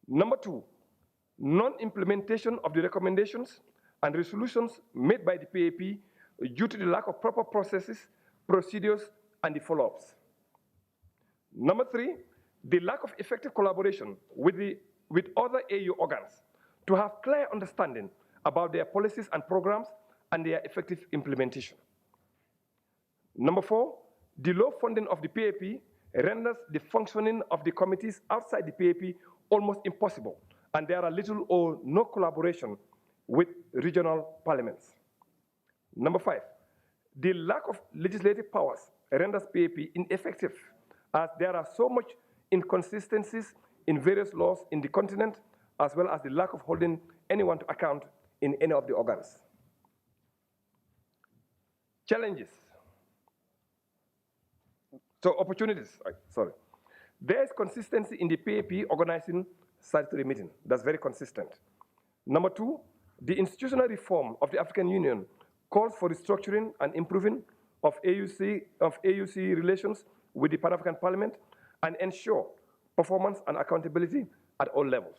Number two, non-implementation of the recommendations and resolutions made by the PAP due to the lack of proper processes, procedures, and the follow-ups. Number three, the lack of effective collaboration with other AU organs to have clear understanding about their policies and programs and their effective implementation. Number four, the low funding of the PAP renders the functioning of the committees outside the PAP almost impossible, and there are little or no collaboration with regional parliaments. Number five, the lack of legislative powers renders PAP ineffective, as there are so much inconsistencies in various laws in the continent, as well as the lack of holding anyone to account in any of the organs. Challenges. So opportunities, sorry. There is consistency in the PAP organizing statutory meeting. That's very consistent. Number two, the institutional reform of the African Union calls for restructuring and improving of AUC relations with the Pan-African Parliament and ensure performance and accountability at all levels.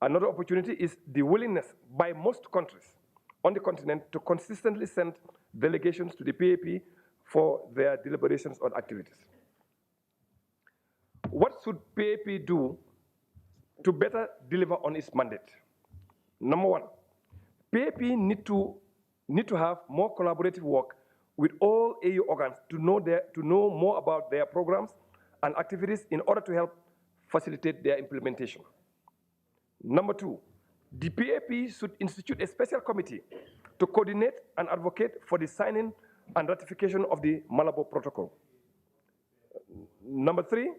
Another opportunity is the willingness by most countries on the continent to consistently send delegations to the PAP for their deliberations on activities. What should PAP do to better deliver on its mandate? Number one, PAP need to have more collaborative work with all AU organs to know more about their programs and activities in order to help facilitate their implementation. Number two, the PAP should institute a special committee to coordinate and advocate for the signing and ratification of the Malabo Protocol. Number three,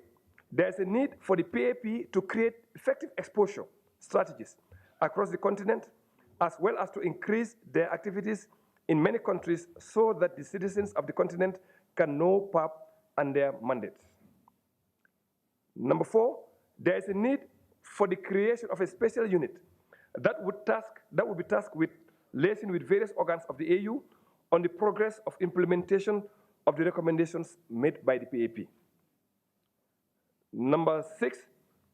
there's a need for the PAP to create effective exposure strategies across the continent, as well as to increase their activities in many countries so that the citizens of the continent can know PAP and their mandates. Number four, there is a need for the creation of a special unit that would be tasked with liaising with various organs of the AU on the progress of implementation of the recommendations made by the PAP. Number six,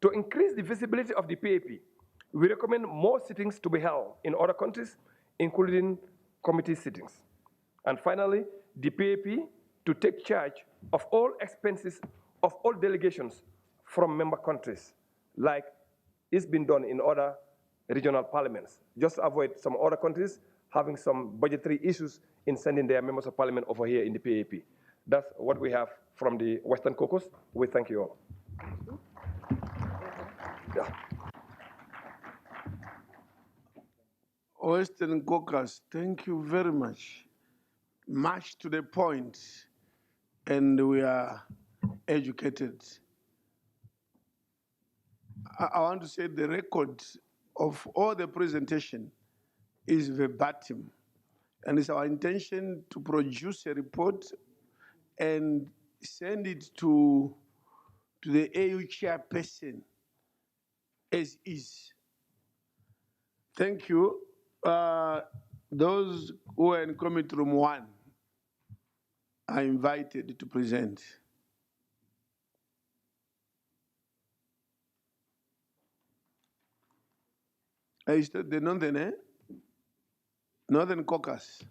to increase the visibility of the PAP, we recommend more sittings to be held in other countries, including committee sittings. And finally, the PAP to take charge of all expenses of all delegations from member countries, like it's been done in other regional parliaments, just to avoid some other countries having some budgetary issues in sending their members of parliament over here in the PAP. That's what we have from the Western Caucus. We thank you all. Yeah. Western Caucus, thank you very much. Much to the point, and we are educated. I want to say the record of all the presentation is verbatim, and it's our intention to produce a report and send it to the AU chairperson as is. Thank you. Those who are in committee room 1 are invited to present. Is that the Northern Caucus?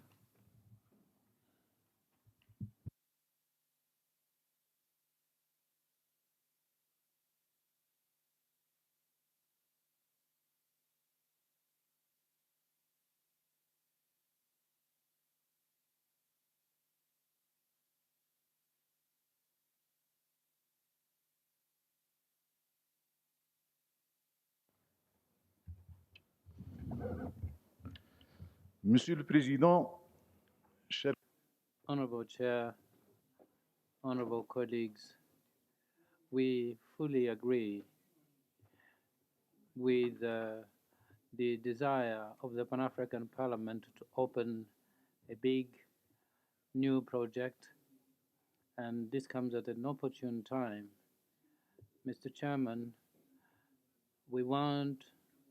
Monsieur le Président, chers Honorable Chair, honorable colleagues, we fully agree with the desire of the Pan-African Parliament to open a big new project, and this comes at an opportune time. Mr. Chairman, we want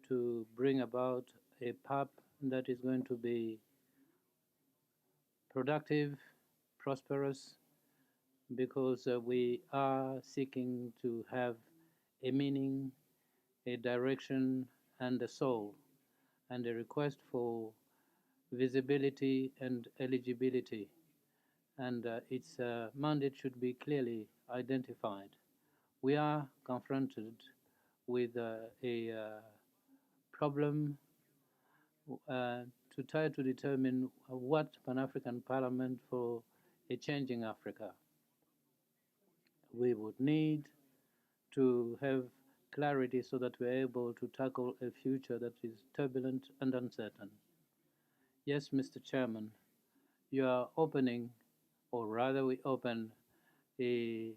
to bring about a PAP that is going to be productive, prosperous, because we are seeking to have a meaning a direction and a soul, and a request for visibility and eligibility, and its mandate should be clearly identified. We are confronted with a problem to try to determine what Pan-African Parliament for a changing Africa. We would need to have clarity so that we're able to tackle a future that is turbulent and uncertain. Yes, Mr. Chairman, you are opening, or rather we open, a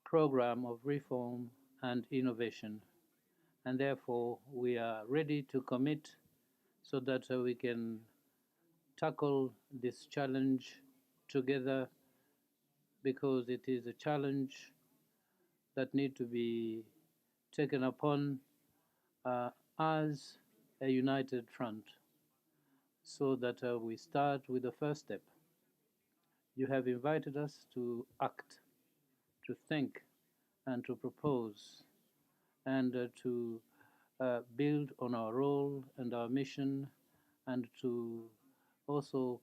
program of reform and innovation, and therefore we are ready to commit so that we can tackle this challenge together, because it is a challenge that need to be taken upon as a united front, so that we start with the first step. You have invited us to act, to think, and to propose, and to build on our role and our mission, and to also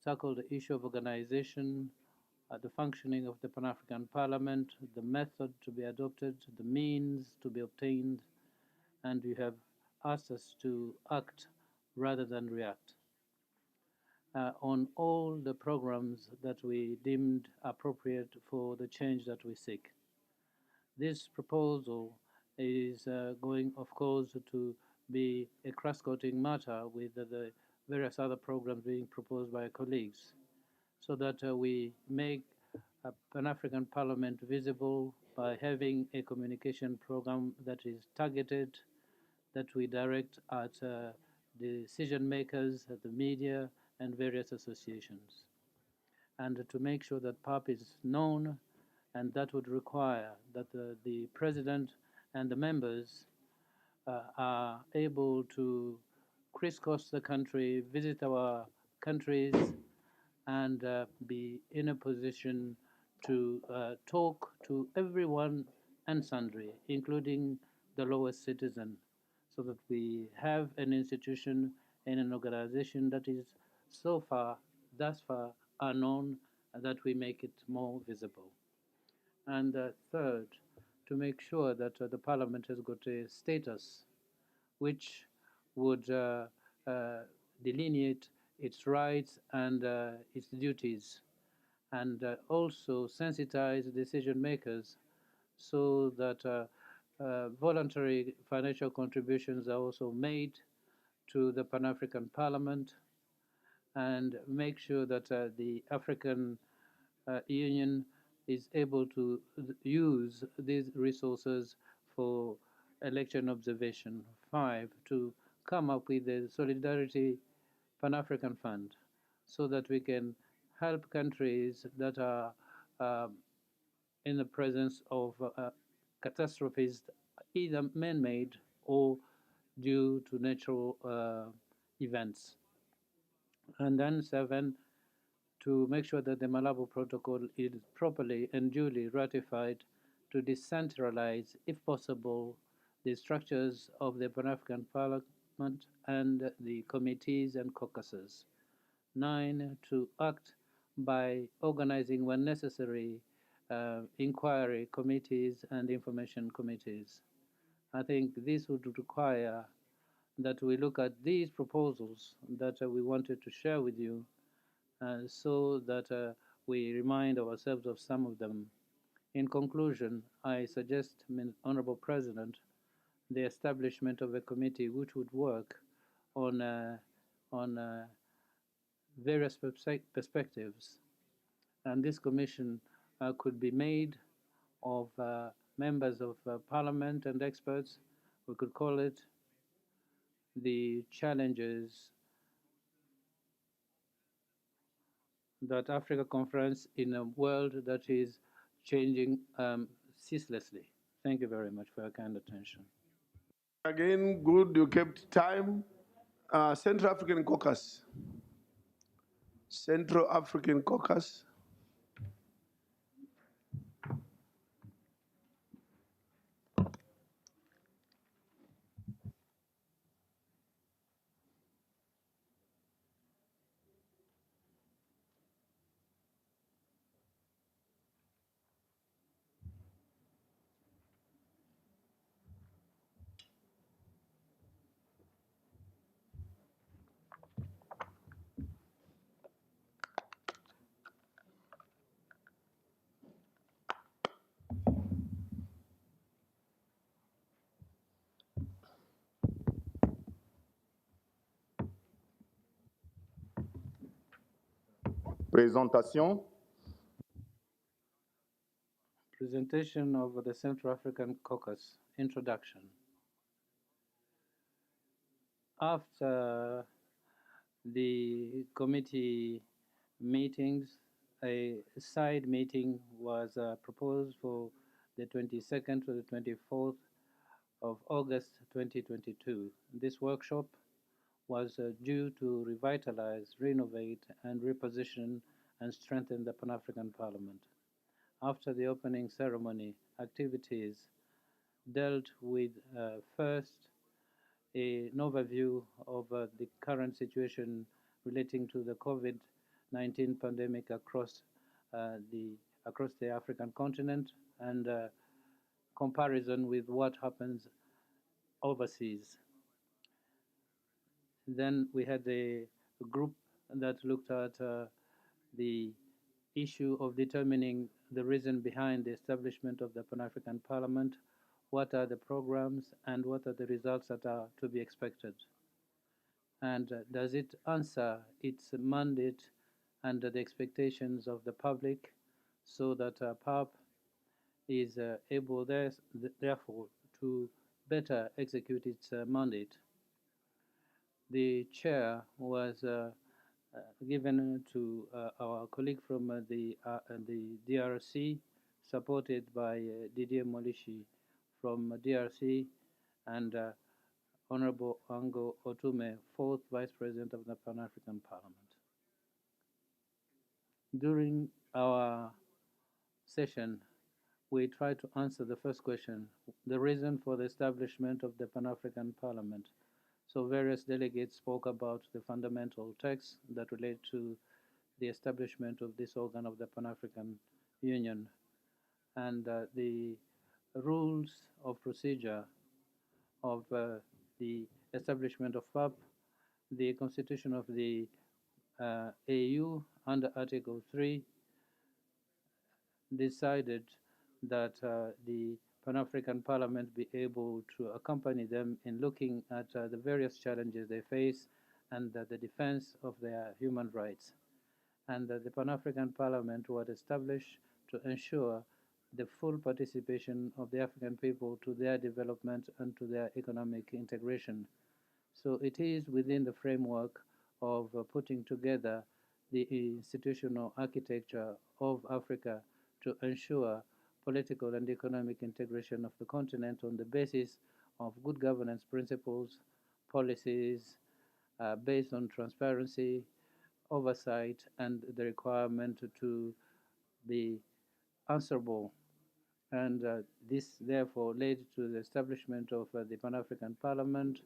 tackle the issue of organization, the functioning of the Pan-African Parliament, the method to be adopted, the means to be obtained, and you have asked us to act rather than react on all the programs that we deemed appropriate for the change that we seek. This proposal is going, of course, to be a cross-cutting matter with the various other programs being proposed by colleagues, so that we make a Pan-African Parliament visible by having a communication program that is targeted, that we direct at decision makers, at the media, and various associations, and to make sure that PAP is known, and that would require that the president and the members are able to crisscross the country, visit our countries, and be in a position to talk to everyone and sundry, including the lowest citizen, so that we have an institution and an organization that is thus far unknown, and that we make it more visible. And third, to make sure that the Parliament has got a status which would delineate its rights and its duties, and also sensitize decision makers so that voluntary financial contributions are also made to the Pan-African Parliament, and make sure that the African Union is able to use these resources for election observation. 5, to come up with a Solidarity Pan-African Fund, so that we can help countries that are in the presence of catastrophes, either man-made or due to natural events. And then 7, to make sure that the Malabo Protocol is properly and duly ratified, to decentralize, if possible, the structures of the Pan-African Parliament and the committees and caucuses. 9, to act by organizing, when necessary, inquiry committees and information committees. I think this would require that we look at these proposals that we wanted to share with you, so that we remind ourselves of some of them. In conclusion, I suggest, Honorable President, the establishment of a committee which would work on various perspectives, and this commission could be made of members of parliament and experts. We could call it the challenges that Africa confronts in a world that is changing ceaselessly. Thank you very much for your kind attention. Again, good, you kept time. Central African Caucus. Central African Caucus. Présentation. Presentation of the Central African Caucus. Introduction. After the committee meetings, a side meeting was proposed for the 22nd to the 24th of August 2022. This workshop was due to revitalize, renovate, and reposition and strengthen the Pan-African Parliament. After the opening ceremony, activities dealt with first an overview of the current situation relating to the COVID-19 pandemic across the African continent and comparison with what happens overseas. Then we had a group that looked at the issue of determining the reason behind the establishment of the Pan-African Parliament, what are the programs, and what are the results that are to be expected. And does it answer its mandate and the expectations of the public so that PAP is able therefore to better execute its mandate. The chair was given to our colleague from the DRC, supported by Didier Molishi from DRC and Honorable Ango Otume, fourth Vice President of the Pan-African Parliament. During our session, we tried to answer the first question, the reason for the establishment of the Pan-African Parliament. So various delegates spoke about the fundamental texts that relate to the establishment of this organ of the Pan-African Union and the rules of procedure of the establishment of PAP, the constitution of the AU under Article 3 decided that the Pan-African Parliament be able to accompany them in looking at the various challenges they face and the defense of their human rights. And the Pan-African Parliament was established to ensure the full participation of the African people to their development and to their economic integration. So it is within the framework of putting together the institutional architecture of Africa to ensure political and economic integration of the continent on the basis of good governance principles, policies based on transparency, oversight, and the requirement to be answerable. And this therefore led to the establishment of the Pan-African Parliament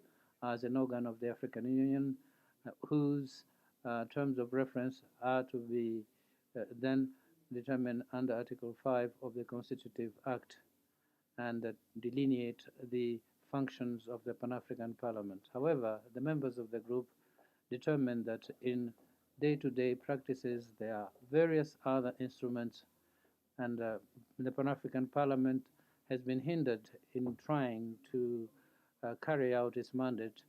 as an organ of the African Union, whose terms of reference are to be then determined under Article 5 of the Constitutive Act and delineate the functions of the Pan-African Parliament. However, the members of the group determined that in day-to-day practices there are various other instruments and the Pan-African Parliament has been hindered in trying to carry out its mandate,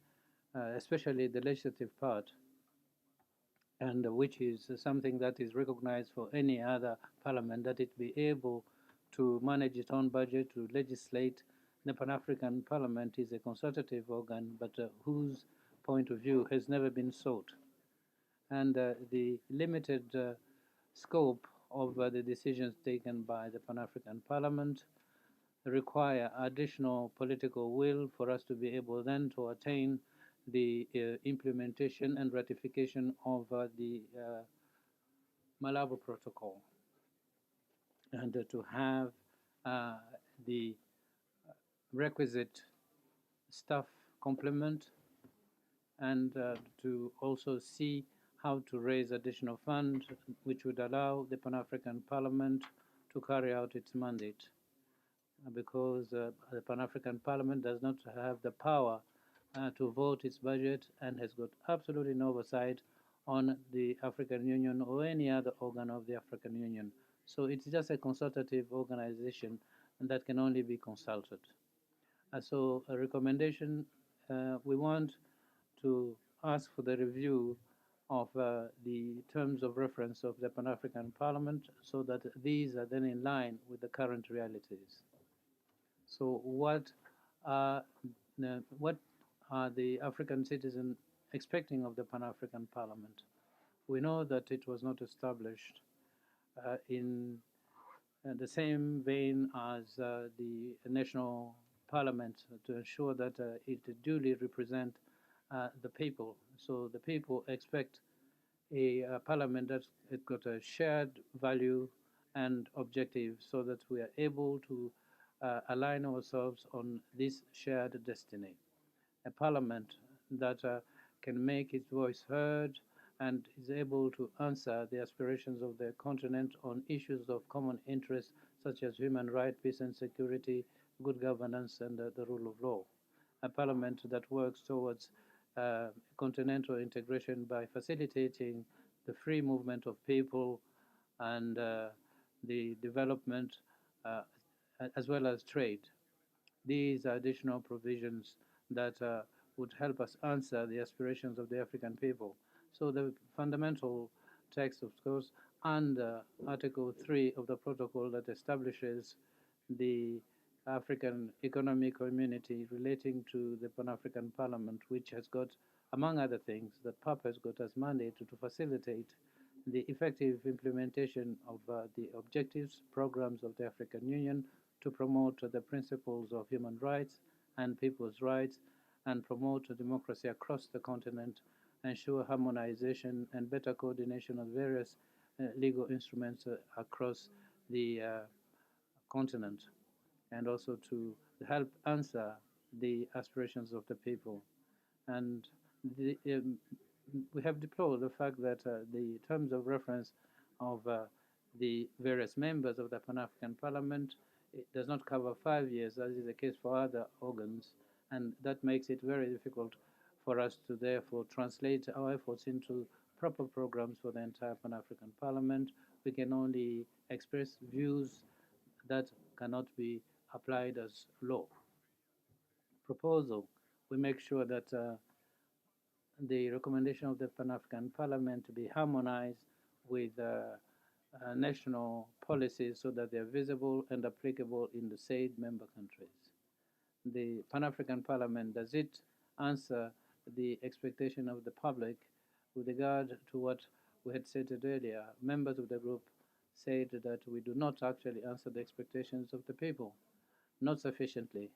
especially the legislative part, and which is something that is recognized for any other parliament, that it be able to manage its own budget, to legislate. The Pan-African Parliament is a consultative organ, but whose point of view has never been sought. And the limited scope of the decisions taken by the Pan-African Parliament require additional political will for us to be able then to attain the implementation and ratification of the Malabo Protocol and to have the requisite staff complement and to also see how to raise additional funds which would allow the Pan-African Parliament to carry out its mandate, because the Pan-African Parliament does not have the power to vote its budget and has got absolutely no oversight on the African Union or any other organ of the African Union. So it's just a consultative organization that can only be consulted. So a recommendation, we want to ask for the review of the terms of reference of the Pan-African Parliament so that these are then in line with the current realities. So what are the African citizens expecting of the Pan-African Parliament? We know that it was not established in the same vein as the national parliament to ensure that it duly represent the people. So the people expect a parliament that's got a shared value and objective so that we are able to align ourselves on this shared destiny. A parliament that can make its voice heard and is able to answer the aspirations of the continent on issues of common interest such as human rights, peace and security, good governance, and the rule of law. A parliament that works towards continental integration by facilitating the free movement of people and the development as well as trade. These are additional provisions that would help us answer the aspirations of the African people. So the fundamental text, of course, and Article 3 of the protocol that establishes the African Economic Community relating to the Pan-African Parliament, which has got, among other things, that PAP has got as mandate to facilitate the effective implementation of the objectives, programs of the African Union to promote the principles of human rights and people's rights and promote democracy across the continent, ensure harmonization and better coordination of various legal instruments across the continent, and also to help answer the aspirations of the people. And we have deplored the fact that the terms of reference of the various members of the Pan-African Parliament, it does not cover 5 years, as is the case for other organs, and that makes it very difficult for us to therefore translate our efforts into proper programs for the entire Pan-African Parliament. We can only express views that cannot be applied as law. Proposal, we make sure that the recommendation of the Pan-African Parliament to be harmonized with national policies so that they're visible and applicable in the said member countries. The Pan-African Parliament, does it answer the expectation of the public with regard to what we had stated earlier? Members of the group said that we do not actually answer the expectations of the people, not sufficiently.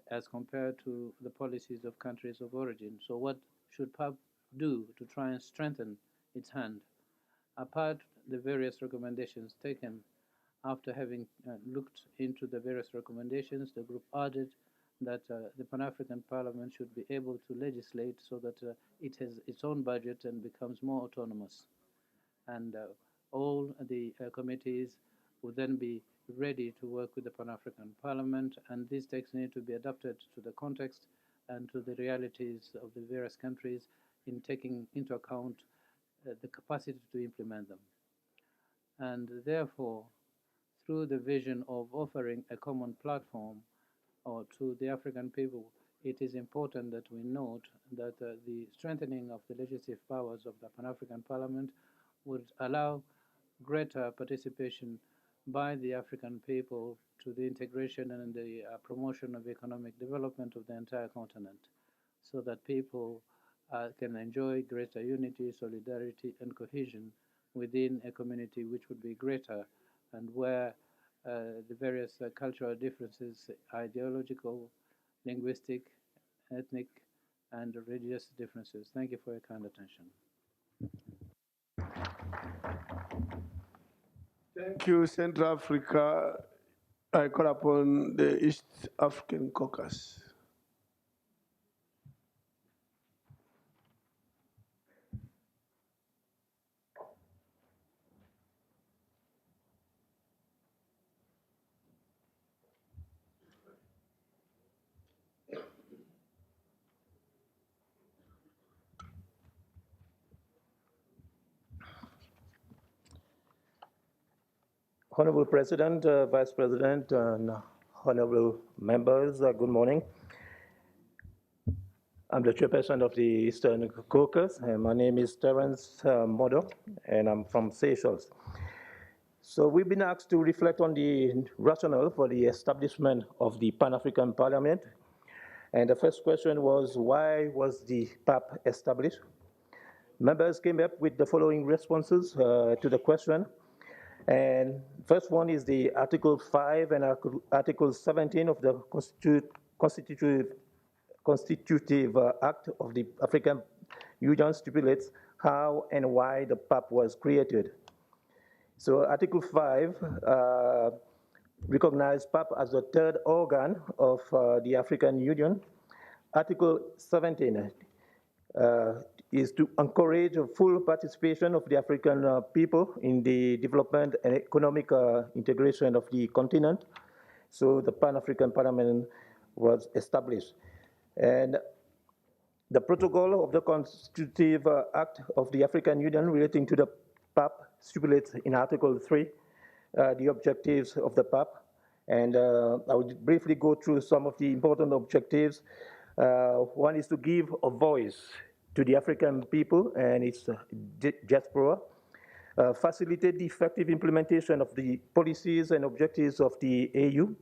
As compared to the policies of countries of origin. So what should PAP do to try and strengthen its hand? Apart the various recommendations taken, after having looked into the various recommendations, the group added that the Pan-African Parliament should be able to legislate so that it has its own budget and becomes more autonomous. And all the committees would then be ready to work with the Pan-African Parliament, and these texts need to be adapted to the context and to the realities of the various countries in taking into account the capacity to implement them. And therefore, through the vision of offering a common platform or to the African people, it is important that we note that the strengthening of the legislative powers of the Pan-African Parliament would allow greater participation by the African people to the integration and the promotion of economic development of the entire continent, so that people can enjoy greater unity, solidarity, and cohesion within a community which would be greater, and where the various cultural differences, ideological, linguistic, ethnic, and religious differences. Thank you for your kind attention. Thank you, Central Africa. I call upon the East African Caucus. Honorable President, Vice President, and honorable members, good morning. I'm the chairperson of the Eastern Caucus, and my name is Terence Modo, and I'm from Seychelles. So we've been asked to reflect on the rationale for the establishment of the Pan-African Parliament. And the first question was, why was the PAP established? Members came up with the following responses to the question. And first one is the Article 5 and Article 17 of the Constitutive Act of the African Union stipulates how and why the PAP was created. So Article 5 recognized PAP as the third organ of the African Union. Article 17 is to encourage a full participation of the African people in the development and economic integration of the continent. So the Pan-African Parliament was established. And the protocol of the Constitutive Act of the African Union relating to the PAP stipulates in Article 3 the objectives of the PAP. And I will briefly go through some of the important objectives. One is to give a voice to the African people and its diaspora, facilitate the effective implementation of the policies and objectives of the AU,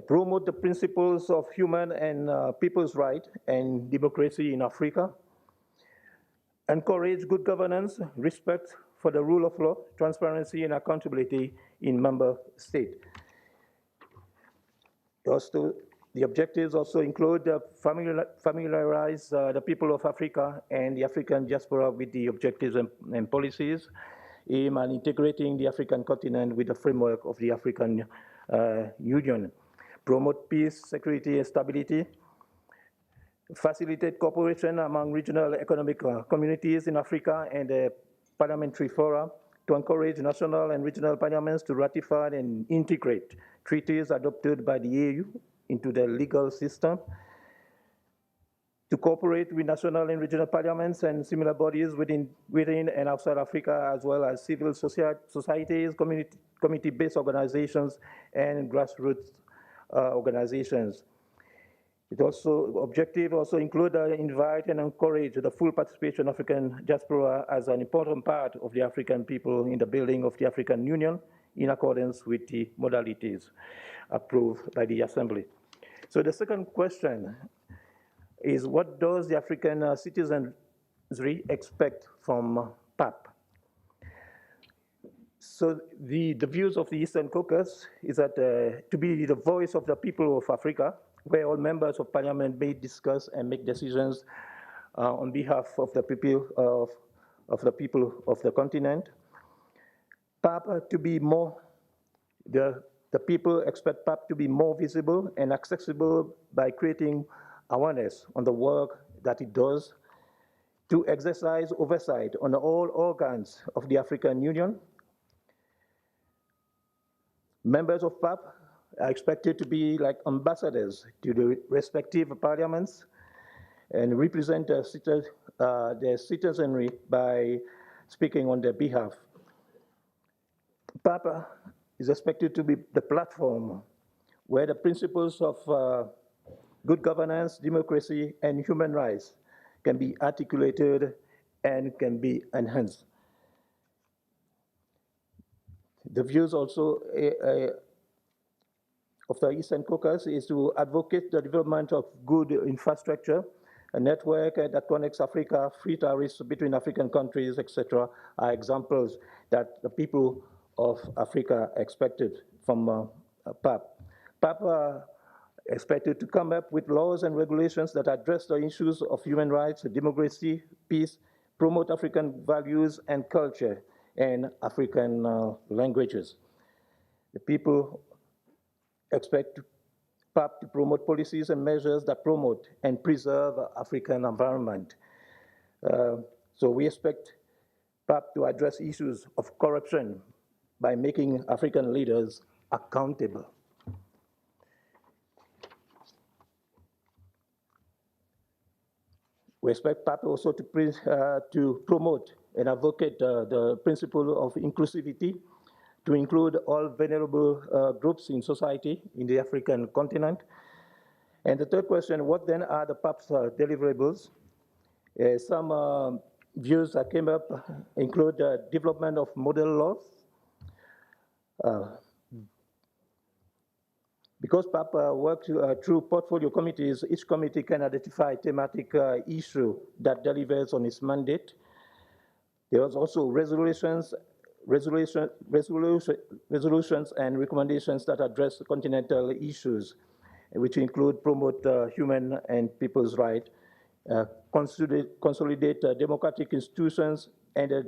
promote the principles of human and people's rights and democracy in Africa, encourage good governance, respect for the rule of law, transparency and accountability in member states. Also, the objectives also include familiarize the people of Africa and the African diaspora with the objectives and policies, aim at integrating the African continent with the framework of the African Union, promote peace, security, and stability, facilitate cooperation among regional economic communities in Africa and parliamentary fora, to encourage national and regional parliaments to ratify and integrate treaties adopted by the AU into the legal system, to cooperate with national and regional parliaments and similar bodies within and outside Africa, as well as civil societies, community-based organizations, and grassroots organizations. Objective also include invite and encourage the full participation of African diaspora as an important part of the African people in the building of the African Union in accordance with the modalities approved by the Assembly. So the second question is, what does the African citizenry expect from PAP? So the views of the Eastern Caucus is that to be the voice of the people of Africa, where all members of parliament may discuss and make decisions on behalf of the people of the continent. PAP to be more, the people expect PAP to be more visible and accessible by creating awareness on the work that it does, to exercise oversight on all organs of the African Union. Members of PAP are expected to be like ambassadors to the respective parliaments and represent their citizenry by speaking on their behalf. PAP is expected to be the platform where the principles of good governance, democracy, and human rights can be articulated and can be enhanced. The views also of the Eastern Caucus is to advocate the development of good infrastructure, a network that connects Africa, free tariffs between African countries, etc., are examples that the people of Africa expected from PAP. PAP expected to come up with laws and regulations that address the issues of human rights, democracy, peace, promote African values and culture, and African languages. The people expect PAP to promote policies and measures that promote and preserve African environment. So we expect PAP to address issues of corruption by making African leaders accountable. We expect PAP also to promote and advocate the principle of inclusivity, to include all vulnerable groups in society in the African continent, And the third question, what then are the PAP's deliverables? Some views that came up include development of model laws. Because PAP works through portfolio committees, each committee can identify thematic issue that delivers on its mandate. There was also resolutions and recommendations that address continental issues, which include promote human and people's rights, consolidate democratic institutions and a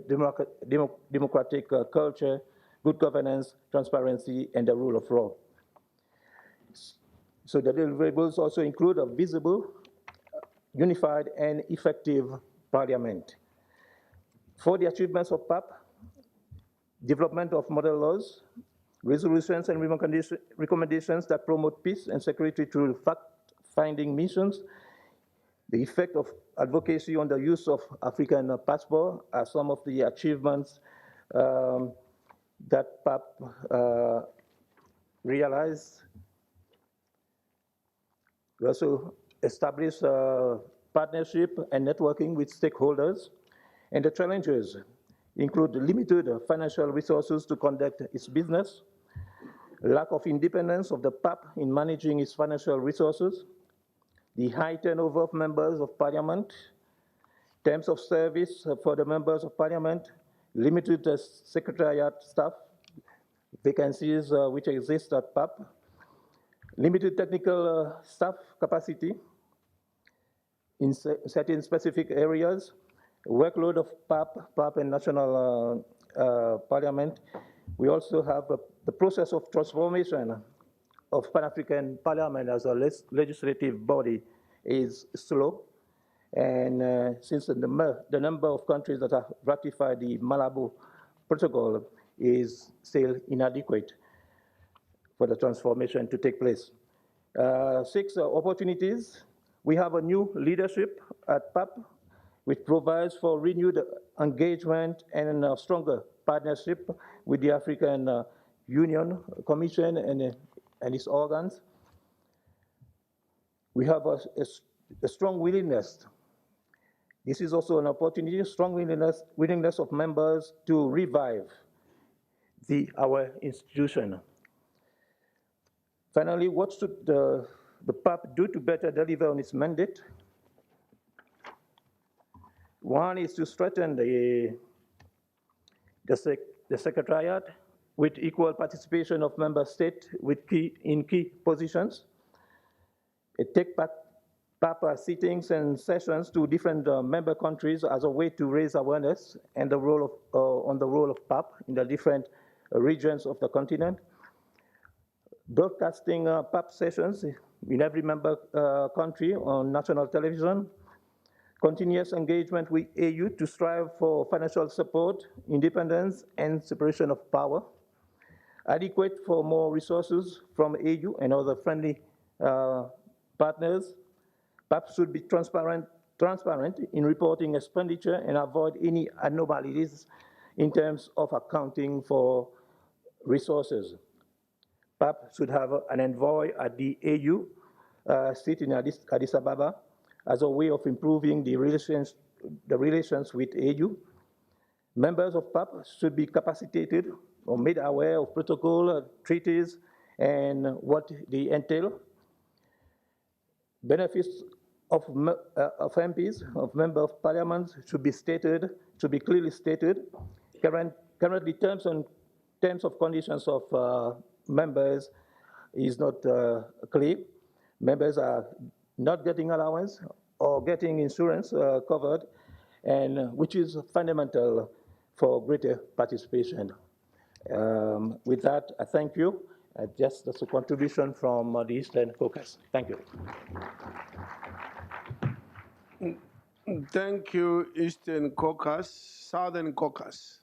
democratic culture, good governance, transparency, and the rule of law. So the deliverables also include a visible, unified, and effective parliament. For the achievements of PAP, development of model laws, resolutions and recommendations that promote peace and security through fact-finding missions, the effect of advocacy on the use of African passport are some of the achievements that PAP realized. We also established partnership and networking with stakeholders, and the challenges include limited financial resources to conduct its business, lack of independence of the PAP in managing its financial resources, the high turnover of members of parliament, terms of service for the members of parliament, limited secretariat staff, vacancies which exist at PAP, limited technical staff capacity in certain specific areas, workload of PAP and national parliament. We also have the process of transformation of Pan-African Parliament as a legislative body is slow. And since the number of countries that have ratified the Malabo Protocol is still inadequate for the transformation to take place. 6 opportunities. We have a new leadership at PAP, which provides for renewed engagement and a stronger partnership with the African Union Commission and its organs. We have a strong willingness. This is also an opportunity, strong willingness of members to revive our institution. Finally, what should the PAP do to better deliver on its mandate? One is to strengthen the Secretariat with equal participation of member states in key positions. Take PAP sittings and sessions to different member countries as a way to raise awareness and the role on the role of PAP in the different regions of the continent. Broadcasting PAP sessions in every member country on national television. Continuous engagement with AU to strive for financial support, independence, and separation of power. Adequate for more resources from AU and other friendly partners. PAP should be transparent in reporting expenditure and avoid any anomalies in terms of accounting for resources. PAP should have an envoy at the AU, sit in Addis Ababa, as a way of improving the relations with AU. Members of PAP should be capacitated or made aware of protocol, treaties, and what they entail. Benefits of MPs, of Member of Parliament, should be clearly stated. Currently, terms of conditions of members is not clear. Members are not getting allowance or getting insurance covered, and which is fundamental for greater participation. With that, I thank you. Just as a contribution from the Eastern Caucus. Thank you. Thank you, Eastern Caucus. Southern Caucus.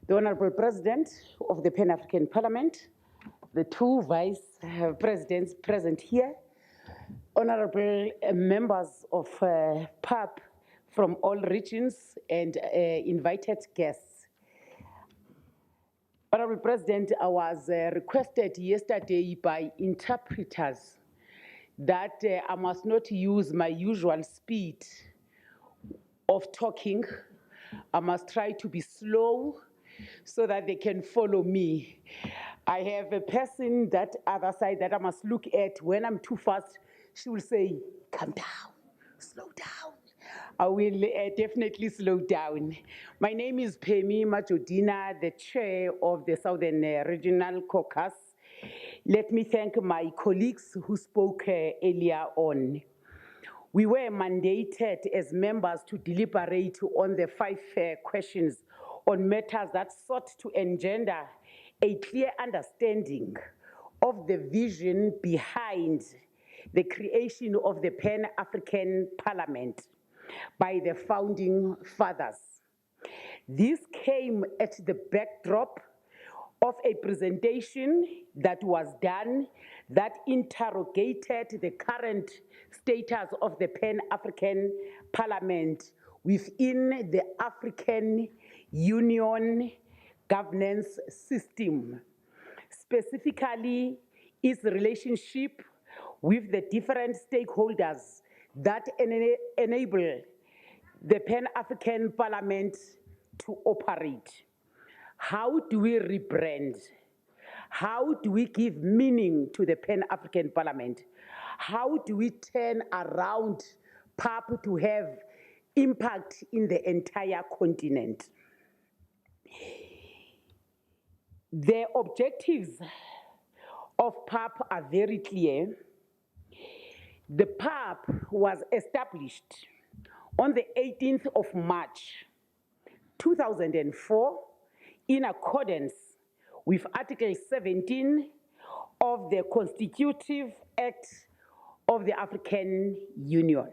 The Honorable President of the Pan-African Parliament, the two vice presidents present here, honorable members of PAP from all regions, and invited guests. Honorable President, I was requested yesterday by interpreters that I must not use my usual speed of talking. I must try to be slow so that they can follow me. I have a person that other side that I must look at. When I'm too fast, she will say, "Calm down, slow down." I will definitely slow down. My name is Pemi Majodina, the chair of the Southern Regional Caucus. Let me thank my colleagues who spoke earlier on. We were mandated as members to deliberate on the 5 questions on matters that sought to engender a clear understanding of the vision behind the creation of the Pan-African Parliament by the founding fathers. This came at the backdrop of a presentation that was done that interrogated the current status of the Pan-African Parliament within the African Union governance system, specifically its relationship with the different stakeholders that enable the Pan-African Parliament to operate. How do we rebrand? How do we give meaning to the Pan-African Parliament? How do we turn around PAP to have impact in the entire continent? The objectives of PAP are very clear. The PAP was established on the 18th of March, 2004, in accordance with Article 17 of the Constitutive Act of the African Union.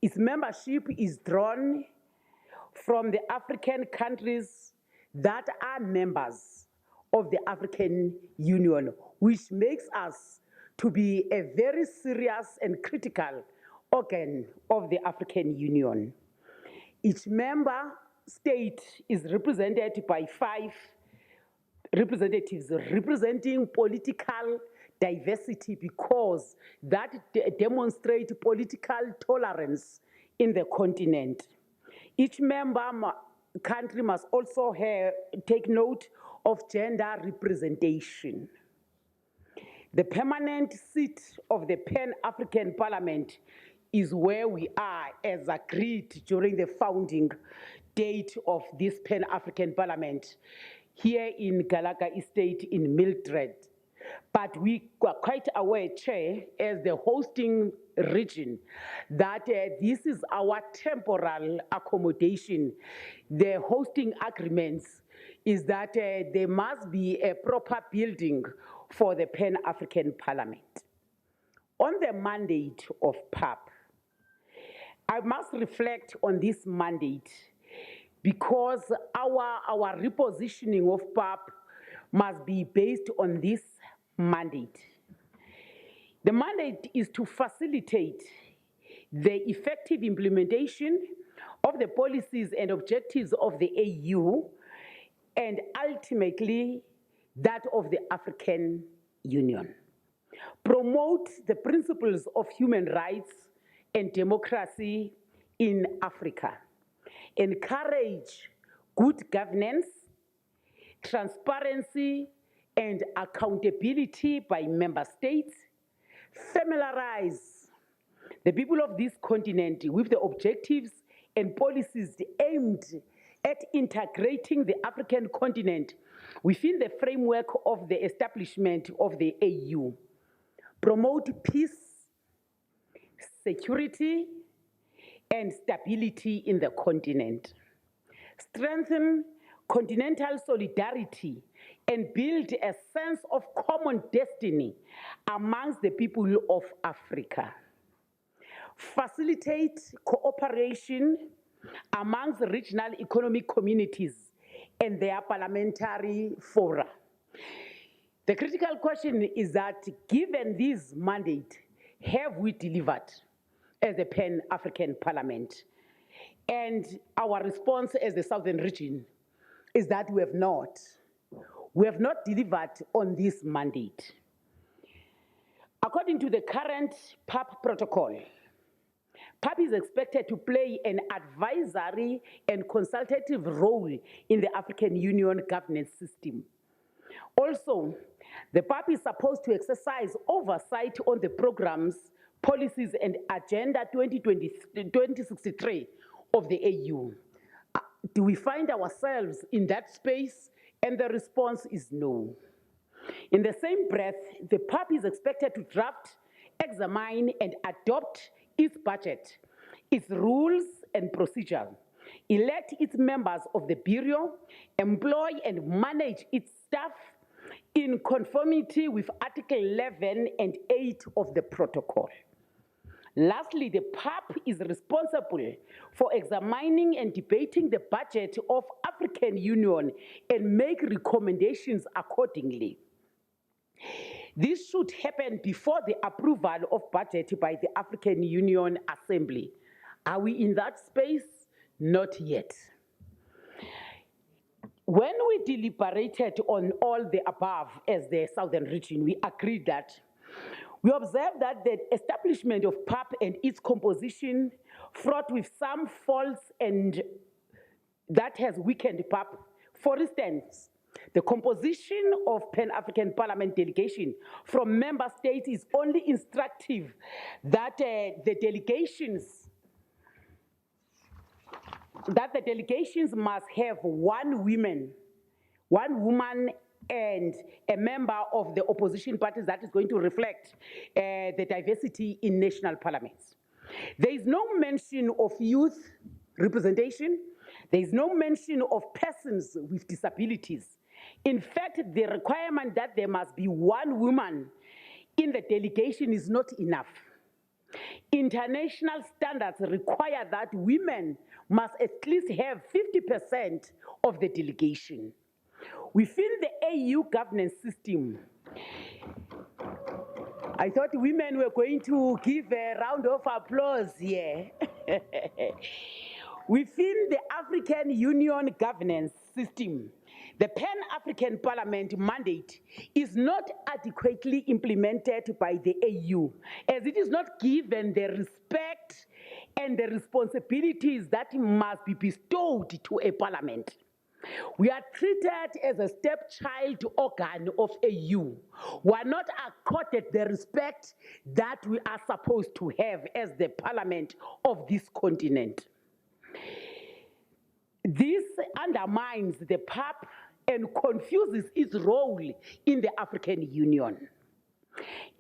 Its membership is drawn from the African countries that are members of the African Union, which makes us to be a very serious and critical organ of the African Union. Each member state is represented by 5 representatives representing political diversity, because that demonstrates political tolerance in the continent. Each member country must also take note of gender representation. The permanent seat of the Pan-African Parliament is where we are, as agreed during the founding date of this Pan-African Parliament, here in Galaga Estate in Mildred. But we are quite aware, Chair, as the hosting region, that this is our temporal accommodation. The hosting agreements is that there must be a proper building for the Pan-African Parliament. On the mandate of PAP, I must reflect on this mandate because our repositioning of PAP must be based on this mandate. The mandate is to facilitate the effective implementation of the policies and objectives of the AU and ultimately that of the African Union. Promote the principles of human rights and democracy in Africa. Encourage good governance, transparency, and accountability by member states. Familiarize the people of this continent with the objectives and policies aimed at integrating the African continent within the framework of the establishment of the AU. Promote peace, security, and stability in the continent. Strengthen continental solidarity and build a sense of common destiny amongst the people of Africa. Facilitate cooperation amongst regional economic communities and their parliamentary fora. The critical question is that given this mandate, have we delivered as a Pan-African Parliament? And our response as the Southern Region is that we have not. We have not delivered on this mandate. According to the current PAP protocol, PAP is expected to play an advisory and consultative role in the African Union governance system. Also, the PAP is supposed to exercise oversight on the programs, policies, and Agenda 2063 of the AU. Do we find ourselves in that space? And the response is no. In the same breath, the PAP is expected to draft, examine, and adopt its budget, its rules and procedure, elect its members of the Bureau, employ and manage its staff in conformity with Article 11 and 8 of the protocol. Lastly, the PAP is responsible for examining and debating the budget of African Union and make recommendations accordingly. This should happen before the approval of budget by the African Union Assembly. Are we in that space? Not yet. When we deliberated on all the above as the Southern Region, we agreed that we observed that the establishment of PAP and its composition, fraught with some faults and that has weakened PAP. For instance, the composition of Pan-African Parliament delegation from member states is only instructive that the delegations must have one woman and a member of the opposition parties that is going to reflect the diversity in national parliaments. There is no mention of youth representation. There is no mention of persons with disabilities. In fact, the requirement that there must be one woman in the delegation is not enough. International standards require that women must at least have 50% of the delegation. Within the AU governance system, I thought women were going to give a round of applause here. Within the African Union governance system, the Pan-African Parliament mandate is not adequately implemented by the AU, as it is not given the respect and the responsibilities that must be bestowed to a parliament. We are treated as a stepchild organ of AU. We are not accorded the respect that we are supposed to have as the parliament of this continent. This undermines the PAP and confuses its role in the African Union.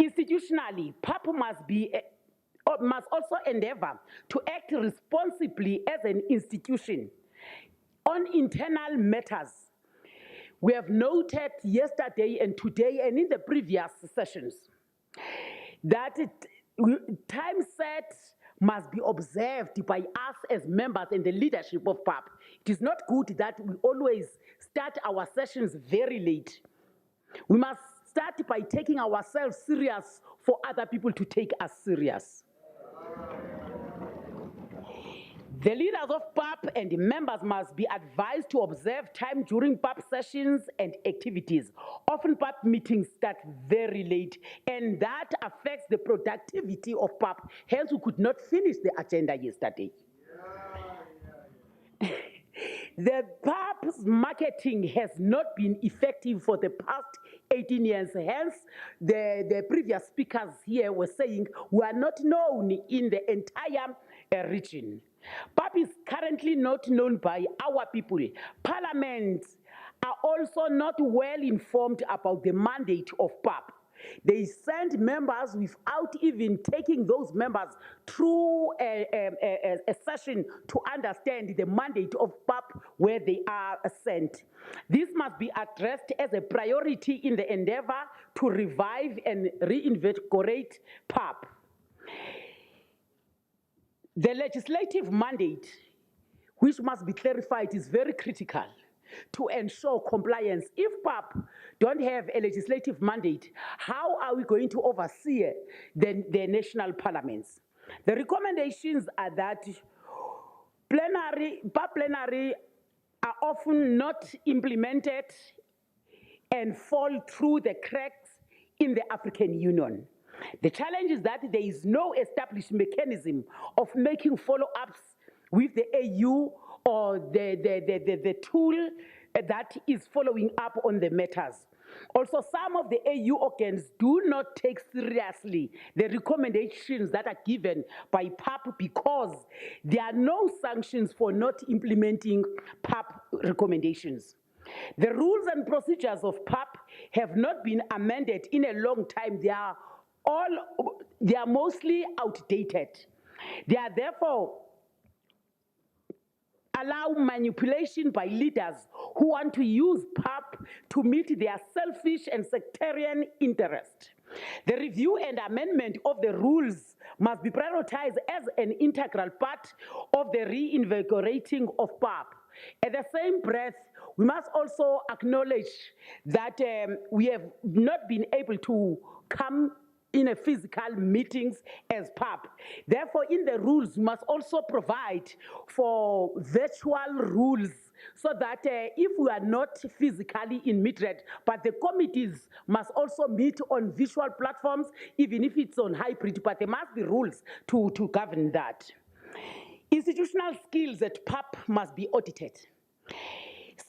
Institutionally, PAP must also endeavor to act responsibly as an institution. On internal matters, we have noted yesterday and today and in the previous sessions that time set must be observed by us as members and the leadership of PAP. It is not good that we always start our sessions very late. We must start by taking ourselves serious for other people to take us serious. The leaders of PAP and the members must be advised to observe time during PAP sessions and activities. Often PAP meetings start very late, and that affects the productivity of PAP. Hence, we could not finish the agenda yesterday. The PAP's marketing has not been effective for the past 18 years. Hence, the previous speakers here were saying we are not known in the entire region. PAP is currently not known by our people. Parliaments are also not well informed about the mandate of PAP. They send members without even taking those members through a session to understand the mandate of PAP where they are sent. This must be addressed as a priority in the endeavor to revive and reinvigorate PAP. The legislative mandate, which must be clarified, is very critical. to ensure compliance. If PAP don't have a legislative mandate, how are we going to oversee the national parliaments? The recommendations are that PAP plenary are often not implemented and fall through the cracks in the African Union. The challenge is that there is no established mechanism of making follow-ups with the AU or the tool that is following up on the matters. Also, some of the AU organs do not take seriously the recommendations that are given by PAP because there are no sanctions for not implementing PAP recommendations. The rules and procedures of PAP have not been amended in a long time. They are mostly outdated. They are therefore allow manipulation by leaders who want to use PAP to meet their selfish and sectarian interest. The review and amendment of the rules must be prioritized as an integral part of the reinvigorating of PAP. At the same breath, we must also acknowledge that we have not been able to come in a physical meetings as PAP. Therefore, in the rules, we must also provide for virtual rules so that if we are not physically in Madrid, but the committees must also meet on visual platforms, even if it's on hybrid, but there must be rules to govern that. Institutional skills at PAP must be audited.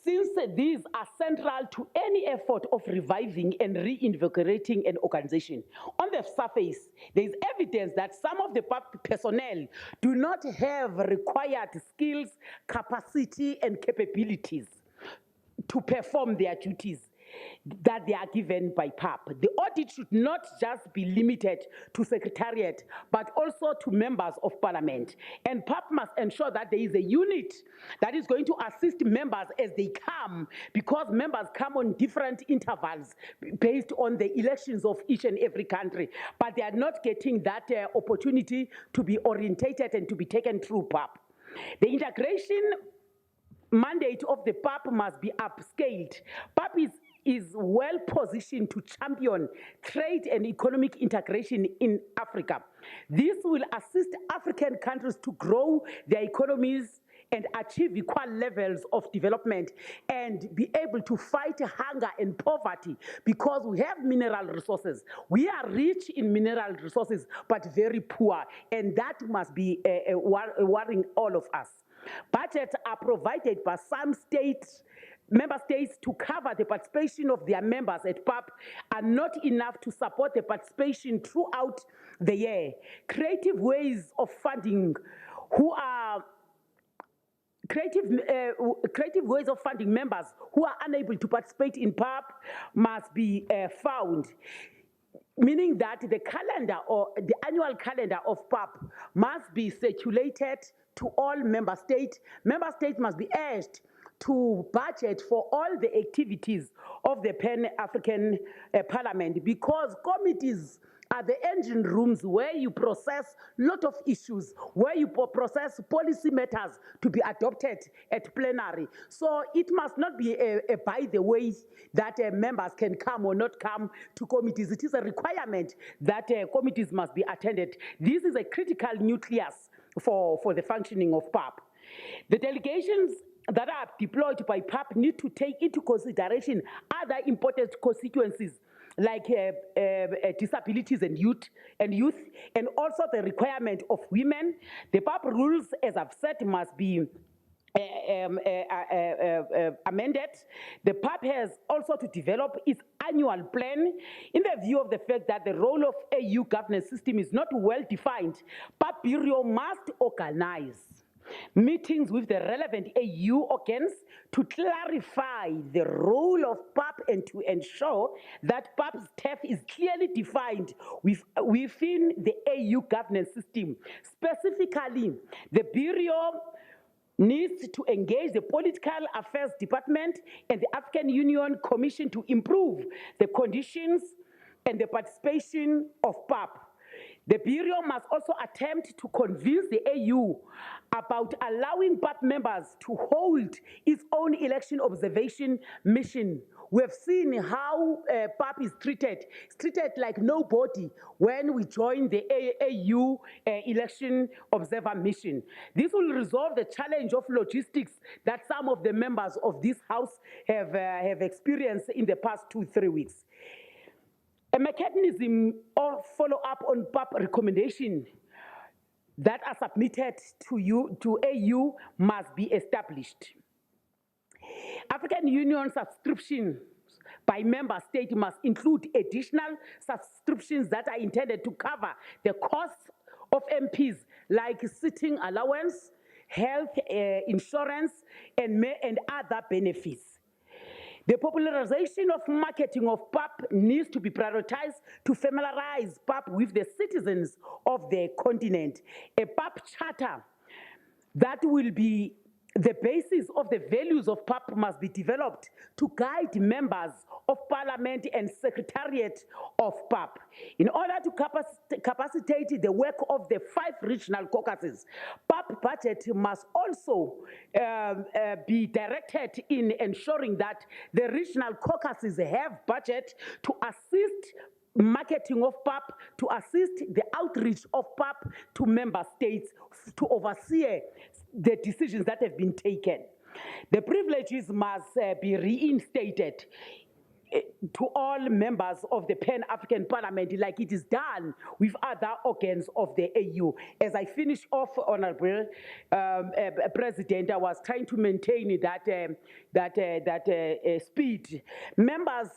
Since these are central to any effort of reviving and reinvigorating an organization, on the surface, there is evidence that some of the PAP personnel do not have required skills, capacity, and capabilities to perform their duties that they are given by PAP. The audit should not just be limited to Secretariat, but also to members of Parliament. And PAP must ensure that there is a unit that is going to assist members as they come, because members come on different intervals based on the elections of each and every country, but they are not getting that opportunity to be orientated and to be taken through PAP. The integration mandate of the PAP must be upscaled. PAP is well positioned to champion trade and economic integration in Africa. This will assist African countries to grow their economies and achieve equal levels of development and be able to fight hunger and poverty, because we have mineral resources. We are rich in mineral resources, but very poor, and that must be worrying all of us. Budgets are provided by some member states to cover the participation of their members at PAP are not enough to support the participation throughout the year. Creative ways of funding members who are unable to participate in PAP must be found, meaning that the calendar or the annual calendar of PAP must be circulated to all member states. Member states must be urged to budget for all the activities of the Pan-African Parliament, because committees are the engine rooms where you process a lot of issues, where you process policy matters to be adopted at plenary. So it must not be a by the way that members can come or not come to committees. It is a requirement that committees must be attended. This is a critical nucleus for the functioning of PAP. The delegations that are deployed by PAP need to take into consideration other important constituencies like disabilities and youth, and also the requirement of women. The PAP rules, as I've said, must be amended. The PAP has also to develop its annual plan in the view of the fact that the role of AU governance system is not well defined. PAP Bureau must organize meetings with the relevant AU organs to clarify the role of PAP and to ensure that PAP's staff is clearly defined within the AU governance system. Specifically, the Bureau needs to engage the Political Affairs Department and the African Union Commission to improve the conditions and the participation of PAP. The Bureau must also attempt to convince the AU about allowing PAP members to hold its own election observation mission. We have seen how PAP is treated. It's treated like nobody when we join the AU election observer mission. This will resolve the challenge of logistics that some of the members of this House have experienced in the past 2-3 weeks. A mechanism of follow-up on PAP recommendation that are submitted to AU must be established. African Union subscriptions by member state must include additional subscriptions that are intended to cover the costs of MPs, like sitting allowance, health insurance, and other benefits. The popularization of marketing of PAP needs to be prioritized to familiarize PAP with the citizens of the continent. A PAP charter that will be the basis of the values of PAP must be developed to guide members of parliament and secretariat of PAP. In order to capacitate the work of the 5 regional caucuses, PAP budget must also be directed in ensuring that the regional caucuses have budget to assist marketing of PAP, to assist the outreach of PAP to member states, to oversee the decisions that have been taken. The privileges must be reinstated to all members of the Pan-African Parliament, like it is done with other organs of the AU. As I finish off, Honorable President, I was trying to maintain that speed. Member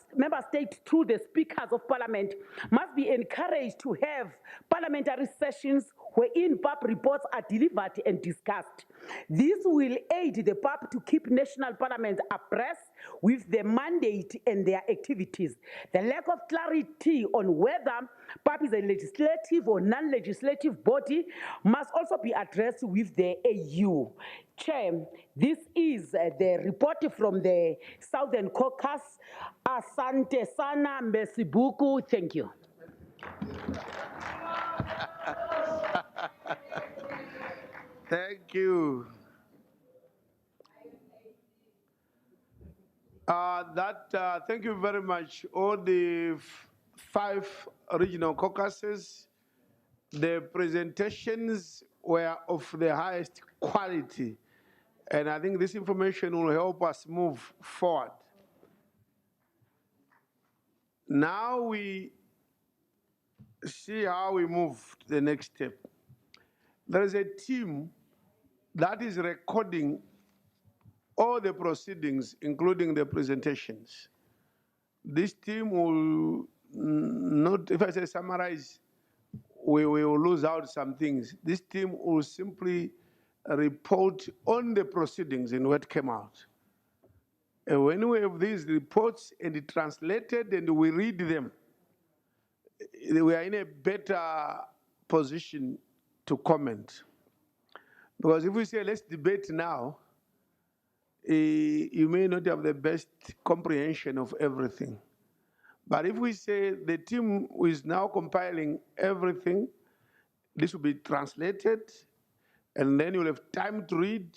states, through the speakers of Parliament, must be encouraged to have parliamentary sessions wherein PAP reports are delivered and discussed. This will aid the PAP to keep national parliaments abreast with the mandate and their activities. The lack of clarity on whether PAP is a legislative or non-legislative body must also be addressed with the AU. Chair, this is the report from the Southern Caucus. Asante sana, merci beaucoup. Thank you. Thank you. Thank you very much. All the 5 regional caucuses, the presentations were of the highest quality. And I think this information will help us move forward. Now we see how we move to the next step. There is a team that is recording all the proceedings, including the presentations. This team will not, if I say summarize, we will lose out some things. This team will simply report on the proceedings and what came out. And when we have these reports and translated and we read them, we are in a better position to comment. Because if we say, let's debate now, you may not have the best comprehension of everything. But if we say the team who is now compiling everything, this will be translated, and then you'll have time to read,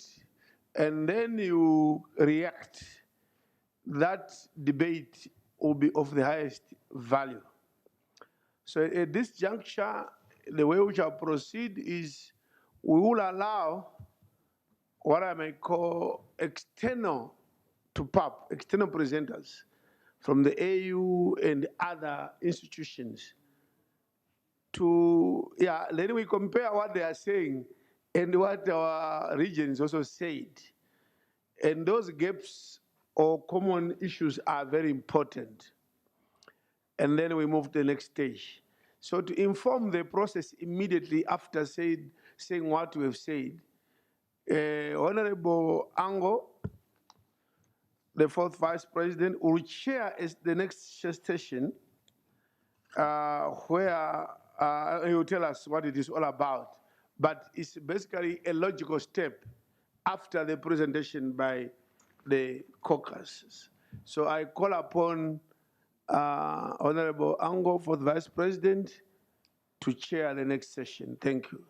and then you react. That debate will be of the highest value. So at this juncture, the way we shall proceed is we will allow what I may call external to PAP, external presenters from the AU and other institutions to, then we compare what they are saying and what our regions also said. And those gaps or common issues are very important. And then we move to the next stage. So to inform the process immediately after saying what we have said, Honorable Ango, the 4th Vice President, will chair as the next session where he will tell us what it is all about. But it's basically a logical step after the presentation by the caucus. So I call upon Honorable Ango, 4th Vice President, to chair the next session. Thank you.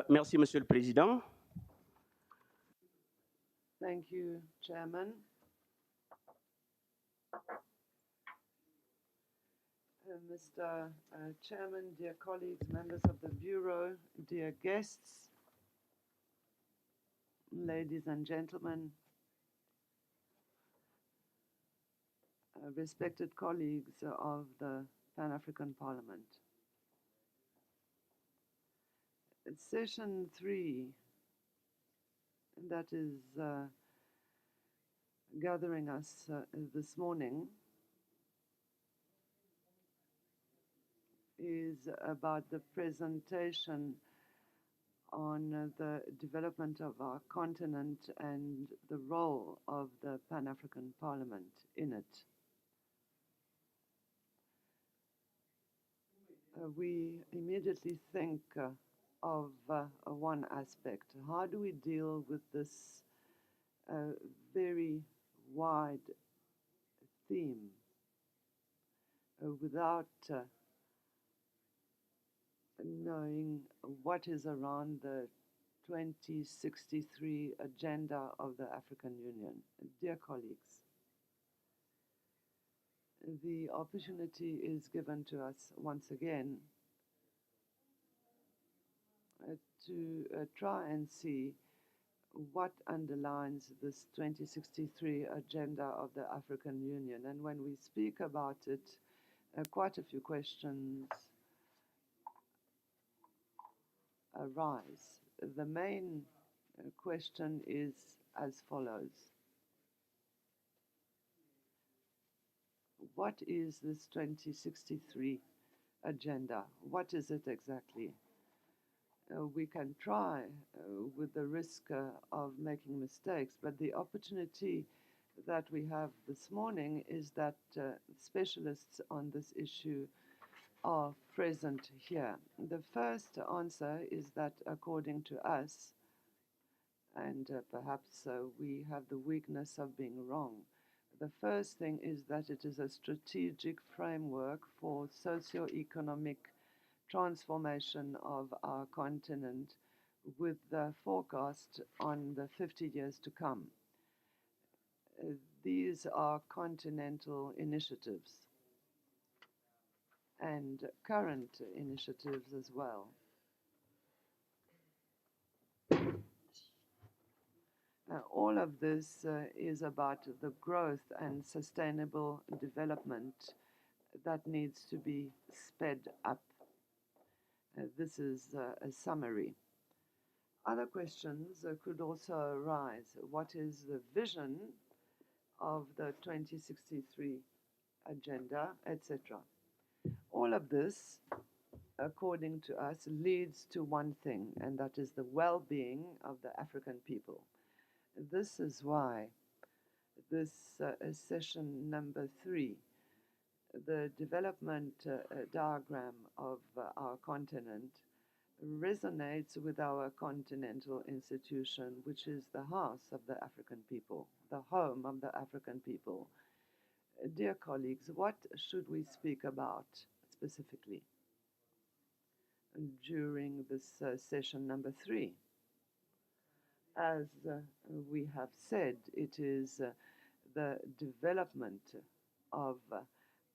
Merci, Monsieur le Président. Thank you, Chairman. Mr. Chairman, dear colleagues, members of the Bureau, dear guests, ladies and gentlemen, respected colleagues of the Pan-African Parliament. Session 3, that is gathering us this morning, is about the presentation on the development of our continent and the role of the Pan-African Parliament in it. We immediately think of one aspect. How do we deal with this very wide theme without knowing what is around the 2063 agenda of the African Union? Dear colleagues, the opportunity is given to us once again to try and see what underlines this 2063 agenda of the African Union. And when we speak about it, quite a few questions arise. The main question is as follows. What is this 2063 agenda? What is it exactly? We can try with the risk of making mistakes, but the opportunity that we have this morning is that specialists on this issue are present here. The first answer is that according to us, and perhaps we have the weakness of being wrong, the first thing is that it is a strategic framework for socio-economic transformation of our continent with the forecast on the 50 years to come. These are continental initiatives and current initiatives as well. All of this is about the growth and sustainable development that needs to be sped up. This is a summary. Other questions could also arise. What is the vision of the 2063 agenda, etc.? All of this, according to us, leads to one thing, and that is the well-being of the African people. This is why this session number 3, the development diagram of our continent, resonates with our continental institution, which is the house of the African people, the home of the African people. Dear colleagues, what should we speak about specifically during this session number 3? As we have said, it is the development of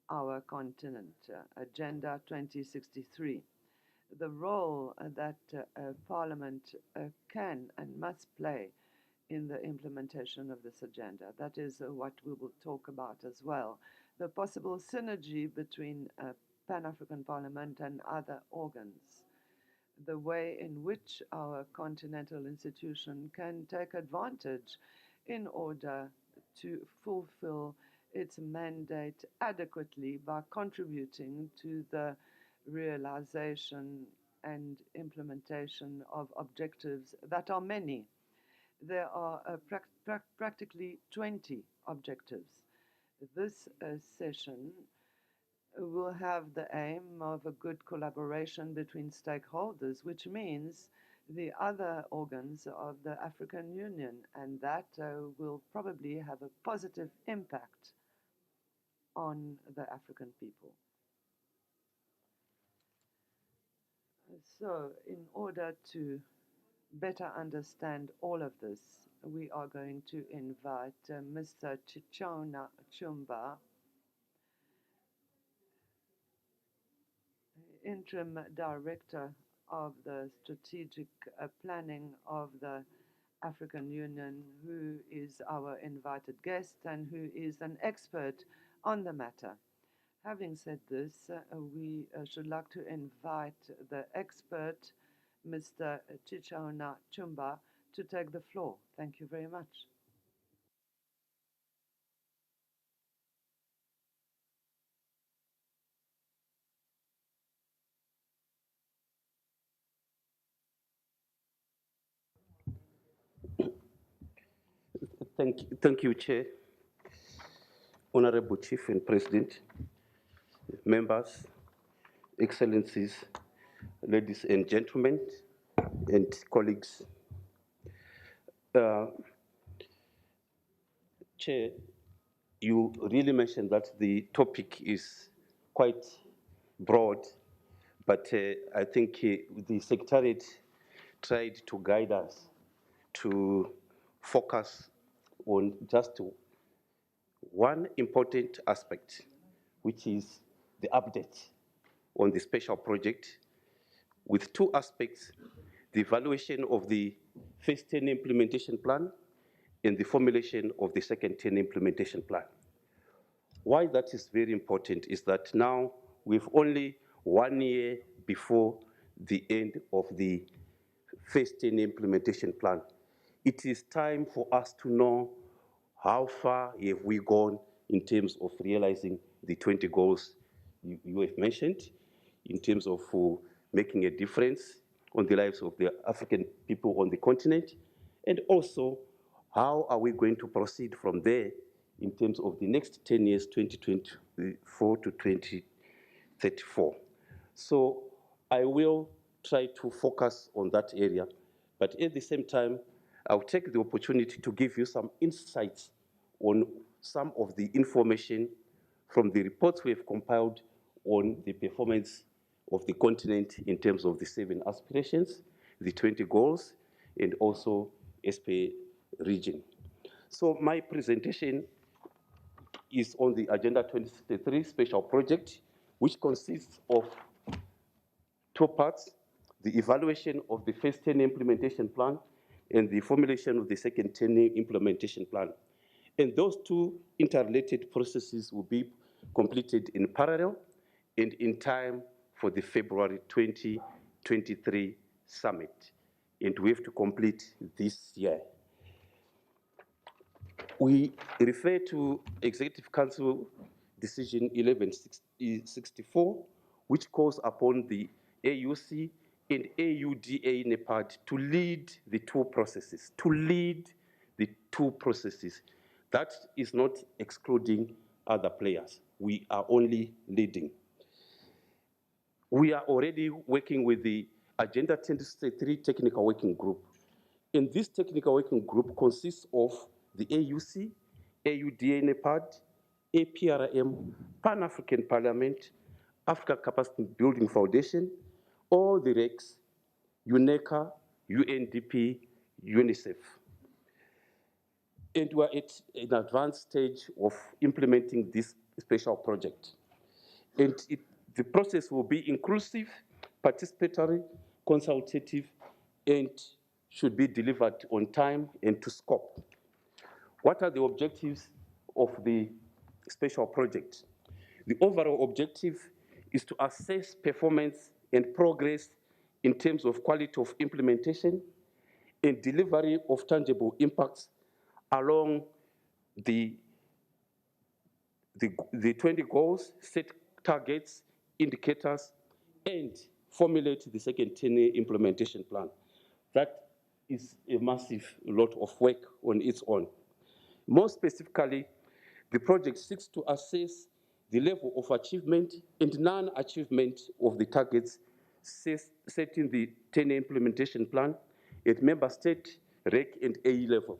our continent, Agenda 2063. The role that Parliament can and must play in the implementation of this agenda. That is what we will talk about as well. The possible synergy between Pan-African Parliament and other organs. The way in which our continental institution can take advantage in order to fulfill its mandate adequately by contributing to the realization and implementation of objectives that are many. There are practically 20 objectives. This session will have the aim of a good collaboration between stakeholders, which means the other organs of the African Union, and that will probably have a positive impact on the African people. So, in order to better understand all of this, we are going to invite Mr. Chichona Chumba, Interim Director of the Strategic Planning of the African Union, who is our invited guest and who is an expert on the matter. Having said this, we should like to invite the expert, Mr. Chichona Chumba, to take the floor. Thank you very much. Thank you, Chair, Honorable Chief and President, members, excellencies, ladies and gentlemen, and colleagues. Chair, you really mentioned that the topic is quite broad, but I think the Secretariat tried to guide us to focus on just one important aspect, which is the update on the special project, with two aspects: the evaluation of the first 10 implementation plan and the formulation of the second 10 implementation plan. Why that is very important is that now we've only 1 year before the end of the first 10 implementation plan. It is time for us to know how far have we gone in terms of realizing the 20 goals you have mentioned, in terms of making a difference on the lives of the African people on the continent, and also how are we going to proceed from there in terms of the next 10 years, 2024 to 2034. So I will try to focus on that area, but at the same time, I'll take the opportunity to give you some insights on some of the information from the reports we have compiled on the performance of the continent in terms of the 7 aspirations, the 20 goals, and also SP region. So my presentation is on the Agenda 2063 special project, which consists of 2 parts: the evaluation of the first 10 implementation plan and the formulation of the second 10 implementation plan. And those 2 interrelated processes will be completed in parallel and in time for the February 2023 summit. And we have to complete this year. We refer to Executive Council Decision 1164, which calls upon the AUC and AUDA NEPAD to lead the 2 processes, That is not excluding other players. We are only leading. We are already working with the Agenda 2063 Technical Working Group. And this technical working group consists of the AUC, AUDA NEPAD, APRM, Pan-African Parliament, Africa Capacity Building Foundation, all the RECs, UNECA, UNDP, UNICEF. And we're at an advanced stage of implementing this special project. And the process will be inclusive, participatory, consultative, and should be delivered on time and to scope. What are the objectives of the special project? The overall objective is to assess performance and progress in terms of quality of implementation and delivery of tangible impacts along the 20 goals, set targets, indicators, and formulate the second 10-year implementation plan. That is a massive lot of work on its own. More specifically, the project seeks to assess the level of achievement and non-achievement of the targets set in the 10-year implementation plan at member state, REC, and AE level.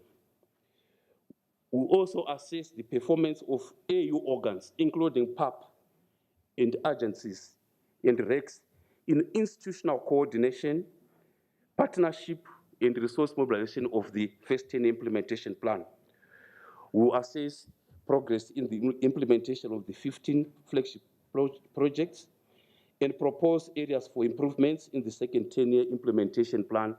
We also assess the performance of AU organs, including PAP and agencies and RECs, in institutional coordination, partnership, and resource mobilization of the first 10 implementation plan. We will assess progress in the implementation of the 15 flagship projects and propose areas for improvements in the second 10-year implementation plan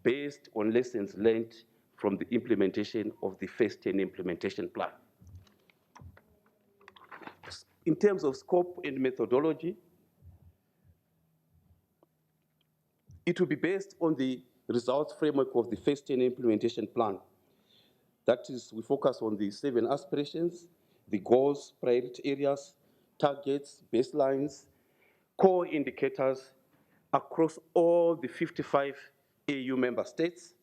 based on lessons learned from the implementation of the first 10 implementation plan. In terms of scope and methodology, it will be based on the results framework of the first 10 implementation plan. That is, we focus on the 7 aspirations, the goals, priority areas, targets, baselines, core indicators across all the 55 AU member states,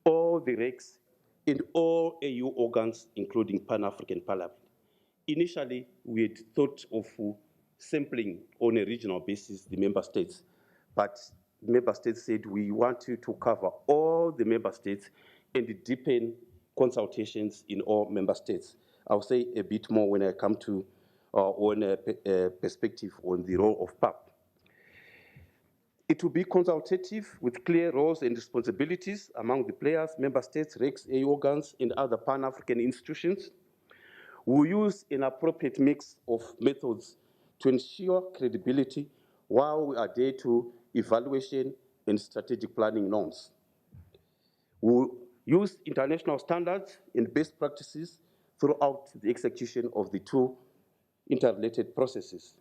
all the RECs, and all AU organs, including Pan-African Parliament. Initially, we had thought of sampling on a regional basis the member states, but member states said we want you to cover all the member states and deepen consultations in all member states. I'll say a bit more when I come to on a perspective on the role of PAP. It will be consultative with clear roles and responsibilities among the players, member states, RECs, AU organs, and other Pan-African institutions. We will use an appropriate mix of methods to ensure credibility while we adhere to evaluation and strategic planning norms. We will use international standards and best practices throughout the execution of the 2 interrelated processes.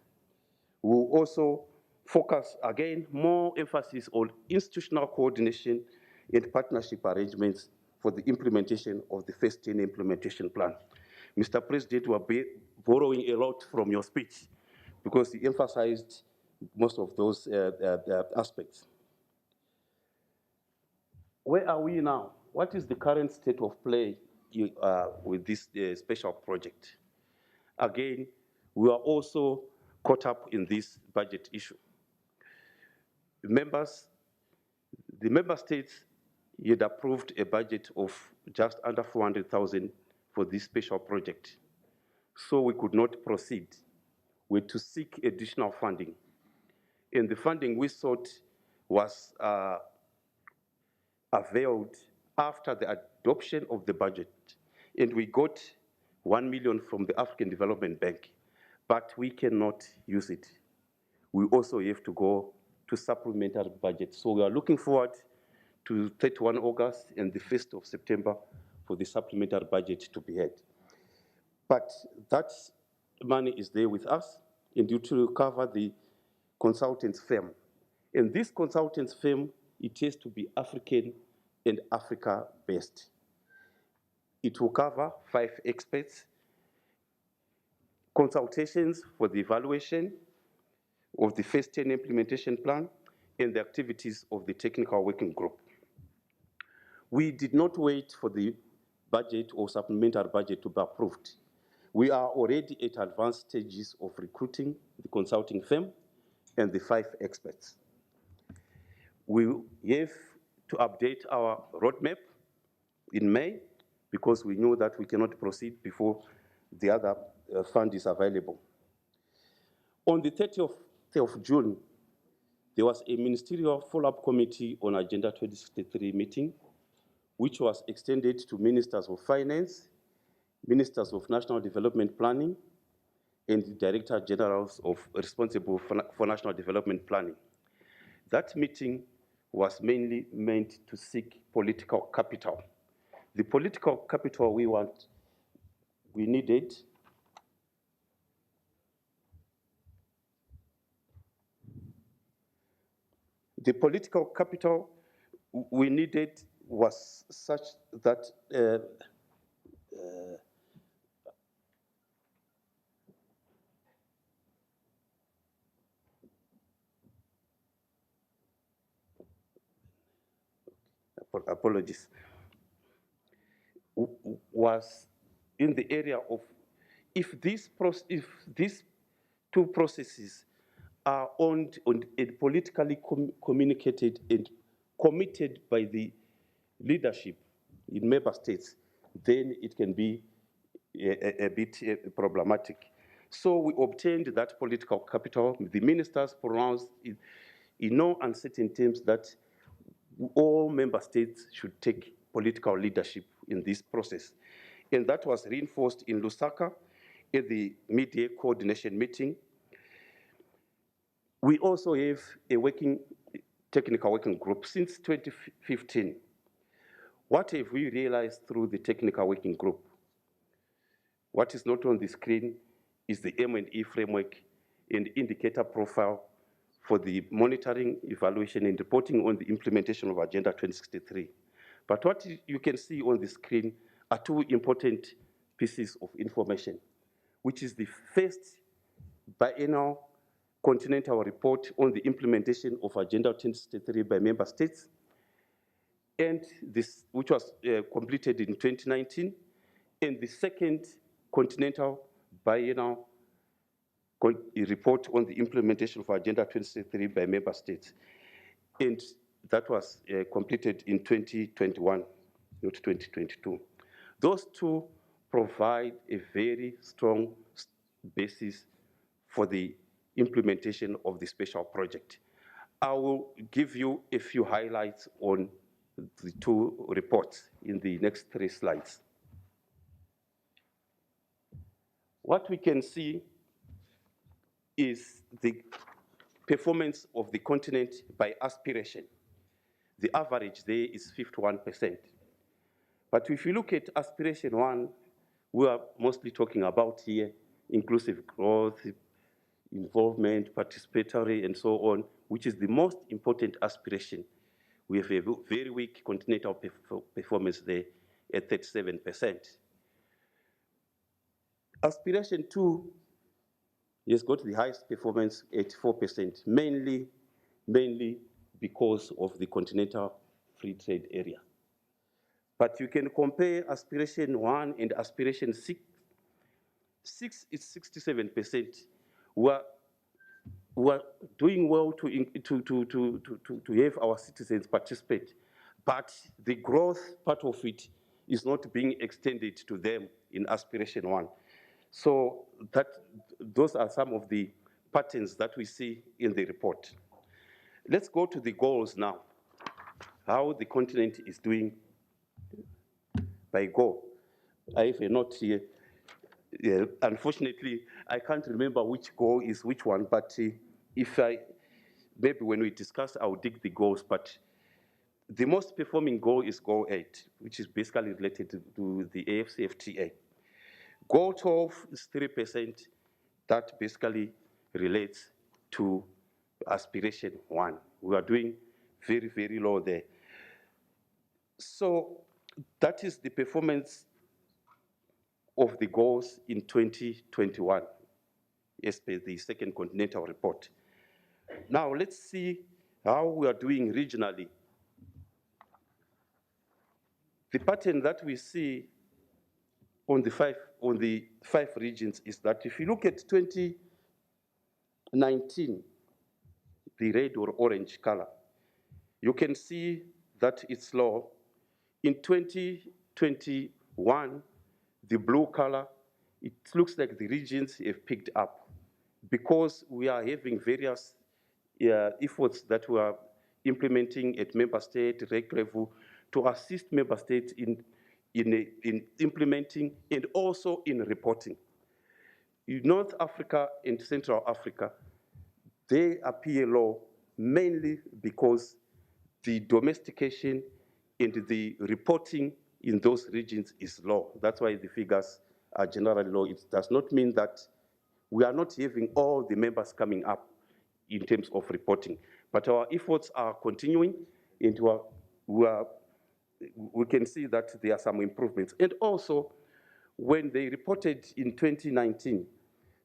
We will also focus, again, more emphasis on institutional coordination and partnership arrangements for the implementation of the first 10 implementation plan. Mr. President, we are borrowing a lot from your speech because you emphasized most of those aspects. Where are we now? What is the current state of play with this special project? Again, we are also caught up in this budget issue. The member states had approved a budget of just under 400,000 for this special project. So we could not proceed. We had to seek additional funding. And the funding we sought was availed after the adoption of the budget. And we got 1 million from the African Development Bank, but we cannot use it. We also have to go to supplementary budget. So we are looking forward to 31 August and the 1st of September for the supplementary budget to be had. But that money is there with us, and due to cover the consultants firm. And this consultants firm, it has to be African and Africa-based. It will cover 5 experts, consultations for the evaluation of the first 10 implementation plan, and the activities of the technical working group. We did not wait for the budget or supplementary budget to be approved. We are already at advanced stages of recruiting the consulting firm and the 5 experts. We have to update our roadmap in May because we know that we cannot proceed before the other fund is available. On the 30th of June, there was a ministerial follow-up committee on Agenda 2063 meeting, which was extended to ministers of finance, ministers of national development planning, and Director Generals responsible for national development planning. That meeting was mainly meant to seek political capital. The political capital we needed the political capital we needed was such that apologies, was in the area of if these two processes are owned and politically communicated and committed by the leadership in member states, then it can be a bit problematic. So we obtained that political capital. The ministers pronounced in no uncertain terms that all member states should take political leadership in this process. And that was reinforced in Lusaka at the mid-year coordination meeting. We also have a technical working group since 2015. What have we realized through the technical working group? What is not on the screen is the M&E framework and indicator profile for the monitoring, evaluation, and reporting on the implementation of Agenda 2063. But what you can see on the screen are two important pieces of information, which is the first biennial continental report on the implementation of Agenda 2063 by member states, and this, which was completed in 2019, and the second continental biennial report on the implementation of Agenda 2063 by member states. And that was completed in 2021, not 2022. Those two provide a very strong basis for the implementation of the special project. I will give you a few highlights on the two reports in the next 3 slides. What we can see is the performance of the continent by aspiration. The average there is 51%. But if you look at aspiration 1, we are mostly talking about here inclusive growth, involvement, participatory, and so on, which is the most important aspiration. We have a very weak continental performance there at 37%. Aspiration 2 has got the highest performance, 84%, mainly because of the continental free trade area. But you can compare aspiration 1 and aspiration 6. 6 is 67%. We're doing well to have our citizens participate, but the growth part of it is not being extended to them in aspiration 1. So those are some of the patterns that we see in the report. Let's go to the goals now, how the continent is doing by goal. I have a note here. Unfortunately, I can't remember which goal is which one, but maybe when we discuss, I'll dig the goals, but the most performing goal is goal 8, which is basically related to the AFCFTA. Goal 12 is 3%. That basically relates to aspiration 1. We are doing very, very low there. So that is the performance of the goals in 2021, as per the second continental report. Now let's see how we are doing regionally. The pattern that we see on the five regions is that if you look at 2019, the red or orange color, you can see that it's low. In 2021, the blue color, it looks like the regions have picked up because we are having various efforts that we are implementing at member state, reg level, to assist member states in implementing and also in reporting. In North Africa and Central Africa, they appear low mainly because the domestication and the reporting in those regions is low. That's why the figures are generally low. It does not mean that we are not having all the members coming up in terms of reporting, but our efforts are continuing, and we can see that there are some improvements. And also, when they reported in 2019,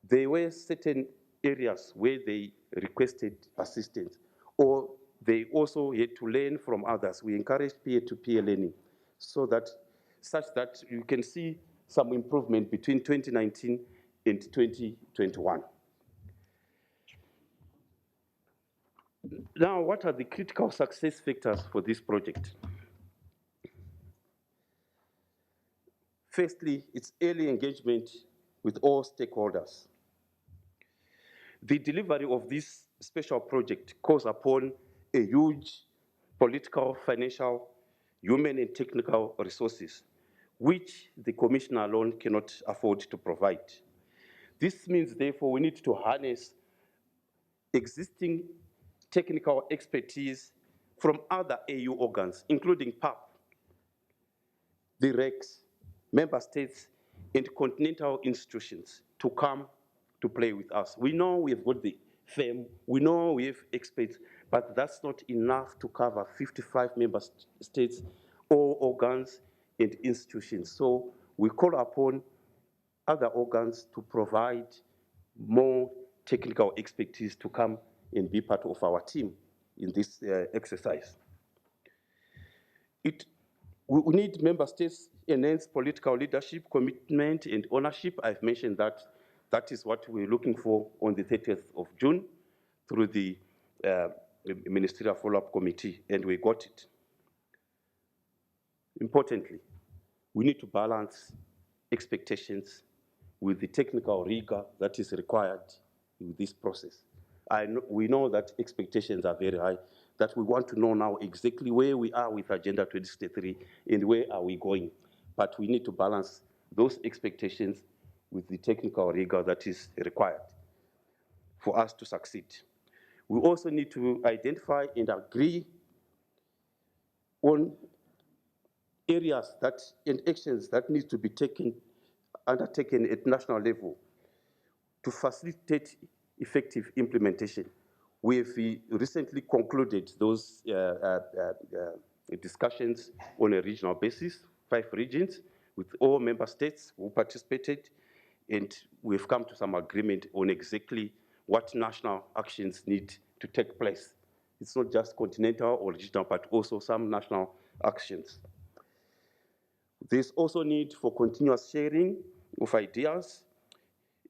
there were certain areas where they requested assistance, or they also had to learn from others. We encouraged peer-to-peer learning such that you can see some improvement between 2019 and 2021. Now, what are the critical success factors for this project? Firstly, it's early engagement with all stakeholders. The delivery of this special project calls upon a huge political, financial, human, and technical resources, which the Commission alone cannot afford to provide. This means, therefore, we need to harness existing technical expertise from other AU organs, including PAP, the RECs, member states, and continental institutions to come to play with us. We know we've got the firm, we know we have experts, but that's not enough to cover 55 member states, all organs and institutions. So we call upon other organs to provide more technical expertise to come and be part of our team in this exercise. We need member states enhance political leadership, commitment, and ownership. I've mentioned that. That is what we're looking for on the 30th of June through the Ministerial Follow-up Committee, and we got it. Importantly, we need to balance expectations with the technical rigor that is required in this process. We know that expectations are very high, that we want to know now exactly where we are with Agenda 2063 and where are we going. But we need to balance those expectations with the technical rigor that is required for us to succeed. We also need to identify and agree on areas and actions that need to be undertaken at national level to facilitate effective implementation. We've recently concluded those discussions on a regional basis, 5 regions, with all member states who participated, and we've come to some agreement on exactly what national actions need to take place. It's not just continental or regional, but also some national actions. There's also need for continuous sharing of ideas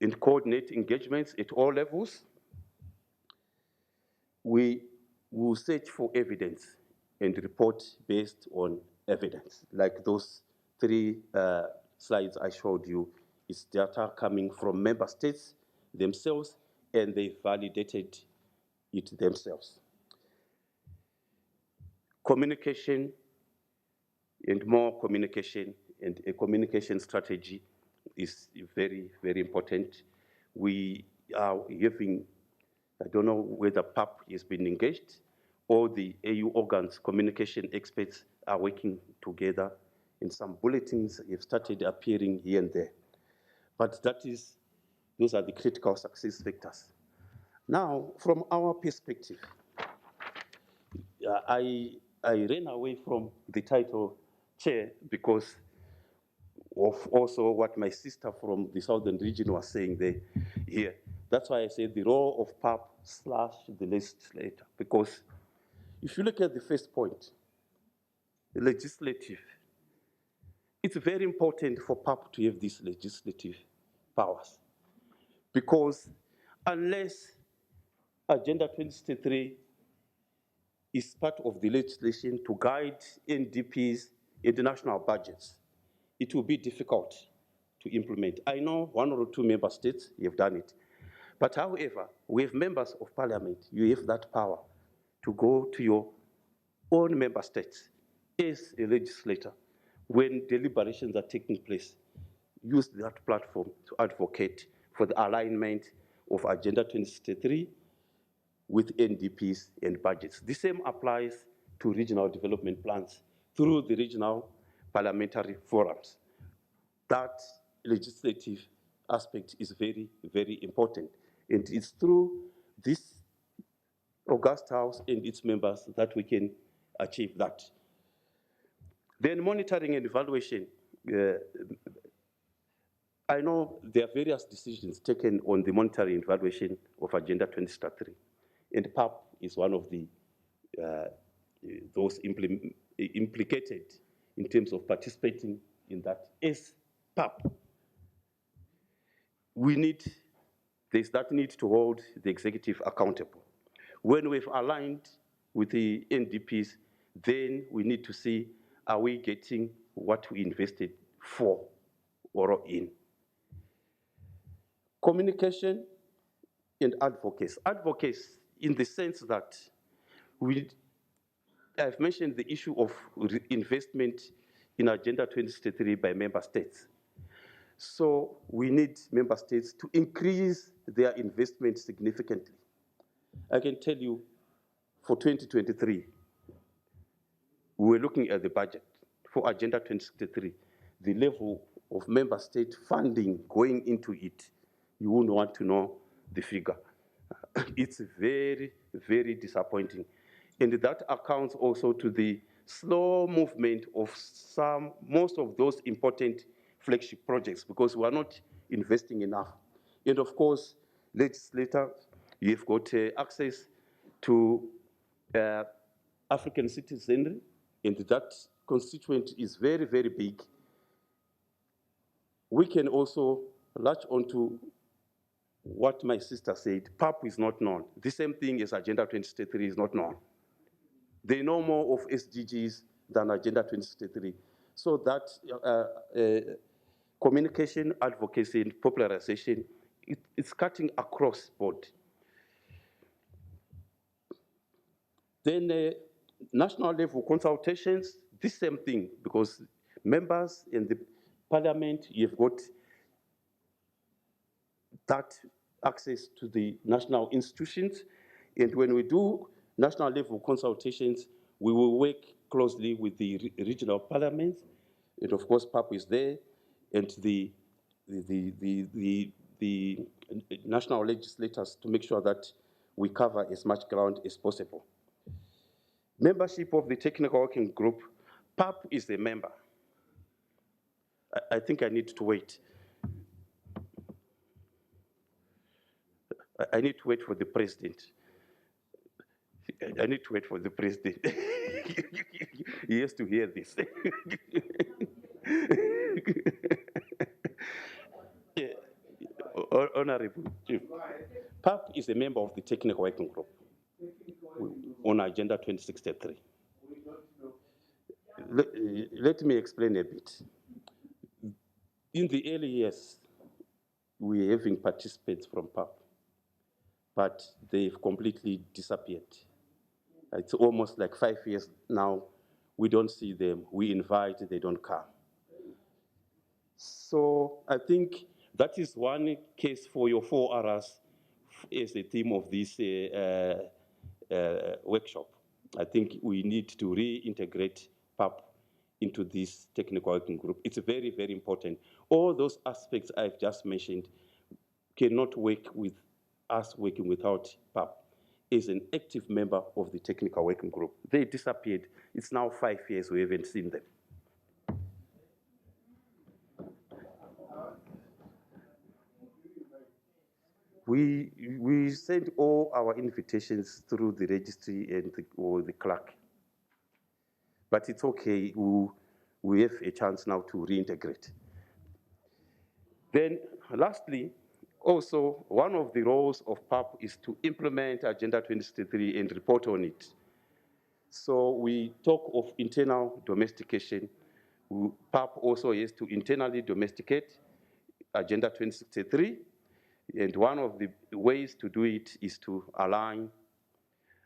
and coordinate engagements at all levels. We will search for evidence and report based on evidence. Like those 3 slides I showed you, it's data coming from member states themselves, and they validated it themselves. Communication and more communication, and a communication strategy is very, very important. We are having, I don't know whether PAP has been engaged, or the AU organs, communication experts are working together, and some bulletins have started appearing here and there. But those are the critical success factors. Now, from our perspective, I ran away from the title chair because of also what my sister from the southern region was saying here. That's why I said the role of PAP / the legislator, because if you look at the first point, the legislative, it's very important for PAP to have these legislative powers, because unless Agenda 2063 is part of the legislation to guide NDPs international budgets, it will be difficult to implement. I know 1 or 2 member states have done it. But however, with members of parliament, you have that power to go to your own member states as a legislator when deliberations are taking place. Use that platform to advocate for the alignment of Agenda 2063 with NDPs and budgets. The same applies to regional development plans through the regional parliamentary forums. That legislative aspect is very, very important. And it's through this august house and its members that we can achieve that. Then monitoring and evaluation. I know there are various decisions taken on the monitoring and evaluation of Agenda 2063, and PAP is one of the those implicated in terms of participating in that. As PAP, there's that need to hold the executive accountable. When we've aligned with the NDPs, then we need to see, are we getting what we invested for or in? Communication and advocacy. Advocacy in the sense that I've mentioned the issue of investment in Agenda 2063 by member states. So we need member states to increase their investment significantly. I can tell you for 2023, we were looking at the budget for Agenda 2063, the level of member state funding going into it, you wouldn't want to know the figure. It's very, very disappointing. And that accounts also to the slow movement of most of those important flagship projects because we are not investing enough. And of course, legislators, you've got access to African citizenry, and that constituent is very, very big. We can also latch onto what my sister said, PAP is not known. The same thing as Agenda 2063 is not known. They know more of SDGs than Agenda 2063. So that communication, advocacy, and popularization, it's cutting across board. Then national level consultations, the same thing, because members in the parliament, you've got that access to the national institutions. And when we do national level consultations, we will work closely with the regional parliaments. And of course, PAP is there, and the national legislators to make sure that we cover as much ground as possible. Membership of the technical working group, PAP is a member. I think I need to wait. I need to wait for the president. I need to wait for the president. He has to hear this. Yeah. Honorable Chief, PAP is a member of the technical working group on Agenda 2063. Let me explain a bit. In the early years, we were having participants from PAP, but they've completely disappeared. It's almost like 5 years now. We don't see them. We invite, they don't come. So I think that is one case for your 4 Rs as the theme of this workshop. I think we need to reintegrate PAP into this technical working group. It's very, very important. All those aspects I've just mentioned cannot work with us working without PAP as an active member of the technical working group. They disappeared. It's now 5 years we haven't seen them. We send all our invitations through the registry and or the clerk. But it's okay, we have a chance now to reintegrate. Then lastly, also, one of the roles of PAP is to implement Agenda 2063 and report on it. So we talk of internal domestication. PAP also has to internally domesticate Agenda 2063. And one of the ways to do it is to align,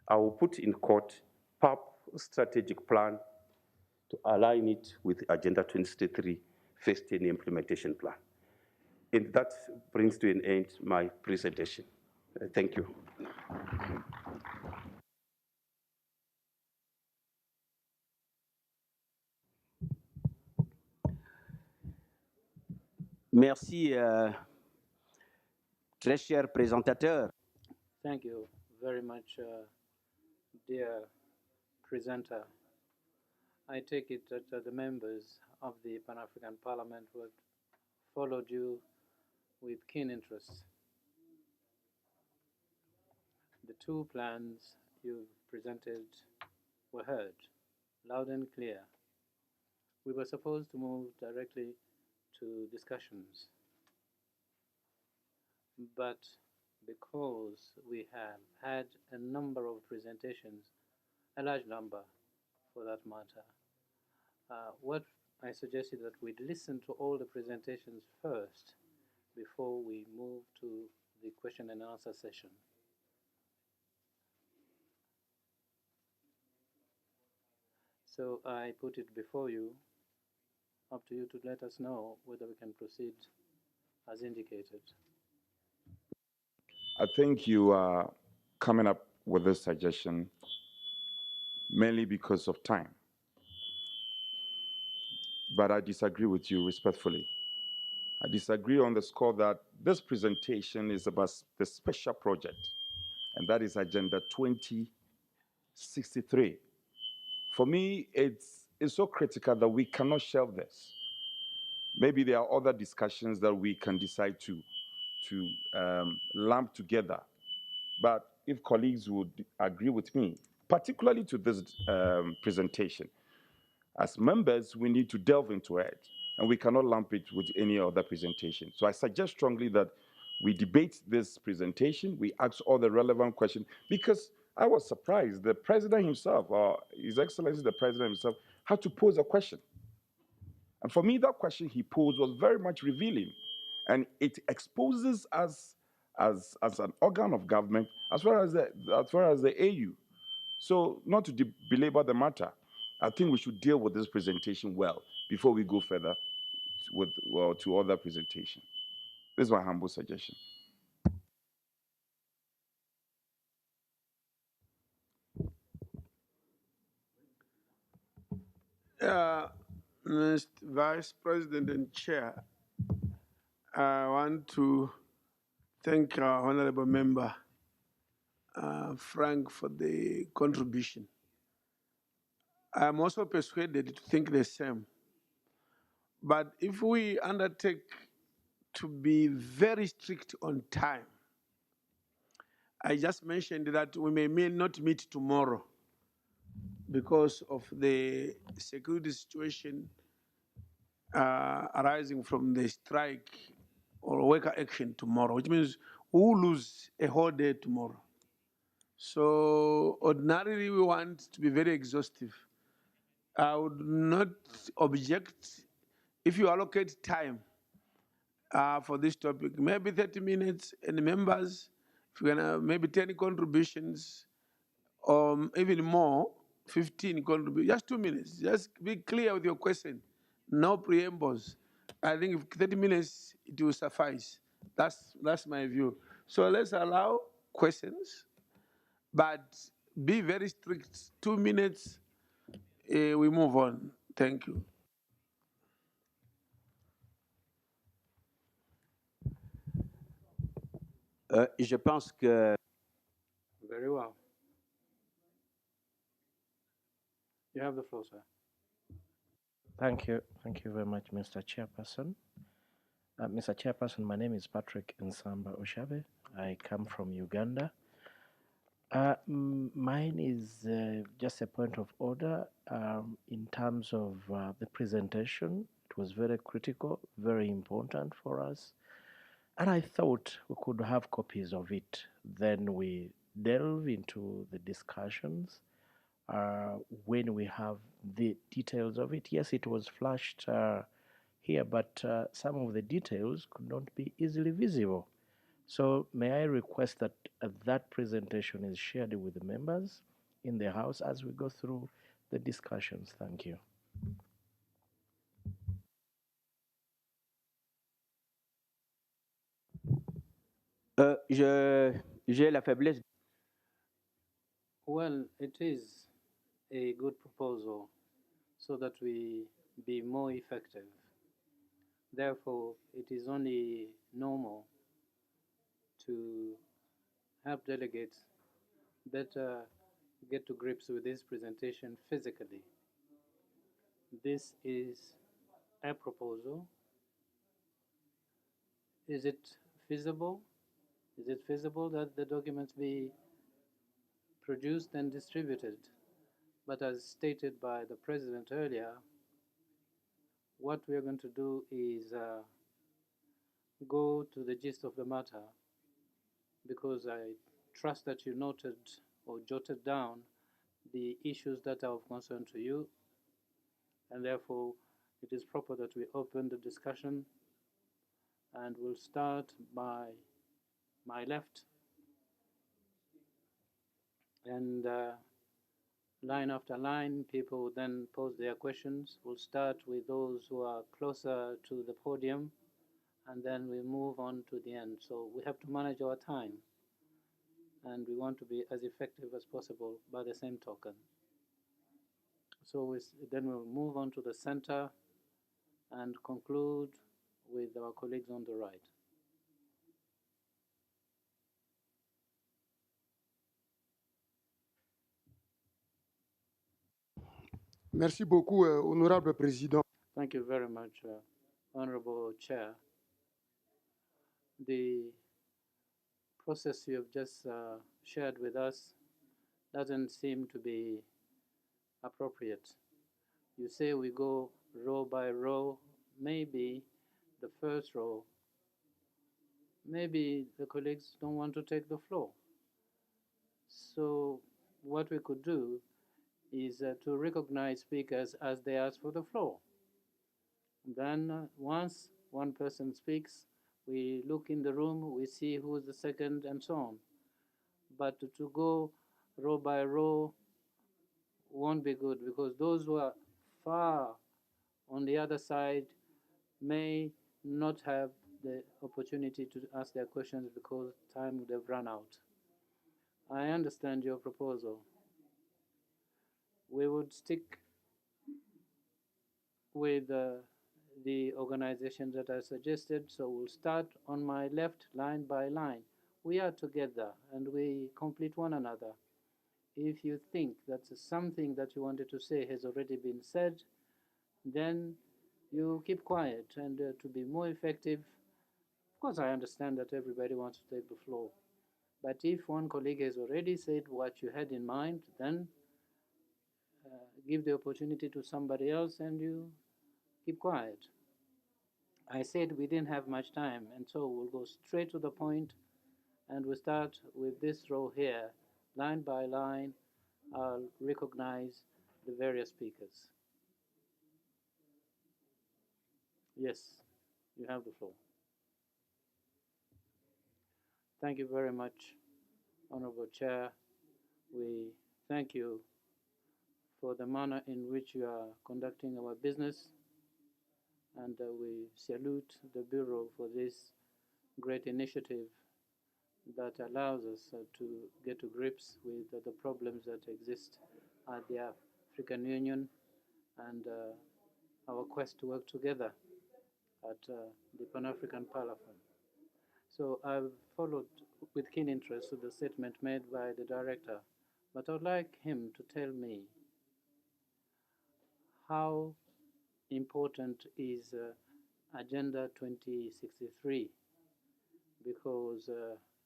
I will put in quote, PAP strategic plan to align it with Agenda 2063 first 10 implementation plan. And that brings to an end my presentation. Thank you. Merci, très cher présentateur. Thank you very much, dear presenter. I take it that the members of the Pan-African Parliament would followed you with keen interest. The two plans you've presented were heard loud and clear. We were supposed to move directly to discussions, but because we have had a number of presentations, a large number for that matter, what I suggested that we'd listen to all the presentations first before we move to the question and answer session. So I put it before you, up to you to let us know whether we can proceed as indicated. I think you are coming up with this suggestion mainly because of time. But I disagree with you respectfully. I disagree on the score that this presentation is about the special project, and that is Agenda 2063. For me, it's so critical that we cannot shelve this. Maybe there are other discussions that we can decide to lump together. But if colleagues would agree with me, particularly to this presentation, as members, we need to delve into it, and we cannot lump it with any other presentation. So I suggest strongly that we debate this presentation, we ask all the relevant questions, because I was surprised the president himself, or His Excellency the president himself, had to pose a question. And for me, that question he posed was very much revealing, and it exposes us as an organ of government as far as the AU. So not to belabor the matter, I think we should deal with this presentation well before we go further to other presentation. This is my humble suggestion. Mr. Vice President and Chair, I want to thank our honorable member, Frank, for the contribution. I'm also persuaded to think the same. But if we undertake to be very strict on time, I just mentioned that we may not meet tomorrow because of the security situation arising from the strike or worker action tomorrow, which means we'll lose a whole day tomorrow. So ordinarily, we want to be very exhaustive. I would not object if you allocate time for this topic, maybe 30 minutes, and members, if you're gonna maybe 10 contributions, or even more, 15 contributions, just 2 minutes. Just be clear with your question, no preambles. I think if 30 minutes, it will suffice. That's my view. So let's allow questions, but be very strict. 2 minutes, we move on. Thank you. Je pense que... Very well. You have the floor, sir. Thank you. Thank you very much, Mr. Chairperson. Mr. Chairperson, my name is Patrick Nsamba Oshabe. I come from Uganda. Mine is just a point of order in terms of the presentation. It was very critical, very important for us. And I thought we could have copies of it. Then we delve into the discussions when we have the details of it. Yes, it was flashed here, but some of the details could not be easily visible. So may I request that that presentation is shared with the members in the House as we go through the discussions. Thank you. J'ai la faiblesse. Well, it is a good proposal so that we be more effective. Therefore, it is only normal to help delegates better get to grips with this presentation physically. This is a proposal. Is it feasible? Is it feasible that the documents be produced and distributed? But as stated by the President earlier, what we are going to do is go to the gist of the matter, because I trust that you noted or jotted down the issues that are of concern to you, and therefore it is proper that we open the discussion, and we'll start by my left, and line after line, people will then pose their questions. We'll start with those who are closer to the podium, and then we move on to the end. So we have to manage our time, and we want to be as effective as possible by the same token. So then we'll move on to the center and conclude with our colleagues on the right. Merci beaucoup, Honorable Président. Thank you very much, Honorable Chair. The process you have just shared with us doesn't seem to be appropriate. You say we go row by row. Maybe the first row, maybe the colleagues don't want to take the floor. So what we could do is to recognize speakers as they ask for the floor. Then once one person speaks, we look in the room, we see who is the second and so on. But to go row by row won't be good, because those who are far on the other side may not have the opportunity to ask their questions because time would have run out. I understand your proposal. We would stick with the organization that I suggested, so we'll start on my left, line by line. We are together and we complete one another. If you think that something that you wanted to say has already been said, then you keep quiet. And to be more effective, of course I understand that everybody wants to take the floor. But if one colleague has already said what you had in mind, then give the opportunity to somebody else and you keep quiet. I said we didn't have much time, and so we'll go straight to the point, and we'll start with this row here. Line by line, I'll recognize the various speakers. Yes, you have the floor. Thank you very much, Honorable Chair. We thank you for the manner in which you are conducting our business, and we salute the Bureau for this great initiative that allows us to get to grips with the problems that exist at the African Union, and our quest to work together at the Pan-African Parliament. So I've followed with keen interest the statement made by the director, but I'd like him to tell me how important is Agenda 2063, because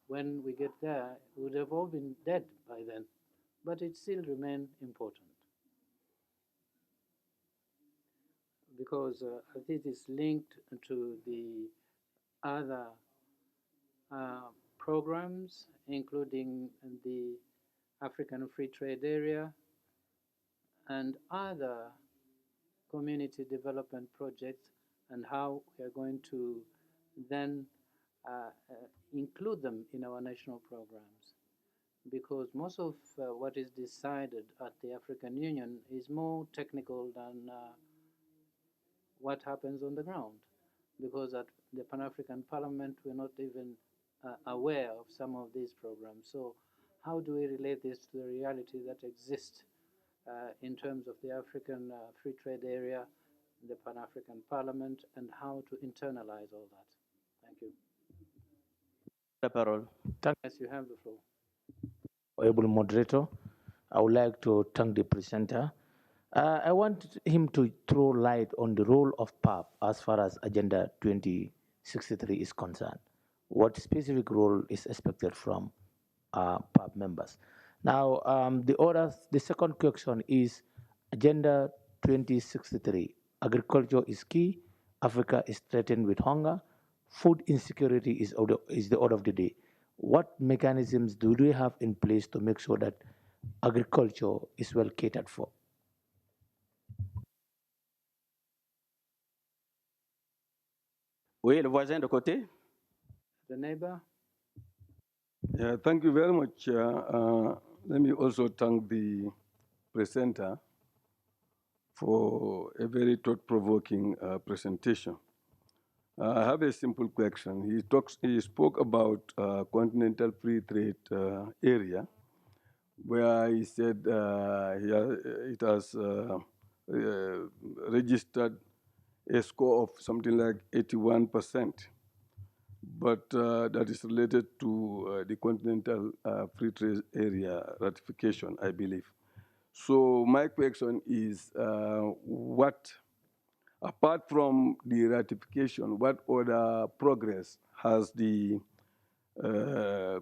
when we get there, it would have all been dead by then, but it still remains important. Because this is linked to the other programs, including the African Free Trade Area and other community development projects, and how we are going to then include them in our national programs. Because most of what is decided at the African Union is more technical than what happens on the ground. Because at the Pan-African Parliament, we're not even aware of some of these programs. So how do we relate this to the reality that exists in terms of the African Free Trade Area, the Pan-African Parliament, and how to internalize all that? Thank you. La parole. Yes, you have the floor. Honorable moderator, I would like to thank the presenter. I want him to throw light on the role of PAP as far as Agenda 2063 is concerned. What specific role is expected from PAP members? Now, the second question is Agenda 2063. Agriculture is key. Africa is threatened with hunger. Food insecurity is the order of the day. What mechanisms do we have in place to make sure that agriculture is well catered for? Oui, le voisin de côté. The neighbor. Yeah, thank you very much. Let me also thank the presenter for a very thought-provoking presentation. I have a simple question. He spoke about continental free trade area, where he said it has registered a score of something like 81%, but that is related to the continental free trade area ratification, I believe. So my question is, what, apart from the ratification, what other progress has the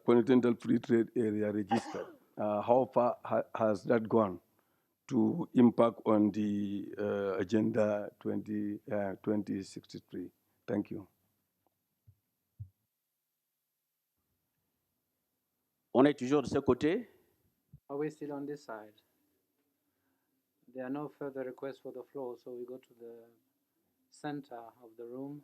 continental free trade area registered? How far has that gone to impact on the Agenda 2063? Thank you. On est toujours de ce côté. Are we still on this side? There are no further requests for the floor, so we go to the center of the room.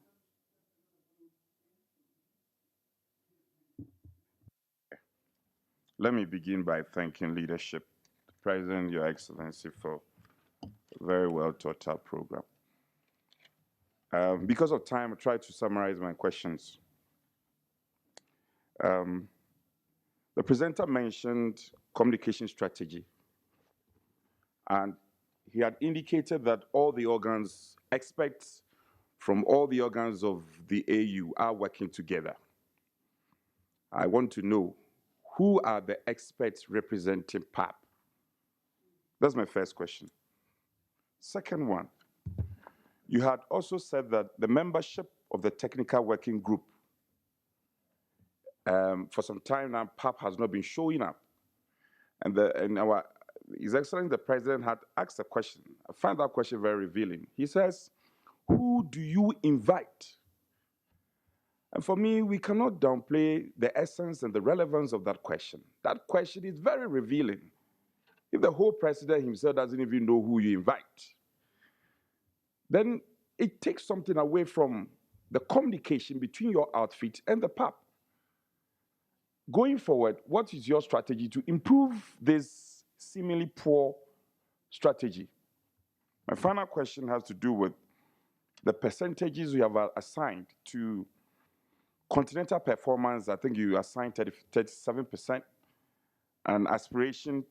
Let me begin by thanking leadership, the President, Your Excellency, for a very well thought out program. Because of time, I'll try to summarize my questions. The presenter mentioned communication strategy, and he had indicated that all the organs, experts from all the organs of the AU are working together. I want to know, who are the experts representing PAP? That's my first question. Second one, you had also said that the membership of the technical working group, for some time now, PAP has not been showing up. And His Excellency the President had asked a question. I find that question very revealing. He says, who do you invite? And for me, we cannot downplay the essence and the relevance of that question. That question is very revealing. If the whole president himself doesn't even know who you invite, then it takes something away from the communication between your outfit and the PAP. Going forward, what is your strategy to improve this seemingly poor strategy? My final question has to do with the percentages you have assigned to continental performance. I think you assigned 37%, and aspiration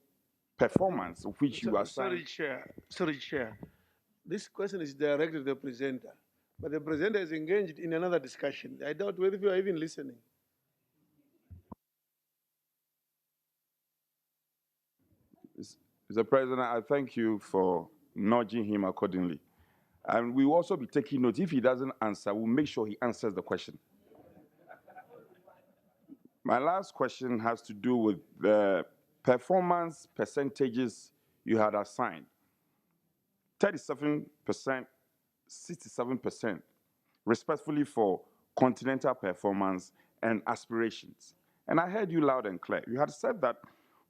performance, of which you assigned. Sorry, Chair. This question is directed to the presenter, but the presenter is engaged in another discussion. I doubt whether you are even listening. Mr. President, I thank you for nudging him accordingly. And we will also be taking note. If he doesn't answer, we'll make sure he answers the question. My last question has to do with the performance percentages you had assigned. 37%, 67%, respectively for continental performance and aspirations. And I heard you loud and clear. You had said that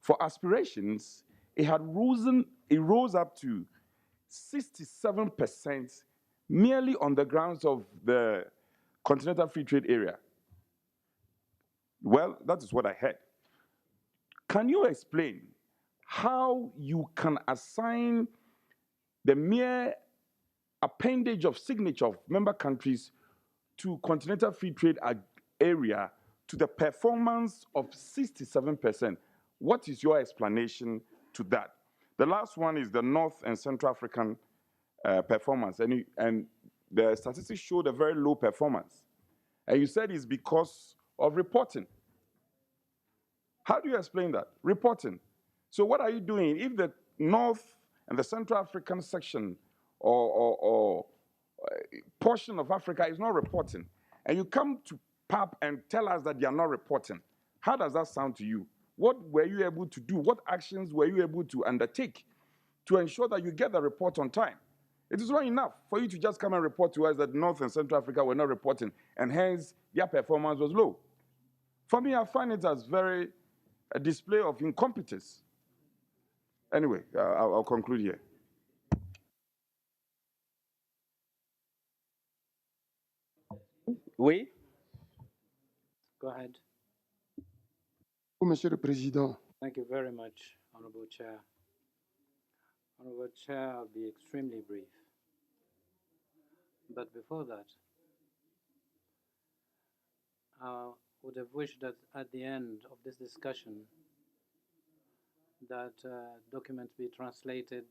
for aspirations, it rose up to 67% merely on the grounds of the continental free trade area. Well, that is what I heard. Can you explain how you can assign the mere appendage of signature of member countries to continental free trade area to the performance of 67%. What is your explanation to that? The last one is the North and Central African performance, and the statistics showed a very low performance. And you said it's because of reporting. How do you explain that? Reporting. So what are you doing if the North and the Central African section or portion of Africa is not reporting, and you come to PAP and tell us that they are not reporting? How does that sound to you? What were you able to do? What actions were you able to undertake to ensure that you get the report on time? It is not enough for you to just come and report to us that North and Central Africa were not reporting, and hence their performance was low. For me, I find it as a display of incompetence. Anyway, I'll conclude here. Oui. Go ahead. Monsieur le Président. Thank you very much, Honorable Chair. Honorable Chair, I'll be extremely brief. But before that, I would have wished that at the end of this discussion that documents be translated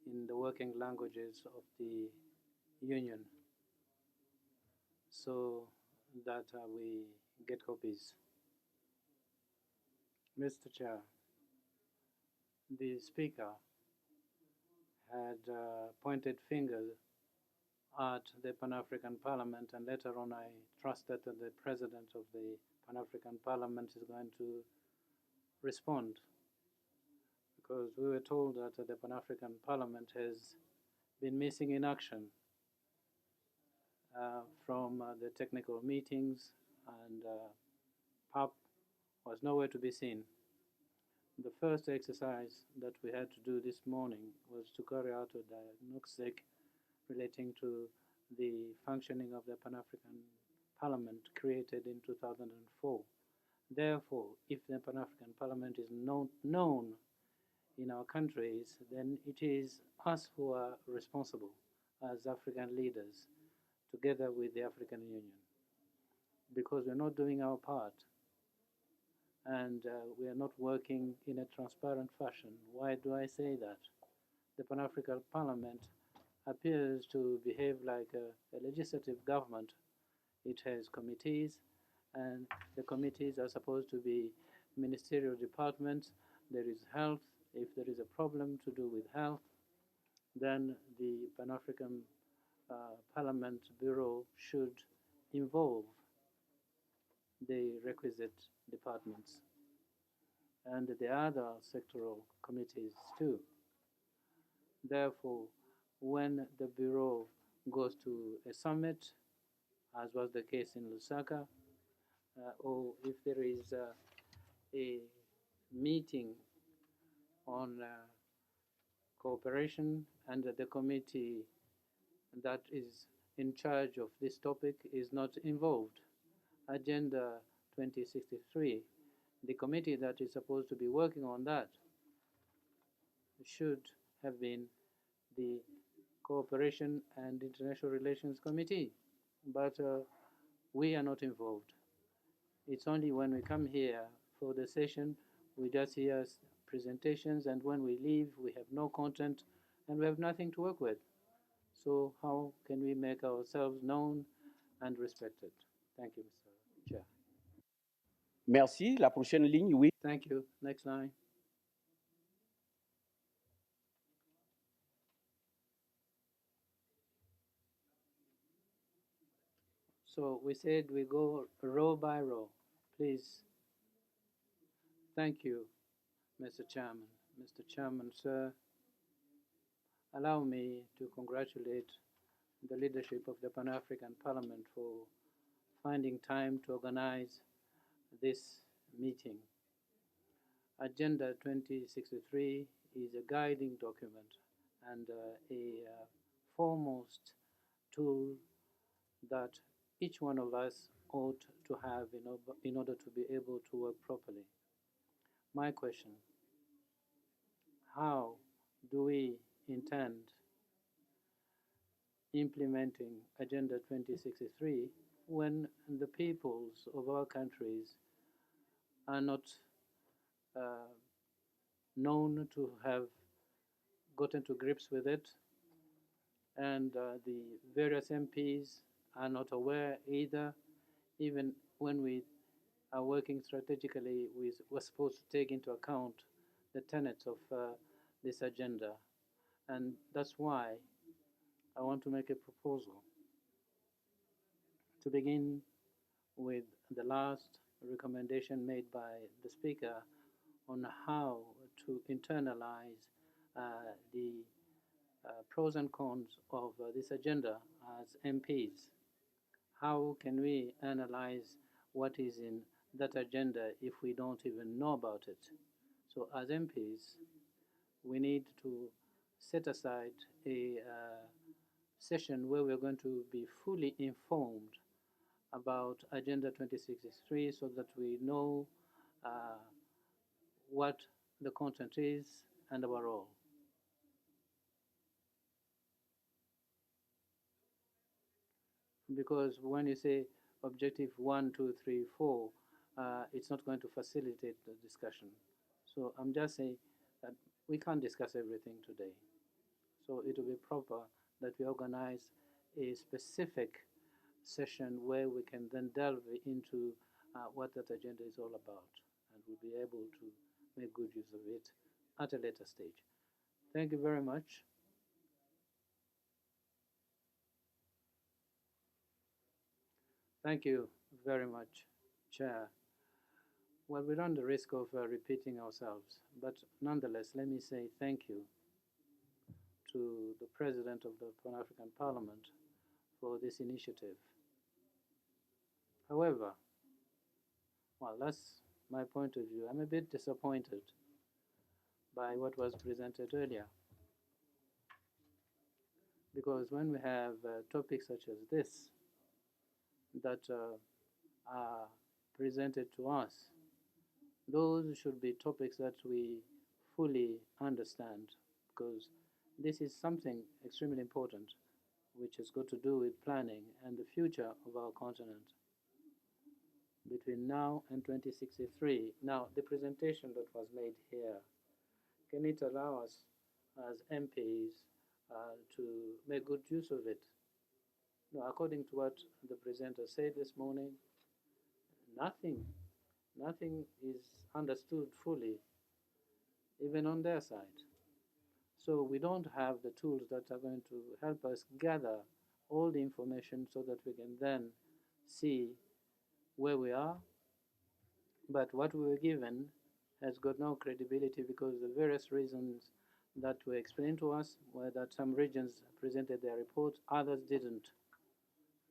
in the working languages of the Union so that we get copies. Mr. Chair, the Speaker had pointed fingers at the Pan-African Parliament, and later on I trusted that the President of the Pan-African Parliament is going to respond, because we were told that the Pan-African Parliament has been missing in action from the technical meetings, and PAP was nowhere to be seen. The first exercise that we had to do this morning was to carry out a diagnostic relating to the functioning of the Pan-African Parliament created in 2004. Therefore, if the Pan-African Parliament is not known in our countries, then it is us who are responsible as African leaders, together with the African Union, because we're not doing our part and we are not working in a transparent fashion. Why do I say that? The Pan-African Parliament appears to behave like a legislative government. It has committees, and the committees are supposed to be ministerial departments. There is health. If there is a problem to do with health, then the Pan-African Parliament Bureau should involve the requisite departments and the other sectoral committees too. Therefore, when the Bureau goes to a summit, as was the case in Lusaka, or if there is a meeting on cooperation and the committee that is in charge of this topic is not involved, Agenda 2063, the committee that is supposed to be working on that should have been the Cooperation and International Relations Committee, but we are not involved. It's only when we come here for the session, we just hear presentations, and when we leave, we have no content and we have nothing to work with. So how can we make ourselves known and respected? Thank you, Mr. Chair. Merci. La prochaine ligne, oui. Thank you. Next line. So we said we go row by row. Please. Thank you, Mr. Chairman. Mr. Chairman, sir, allow me to congratulate the leadership of the Pan-African Parliament for finding time to organize this meeting. Agenda 2063 is a guiding document and a foremost tool that each one of us ought to have in order to be able to work properly. My question, how do we intend implementing Agenda 2063 when the peoples of our countries are not known to have gotten to grips with it, and the various MPs are not aware either. Even when we are working strategically, we're supposed to take into account the tenets of this agenda. And that's why I want to make a proposal to begin with the last recommendation made by the Speaker on how to internalize the pros and cons of this agenda as MPs. How can we analyze what is in that agenda if we don't even know about it? So as MPs, we need to set aside a session where we're going to be fully informed about Agenda 2063 so that we know what the content is and our role. Because when you say objective 1, 2, 3, 4, it's not going to facilitate the discussion. So I'm just saying that we can't discuss everything today. So it will be proper that we organize a specific session where we can then delve into what that agenda is all about, and we'll be able to make good use of it at a later stage. Thank you very much. Thank you very much, Chair. Well, we run the risk of repeating ourselves, but nonetheless, let me say thank you to the President of the Pan-African Parliament for this initiative. However, well, that's my point of view. I'm a bit disappointed by what was presented earlier, because when we have topics such as this that are presented to us, those should be topics that we fully understand, because this is something extremely important which has got to do with planning and the future of our continent between now and 2063. Now, the presentation that was made here, can it allow us as MPs to make good use of it? No, according to what the presenter said this morning, nothing is understood fully, even on their side. So we don't have the tools that are going to help us gather all the information so that we can then see where we are. But what we were given has got no credibility because the various reasons that were explained to us were that some regions presented their reports, others didn't.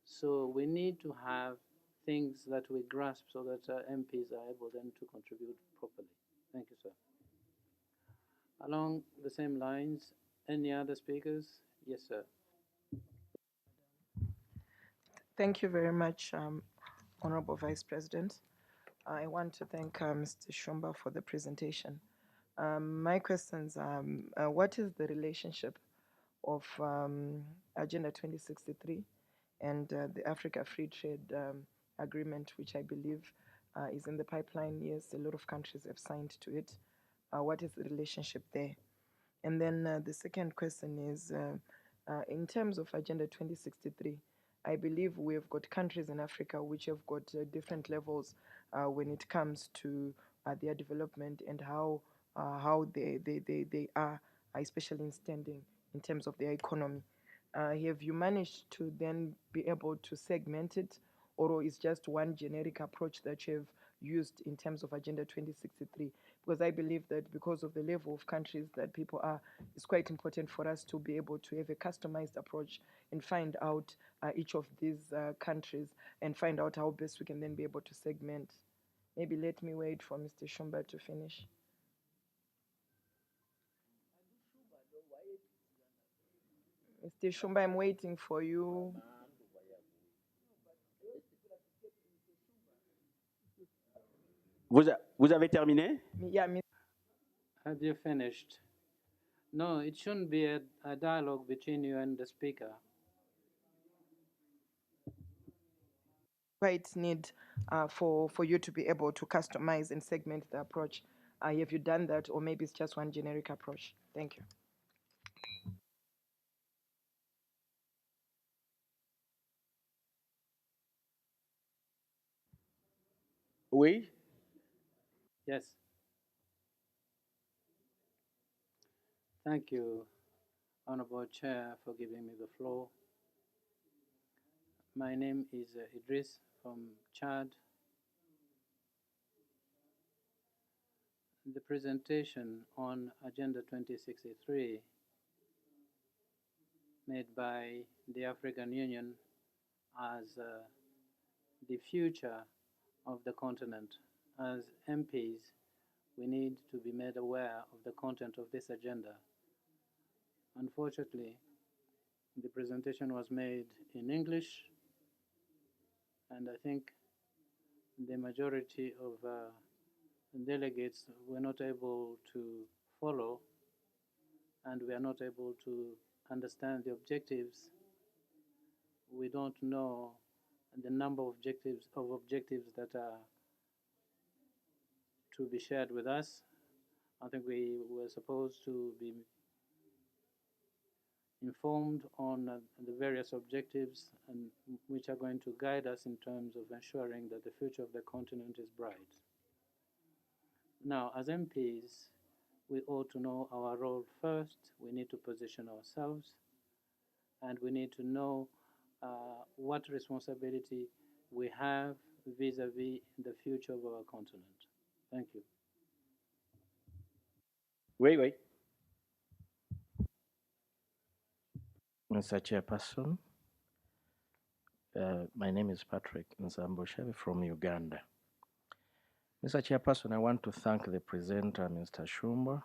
So we need to have things that we grasp so that MPs are able then to contribute properly. Thank you, sir. Along the same lines, any other speakers? Yes, sir. Thank you very much, Honorable Vice President. I want to thank Mr. Shumba for the presentation. My questions are, what is the relationship of Agenda 2063 and the Africa Free Trade Agreement, which I believe is in the pipeline? Yes, a lot of countries have signed to it. What is the relationship there? And then the second question is, in terms of Agenda 2063, I believe we have got countries in Africa which have got different levels when it comes to their development and how they are, especially in standing in terms of their economy. Have you managed to then be able to segment it, or is just one generic approach that you have used in terms of Agenda 2063? Because I believe that because of the level of countries that people are, it's quite important for us to be able to have a customized approach and find out each of these countries and find out how best we can then be able to segment. Maybe let me wait for Mr. Shumba to finish. Mr. Shumba, I'm waiting for you. Vous avez terminé? Yeah, Have you finished? No, it shouldn't be a dialogue between you and the speaker. despite need for you to be able to customize and segment the approach? Have you done that, or maybe it's just one generic approach? Thank you. Oui. Yes. Thank you, Honorable Chair, for giving me the floor. My name is Idris from Chad. The presentation on Agenda 2063 made by the African Union as the future of the continent. As MPs, we need to be made aware of the content of this agenda. Unfortunately, the presentation was made in English, and I think the majority of delegates were not able to follow, and we are not able to understand the objectives. We don't know the number of objectives that are to be shared with us. I think we were supposed to be informed on the various objectives and which are going to guide us in terms of ensuring that the future of the continent is bright. Now, as MPs, we ought to know our role first. We need to position ourselves, and we need to know what responsibility we have vis-a-vis the future of our continent. Thank you. Oui, oui. Mr. Chairperson, my name is Patrick Nzamboshevi from Uganda. Mr. Chairperson, I want to thank the presenter, Mr. Shumba,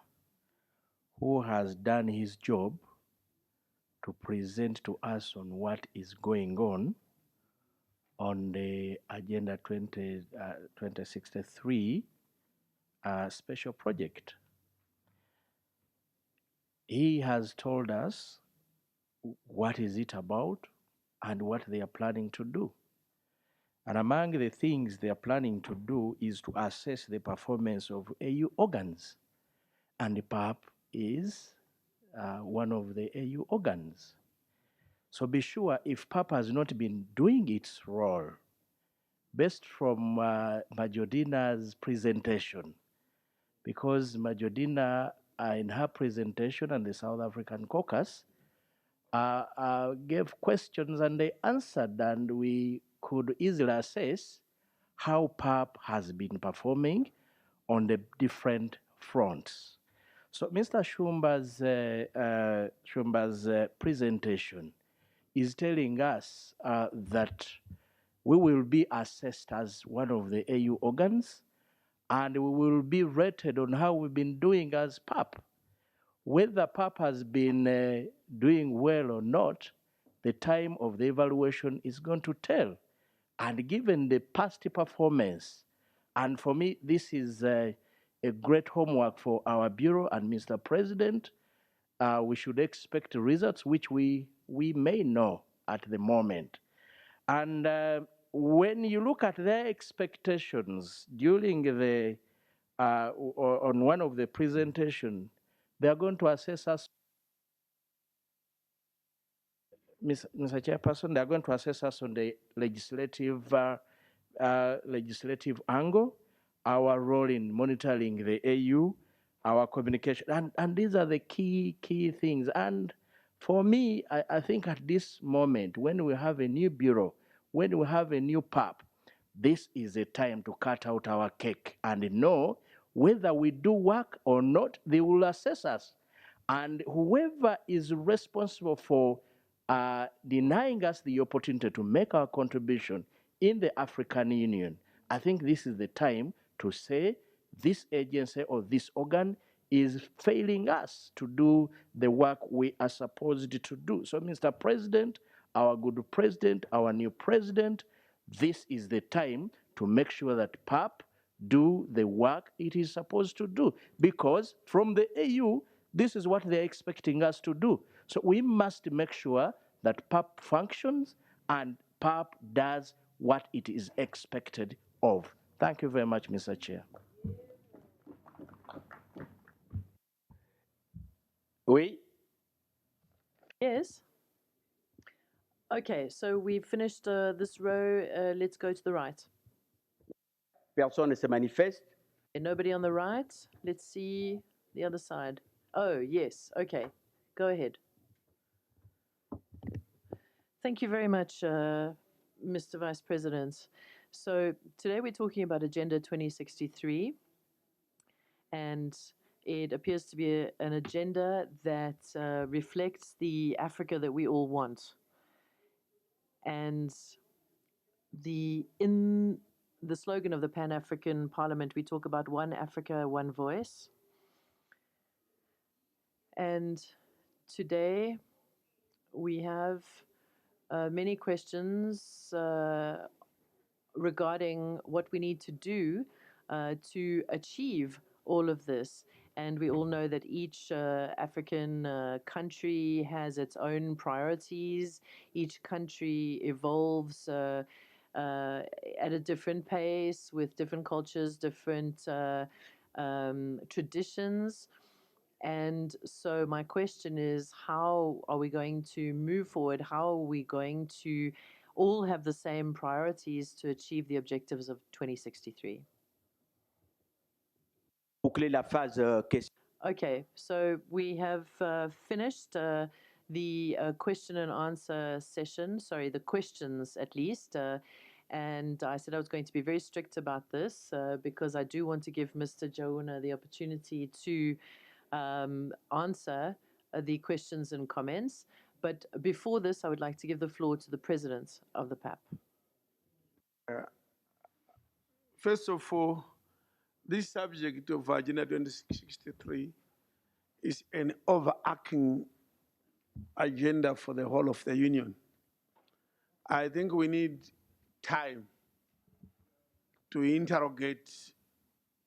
who has done his job to present to us on what is going on the Agenda 2063 special project. He has told us what is it about and what they are planning to do. And among the things they are planning to do is to assess the performance of AU organs. And the PAP is one of the AU organs. So be sure if PAP has not been doing its role, based from Majodina's presentation, because Majodina in her presentation and the South African Caucus gave questions and they answered, and we could easily assess how PAP has been performing on the different fronts. So Mr. Shumba's presentation is telling us that we will be assessed as one of the AU organs, and we will be rated on how we've been doing as PAP. Whether PAP has been doing well or not, the time of the evaluation is going to tell. And given the past performance, and for me, this is a great homework for our Bureau and Mr. President, we should expect results which we may know at the moment. And when you look at their expectations during the, on one of the presentation, they are going to assess us, Mr. Chairperson, they are going to assess us on the legislative angle, our role in monitoring the AU, our communication, and these are the key things. And for me, I think at this moment, when we have a new bureau, when we have a new PAP, this is a time to cut out our cake and know whether we do work or not. They will assess us. And whoever is responsible for denying us the opportunity to make our contribution in the African Union, I think this is the time to say this agency or this organ is failing us to do the work we are supposed to do. So, Mr. President, our good president, our new president, this is the time to make sure that PAP do the work it is supposed to do. Because from the AU, this is what they're expecting us to do. So we must make sure that PAP functions and PAP does what it is expected of. Thank you very much, Mr. Chair. Oui. Yes. Okay, so we've finished this row. Let's go to the right. Personne ne se manifeste. Okay, nobody on the right. Let's see the other side. Oh, yes. Okay, go ahead. Thank you very much, Mr. Vice President. So today we're talking about Agenda 2063, and it appears to be an agenda that reflects the Africa that we all want. And in the slogan of the Pan-African Parliament, we talk about one Africa, one voice. And today we have many questions regarding what we need to do to achieve all of this. And we all know that each African country has its own priorities. Each country evolves at a different pace with different cultures, different traditions. And so my question is, how are we going to move forward? How are we going to all have the same priorities to achieve the objectives of 2063? Boucler la phase question. Okay, so we have finished the question and answer session, sorry, the questions at least. And I said I was going to be very strict about this because I do want to give Mr. Jouna the opportunity to answer the questions and comments. But before this, I would like to give the floor to the president of the PAP. First of all, this subject of Agenda 2063 is an overarching agenda for the whole of the Union. I think we need time to interrogate,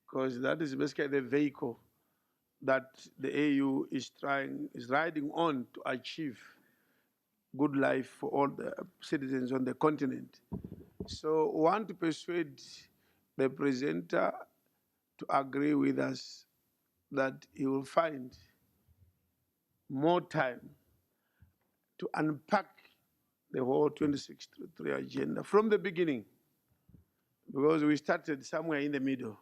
because that is basically the vehicle that the AU is riding on to achieve good life for all the citizens on the continent. So we want to persuade the presenter to agree with us that he will find more time to unpack the whole 2063 agenda from the beginning, because we started somewhere in the middle.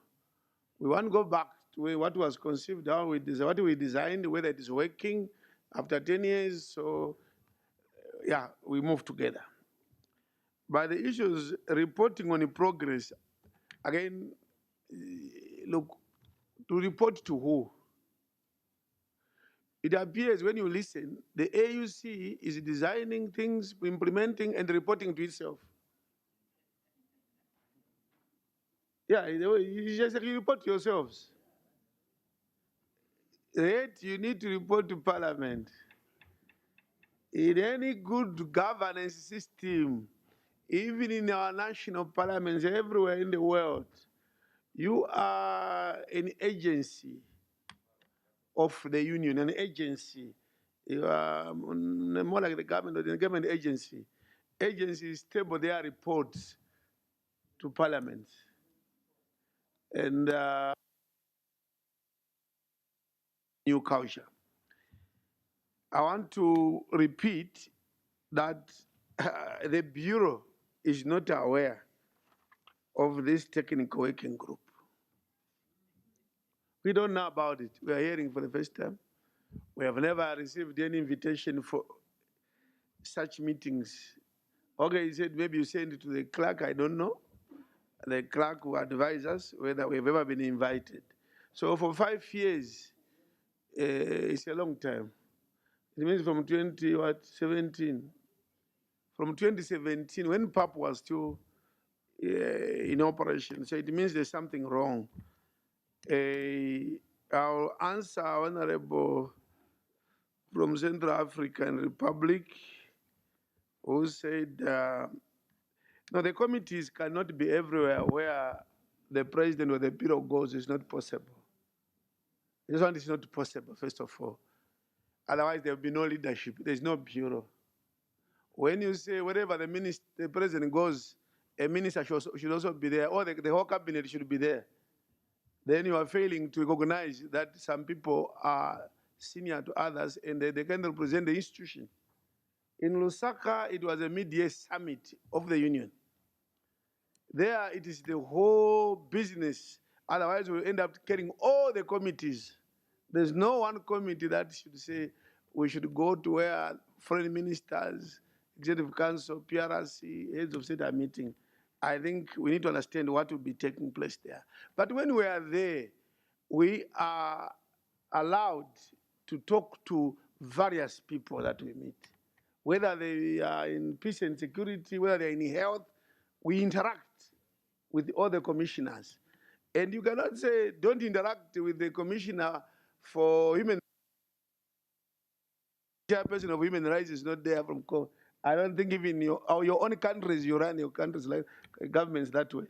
We want to go back to what was conceived, what we designed, whether it is working after 10 years. So, yeah, we move together. But the issues reporting on the progress, again, look, to report to who? It appears when you listen, the AUC is designing things, implementing, and reporting to itself. Yeah, you just report to yourselves. Yet you need to report to Parliament. In any good governance system, even in our national parliaments everywhere in the world, you are an agency of the union, an agency. You are more like the government or the government agency. Agencies table their reports to Parliament. And new culture. I want to repeat that the Bureau is not aware of this technical working group. We don't know about it. We are hearing for the first time. We have never received any invitation for such meetings. Okay, he said maybe you send it to the clerk, I don't know. The clerk will advise us whether we've ever been invited. So for 5 years, it's a long time. It means from 2017. From 2017, when PAP was still in operation, so it means there's something wrong. I'll answer Honorable from Central African Republic, who said, no, the committees cannot be everywhere where the president or the bureau goes. It's not possible. This one is not possible, first of all. Otherwise, there will be no leadership. There's no bureau. When you say wherever the president goes, a minister should also be there, or the whole cabinet should be there, then you are failing to recognize that some people are senior to others and they can represent the institution. In Lusaka, it was a mid-year summit of the union. There, it is the whole business. Otherwise, we'll end up carrying all the committees. There's no one committee that should say we should go to where foreign ministers, executive council, PRC, heads of state are meeting. I think we need to understand what will be taking place there. But when we are there, we are allowed to talk to various people that we meet. Whether they are in peace and security, whether they're in health, we interact with all the commissioners. And you cannot say, don't interact with the commissioner for human chairperson of human rights is not there from court. I don't think even your own countries, you run your countries like governments that way.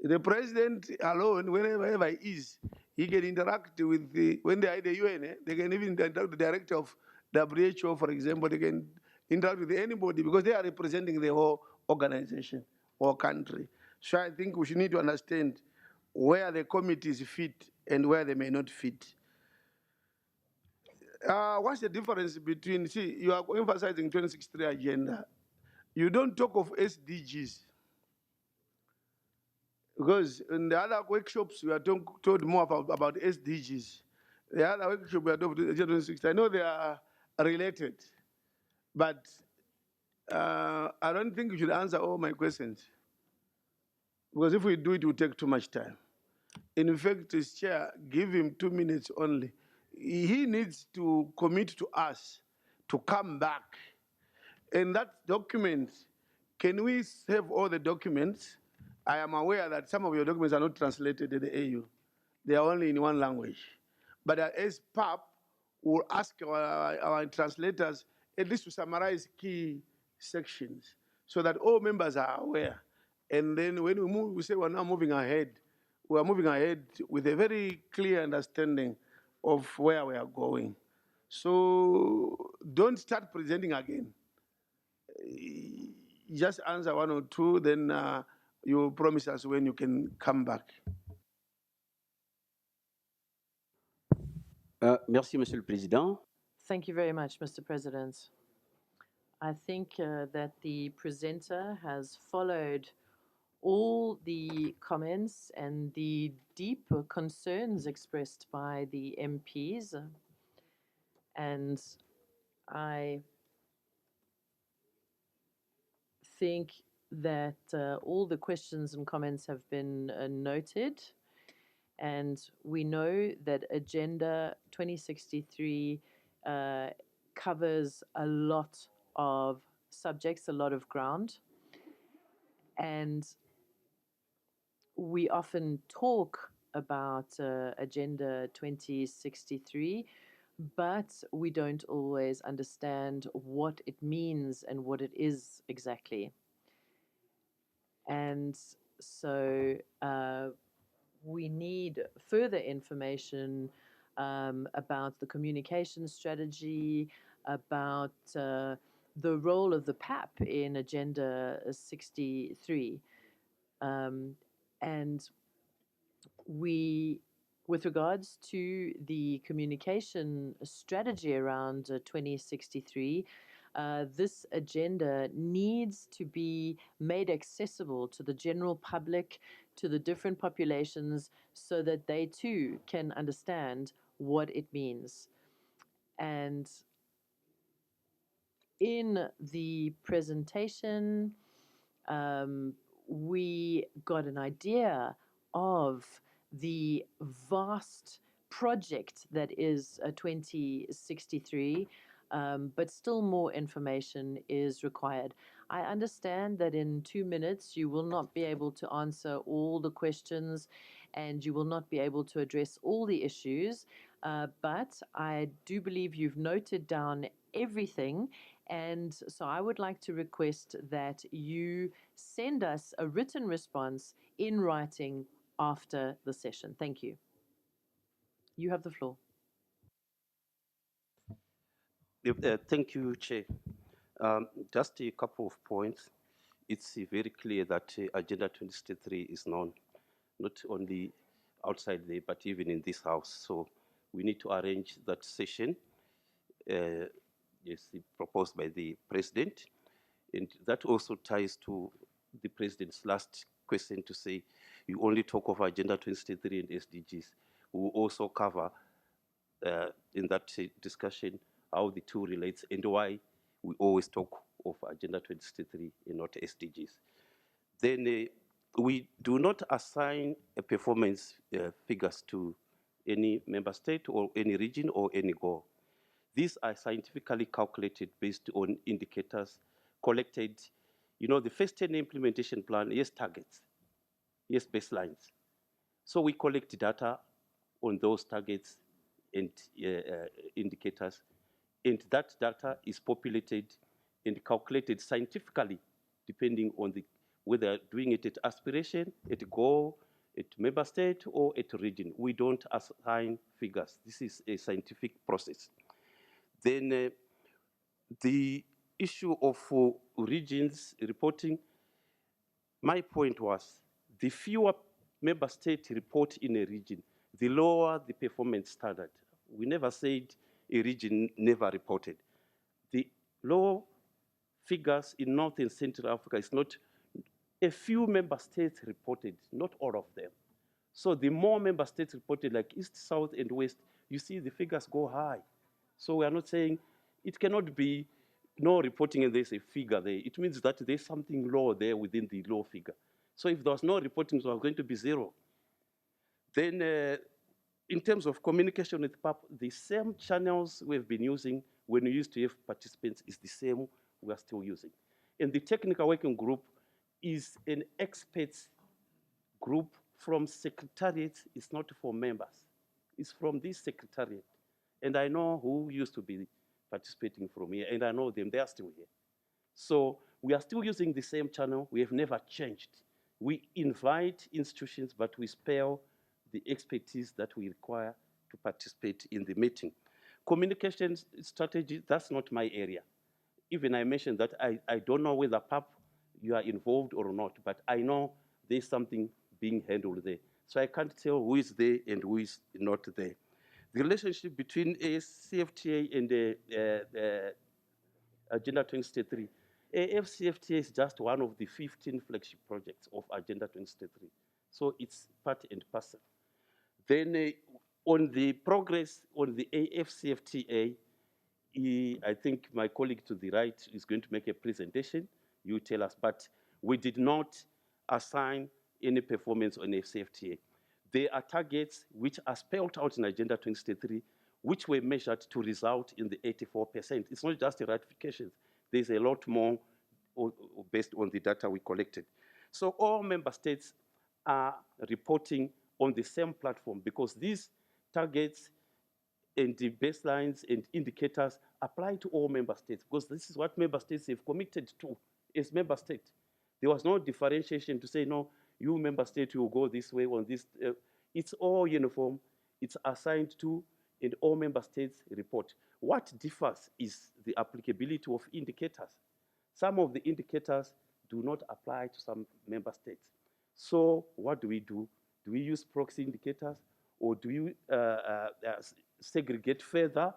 The president alone, wherever he is, he can interact with when they are at the UN, they can even interact with the director of WHO, for example, they can interact with anybody because they are representing the whole organization or country. So I think we should need to understand where the committees fit and where they may not fit. What's the difference between, see, you are emphasizing 2063 agenda. You don't talk of SDGs. Because in the other workshops, we are told more about SDGs. The other workshop we are told 2060. I know they are related, but I don't think you should answer all my questions. Because if we do it will take too much time. In fact, his chair, give him 2 minutes only. He needs to commit to us to come back. And that document, can we have all the documents? I am aware that some of your documents are not translated in the AU. They are only in one language. But as PAP, we'll ask our translators at least to summarize key sections so that all members are aware. And then when we move, we say we're now moving ahead. We are moving ahead with a very clear understanding of where we are going. So don't start presenting again. Just answer one or two, then you promise us when you can come back. Merci, Monsieur le Président. Thank you very much, Mr. President. I think that the presenter has followed all the comments and the deep concerns expressed by the MPs. And I think that all the questions and comments have been noted. And we know that Agenda 2063 covers a lot of subjects, a lot of ground. And we often talk about Agenda 2063, but we don't always understand what it means and what it is exactly. And so we need further information about the communication strategy, about the role of the PAP in Agenda 63. And we, with regards to the communication strategy around 2063, this agenda needs to be made accessible to the general public, to the different populations, so that they too can understand what it means. And in the presentation, we got an idea of the vast project that is 2063, but still more information is required. I understand that in 2 minutes you will not be able to answer all the questions and you will not be able to address all the issues, but I do believe you've noted down everything. And so I would like to request that you send us a written response in writing after the session. Thank you. You have the floor. Thank you, Chair. Just a couple of points. it's very clear that Agenda 2063 is known, not only outside there, but even in this house. So we need to arrange that session, yes, proposed by the president. And that also ties to the president's last question to say, you only talk of Agenda 2063 and SDGs. We will also cover in that discussion how the two relates and why we always talk of Agenda 2063 and not SDGs. Then we do not assign a performance figures to any member state or any region or any goal. These are scientifically calculated based on indicators collected. You know, the first 10 implementation plan, yes, targets, yes, baselines. So we collect data on those targets and indicators, and that data is populated and calculated scientifically, depending on whether doing it at aspiration, at goal, at member state, or at region. We don't assign figures. This is a scientific process. Then the issue of regions reporting, my point was the fewer member states report in a region, the lower the performance standard. We never said a region never reported. The low figures in North and Central Africa is not a few member states reported, not all of them. So the more member states reported, like East, South, and West, you see the figures go high. So we are not saying it cannot be no reporting and there's a figure there. It means that there's something low there within the low figure. So if there was no reporting, it was going to be zero. Then in terms of communication with PAP, the same channels we've been using when we used to have participants is the same we are still using. And the technical working group is an experts group from secretariat. It's not for members. It's from this secretariat. And I know who used to be participating from here, and I know them, they are still here. So we are still using the same channel. We have never changed. We invite institutions, but we spare the expertise that we require to participate in the meeting. Communication strategy, that's not my area. Even I mentioned that I don't know whether PAP, you are involved or not, but I know there's something being handled there. So I can't tell who is there and who is not there. The relationship between AFCFTA and the Agenda 2063. AFCFTA is just one of the 15 flagship projects of Agenda 2063. So it's part and parcel. Then on the progress on the AFCFTA, I think my colleague to the right is going to make a presentation. You tell us, but we did not assign any performance on AFCFTA. There are targets which are spelled out in Agenda 2063, which were measured to result in the 84%. It's not just the ratifications. There's a lot more based on the data we collected. So all member states are reporting on the same platform because these targets and the baselines and indicators apply to all member states because this is what member states have committed to as member states. There was no differentiation to say, no, you member state will go this way on this. It's all uniform. It's assigned to, and all member states report. What differs is the applicability of indicators. Some of the indicators do not apply to some member states. So what do? Do we use proxy indicators, or do you segregate further?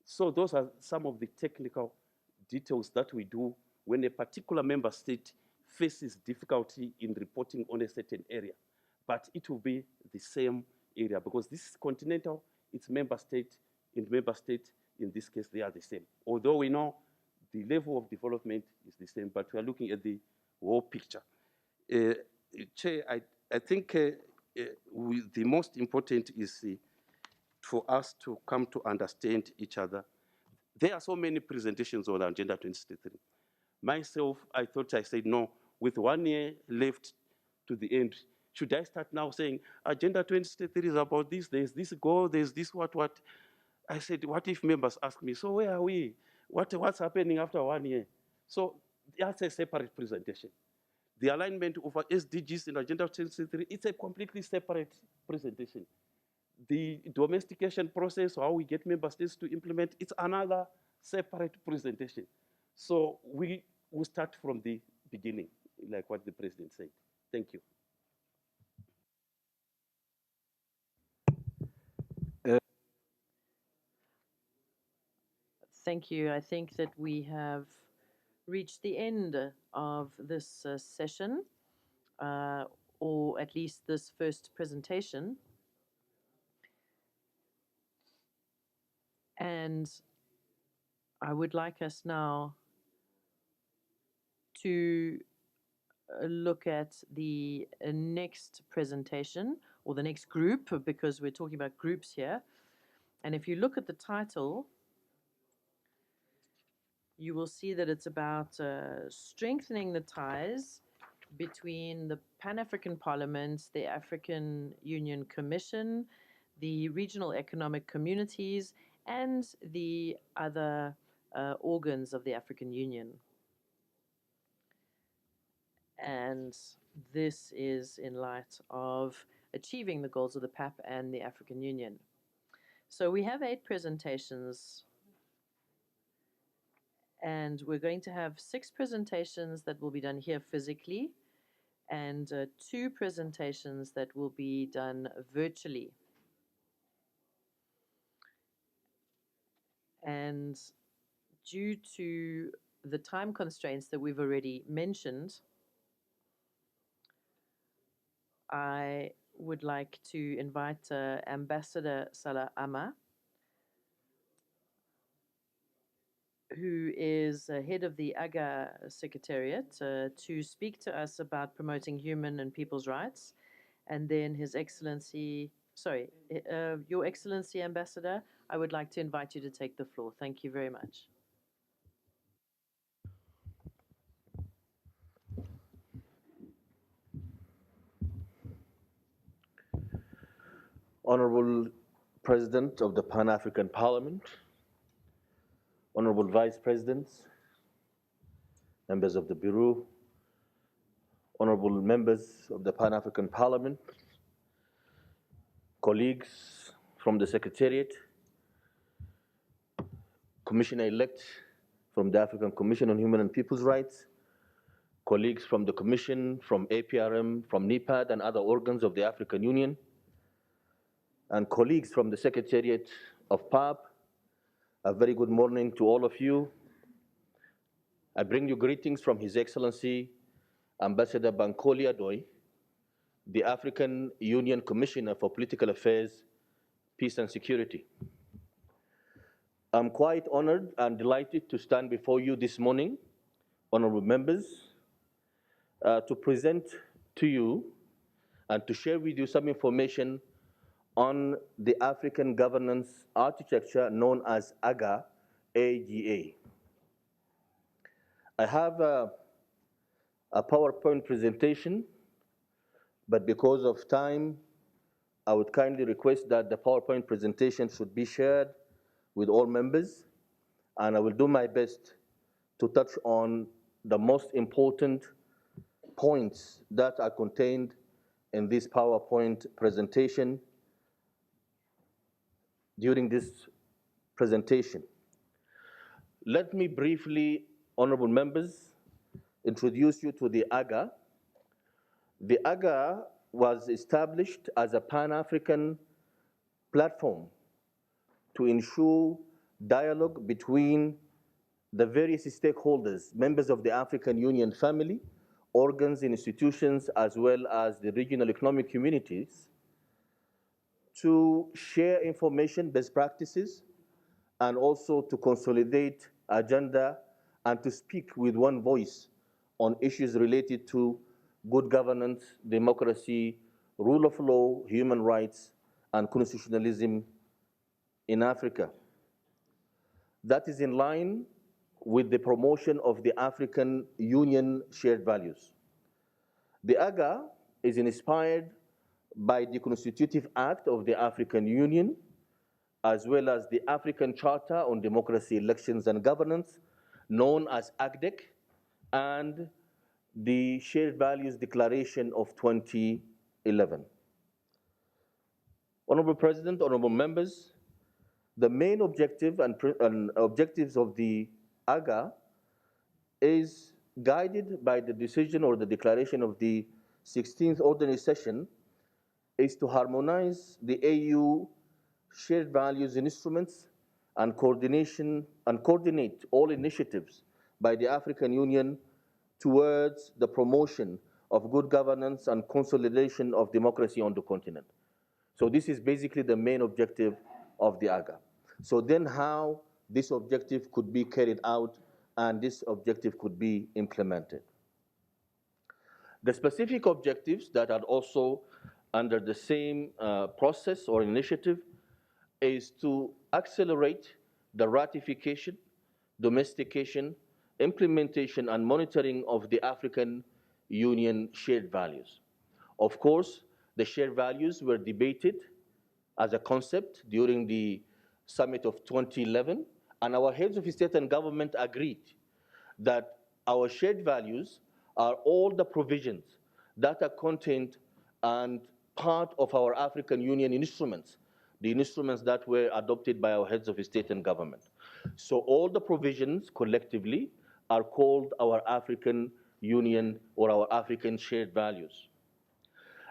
So those are some of the technical details that we do when a particular member state faces difficulty in reporting on a certain area. But it will be the same area because this is continental, it's member state, and member state, in this case, they are the same. Although we know the level of development is the same, but we are looking at the whole picture. Chair, I think the most important is for us to come to understand each other. There are so many presentations on Agenda 2063. Myself, I thought I said, no, with 1 year left to the end, should I start now saying, Agenda 2063 is about this, there's this goal, there's this what? I said, what if members ask me, so where are we? What's happening after 1 year? So that's a separate presentation. The alignment of SDGs in Agenda 2063, it's a completely separate presentation. The domestication process, how we get member states to implement, it's another separate presentation. So we will start from the beginning. like what the President said. Thank you. Thank you. I think that we have reached the end of this session, or at least this first presentation. And I would like us now to look at the next presentation, or the next group, because we're talking about groups here. And if you look at the title, you will see that it's about strengthening the ties between the Pan-African Parliament, the African Union Commission, the regional economic communities, and the other organs of the African Union. And this is in light of achieving the goals of the PAP and the African Union. So we have 8 presentations, and we're going to have 6 presentations that will be done here physically, and 2 presentations that will be done virtually. And due to the time constraints that we've already mentioned, I would like to invite Ambassador Salah Ama, who is head of the AGA Secretariat, to speak to us about promoting human and people's rights. And then His Excellency, Your Excellency, Ambassador, I would like to invite you to take the floor. Thank you very much. Honorable President of the Pan-African Parliament, Honorable Vice Presidents, members of the Bureau, honorable members of the Pan-African Parliament, colleagues from the Secretariat, Commissioner-elect from the African Commission on Human and People's Rights, colleagues from the Commission, from APRM, from NEPAD and other organs of the African Union, and colleagues from the Secretariat of PAP, a very good morning to all of you. I bring you greetings from His Excellency Ambassador Bankole Adoy, the African Union Commissioner for Political Affairs, Peace and Security. I'm quite honored and delighted to stand before you this morning, honorable members, to present to you and to share with you some information on the African governance architecture known as AGA, AGA. I have a PowerPoint presentation, but because of time, I would kindly request that the PowerPoint presentation should be shared with all members, and I will do my best to touch on the most important points that are contained in this PowerPoint presentation during this presentation. Let me briefly, honorable members, introduce you to the AGA. The AGA was established as a Pan-African platform to ensure dialogue between the various stakeholders, members of the African Union family, organs and institutions, as well as the regional economic communities, to share information, best practices, and also to consolidate agenda and to speak with one voice on issues related to good governance, democracy, rule of law, human rights, and constitutionalism in Africa. That is in line with the promotion of the African Union shared values. The AGA is inspired by the Constitutive Act of the African Union, as well as the African Charter on Democracy, Elections and Governance, known as ACDEC, and the Shared Values Declaration of 2011. Honorable President, honorable members, the main objective and objectives of the AGA is guided by the decision or the declaration of the 16th Ordinary Session, is to harmonize the AU shared values and instruments and coordinate all initiatives by the African Union towards the promotion of good governance and consolidation of democracy on the continent. So this is basically the main objective of the AGA. So then how this objective could be carried out and this objective could be implemented. The specific objectives that are also under the same process or initiative is to accelerate the ratification, domestication, implementation, and monitoring of the African Union shared values. Of course, the shared values were debated as a concept during the summit of 2011, and our heads of state and government agreed that our shared values are all the provisions that are contained and part of our African Union instruments, the instruments that were adopted by our heads of state and government. So all the provisions collectively are called our African Union or our African shared values.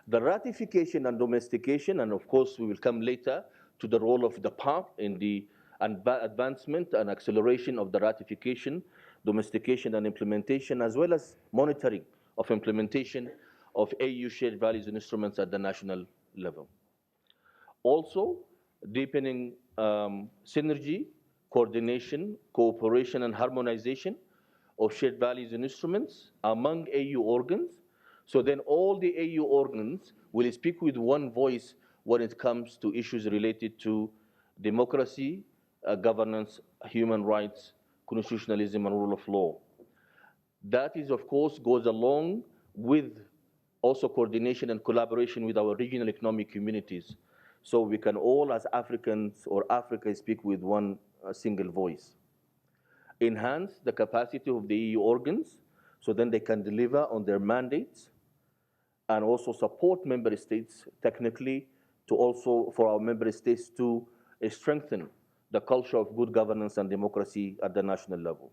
The ratification and domestication, and of course we will come later to the role of the PAP in the advancement and acceleration of the ratification, domestication and implementation, as well as monitoring of implementation of AU shared values and instruments at the national level. Also, deepening synergy, coordination, cooperation, and harmonization of shared values and instruments among AU organs. So then all the AU organs will speak with one voice when it comes to issues related to democracy, governance, human rights, constitutionalism, and rule of law. That is, of course, goes along with also coordination and collaboration with our regional economic communities. So we can all, as Africans or Africa, speak with one single voice. Enhance the capacity of the EU organs so then they can deliver on their mandates, and also support member states technically to also for our member states to strengthen the culture of good governance and democracy at the national level.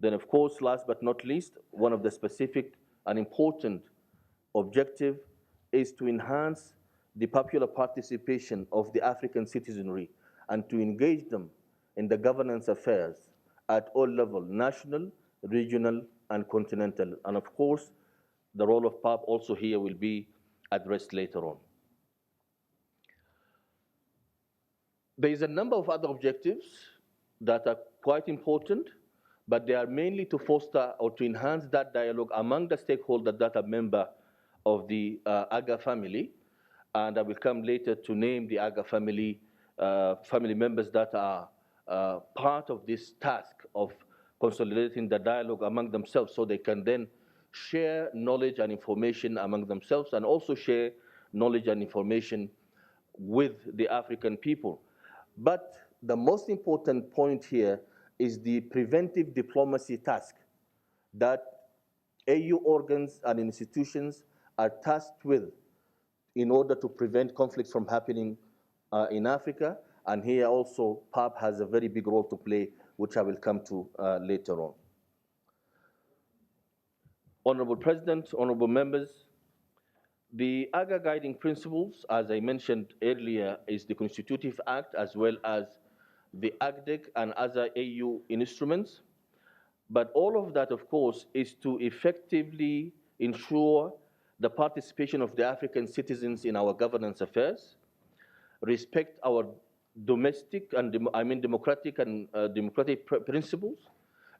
Then, of course, last but not least, one of the specific and important objective is to enhance the popular participation of the African citizenry and to engage them in the governance affairs at all levels, national, regional, and continental. And of course, the role of PAP also here will be addressed later on. There is a number of other objectives that are quite important, but they are mainly to foster or to enhance that dialogue among the stakeholders that are member of the AGA family. And I will come later to name the AGA family members that are part of this task of consolidating the dialogue among themselves so they can then share knowledge and information among themselves and also share knowledge and information with the African people. But the most important point here is the preventive diplomacy task that AU organs and institutions are tasked with in order to prevent conflicts from happening in Africa. And here also PAP has a very big role to play, which I will come to later on. Honorable President, honorable members, the AGA guiding principles, as I mentioned earlier, is the Constitutive Act as well as the AGDEC and other AU instruments. But all of that, of course, is to effectively ensure the participation of the African citizens in our governance affairs, respect our domestic and democratic and democratic principles.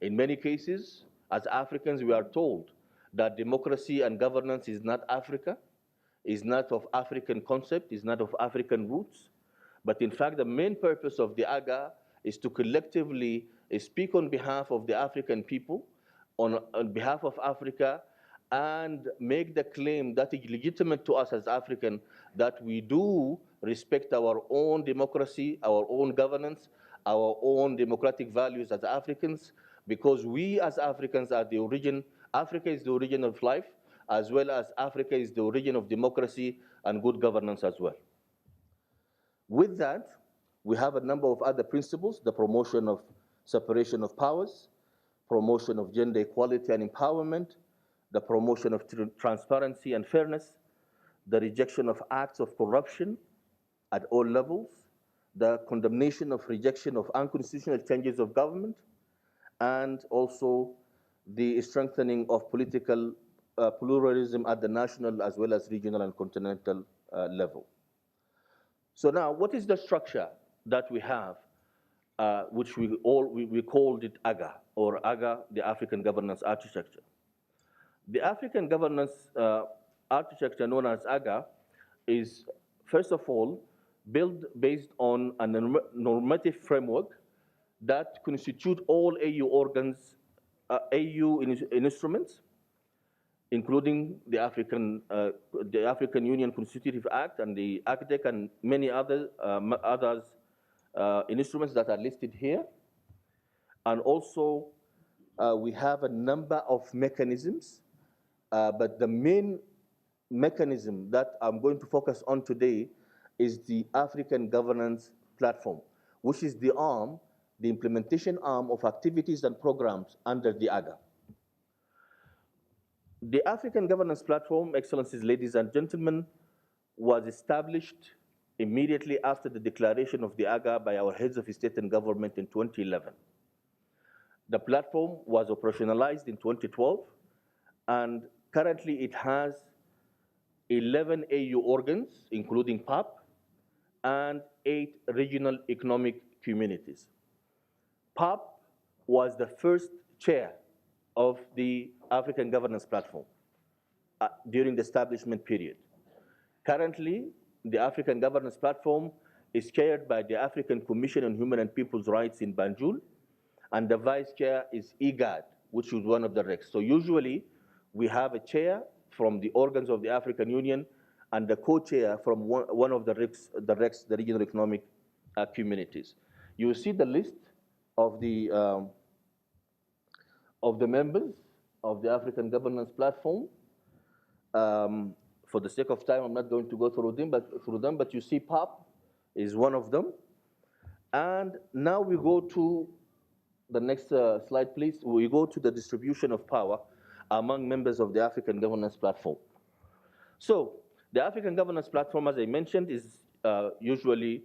In many cases, as Africans, we are told that democracy and governance is not Africa, is not of African concept, is not of African roots. But in fact, the main purpose of the AGA is to collectively speak on behalf of the African people, on behalf of Africa, and make the claim that is legitimate to us as African, that we do respect our own democracy, our own governance, our own democratic values as Africans, because we as Africans are the origin. Africa is the origin of life, as well as Africa is the origin of democracy and good governance as well. With that, we have a number of other principles: the promotion of separation of powers, promotion of gender equality and empowerment, the promotion of transparency and fairness, the rejection of acts of corruption at all levels, the condemnation of rejection of unconstitutional changes of government, and also the strengthening of political pluralism at the national as well as regional and continental level. So now, what is the structure that we have, which we called it AGA, or AGA, the African Governance Architecture? The African Governance Architecture, known as AGA, is, first of all, built based on a normative framework that constitute all AU organs, AU instruments, including the African Union Constitutive Act and the ACTEC and many others instruments that are listed here. And also, we have a number of mechanisms, but the main mechanism that I'm going to focus on today is the African Governance Platform, which is the arm, the implementation arm of activities and programs under the AGA. The African Governance Platform, Excellencies, ladies and gentlemen, was established immediately after the declaration of the AGA by our heads of state and government in 2011. The platform was operationalized in 2012, and currently it has 11 AU organs, including PAP, and 8 regional economic communities. PAP was the first chair of the African Governance Platform during the establishment period. Currently, the African Governance Platform is chaired by the African Commission on Human and People's Rights in Banjul, and the vice chair is IGAD, which is one of the RECs. So usually, we have a chair from the organs of the African Union and the co-chair from one of the RECs, the regional economic communities. You will see the list of the members of the African Governance Platform. For the sake of time, I'm not going to go through them, but you see PAP is one of them. And now we go to the next slide, please. We go to the distribution of power among members of the African Governance Platform. So the African Governance Platform, as I mentioned, is usually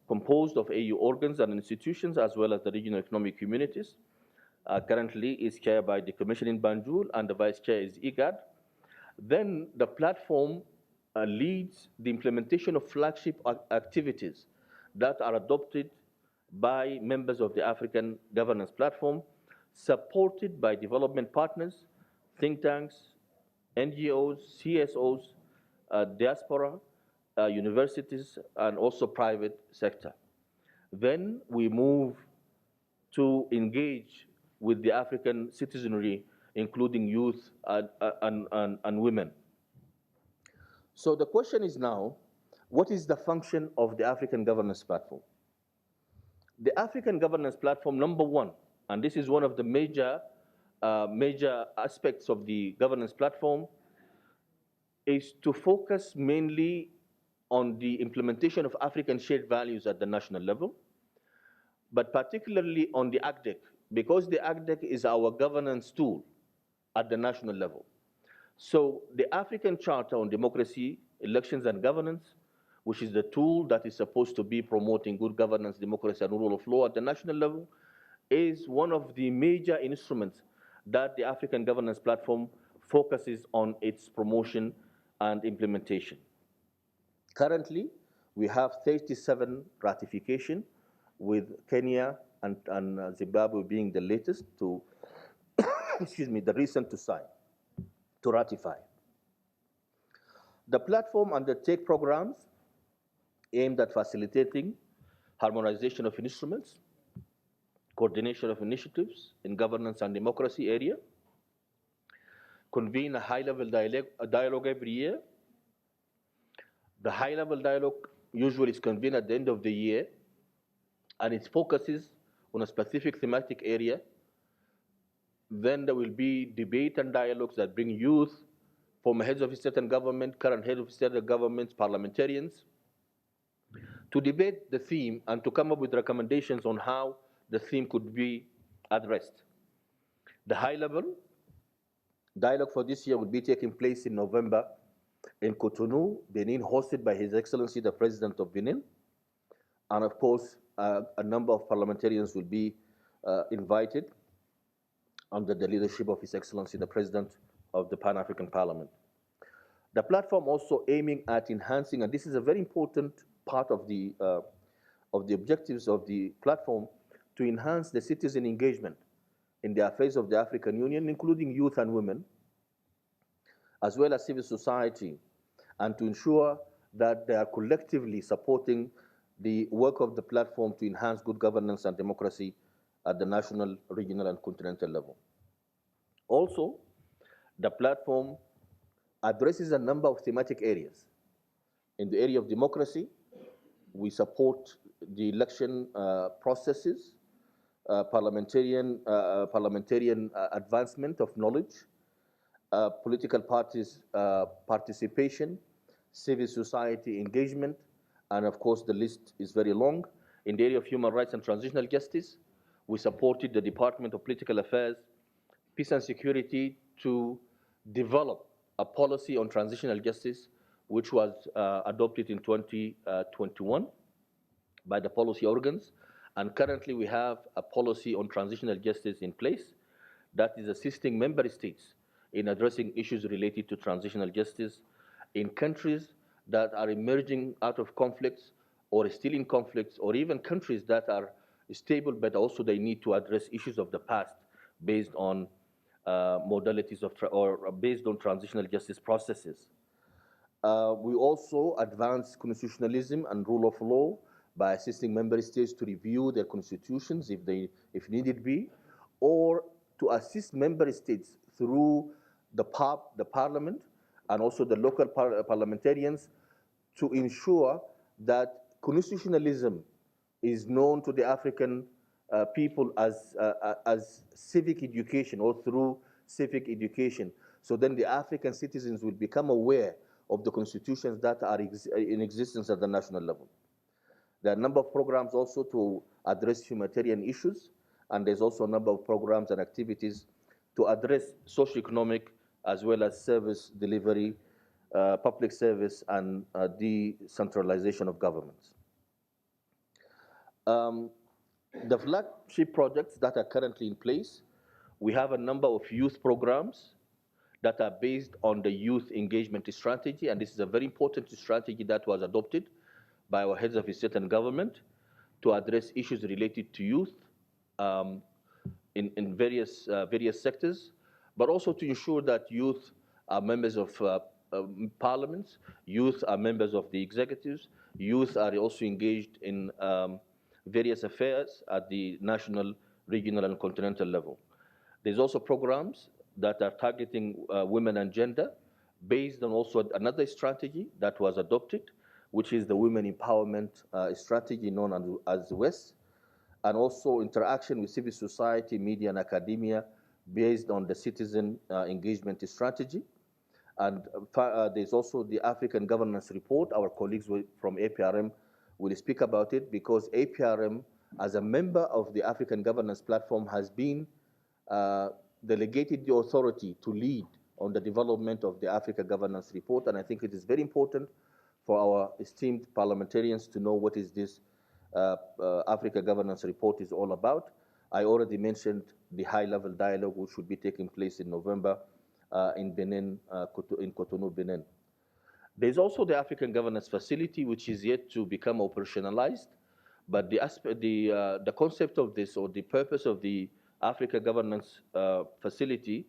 composed of AU organs and institutions, as well as the regional economic communities. Currently is chaired by the Commission in Banjul, and the vice chair is IGAD. Then the platform leads the implementation of flagship activities that are adopted by members of the African Governance Platform, supported by development partners, think tanks, NGOs, CSOs, diaspora, universities, and also private sector. Then we move to engage with the African citizenry, including youth and women. So the question is now, what is the function of the African Governance Platform? The African Governance Platform, number one, and this is one of the major aspects of the governance platform, is to focus mainly on the implementation of African shared values at the national level, but particularly on the ACDEC, because the ACDEC is our governance tool at the national level. So the African Charter on Democracy, Elections and Governance, which is the tool that is supposed to be promoting good governance, democracy, and rule of law at the national level, is one of the major instruments that the African Governance Platform focuses on its promotion and implementation. Currently, we have 37 ratification, with Kenya and Zimbabwe being the latest to, excuse me, the recent to sign, to ratify. The platform undertakes programs aimed at facilitating harmonization of instruments, coordination of initiatives in governance and democracy area, convene a high-level dialogue every year. The high-level dialogue usually is convened at the end of the year, and it focuses on a specific thematic area. Then there will be debate and dialogues that bring youth from heads of state and government, current heads of state and governments, parliamentarians, to debate the theme and to come up with recommendations on how the theme could be addressed. The high-level dialogue for this year will be taking place in November in Cotonou, Benin, hosted by His Excellency the President of Benin. And of course, a number of parliamentarians will be invited under the leadership of His Excellency the President of the Pan-African Parliament. The platform also aiming at enhancing, and this is a very important part of the objectives of the platform, to enhance the citizen engagement in the affairs of the African Union, including youth and women, as well as civil society, and to ensure that they are collectively supporting the work of the platform to enhance good governance and democracy at the national, regional, and continental level. Also, the platform addresses a number of thematic areas. In the area of democracy, we support the election processes, parliamentarian advancement of knowledge, political parties participation, civil society engagement, and of course the list is very long. In the area of human rights and transitional justice, we supported the Department of Political Affairs, Peace and Security to develop a policy on transitional justice, which was adopted in 2021 by the policy organs. And currently we have a policy on transitional justice in place that is assisting member states in addressing issues related to transitional justice in countries that are emerging out of conflicts or still in conflicts, or even countries that are stable, but also they need to address issues of the past based on modalities of, or based on transitional justice processes. We also advance constitutionalism and rule of law by assisting member states to review their constitutions if needed be, or to assist member states through the parliament and also the local parliamentarians to ensure that constitutionalism is known to the African people as civic education, or through civic education. So then the African citizens will become aware of the constitutions that are in existence at the national level. There are a number of programs also to address humanitarian issues, and there's also a number of programs and activities to address socioeconomic as well as service delivery, public service, and decentralization of governments. The flagship projects that are currently in place, we have a number of youth programs that are based on the youth engagement strategy, and this is a very important strategy that was adopted by our heads of state and government to address issues related to youth in various sectors, but also to ensure that youth are members of parliaments, youth are members of the executives, youth are also engaged in various affairs at the national, regional, and continental level. There's also programs that are targeting women and gender, based on also another strategy that was adopted, which is the Women Empowerment Strategy known as WES, and also interaction with civil society, media, and academia based on the Citizen Engagement Strategy. And there's also the African Governance Report. Our colleagues from APRM will speak about it, because APRM, as a member of the African Governance Platform, has been delegated the authority to lead on the development of the Africa Governance Report, and I think it is very important for our esteemed parliamentarians to know what is this Africa Governance Report is all about. I already mentioned the high-level dialogue, which will be taking place in November in Benin, in Cotonou, Benin. There's also the African Governance Facility, which is yet to become operationalized, but the concept of this, or the purpose of the Africa Governance Facility,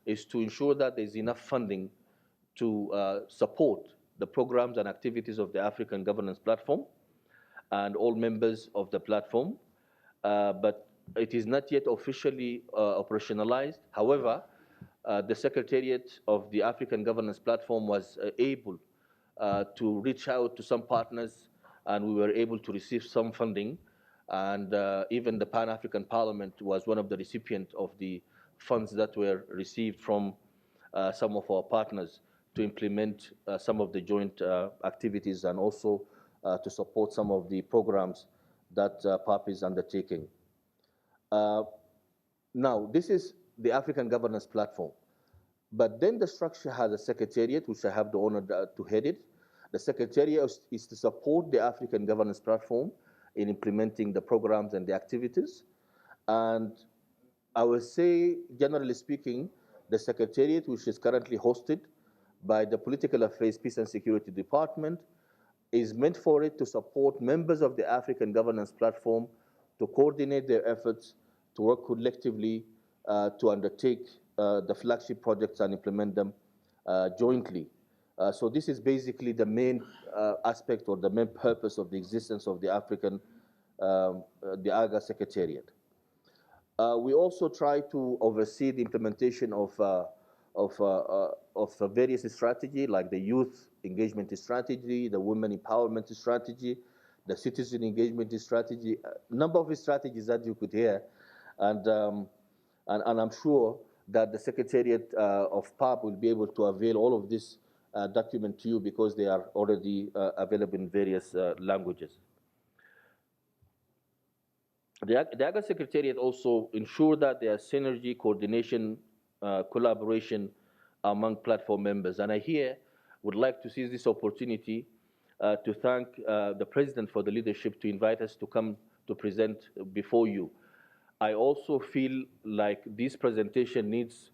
is to ensure that there's enough funding to support the programs and activities of the African Governance Platform and all members of the platform, but it is not yet officially operationalized. However, the Secretariat of the African Governance Platform was able to reach out to some partners, and we were able to receive some funding, and even the Pan-African Parliament was one of the recipients of the funds that were received from some of our partners to implement some of the joint activities, and also to support some of the programs that PAP is undertaking. Now, this is the African Governance Platform. But then the structure has a secretariat, which I have the honor to head it. The secretariat is to support the African Governance Platform in implementing the programs and the activities. And I will say, generally speaking, the secretariat, which is currently hosted by the Political Affairs, Peace and Security Department, is meant for it to support members of the African Governance Platform to coordinate their efforts, to work collectively, to undertake the flagship projects and implement them jointly. So this is basically the main aspect or the main purpose of the existence of the the AGA Secretariat. We also try to oversee the implementation of various strategy, like the youth engagement strategy, the women empowerment strategy, the citizen engagement strategy, a number of strategies that you could hear. And I'm sure that the Secretariat of PAP will be able to avail all of this document to you because they are already available in various languages. The AGA Secretariat also ensure that there is synergy, coordination, collaboration among platform members. And I here would like to seize this opportunity to thank the President for the leadership to invite us to come to present before you. I also feel like this presentation needs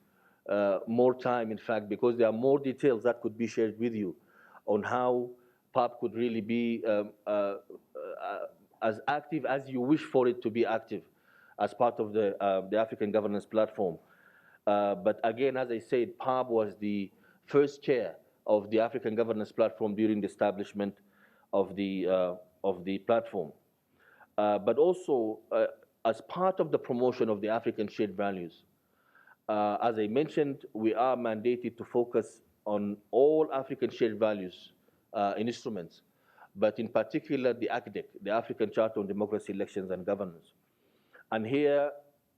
more time, in fact, because there are more details that could be shared with you on how PAP could really be as active as you wish for it to be active as part of the African Governance Platform. But again, as I said, PAP was the first chair of the African Governance Platform during the establishment of the platform. But also, as part of the promotion of the African shared values, as I mentioned, we are mandated to focus on all African shared values instruments, but in particular the ACDEC, the African Charter on Democracy, Elections and Governance. And here,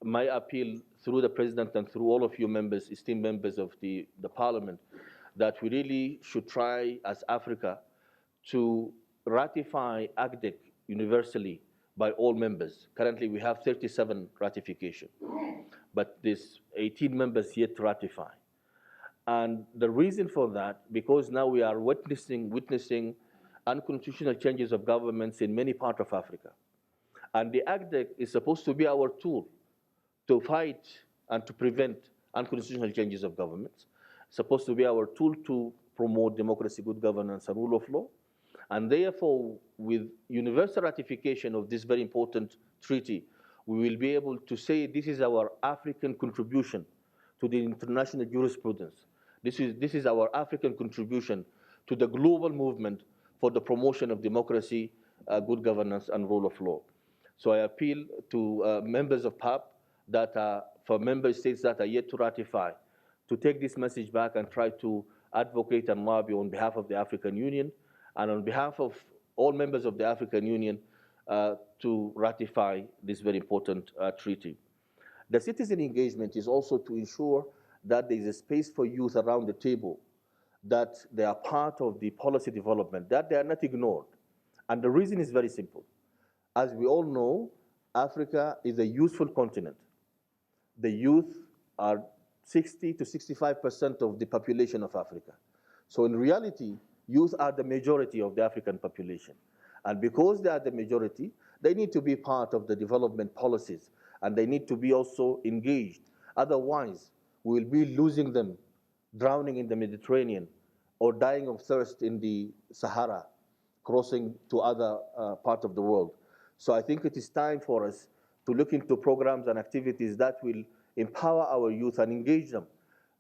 my appeal through the President and through all of you members, esteemed members of the Parliament, that we really should try as Africa to ratify ACDEC universally by all members. Currently, we have 37 ratification, but there's 18 members yet to ratify. And the reason for that, because now we are witnessing unconstitutional changes of governments in many parts of Africa. And the ACDEC is supposed to be our tool to fight and to prevent unconstitutional changes of governments. It's supposed to be our tool to promote democracy, good governance, and rule of law. And therefore, with universal ratification of this very important treaty, we will be able to say this is our African contribution to the international jurisprudence. This is our African contribution to the global movement for the promotion of democracy, good governance, and rule of law. So I appeal to members of PAP that for member states that are yet to ratify, to take this message back and try to advocate and lobby on behalf of the African Union and on behalf of all members of the African Union to ratify this very important treaty. The citizen engagement is also to ensure that there is a space for youth around the table, that they are part of the policy development, that they are not ignored. And the reason is very simple. As we all know, Africa is a youthful continent. The youth are 60 to 65% of the population of Africa. So in reality, youth are the majority of the African population. And because they are the majority, they need to be part of the development policies, and they need to be also engaged. Otherwise, we will be losing them, drowning in the Mediterranean, or dying of thirst in the Sahara, crossing to other parts of the world. So I think it is time for us to look into programs and activities that will empower our youth and engage them.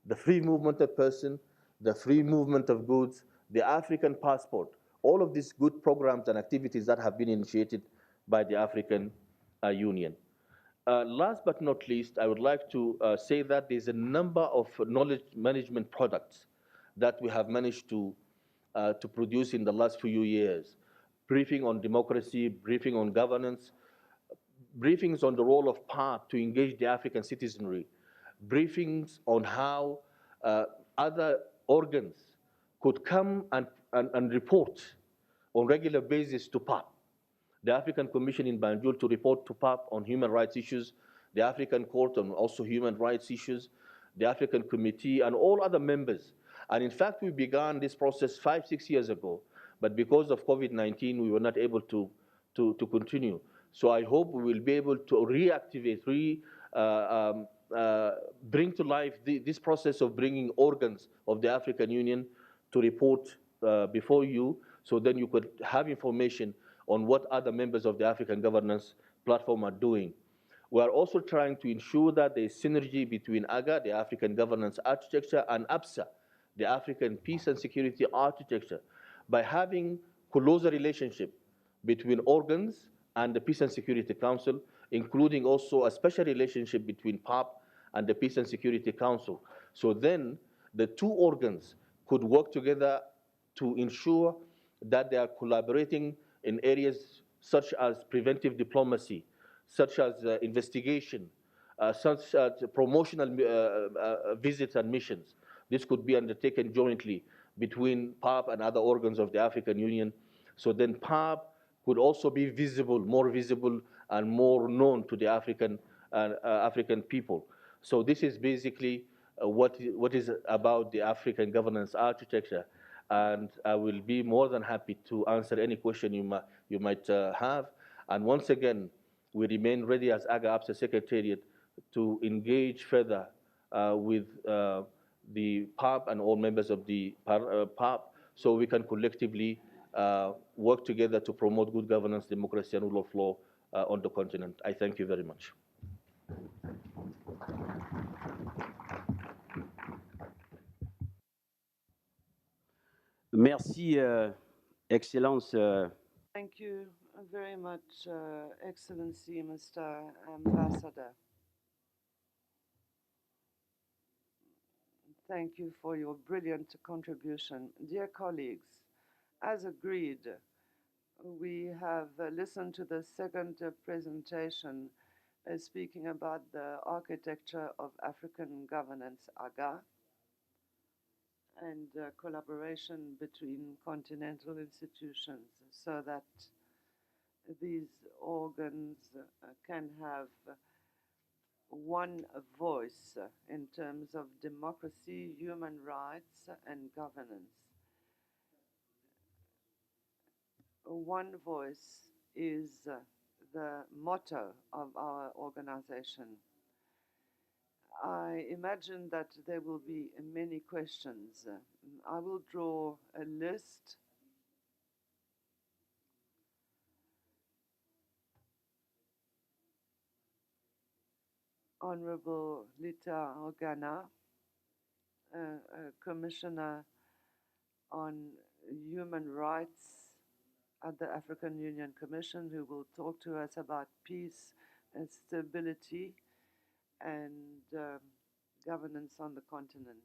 The free movement of person, the free movement of goods, the African passport, all of these good programs and activities that have been initiated by the African Union. Last but not least, I would like to say that there's a number of knowledge management products that we have managed to produce in the last few years. Briefing on democracy, briefing on governance, briefings on the role of PAP to engage the African citizenry, briefings on how other organs could come and report on regular basis to PAP. The African Commission in Banjul to report to PAP on human rights issues, the African Court on also human rights issues, the African Committee, and all other members. And in fact, we began this process 5-6 years ago, but because of COVID-19, we were not able to continue. So I hope we will be able to reactivate, bring to life this process of bringing organs of the African Union to report before you, so then you could have information on what other members of the African governance platform are doing. We are also trying to ensure that there is synergy between AGA, the African Governance Architecture, and APSA, the African Peace and Security Architecture, by having closer relationship between organs and the Peace and Security Council, including also a special relationship between PAP and the Peace and Security Council. So then the two organs could work together to ensure that they are collaborating in areas such as preventive diplomacy, such as investigation, such as promotional visits and missions. This could be undertaken jointly between PAP and other organs of the African Union. So then PAP could also be visible, more visible and more known to the African people. So this is basically what is about the African governance architecture. And I will be more than happy to answer any question you might have. And once again, we remain ready as AGA-APSA Secretariat to engage further with the PAP and all members of the PAP, so we can collectively work together to promote good governance, democracy, and rule of law on the continent. I thank you very much. Merci, Excellence. Thank you very much, Excellency, Mr. Ambassador. Thank you for your brilliant contribution. Dear colleagues, as agreed, we have listened to the second presentation speaking about the architecture of African governance, AGA, and collaboration between continental institutions so that these organs can have one voice in terms of democracy, human rights, and governance. One voice is the motto of our organization. I imagine that there will be many questions. I will draw a list. Honorable Lita Ogana, Commissioner on Human Rights at the African Union Commission, who will talk to us about peace and stability and governance on the continent.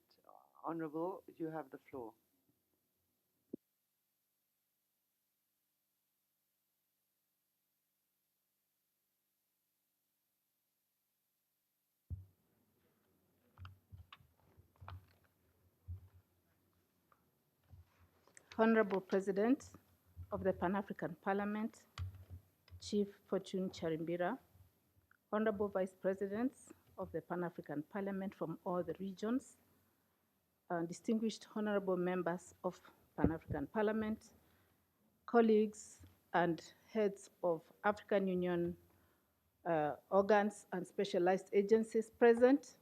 Honorable, you have the floor. Honorable President of the Pan-African Parliament, Chief Fortune Charimbira, Honorable Vice Presidents of the Pan-African Parliament from all the regions, distinguished honorable members of Pan-African Parliament, colleagues and heads of African Union organs and specialized agencies present,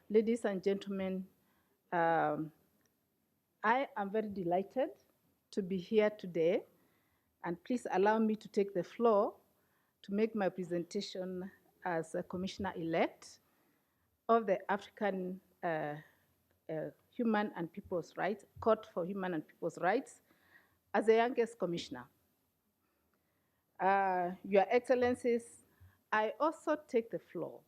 ladies and gentlemen, I am very delighted to be here today, and please allow me to take the floor to make my presentation as a Commissioner-elect of the African Human and People's Rights, Court for Human and People's Rights, as the youngest commissioner. Your Excellencies, I also take the floor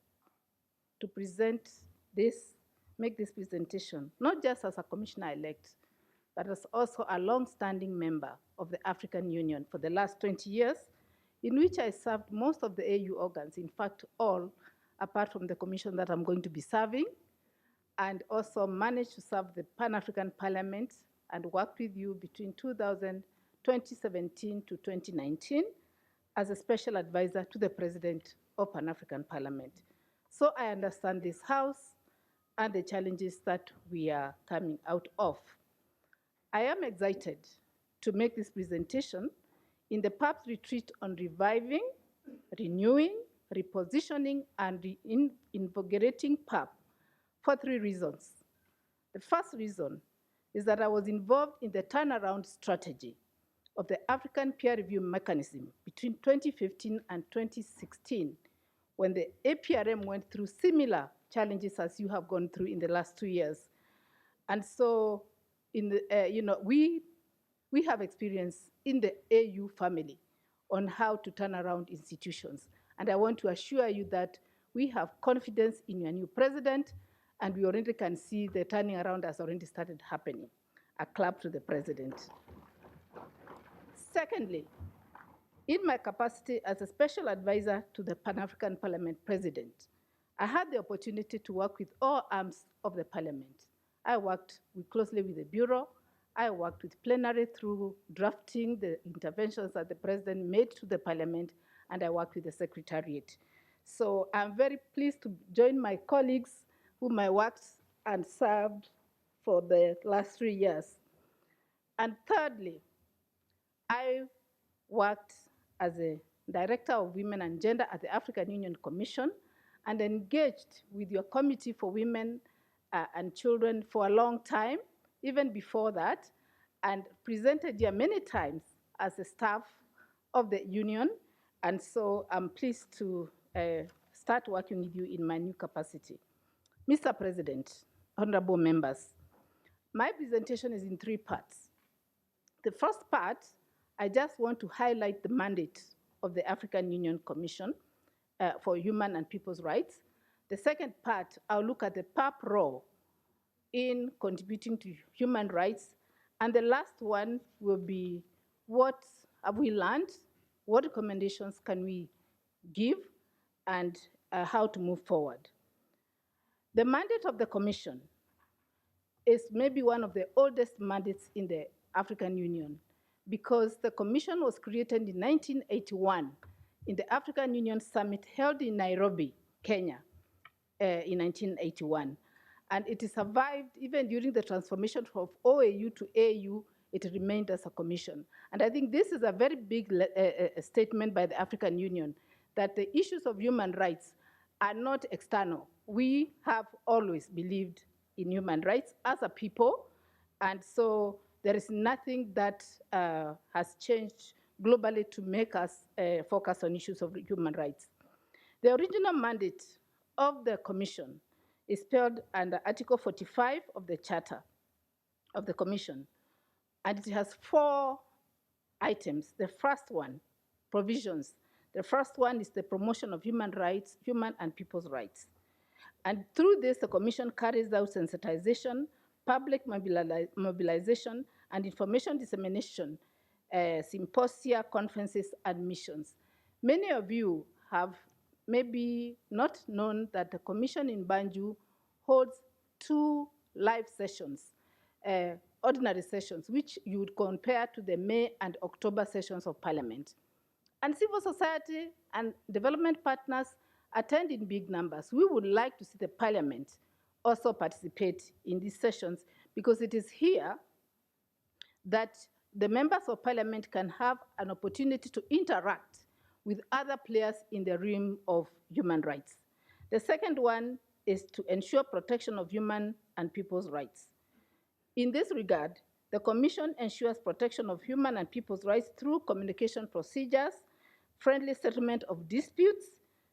to present this, make this presentation, not just as a commissioner-elect, but as also a long-standing member of the African Union for the last 20 years, in which I served most of the AU organs, in fact, all, apart from the commission that I'm going to be serving, and also managed to serve the Pan-African Parliament and work with you between 2017 to 2019, as a special advisor to the President of Pan-African Parliament. So I understand this House and the challenges that we are coming out of. I am excited to make this presentation in the PAP's retreat on reviving, renewing, repositioning, and reinvigorating PAP for 3 reasons. The first reason is that I was involved in the turnaround strategy of the African peer review mechanism between 2015 and 2016, when the APRM went through similar challenges as you have gone through in the last 2 years. And so, we have experience in the AU family on how to turn around institutions. And I want to assure you that we have confidence in your new president, and we already can see the turning around has already started happening. A clap to the president. Secondly, in my capacity as a special advisor to the Pan-African Parliament President, I had the opportunity to work with all arms of the Parliament. I worked closely with the Bureau. I worked with plenary through drafting the interventions that the President made to the Parliament, and I worked with the Secretariat. So I'm very pleased to join my colleagues whom I worked and served for the last 3 years. And thirdly, I worked as a Director of Women and Gender at the African Union Commission and engaged with your Committee for Women and Children for a long time, even before that, and presented here many times as a staff of the Union. And so I'm pleased to start working with you in my new capacity. Mr. President, honorable members, my presentation is in 3 parts. The first part, I just want to highlight the mandate of the African Union Commission for Human and People's Rights. The second part, I'll look at the PAP role in contributing to human rights. And the last one will be what have we learned, what recommendations can we give, and how to move forward. The mandate of the Commission is maybe one of the oldest mandates in the African Union, because the Commission was created in 1981 in the African Union Summit held in Nairobi, Kenya, in 1981. And it survived even during the transformation from OAU to AU, it remained as a commission. And I think this is a very big statement by the African Union, that the issues of human rights are not external. We have always believed in human rights as a people, and so there is nothing that has changed globally to make us focus on issues of human rights. The original mandate of the Commission is spelled under Article 45 of the Charter of the Commission, and it has 4 items. The first one, provisions. The first one is the promotion of human rights, human and people's rights. And through this, the Commission carries out sensitization, public mobilization, and information dissemination, symposia, conferences, and missions. Many of you have maybe not known that the Commission in Banjul holds 2 live sessions, ordinary sessions, which you would compare to the May and October sessions of Parliament. And civil society and development partners attend in big numbers. We would like to see the Parliament also participate in these sessions, because it is here that the members of Parliament can have an opportunity to interact with other players in the realm of human rights. The second one is to ensure protection of human and people's rights. In this regard, the Commission ensures protection of human and people's rights through communication procedures, friendly settlement of disputes,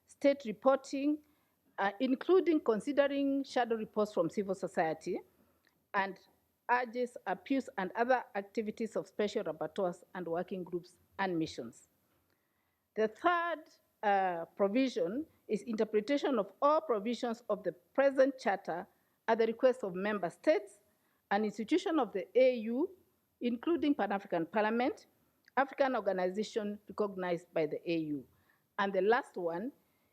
state reporting, including considering shadow reports from civil society, and urges, appeals, and other activities of special rapporteurs and working groups and missions. The third provision is interpretation of all provisions of the present charter at the request of member states, an institution of the AU, including Pan-African Parliament, African organization recognized by the AU. And the last one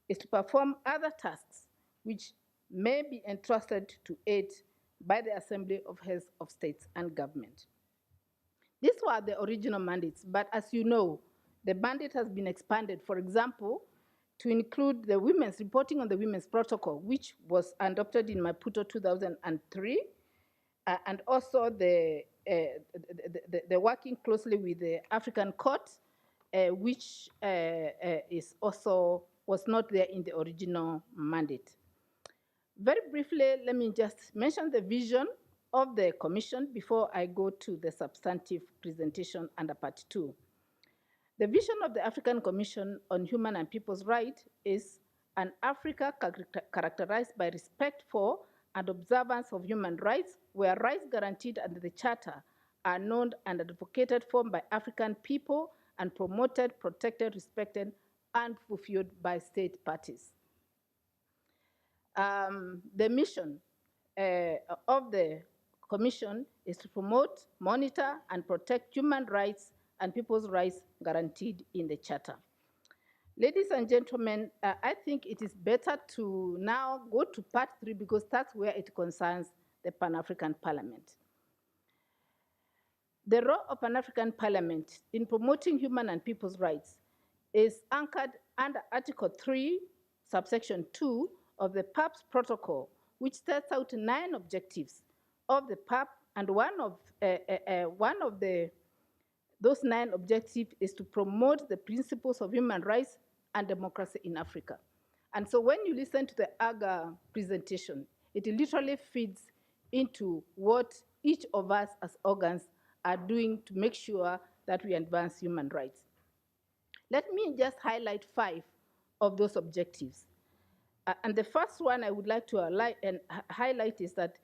is to perform other tasks which may be entrusted to aid by the Assembly of Heads of States and Government. These were the original mandates, but as you know, the mandate has been expanded, for example, to include the women's reporting on the Women's Protocol, which was adopted in Maputo 2003, and also the working closely with the African Court, which is also was not there in the original mandate. Very briefly, let me just mention the vision of the Commission before I go to the substantive presentation under Part 2. The vision of the African Commission on Human and People's Rights is an Africa characterized by respect for and observance of human rights, where rights guaranteed under the Charter are known and advocated for by African people and promoted, protected, respected, and fulfilled by state parties. The mission of the Commission is to promote, monitor, and protect human rights and people's rights guaranteed in the Charter. Ladies and gentlemen, I think it is better to now go to Part 3 because that's where it concerns the Pan-African Parliament. The role of Pan-African Parliament in promoting human and people's rights is anchored under Article 3, subsection 2 of the PAP's protocol, which sets out 9 objectives of the PAP, and one of those 9 objectives is to promote the principles of human rights and democracy in Africa. And so when you listen to the AGA presentation, it literally feeds into what each of us as organs are doing to make sure that we advance human rights. Let me just highlight 5 of those objectives. And the first one I would like to highlight is that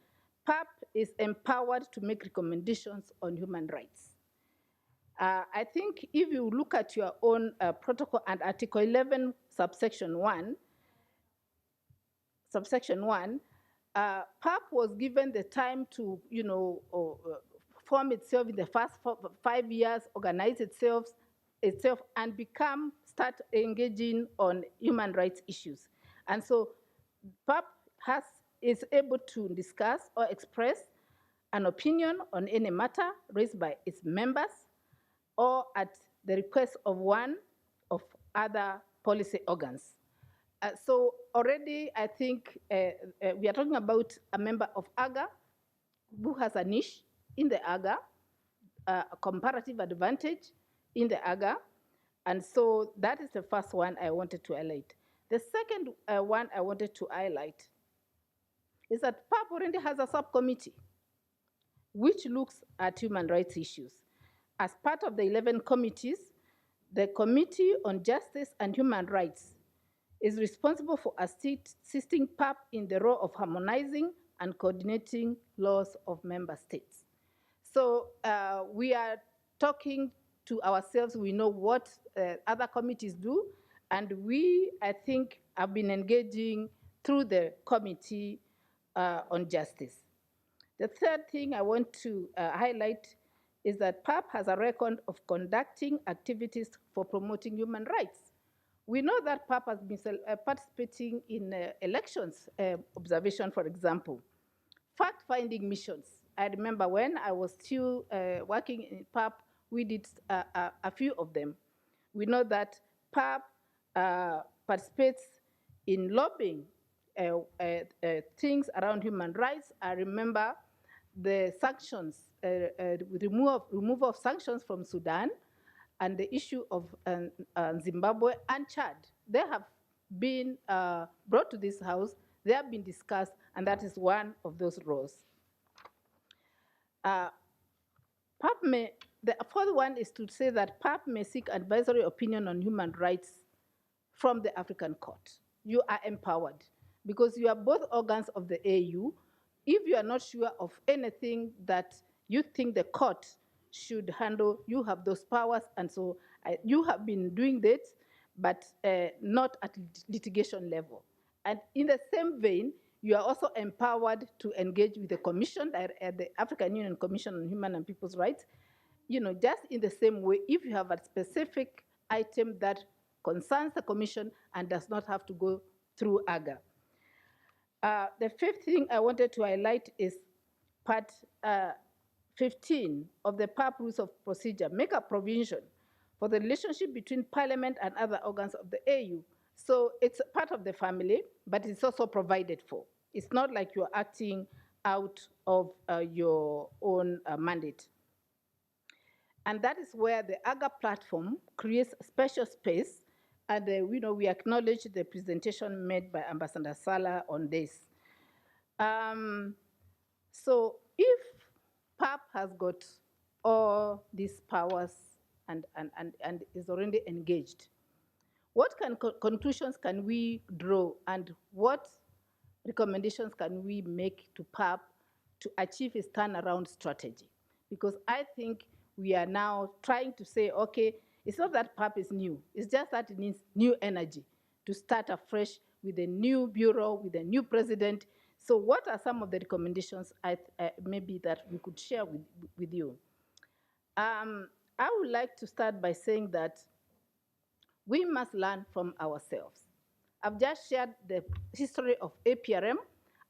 PAP is empowered to make recommendations on human rights. I think if you look at your own protocol and Article 11, subsection 1, PAP was given the time to, form itself in the first 5 years, organize itself, and start engaging on human rights issues. And so PAP is able to discuss or express an opinion on any matter raised by its members or at the request of one of other policy organs. So already, I think we are talking about a member of AGA who has a niche in the AGA, a comparative advantage in the AGA, and so that is the first one I wanted to highlight. The second one I wanted to highlight is that PAP already has a subcommittee which looks at human rights issues. As part of the 11 committees, the Committee on Justice and Human Rights is responsible for assisting PAP in the role of harmonizing and coordinating laws of member states. So we are talking to ourselves, we know what other committees do, and we, I think, have been engaging through the Committee on Justice. The third thing I want to highlight is that PAP has a record of conducting activities for promoting human rights. We know that PAP has been participating in elections observation, for example. Fact-finding missions. I remember when I was still working in PAP, we did a few of them. We know that PAP participates in lobbying things around human rights. I remember the sanctions, removal of sanctions from Sudan, and the issue of Zimbabwe and Chad. They have been brought to this house, they have been discussed, and that is one of those roles. The fourth one is to say that PAP may seek advisory opinion on human rights from the African Court. You are empowered because you are both organs of the AU. If you are not sure of anything that you think the court should handle, you have those powers, and so you have been doing that, but not at litigation level. And in the same vein, you are also empowered to engage with the Commission, the African Union Commission on Human and People's Rights, just in the same way, if you have a specific item that concerns the Commission and does not have to go through AGA. The fifth thing I wanted to highlight is Part 15 of the PAP Rules of Procedure make a provision for the relationship between Parliament and other organs of the AU. So it's part of the family, but it's also provided for. It's not like you're acting out of your own mandate. And that is where the AGA platform creates a special space. And we acknowledge the presentation made by Ambassador Sala on this. So if PAP has got all these powers and is already engaged, what conclusions can we draw, and what recommendations can we make to PAP to achieve its turnaround strategy? Because I think we are now trying to say, okay, it's not that PAP is new, it's just that it needs new energy to start afresh with a new bureau, with a new president. So what are some of the recommendations maybe that we could share with you? I would like to start by saying that we must learn from ourselves. I've just shared the history of APRM.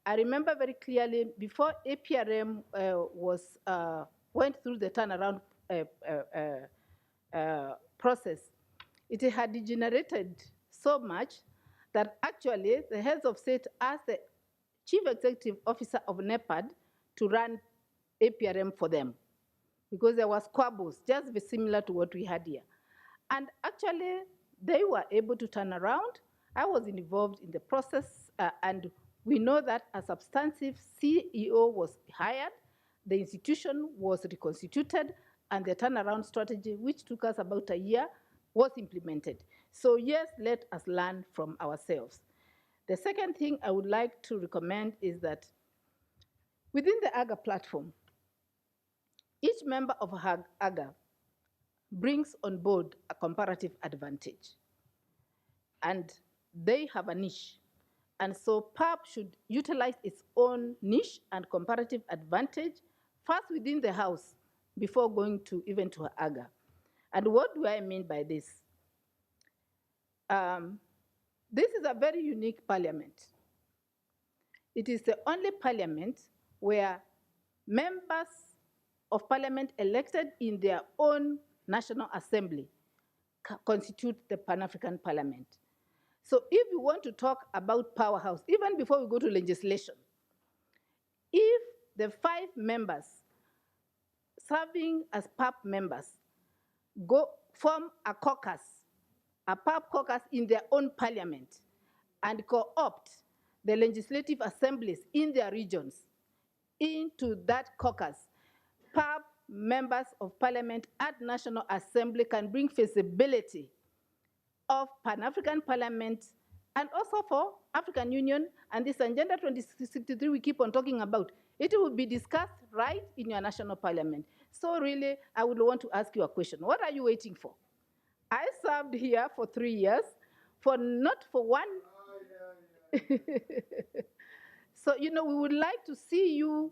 I remember very clearly before APRM went through the turnaround process, it had degenerated so much that actually the heads of state asked the chief executive officer of NEPAD to run APRM for them, because there was squabbles, just very similar to what we had here. And actually, they were able to turn around. I was involved in the process, and we know that a substantive CEO was hired, the institution was reconstituted, and the turnaround strategy, which took us about a year, was implemented. So yes, let us learn from ourselves. The second thing I would like to recommend is that within the AGA platform, each member of AGA brings on board a comparative advantage, and they have a niche. And so PAP should utilize its own niche and comparative advantage first within the House before going to even to AGA. And what do I mean by this? This is a very unique parliament. It is the only parliament where members of parliament elected in their own National Assembly constitute the Pan-African Parliament. So if we want to talk about powerhouse, even before we go to legislation, if the 5 members serving as PAP members form a caucus, a PAP caucus in their own parliament, and co-opt the legislative assemblies in their regions into that caucus, PAP members of parliament at National Assembly can bring feasibility of Pan-African Parliament and also for African Union and this Agenda 2063 we keep on talking about. It will be discussed right in your national parliament. So really, I would want to ask you a question. What are you waiting for? I served here for 3 years, not for one. So, we would like to see you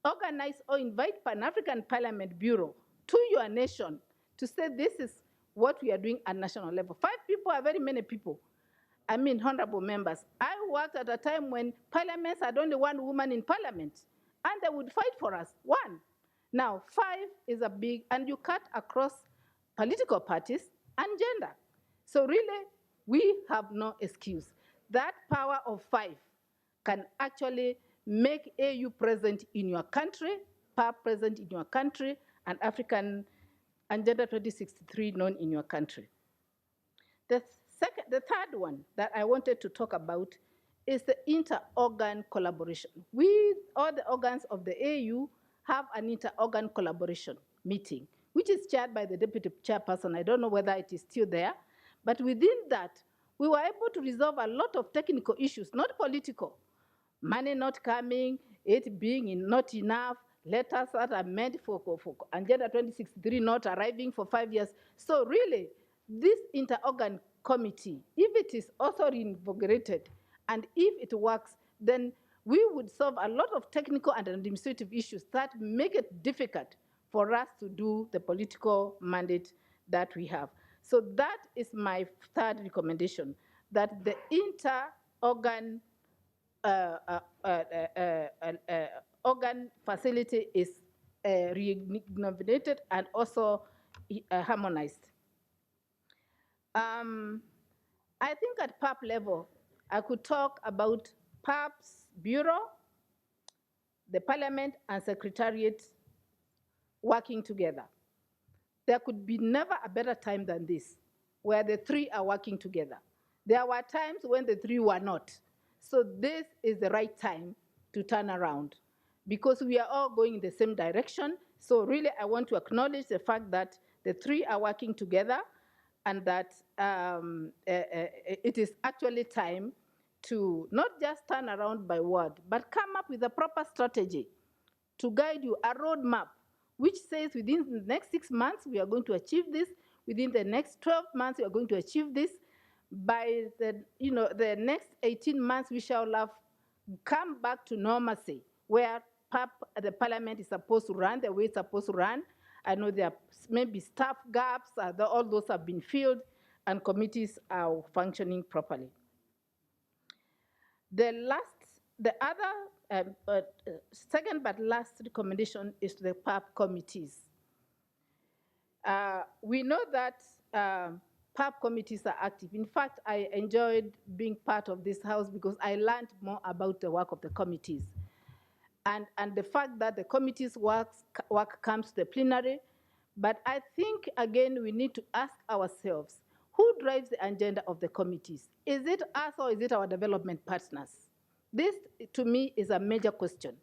organize or invite Pan-African Parliament Bureau to your nation to say this is what we are doing at national level. 5 people are very many people. I mean, honorable members. I worked at a time when parliaments had only 1 woman in parliament, and they would fight for us, 1. Now, 5 is a big, and you cut across political parties and gender. So really, we have no excuse. That power of 5 can actually make AU present in your country, PAP present in your country, and African Agenda 2063 known in your country. The third one that I wanted to talk about is the inter-organ collaboration. All the organs of the AU have an inter-organ collaboration meeting, which is chaired by the deputy chairperson. I don't know whether it is still there, but within that, we were able to resolve a lot of technical issues, not political. Money not coming, it being not enough, letters that are meant for Agenda 2063 not arriving for 5 years. So really, this inter-organ committee, if it is also reinvigorated and if it works, then we would solve a lot of technical and administrative issues that make it difficult for us to do the political mandate that we have. So that is my third recommendation, that the inter-organ organ facility is reinvigorated and also harmonized. I think at PAP level, I could talk about PAP's bureau, the parliament, and secretariat working together. There could be never a better time than this, where the three are working together. There were times when the three were not. So this is the right time to turn around because we are all going in the same direction. So really, I want to acknowledge the fact that the three are working together and that it is actually time to not just turn around by word, but come up with a proper strategy to guide you, a roadmap, which says within the next 6 months, we are going to achieve this. Within the next 12 months, we are going to achieve this. By the next 18 months, we shall have come back to normalcy, where the parliament is supposed to run the way it's supposed to run. I know there are maybe staff gaps, all those have been filled, and committees are functioning properly. The other second but last recommendation is to the PAP committees. We know that PAP committees are active. In fact, I enjoyed being part of this house because I learned more about the work of the committees. And the fact that the committees' work comes to the plenary. But I think, again, we need to ask ourselves, who drives the agenda of the committees? Is it us or is it our development partners? This, to me, is a major question.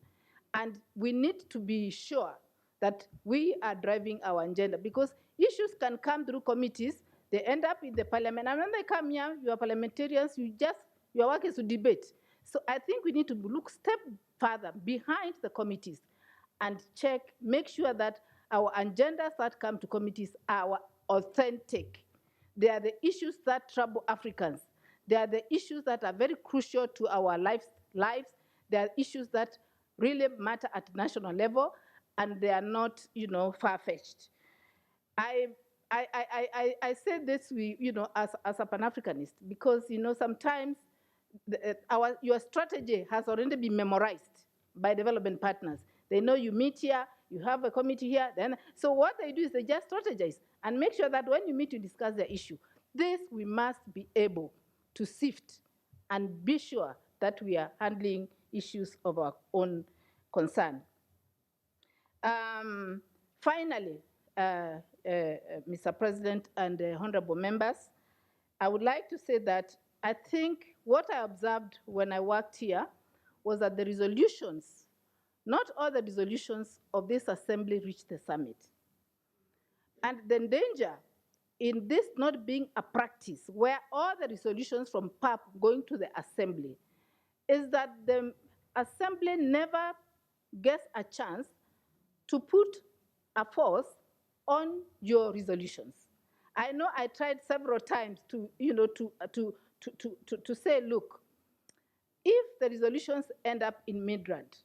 And we need to be sure that we are driving our agenda because issues can come through committees, they end up in the parliament, and when they come here, you are parliamentarians, your work is to debate. So I think we need to look step further behind the committees and check, make sure that our agendas that come to committees are authentic. They are the issues that trouble Africans. They are the issues that are very crucial to our lives. They are issues that really matter at national level, and they are not, far-fetched. I say this, as a Pan-Africanist, because, sometimes your strategy has already been memorized by development partners. They know you meet here, you have a committee here. So what they do is they just strategize and make sure that when you meet to discuss the issue, this we must be able to sift and be sure that we are handling issues of our own concern. Finally, Mr. President and honorable members, I would like to say that I think what I observed when I worked here was that the resolutions, not all the resolutions of this assembly reached the summit. And the danger in this not being a practice where all the resolutions from PAP going to the assembly is that the assembly never gets a chance to put a force on your resolutions. I know I tried several times to say, look, if the resolutions end up in Midrand,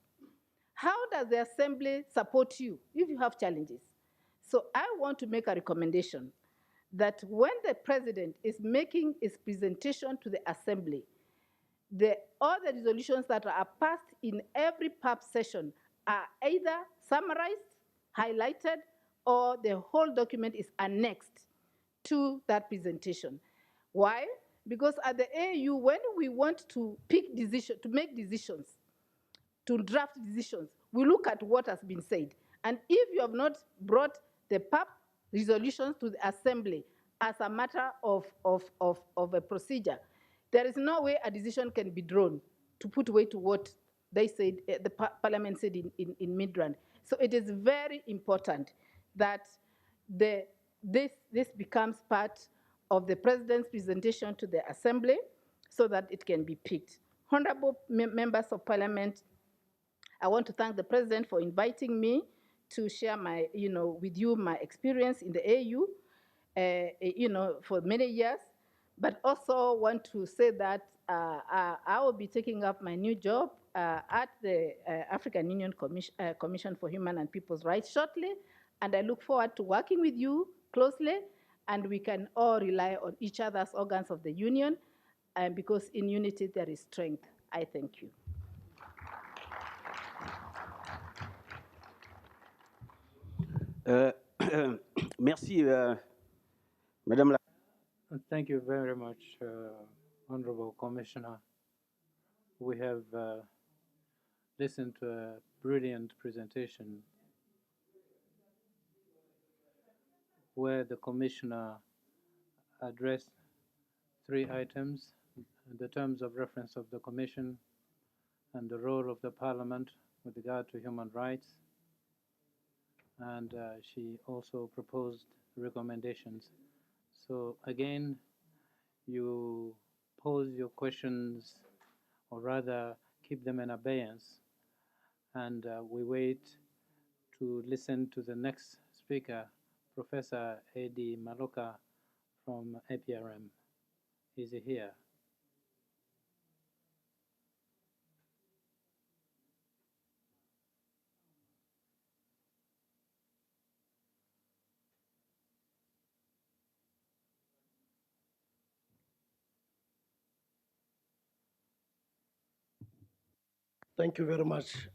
how does the assembly support you if you have challenges? So I want to make a recommendation that when the president is making his presentation to the assembly, all the resolutions that are passed in every PAP session are either summarized, highlighted, or the whole document is annexed to that presentation. Why? Because at the AU, when we want to make decisions, to draft decisions, we look at what has been said. And if you have not brought the PAP resolutions to the assembly as a matter of a procedure, there is no way a decision can be drawn to put weight to what they said, the parliament said in Midrand. So it is very important that this becomes part of the president's presentation to the assembly so that it can be picked. Honorable members of parliament, I want to thank the president for inviting me to share with you my experience in the AU, for many years, but also want to say that I will be taking up my new job at the African Union Commission for Human and People's Rights shortly, and I look forward to working with you closely, and we can all rely on each other's organs of the union, because in unity there is strength. I thank you. Merci, Madame la... Thank you very much, Honorable Commissioner. We have listened to a brilliant presentation where the Commissioner addressed 3 items: the terms of reference of the Commission and the role of the Parliament with regard to human rights. And she also proposed recommendations. So again, you pose your questions, or rather keep them in abeyance, and we wait to listen to the next speaker, Professor Eddie Maloka from APRM. Is he here? Thank you very much,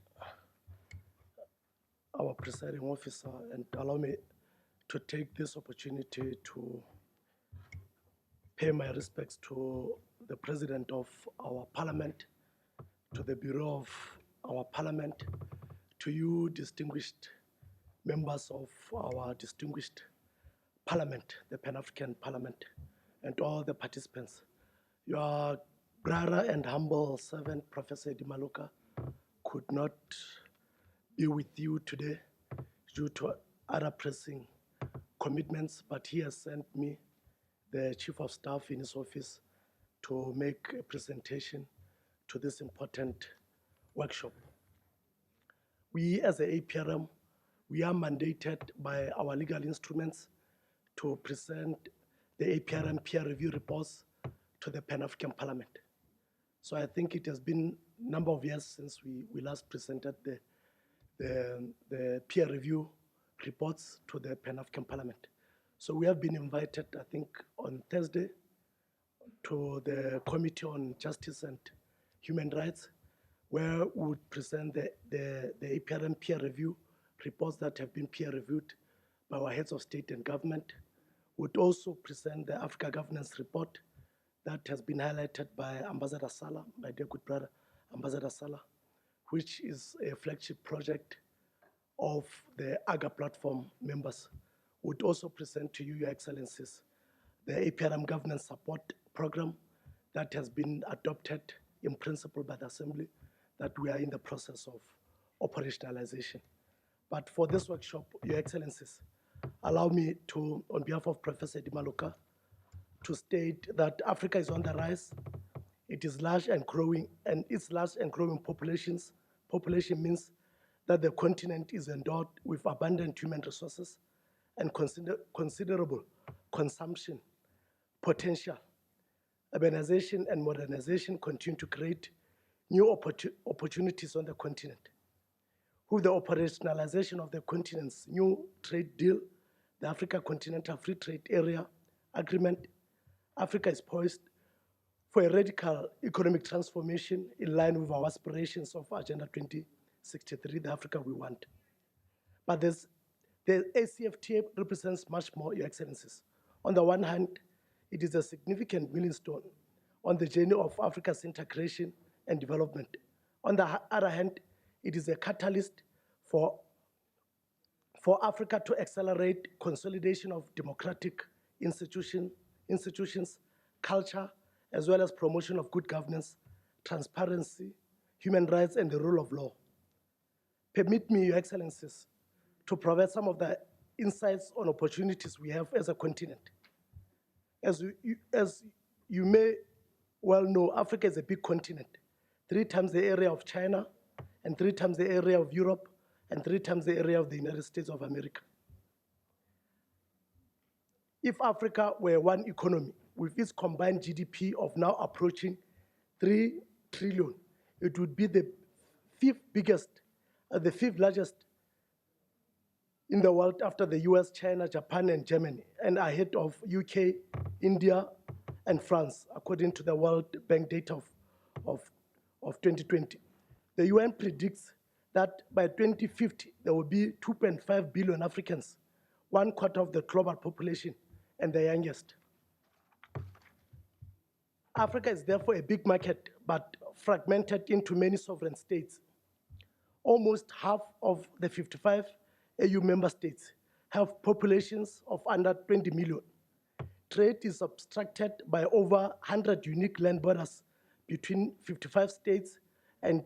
our presiding officer, and allow me to take this opportunity to pay my respects to the President of our Parliament, to the Bureau of our Parliament, to you distinguished members of our distinguished Parliament, the Pan-African Parliament, and all the participants. Your brother and humble servant, Professor Eddie Maloka, could not be with you today due to other pressing commitments, but he has sent me, the Chief of Staff in his office, to make a presentation to this important workshop. We as the APRM, we are mandated by our legal instruments to present the APRM peer review reports to the Pan-African Parliament. So I think it has been a number of years since we last presented the peer review reports to the Pan-African Parliament. So we have been invited, I think, on Thursday to the Committee on Justice and Human Rights, where we would present the APRM peer review reports that have been peer reviewed by our heads of state and government. We would also present the Africa Governance Report that has been highlighted by Ambassador Salah, my dear good brother, Ambassador Salah, which is a flagship project of the AGA platform members. Would also present to you, Your Excellencies, the APRM Governance Support Program that has been adopted in principle by the Assembly, that we are in the process of operationalization. But for this workshop, Your Excellencies, allow me to, on behalf of Professor Eddie Maloka, to state that Africa is on the rise. It is large and growing, and its large and growing population means that the continent is endowed with abundant human resources and considerable consumption potential. Urbanization and modernization continue to create new opportunities on the continent. With the operationalization of the continent's new trade deal, the Africa Continental Free Trade Area Agreement, Africa is poised for a radical economic transformation in line with our aspirations of Agenda 2063, the Africa we want. But the ACFTA represents much more, Your Excellencies. On the one hand, it is a significant milestone on the journey of Africa's integration and development. On the other hand, it is a catalyst for Africa to accelerate consolidation of democratic institutions, culture, as well as promotion of good governance, transparency, human rights, and the rule of law. Permit me, Your Excellencies, to provide some of the insights on opportunities we have as a continent. As you may well know, Africa is a big continent, 3 times the area of China, and 3 times the area of Europe, and 3 times the area of the United States of America. If Africa were one economy, with its combined GDP of now approaching 3 trillion, it would be the 5th largest in the world after the US, China, Japan, and Germany, and ahead of UK, India, and France, according to the World Bank data of 2020. The UN predicts that by 2050, there will be 2.5 billion Africans, 1/4 of the global population, and the youngest. Africa is therefore a big market, but fragmented into many sovereign states. Almost half of the 55 AU member states have populations of under 20 million. Trade is obstructed by over 100 unique land borders between 55 states and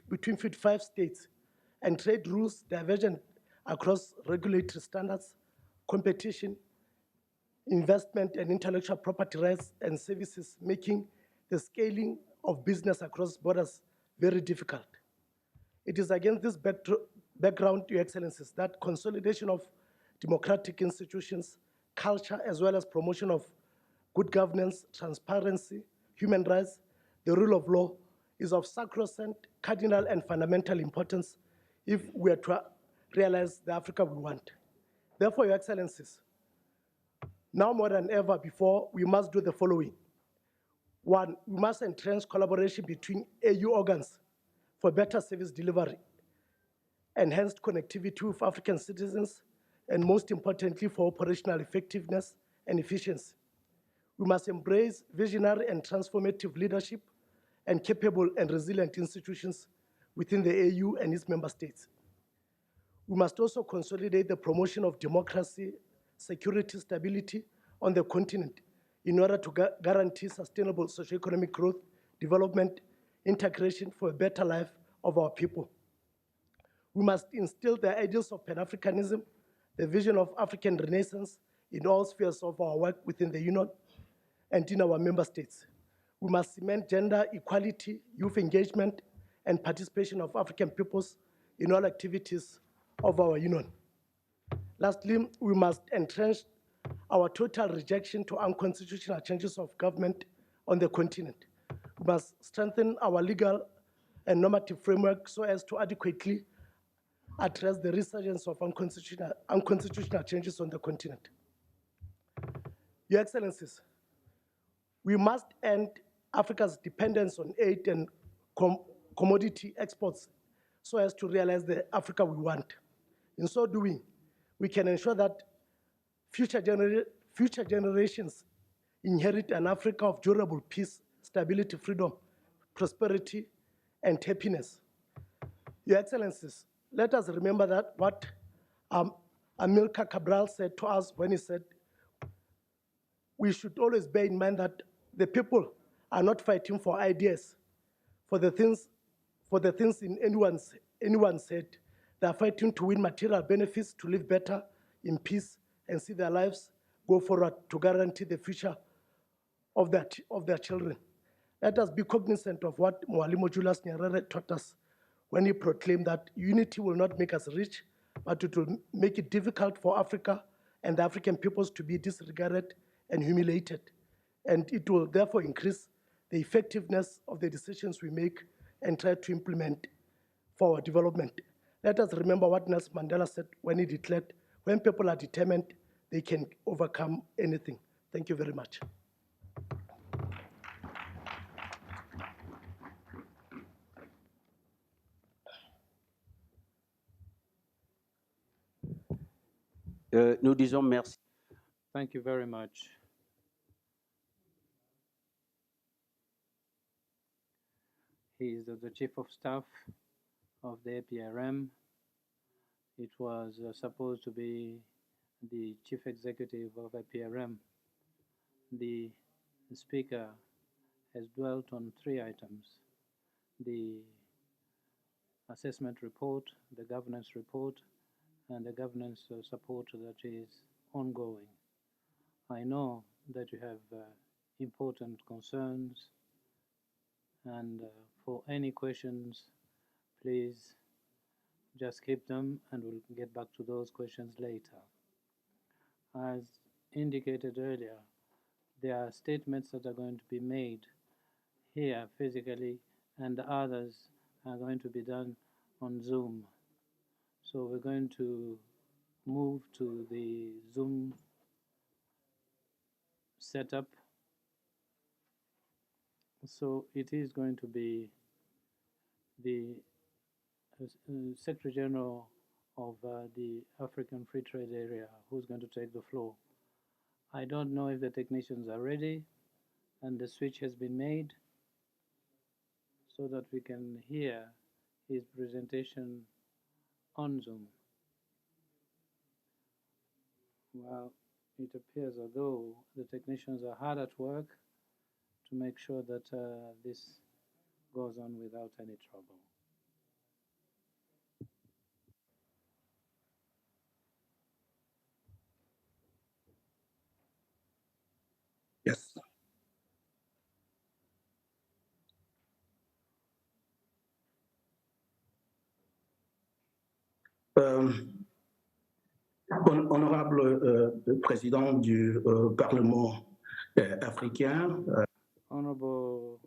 between 55 states, and trade rules divergent across regulatory standards, competition, investment, and intellectual property rights and services, making the scaling of business across borders very difficult. It is against this background, Your Excellencies, that consolidation of democratic institutions, culture, as well as promotion of good governance, transparency, human rights, the rule of law, is of sacrosanct, cardinal, and fundamental importance if we are to realize the Africa we want. Therefore, Your Excellencies, now more than ever before, we must do the following. One, we must entrench collaboration between AU organs for better service delivery, enhanced connectivity with African citizens, and most importantly, for operational effectiveness and efficiency. We must embrace visionary and transformative leadership and capable and resilient institutions within the AU and its member states. We must also consolidate the promotion of democracy, security, stability on the continent in order to guarantee sustainable socioeconomic growth, development, integration for a better life of our people. We must instill the ideals of Pan-Africanism, the vision of African Renaissance in all spheres of our work within the Union and in our member states. We must cement gender equality, youth engagement, and participation of African peoples in all activities of our Union. Lastly, we must entrench our total rejection to unconstitutional changes of government on the continent. We must strengthen our legal and normative framework so as to adequately address the resurgence of unconstitutional changes on the continent. Your Excellencies, we must end Africa's dependence on aid and commodity exports so as to realize the Africa we want. In so doing, we can ensure that future generations inherit an Africa of durable peace, stability, freedom, prosperity, and happiness. Your Excellencies, let us remember that what Amilcar Cabral said to us when he said, we should always bear in mind that the people are not fighting for ideas, for the things in anyone's head. They are fighting to win material benefits, to live better in peace, and see their lives go forward to guarantee the future of their children. Let us be cognizant of what Mwalimu Julius Nyerere taught us when he proclaimed that unity will not make us rich, but it will make it difficult for Africa and the African peoples to be disregarded and humiliated. And it will therefore increase the effectiveness of the decisions we make and try to implement for our development. Let us remember what Nelson Mandela said when he declared, when people are determined, they can overcome anything. Thank you very much. Nous disons merci. Thank you very much. He is the Chief of Staff of the APRM. It was supposed to be the Chief Executive of APRM. The Speaker has dwelt on 3 items: the assessment report, the governance report, and the governance support that is ongoing. I know that you have important concerns, and for any questions, please just keep them and we'll get back to those questions later. As indicated earlier, there are statements that are going to be made here physically, and the others are going to be done on Zoom. So we're going to move to the Zoom setup. So it is going to be the Secretary General of the African Free Trade Area who's going to take the floor. I don't know if the technicians are ready, and the switch has been made so that we can hear his presentation on Zoom. Well, it appears as though the technicians are hard at work to make sure that this goes on without any trouble. Yes. Honorable Président du Parlement africain. Honorable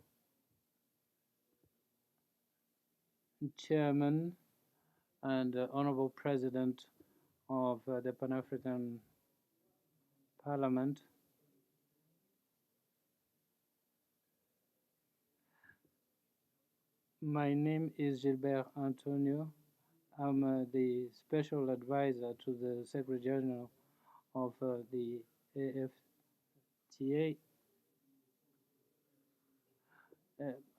Chairman and Honorable President of the Pan-African Parliament, my name is Gilbert Antonio. I'm the special advisor to the Secretary General of the AFTA.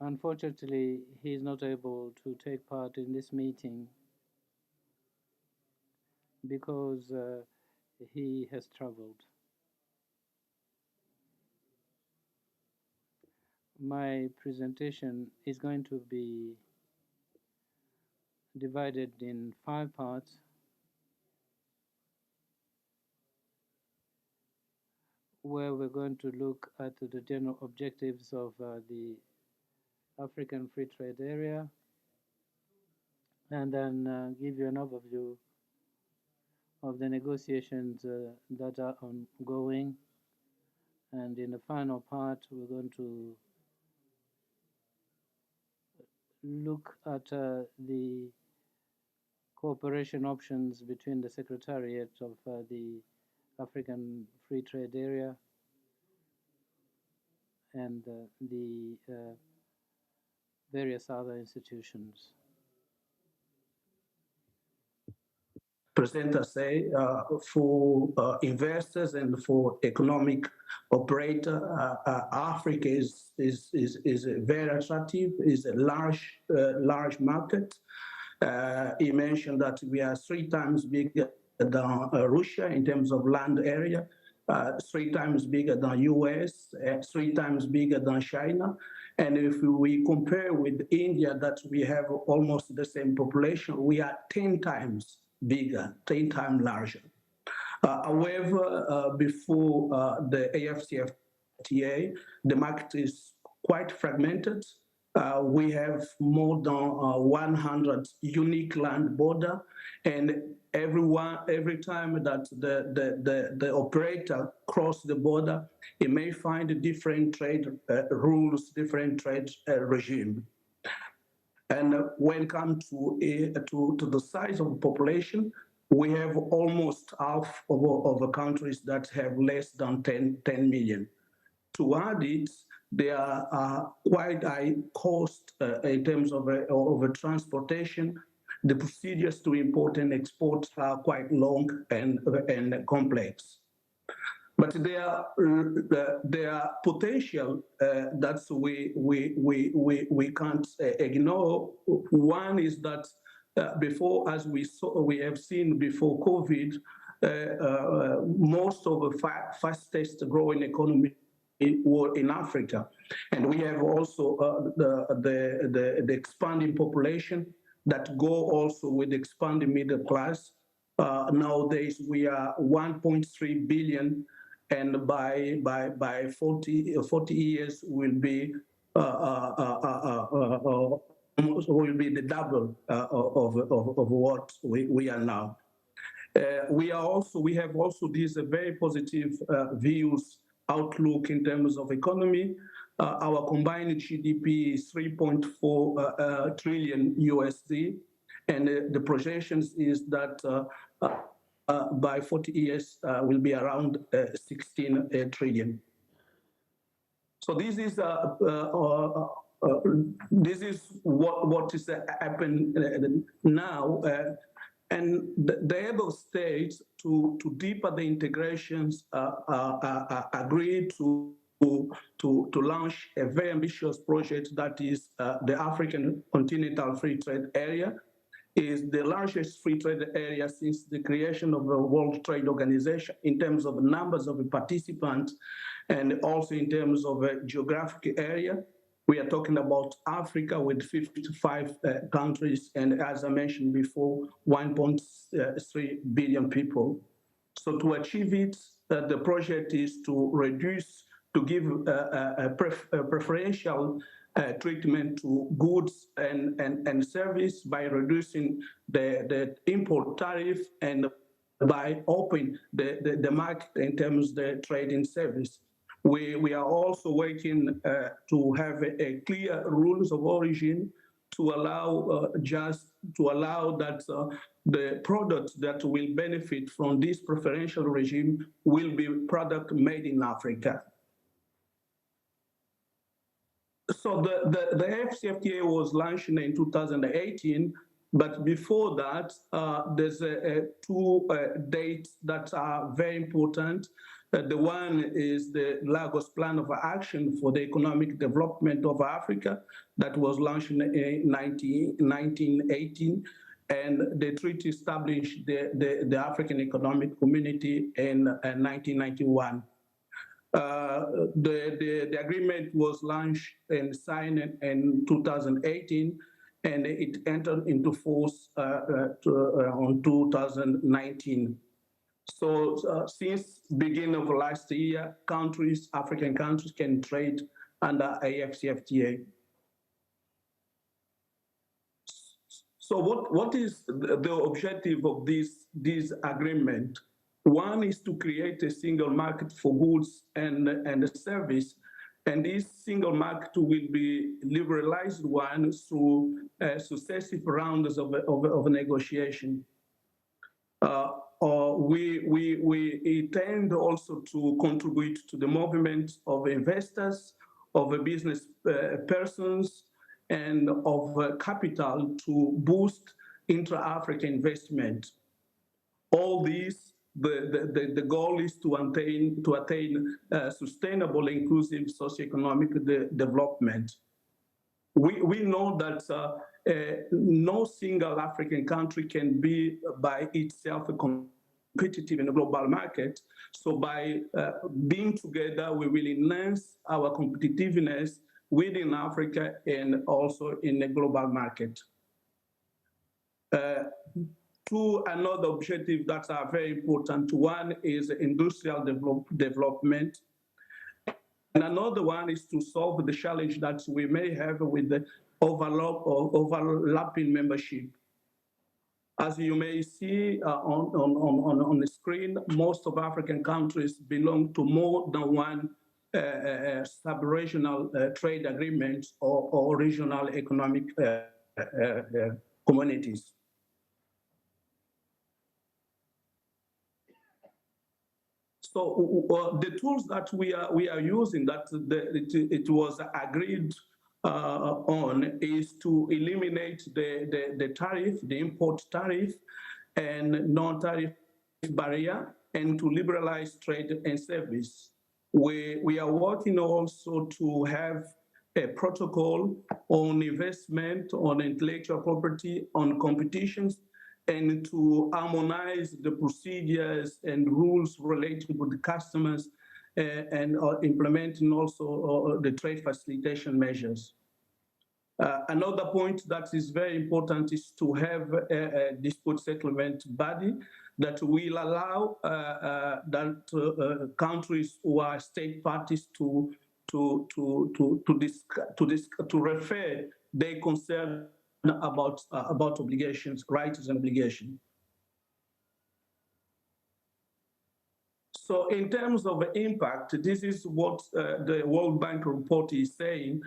Unfortunately, he is not able to take part in this meeting because he has traveled. My presentation is going to be divided in 5 parts. Where we're going to look at the general objectives of the African Free Trade Area, and then give you an overview of the negotiations that are ongoing. And in the final part, we're going to look at the cooperation options between the Secretariat of the African Free Trade Area and the various other institutions. Presenter say for investors and for economic operator, Africa is very attractive, is a large market. He mentioned that we are 3 times bigger than Russia in terms of land area, 3 times bigger than US, 3 times bigger than China. And if we compare with India, that we have almost the same population, we are 10 times bigger, 10 times larger. However, before the AFCFTA, the market is quite fragmented. We have more than 100 unique land border, and every time that the operator cross the border, it may find different trade rules, different trade regime. And when it comes to the size of the population, we have almost half of the countries that have less than 10 million. To add it, there are quite high cost in terms of transportation. The procedures to import and export are quite long and complex. But there are potential that we can't ignore. One is that before, as we have seen before COVID, most of the fastest growing economy were in Africa, and we have also the expanding population that go also with expanding middle class. Nowadays we are 1.3 billion. And by 40 years will be the double of what we are now. We have also these very positive views outlook in terms of economy. Our combined GDP is 3.4 trillion USD, and the projections is that by 40 years will be around 16 trillion. So this is what is happening now, and the able states to deepen the integrations agreed to to launch a very ambitious project that is the African Continental Free Trade Area. Is the largest free trade area since the creation of the World Trade Organization in terms of numbers of participants and also in terms of a geographic area. We are talking about Africa with 55 countries and, as I mentioned before, 1.3 billion people. So to achieve it, the project is to give a preferential treatment to goods and service by reducing the import tariff and by opening the market in terms of the trading service. We are also working to have a clear rules of origin to allow that the products that will benefit from this preferential regime will be product made in Africa. So the AfCFTA was launched in 2018, but before that, there's two dates that are very important. The one is the Lagos Plan of Action for the Economic Development of Africa that was launched in 1918, and the treaty established the African Economic Community in 1991. The agreement was launched and signed in 2018, and it entered into force on 2019. So since beginning of last year, African countries can trade under AfCFTA. So what is the objective of this agreement? One is to create a single market for goods and service, and this single market will be liberalized one through successive rounds of negotiation. We intend also to contribute to the movement of investors, of business persons, and of capital to boost intra-African investment. All these, the goal is to attain sustainable, inclusive socioeconomic development. We know that no single African country can be by itself competitive in the global market. So by being together, we will enhance our competitiveness within Africa and also in the global market. Two another objective that are very important. One is industrial development. And another one is to solve the challenge that we may have with the overlapping membership. As you may see on the screen, most of African countries belong to more than one sub-regional trade agreements or regional economic communities. So the tools that we are using that it was agreed on is to eliminate the tariff, the import tariff and non-tariff barrier, and to liberalize trade and service. We are working also to have a protocol on investment, on intellectual property, on competitions, and to harmonize the procedures and rules related with the customers and implementing also the trade facilitation measures. Another point that is very important is to have a dispute settlement body that will allow countries who are state parties to refer their concern about obligations, rights and obligations. So in terms of impact, this is what the World Bank report is saying.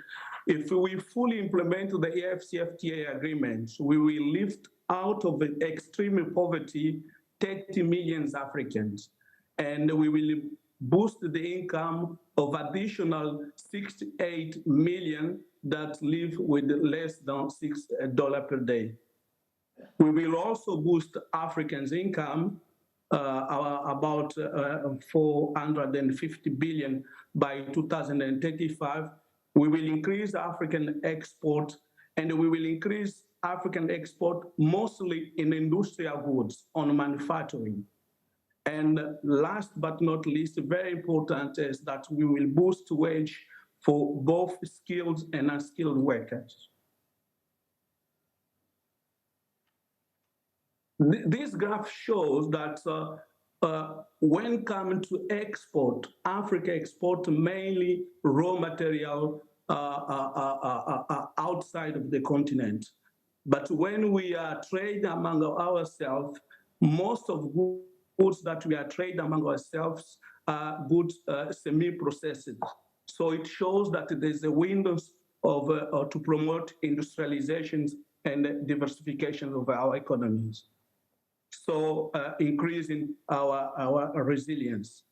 If we fully implement the AfCFTA agreements, we will lift out of extreme poverty 30 million Africans, and we will boost the income of additional 68 million that live with less than $6 per day. We will also boost Africans' income about 450 billion by 2035. We will increase African export, and we will increase African export mostly in industrial goods on manufacturing. And last but not least, very important is that we will boost wage for both skilled and unskilled workers. This graph shows that when coming to export, Africa export mainly raw material outside of the continent. But when we are trading among ourselves, most of goods that we are trading among ourselves are goods semi-processed. So it shows that there's a window of to promote industrializations and diversification of our economies. So increasing our resilience.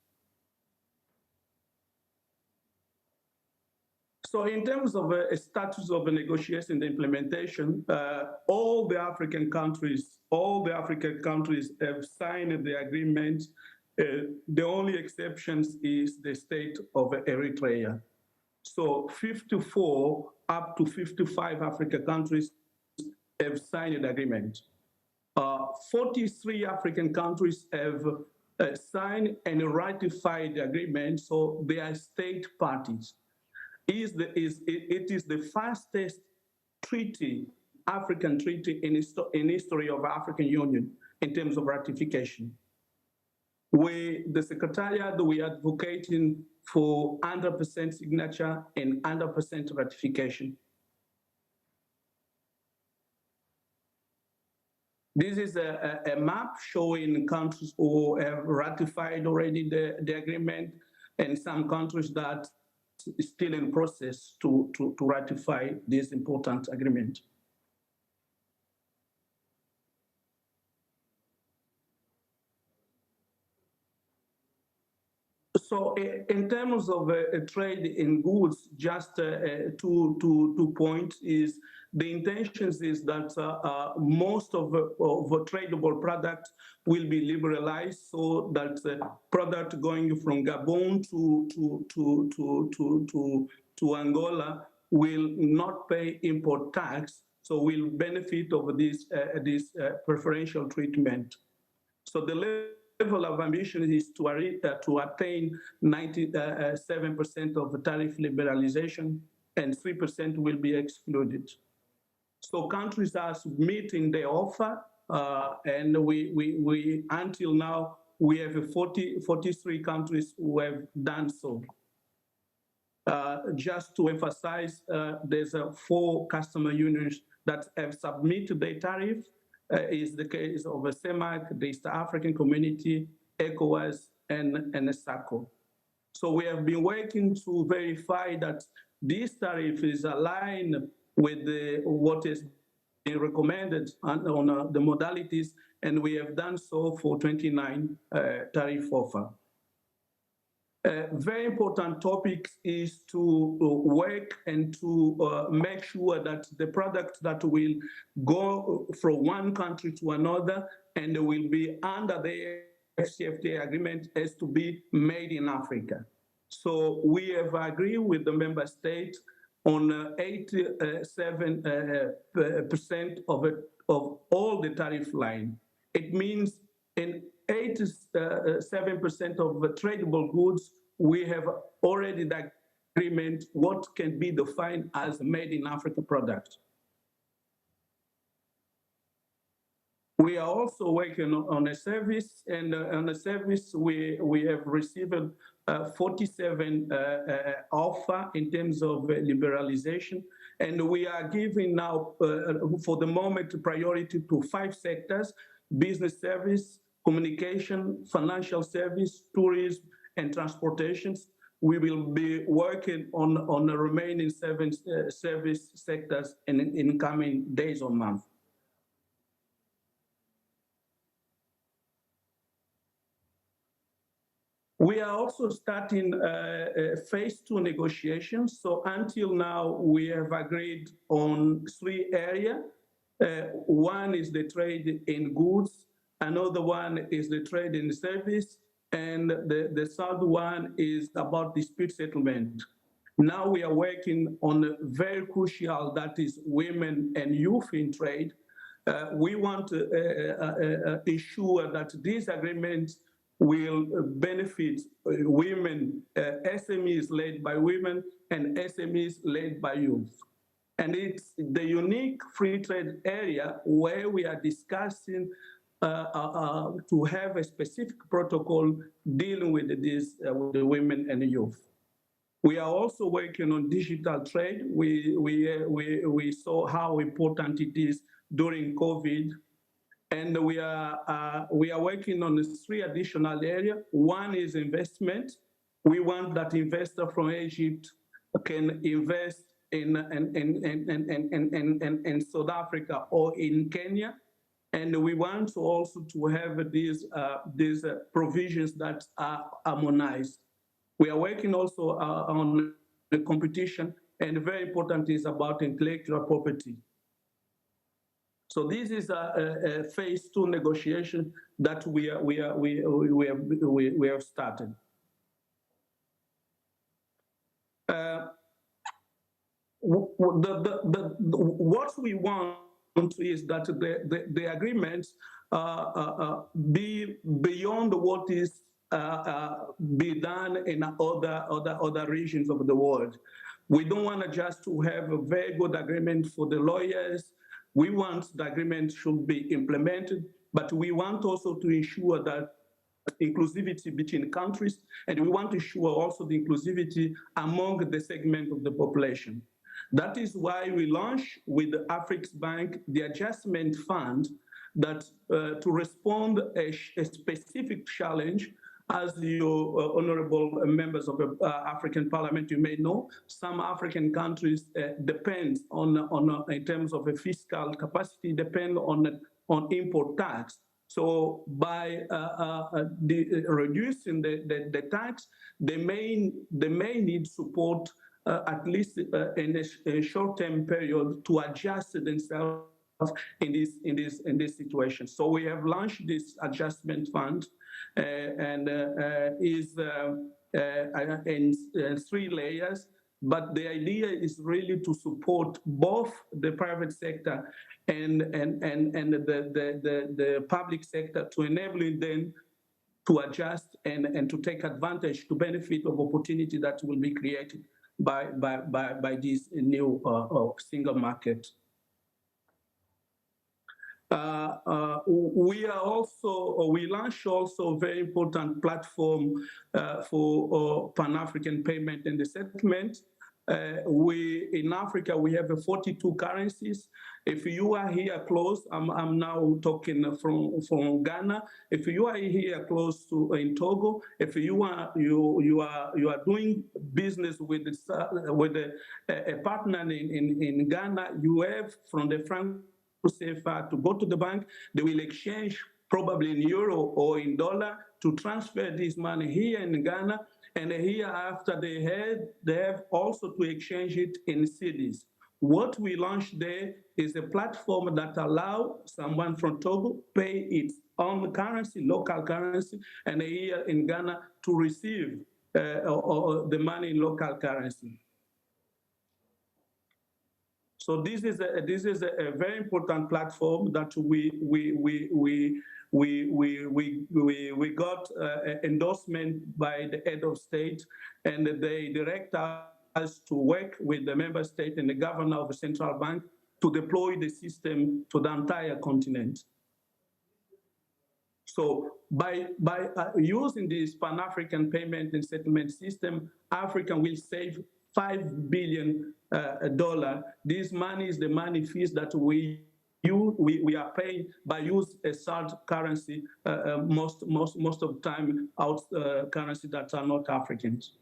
So in terms of a status of the negotiation and the implementation, all the African countries have signed the agreement. The only exceptions is the state of Eritrea. So 54 up to 55 African countries have signed the agreement. 43 African countries have signed and ratified the agreement, so they are state parties. It is the fastest treaty, African treaty in history of African Union in terms of ratification. The Secretariat, we are advocating for 100% signature and 100% ratification. This is a map showing countries who have ratified already the agreement and some countries that is still in process to ratify this important agreement. So in terms of trade in goods, just two points is the intentions is that most of tradable products will be liberalized, so that product going from Gabon to Angola will not pay import tax, so will benefit of this preferential treatment. So the level of ambition is to attain 97% of tariff liberalization, and 3% will be excluded. So countries are submitting their offer, and we until now we have 43 countries who have done so. Just to emphasize, there's 4 customer unions that have submitted their tariff. Is the case of CEMAC, the East African Community, ECOWAS, and SACO. So we have been working to verify that this tariff is aligned with what is being recommended on the modalities, and we have done so for 29 tariff offer. Very important topic is to work and to make sure that the products that will go from one country to another and will be under the FCFTA agreement has to be made in Africa. So we have agreed with the member states on 87% of all the tariff line. It means in 87% of the tradable goods, we have already the agreement what can be defined as made in Africa product. We are also working on a service, and on a service we have received 47 offer in terms of liberalization, and we are giving now, for the moment, priority to 5 sectors: business service, communication, financial service, tourism, and transportations. We will be working on the remaining 7 service sectors in coming days or months. We are also starting phase 2 negotiations. So until now, we have agreed on 3 areas. One is the trade in goods, Another one is the trade and service. And the third one is about dispute settlement. Now we are working on a very crucial, that is women and youth in trade. We want to ensure that these agreements will benefit women, SMEs led by women and SMEs led by youth. And it's the unique free trade area where we are discussing to have a specific protocol dealing with this, with the women and the youth. We are also working on digital trade. We saw how important it is during COVID, and we are working on 3 additional areas. One is investment. We want that investor from Egypt can invest in South Africa or in Kenya. And we want also to have these provisions that are harmonized. We are working also on the competition, and very important is about intellectual property. So this is a phase 2 negotiation that we have started. What we want is that the agreements be beyond what is be done in other regions of the world. We don't want to just to have a very good agreement for the lawyers. We want the agreement should be implemented, but we want also to ensure that inclusivity between countries, and we want to ensure also the inclusivity among the segment of the population. That is why we launched with the Africa Bank the adjustment fund that to respond a specific challenge. As your honorable members of the African Parliament, you may know, some African countries depend on in terms of a fiscal capacity, depend on import tax. So by reducing the tax, they may need support at least in a short-term period to adjust themselves in this situation. So we have launched this adjustment fund, and is in 3 layers. But the idea is really to support both the private sector and the public sector to enable them to adjust and to take advantage, to benefit of opportunity that will be created by this new single market. We launched also a very important platform for Pan-African payment and the settlement. In Africa, we have 42 currencies. If you are here close, I'm now talking from Ghana. If you are here close to in Togo, if you are doing business with a partner in Ghana, you have from the franc CFA to go to the bank. They will exchange probably in euro or in dollar to transfer this money here in Ghana, and here after they have also to exchange it in cedis. What we launched there is a platform that allows someone from Togo pay its own currency, local currency, and here in Ghana to receive the money in local currency. So this is a very important platform that we got endorsement by the head of state, and they direct us to work with the member state and the governor of the central bank to deploy the system to the entire continent. So by using this Pan-African payment and settlement system, Africa will save $5 billion. This money is the money fees that we are paying by use a third currency, most of the time out currency that are not Africans.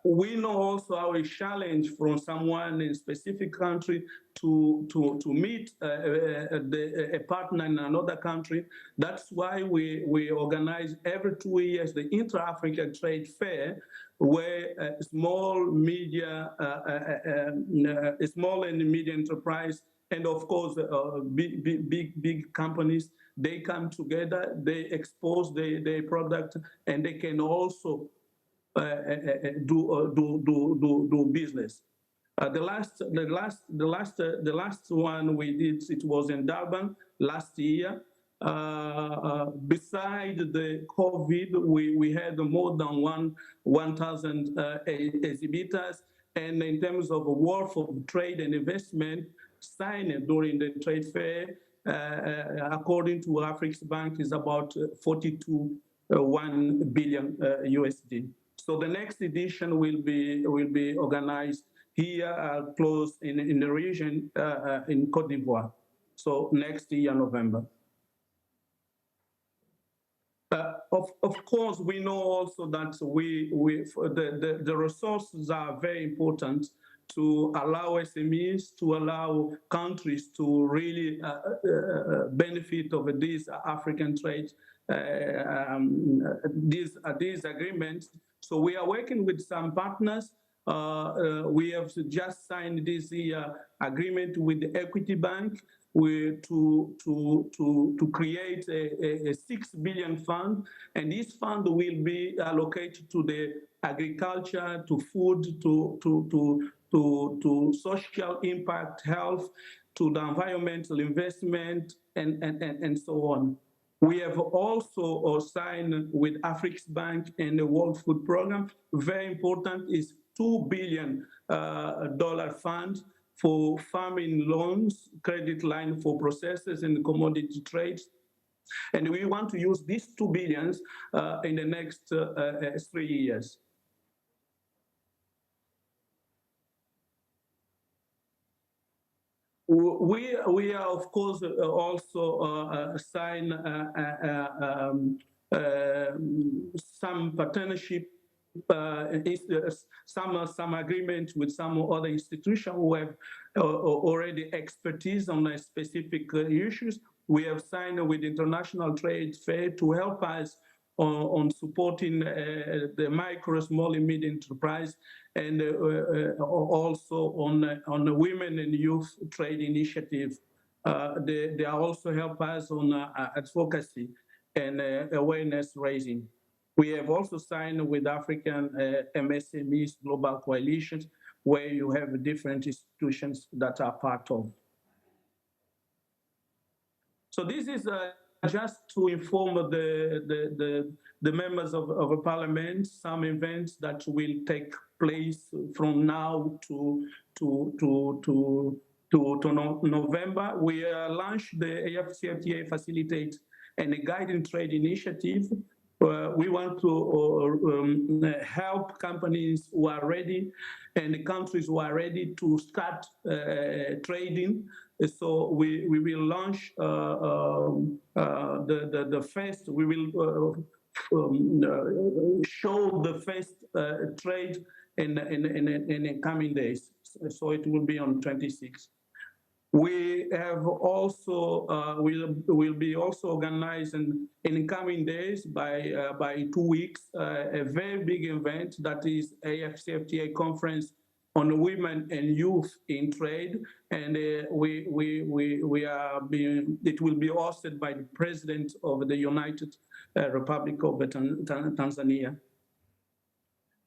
We know also our challenge from someone in a specific country to meet a partner in another country. That's why we organize every 2 years the Intra-African Trade Fair, where small and medium enterprise and of course, big companies, they come together, they expose their product, and they can also do business. The last one we did, it was in Durban last year. Beside the COVID, we had more than 1,000 exhibitors, and in terms of worth of trade and investment signed during the trade fair, according to Africa Bank, is about 42.1 billion USD. So the next edition will be organized here close in the region in Côte d'Ivoire. So next year, November. Of course, we know also that the resources are very important to allow SMEs, to allow countries to really benefit of these African trade, these agreements. So we are working with some partners. We have just signed this year agreement with the Equity Bank to create a 6 billion fund, and this fund will be allocated to the agriculture, to food, to social impact, health, to the environmental investment, and so on. We have also signed with Africa Bank and the World Food Program. Very important is $2 billion fund for farming loans, credit line for processors and commodity trades. And we want to use these $2 billion in the next 3 years. We are, of course, also sign some partnership, some agreement with some other institutions who have already expertise on specific issues. We have signed with International Trade Fair to help us on supporting the micro, small, and medium enterprise, and also on the women and youth trade initiative. They also help us on advocacy and awareness raising. We have also signed with African MSMEs Global Coalitions, where you have different institutions that are part of. So this is just to inform the members of the parliament, some events that will take place from now to November. We launched the AFCFTA Facilitate and a Guiding Trade Initiative. We want to help companies who are ready and the countries who are ready to start trading. So we will launch the first, we will show the first trade in the coming days. So it will be on 26. We have also will be also organizing in coming days by 2 weeks a very big event that is AFCFTA conference on women and youth in trade, and it will be hosted by the President of the United Republic of Tanzania.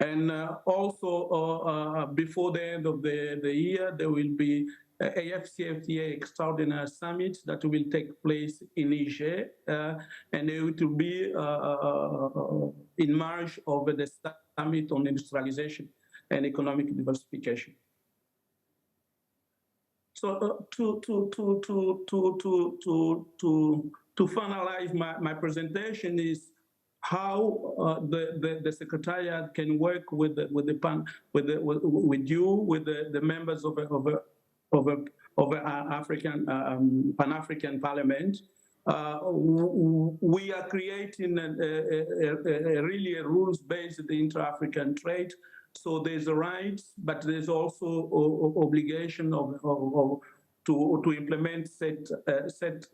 And also before the end of the year, there will be AFCFTA Extraordinary Summit that will take place in Niger, and it will be in March of the Summit on Industrialization and Economic Diversification. So to finalize my presentation is how the Secretariat can work with you, with the members of African Pan-African Parliament. We are creating really a rules-based inter-African trade. So there's a right, but there's also obligation to implement a set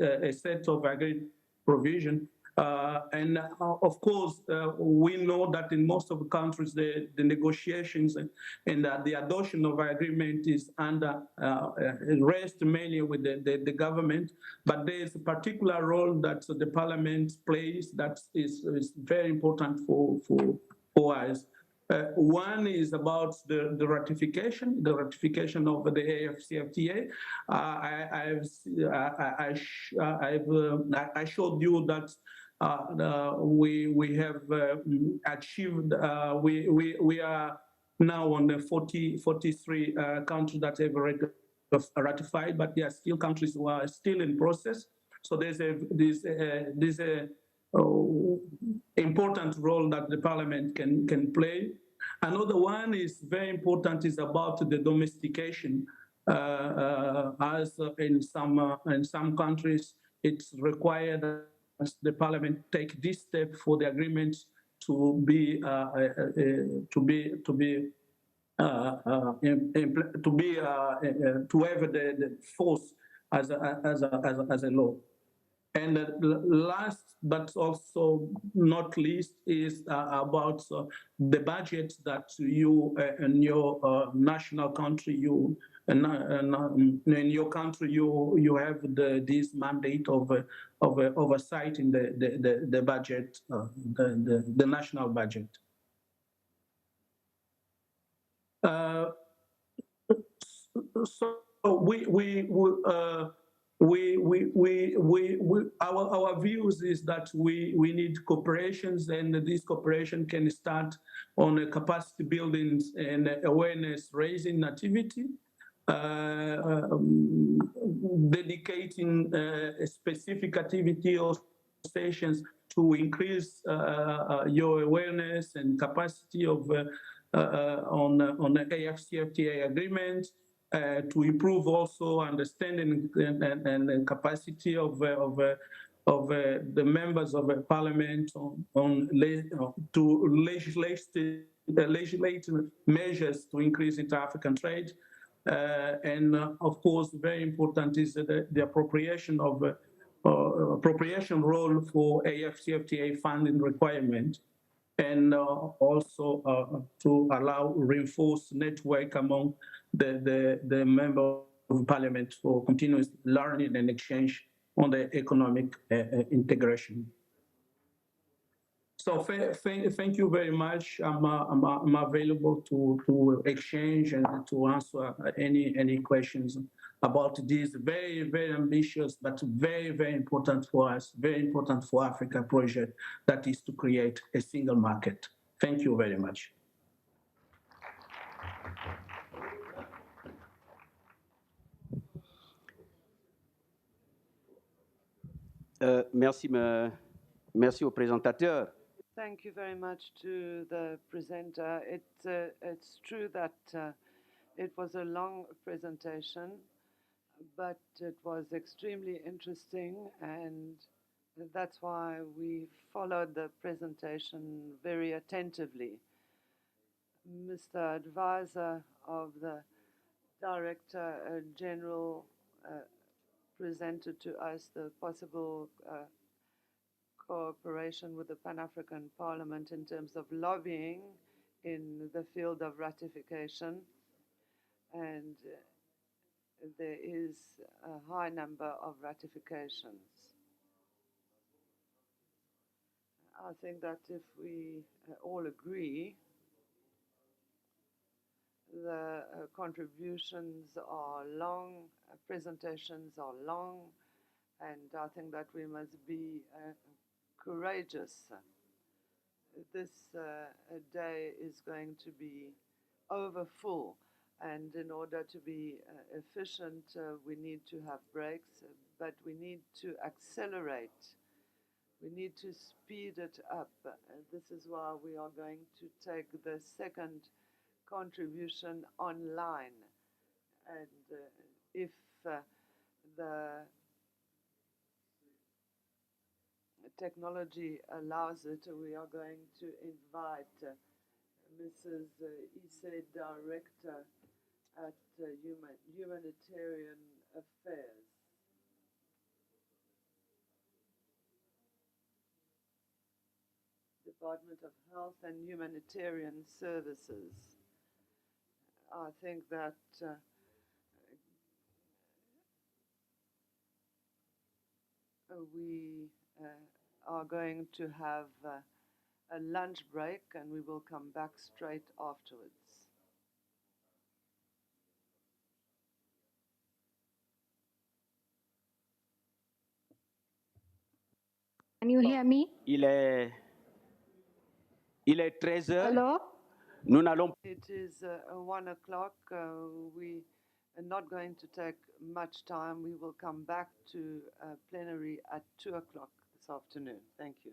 of agreed provision Of course, we know that in most of the countries, the negotiations and the adoption of agreement is under rest mainly with the government, but there is a particular role that the parliament plays that is very important for us. One is about the ratification of the AFCFTA. I showed you that we have achieved, we are now on the 43 countries that have already ratified, but there are still countries who are still in process. So there's a important role that the parliament can play. Another one is very important is about the domestication. As in some countries, it's required that the parliament take this step for the agreement to have the force as a law. And last but also not least is about the budget that you in your national country in your country you have this mandate of oversight in the budget, the national budget. So our views is that we need cooperations, and this cooperation can start on a capacity building and awareness raising activity, dedicating a specific activity or stations to increase your awareness and capacity of on the AFCFTA agreement, to improve also understanding and capacity of the members of the parliament to legislate measures to increase inter-African trade. And of course, very important is the appropriation of appropriation role for AFCFTA funding requirement, and also to allow reinforced network among the member of parliament for continuous learning and exchange on the economic integration. So thank you very much. I'm available to exchange and to answer any questions about this very, very ambitious, but very, very important for us, very important for Africa project that is to create a single market. Thank you very much. Merci au présentateur. Thank you very much to the presenter. It's true that it was a long presentation, but it was extremely interesting, and that's why we followed the presentation very attentively. Mr. Advisor of the Director General presented to us the possible cooperation with the Pan-African Parliament in terms of lobbying in the field of ratification, and there is a high number of ratifications. I think that if we all agree, the contributions are long, presentations are long, and I think that we must be courageous. This day is going to be over full, and in order to be efficient, we need to have breaks, but we need to accelerate. We need to speed it up. This is why we are going to take the second contribution online. And if the technology allows it, we are going to invite Mrs. Ise, Director at Humanitarian Affairs. Department of Health and Humanitarian Services. I think that we are going to have a lunch break and we will come back straight afterwards. Can you hear me? Il est 13 heures. Hello? Nous n'allons It is 1 o'clock. We are not going to take much time. We will come back to plenary at 2 o'clock this afternoon. Thank you.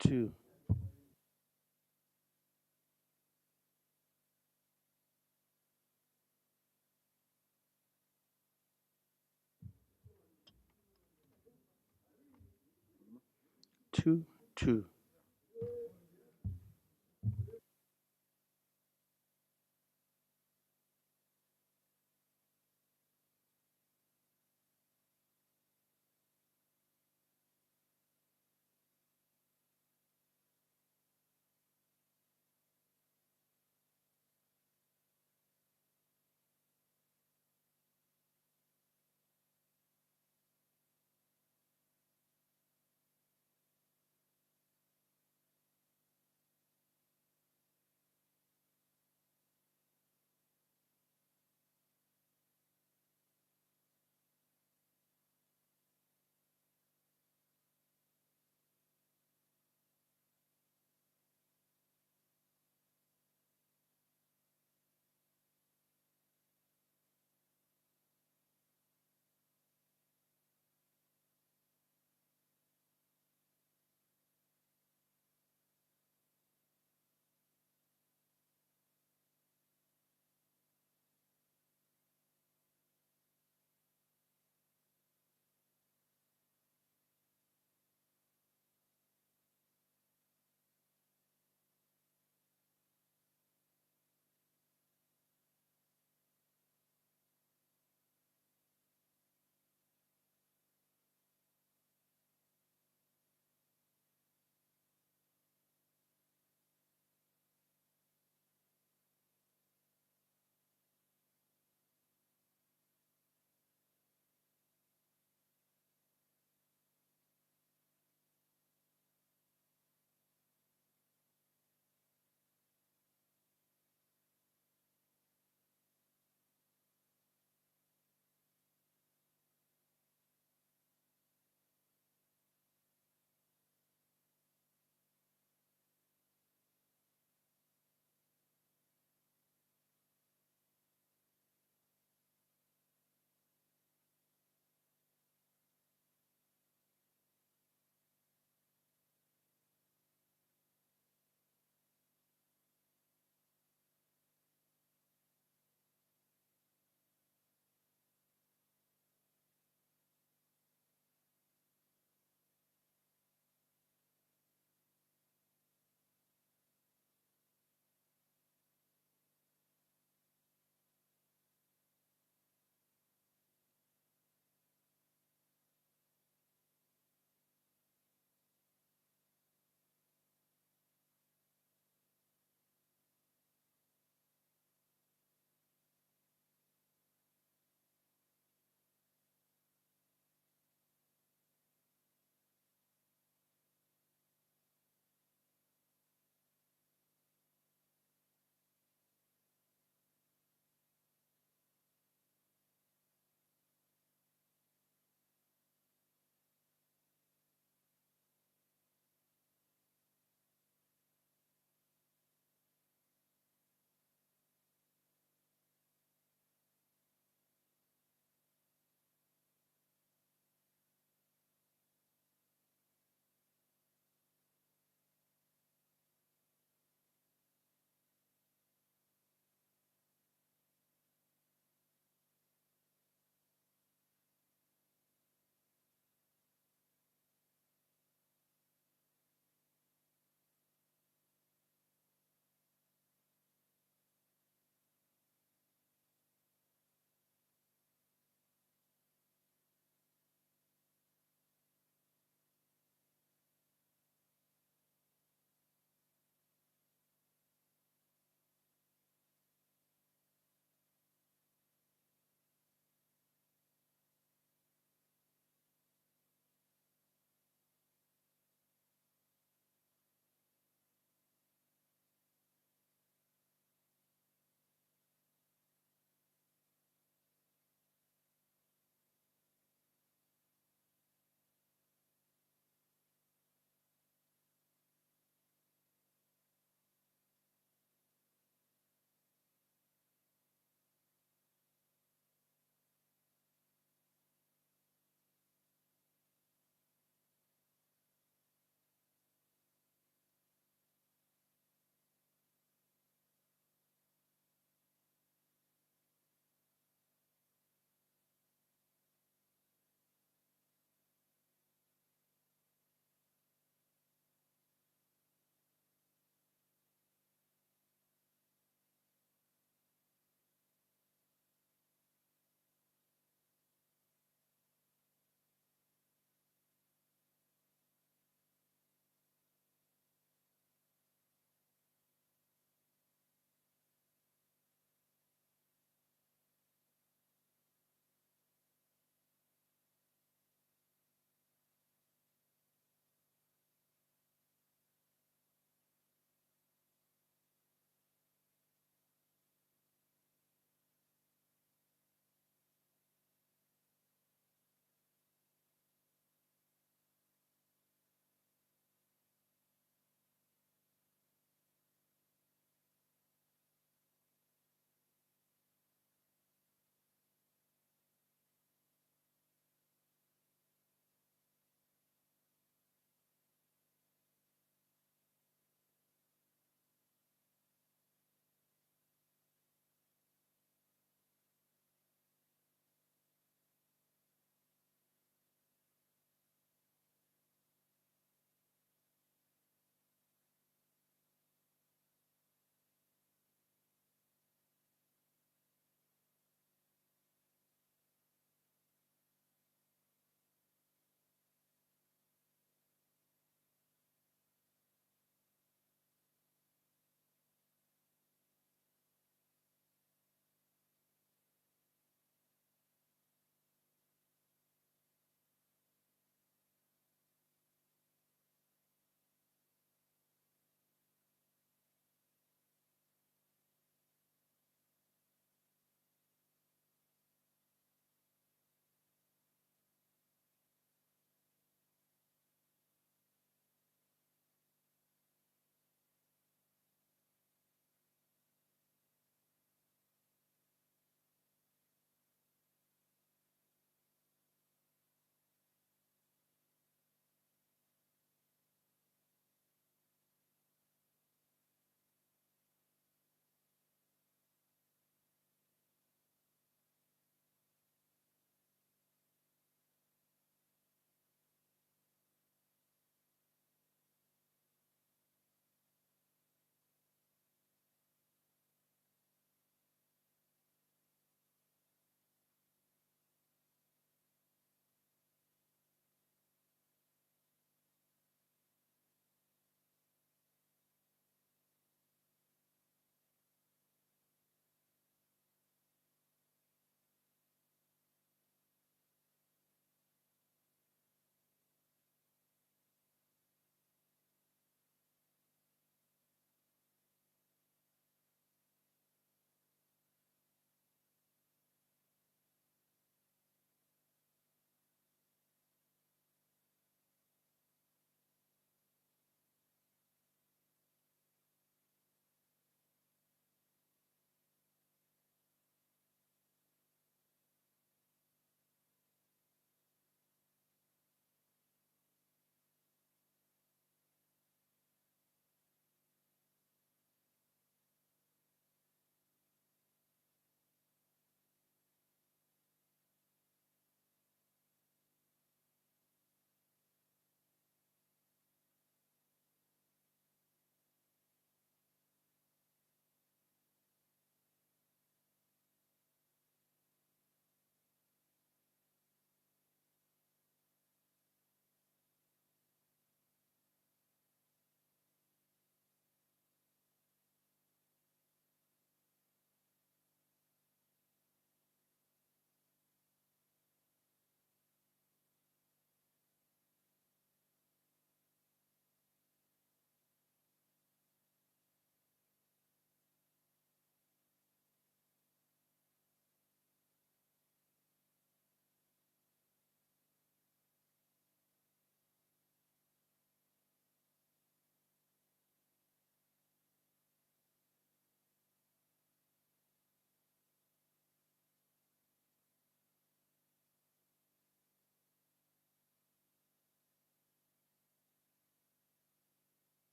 2. 2.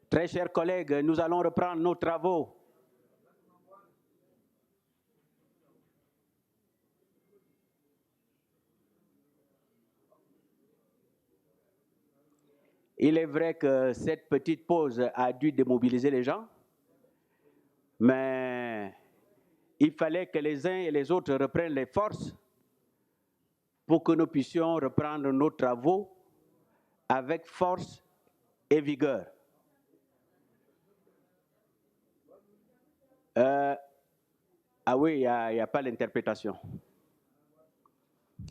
Très chers collègues, nous allons reprendre nos travaux. Il est vrai que cette petite pause a dû démobiliser les gens, mais il fallait que les uns et les autres reprennent les forces pour que nous puissions reprendre nos travaux avec force et vigueur. Ah oui, il n'y a pas l'interprétation.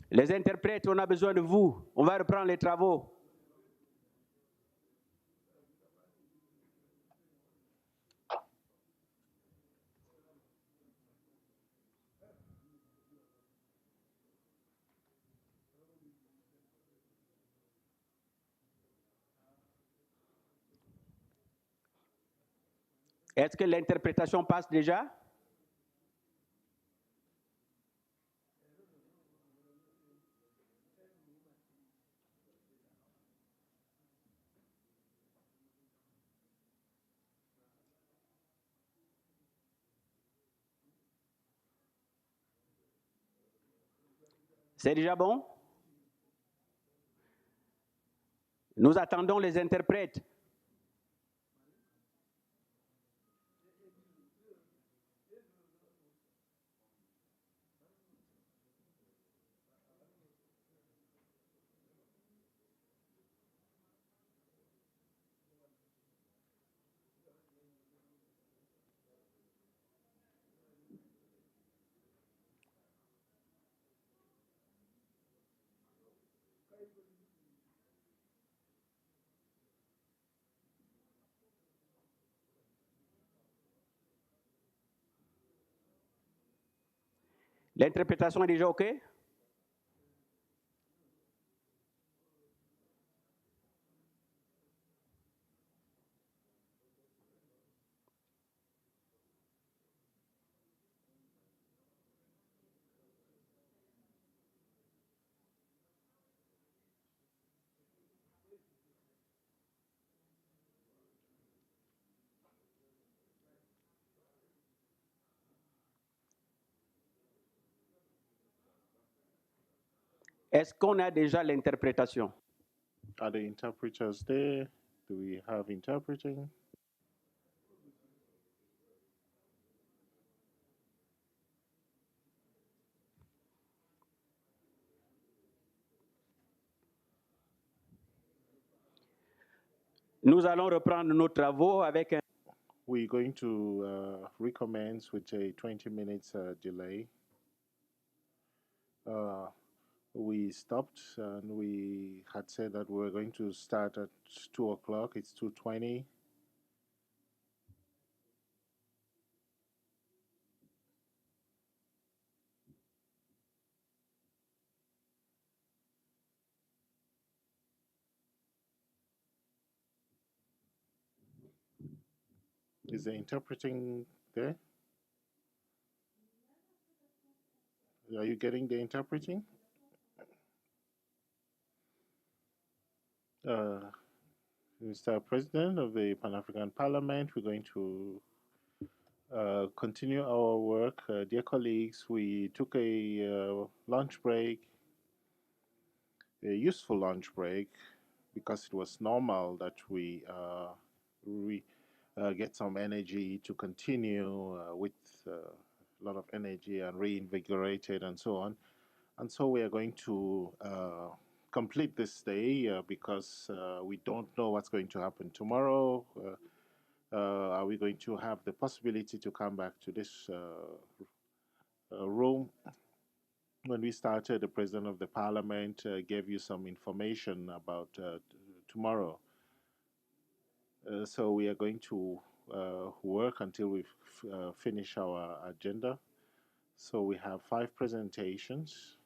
Les interprètes, on a besoin de vous. On va reprendre les travaux. Est-ce que l'interprétation passe déjà? C'est déjà bon? Nous attendons les interprètes. L'interprétation est déjà OK? Est-ce qu'on a déjà l'interprétation? Are the interpreters there? Do we have interpreting? Nous allons reprendre nos travaux avec un... We're going to recommence with a 20 minutes delay. We stopped and we had said that we were going to start at 2 o'clock. It's 2:20. Is the interpreting there? Are you getting the interpreting? Mr. President of the Pan-African Parliament, we're going to continue our work. Dear colleagues, we took a lunch break, a useful lunch break, because it was normal that we get some energy to continue with a lot of energy and reinvigorated and so on. And so we are going to complete this day because we don't know what's going to happen tomorrow. Are we going to have the possibility to come back to this room? When we started, the President of the Parliament gave you some information about tomorrow. So we are going to work until we finish our agenda. So we have 5 presentations.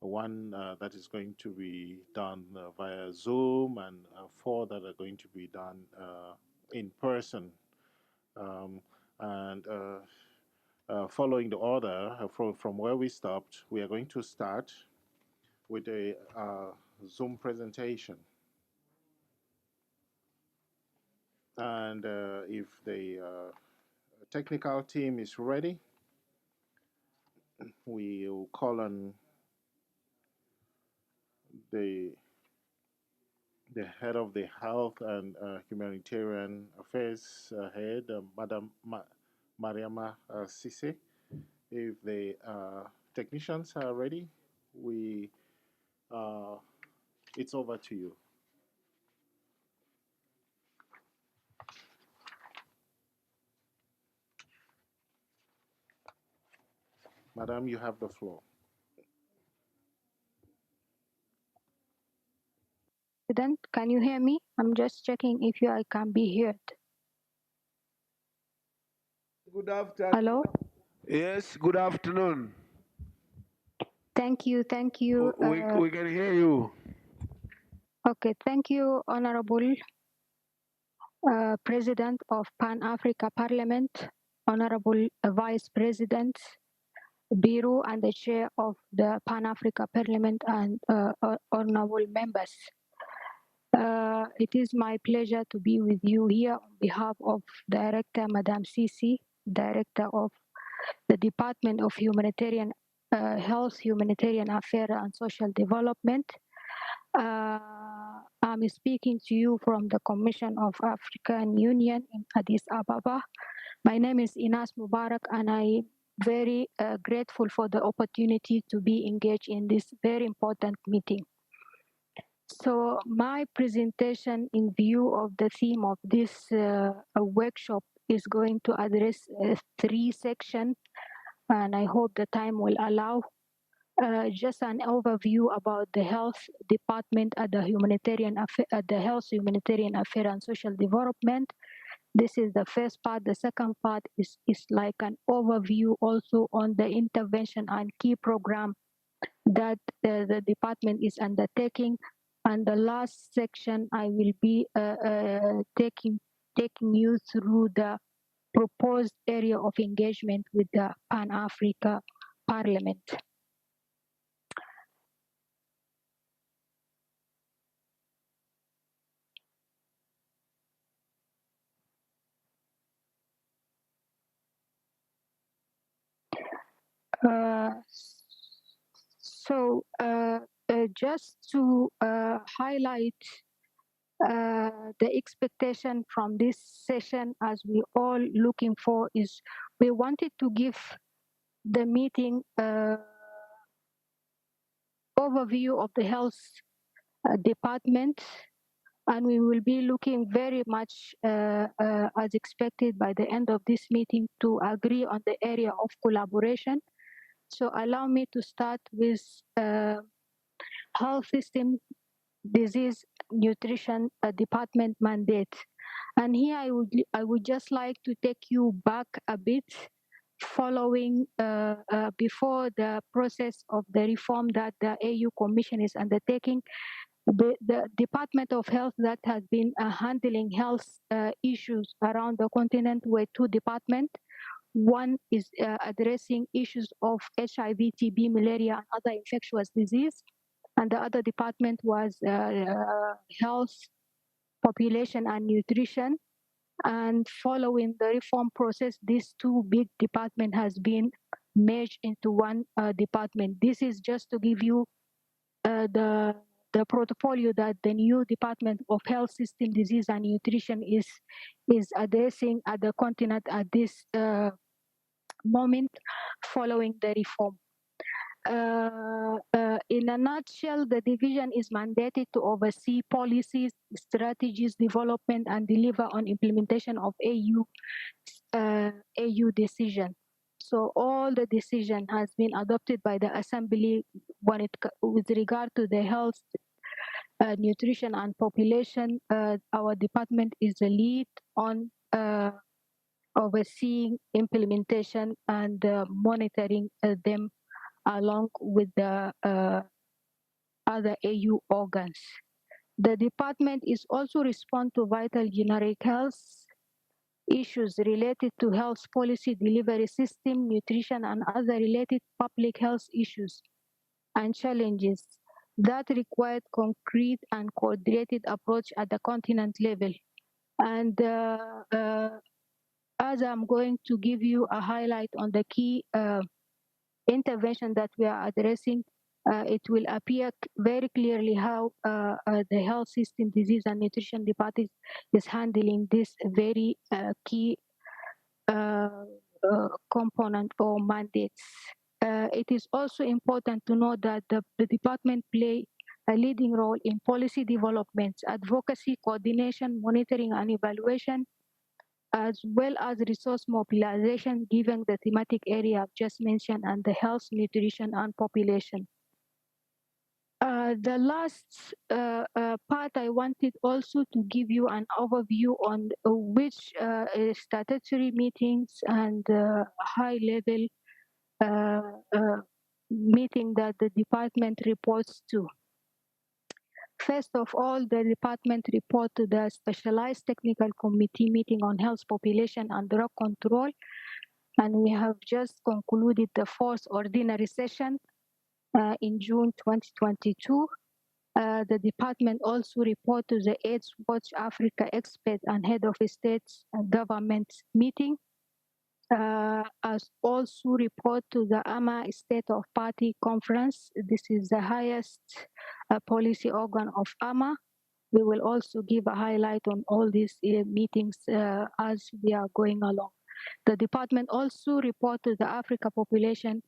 One that is going to be done via Zoom, and 4 that are going to be done in person. Following the order from where we stopped, we are going to start with a Zoom presentation. And if the technical team is ready, we will call on the head of the Health and Humanitarian Affairs head, Madam Mariama Sise. If the technicians are ready, it's over to you. Madam, you have the floor. President, can you hear me? I'm just checking if I can be heard. Good afternoon. Hello? Yes, good afternoon. Thank you, thank you. We can hear you. Okay, thank you, Honorable President of Pan-Africa Parliament, Honorable Vice President, Bureau and the Chair of the Pan-Africa Parliament and honorable members. It is my pleasure to be with you here on behalf of Director Madame Sisi, Director of the Department of Humanitarian Health, Humanitarian Affairs and Social Development. I'm speaking to you from the Commission of African Union in Addis Ababa. My name is Inas Mubarak and I'm very grateful for the opportunity to be engaged in this very important meeting. So my presentation in view of the theme of this workshop is going to address 3 sections, and I hope the time will allow. Just an overview about the health department at the Health, Humanitarian Affairs and Social Development. This is the first part. The second part is like an overview also on the intervention and key program that the department is undertaking. And the last section, I will be taking you through the proposed area of engagement with the Pan-Africa Parliament. Just to highlight the expectation from this session, as we all looking for, is we wanted to give the meeting overview of the health department, and we will be looking very much as expected by the end of this meeting to agree on the area of collaboration. So allow me to start with health system disease nutrition department mandate. And here I would just like to take you back a bit following before the process of the reform that the AU Commission is undertaking. The Department of Health that has been handling health issues around the continent were 2 departments. One is addressing issues of HIV, TB, malaria, and other infectious disease. And the other department was health, population, and nutrition. And following the reform process, these 2 big departments has been merged into one department. This is just to give you the portfolio that the new Department of Health, System, Disease, and Nutrition is addressing at the continent at this moment following the reform. In a nutshell, the division is mandated to oversee policies, strategies, development, and deliver on implementation of AU decision. So all the decision has been adopted by the Assembly with regard to the health, nutrition, and population. Our department is the lead on overseeing implementation and monitoring them along with the other AU organs. The department is also respond to vital generic health issues related to health policy, delivery system, nutrition, and other related public health issues and challenges that required concrete and coordinated approach at the continent level. And as I'm going to give you a highlight on the key intervention that we are addressing, it will appear very clearly how the health system, disease and nutrition department is handling this very key component or mandates. It is also important to know that the department play a leading role in policy developments, advocacy, coordination, monitoring and evaluation, as well as resource mobilization given the thematic area I've just mentioned and the health, nutrition and population. The last part, I wanted also to give you an overview on which statutory meetings and high-level meeting that the department reports to. First of all, the department report to the Specialized Technical Committee meeting on health, population and drug control, and we have just concluded the fourth ordinary session in June 2022. The department also report to the AIDS Watch Africa expert and head of states and governments meeting, as also report to the AMA State of Party Conference. This is the highest policy organ of AMA. We will also give a highlight on all these meetings as we are going along. The department also report to the Africa Population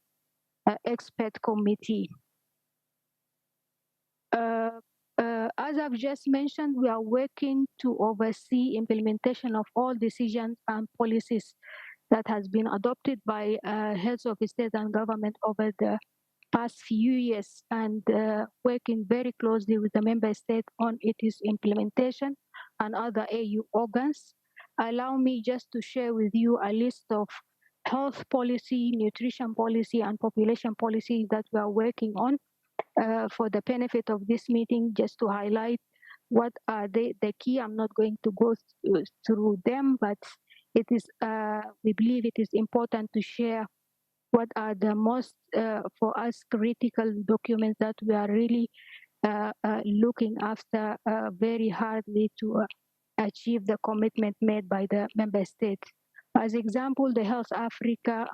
Expert Committee. As I've just mentioned, we are working to oversee implementation of all decisions and policies that has been adopted by heads of state and government over the past few years, and working very closely with the member state on its implementation and other AU organs. Allow me just to share with you a list of health policy, nutrition policy, and population policy that we are working on for the benefit of this meeting, just to highlight what are the key. I'm not going to go through them, but it is we believe it is important to share what are the most for us critical documents that we are really looking after very hardly to achieve the commitment made by the member states. As example, the Health Africa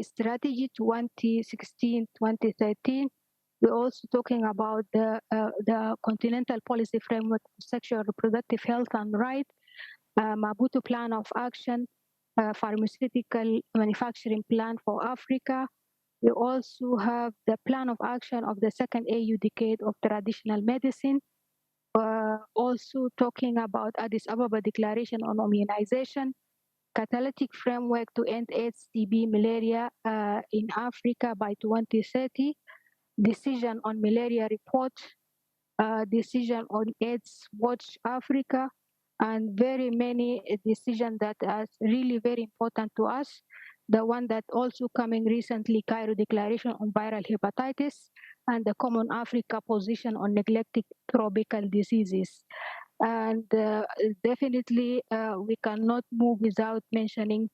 strategy 2016-2013. We're also talking about the Continental Policy Framework for Sexual Reproductive Health and Rights, Maputo Plan of Action, Pharmaceutical Manufacturing Plan for Africa. We also have the Plan of Action of the Second AU Decade of Traditional Medicine. Also talking about Addis Ababa Declaration on Immunization, Catalytic Framework to End AIDS, TB, Malaria in Africa by 2030, Decision on Malaria Report, Decision on AIDS Watch Africa, and very many decisions that are really very important to us. The one that also coming recently, Cairo Declaration on Viral Hepatitis, and the Common Africa Position on Neglected Tropical Diseases. And definitely we cannot move without mentioning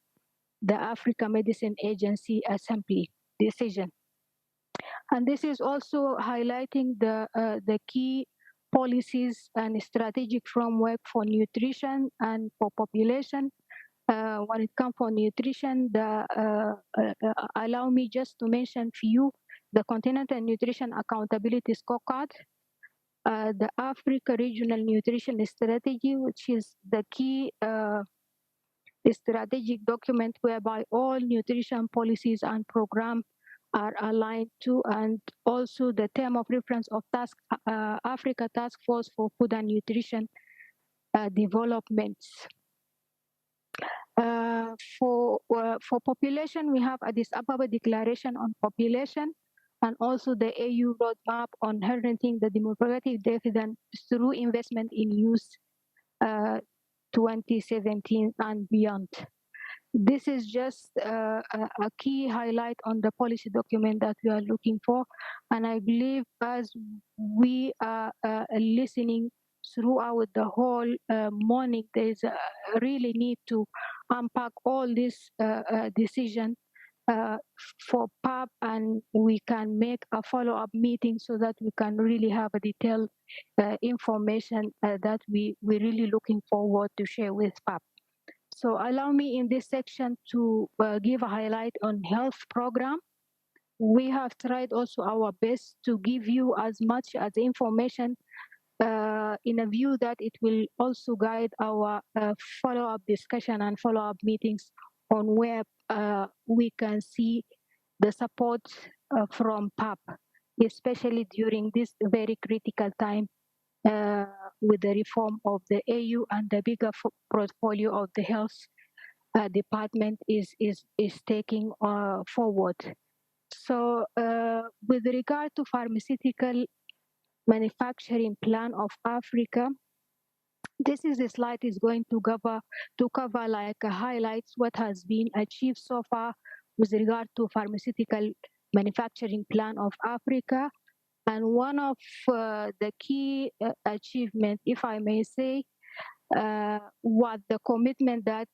the Africa Medicine Agency Assembly decision. And this is also highlighting the key policies and strategic framework for nutrition and for population. When it comes for nutrition, allow me just to mention few: the Continental Nutrition Accountability Scorecard, the Africa Regional Nutrition Strategy, which is the key strategic document whereby all nutrition policies and programs are aligned to, and also the term of reference of Africa Task Force for Food and Nutrition Developments. For population, we have Addis Ababa Declaration on Population, and also the AU Roadmap on harnessing the demographic dividend through investment in youth 2017 and beyond. This is just a key highlight on the policy document that we are looking for. And I believe as we are listening throughout the whole morning, there is a really need to unpack all this decision for PAP, and we can make a follow-up meeting so that we can really have a detailed information that we're really looking forward to share with PAP. So allow me in this section to give a highlight on health program. We have tried also our best to give you as much as information in a view that it will also guide our follow-up discussion and follow-up meetings on where we can see the support from PAP, especially during this very critical time with the reform of the AU and the bigger portfolio of the health department is taking forward. So with regard to pharmaceutical manufacturing plan of Africa, this is a slide is going to cover like highlights what has been achieved so far with regard to pharmaceutical manufacturing plan of Africa. And one of the key achievement, if I may say, was the commitment that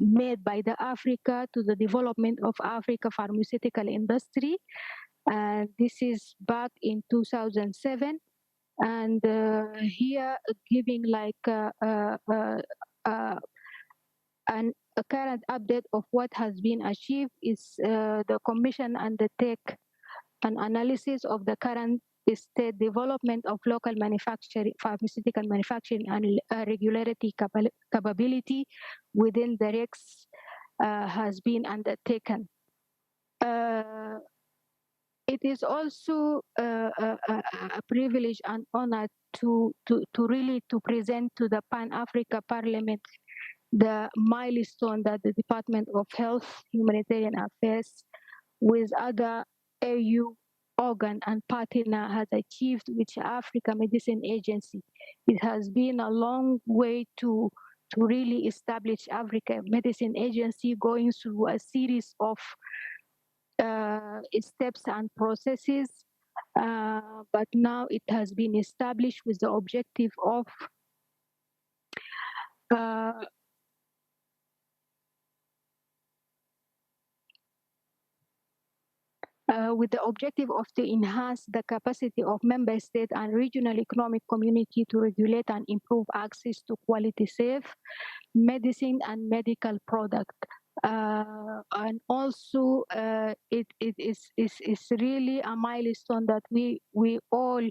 made by the Africa to the development of Africa pharmaceutical industry. And this is back in 2007. And here giving like a current update of what has been achieved is the commission undertake an analysis of the current state development of local manufacturing, pharmaceutical manufacturing and regulatory capability within the REX has been undertaken. It is also a privilege and honor to really to present to the Pan-Africa Parliament the milestone that the Department of Health, Humanitarian Affairs with other AU organ and partner has achieved with Africa Medicine Agency. It has been a long way to really establish Africa Medicine Agency, going through a series of steps and processes, but now it has been established with the objective of to enhance the capacity of member state and regional economic community to regulate and improve access to quality, safe medicine and medical product. And also it is really a milestone that we all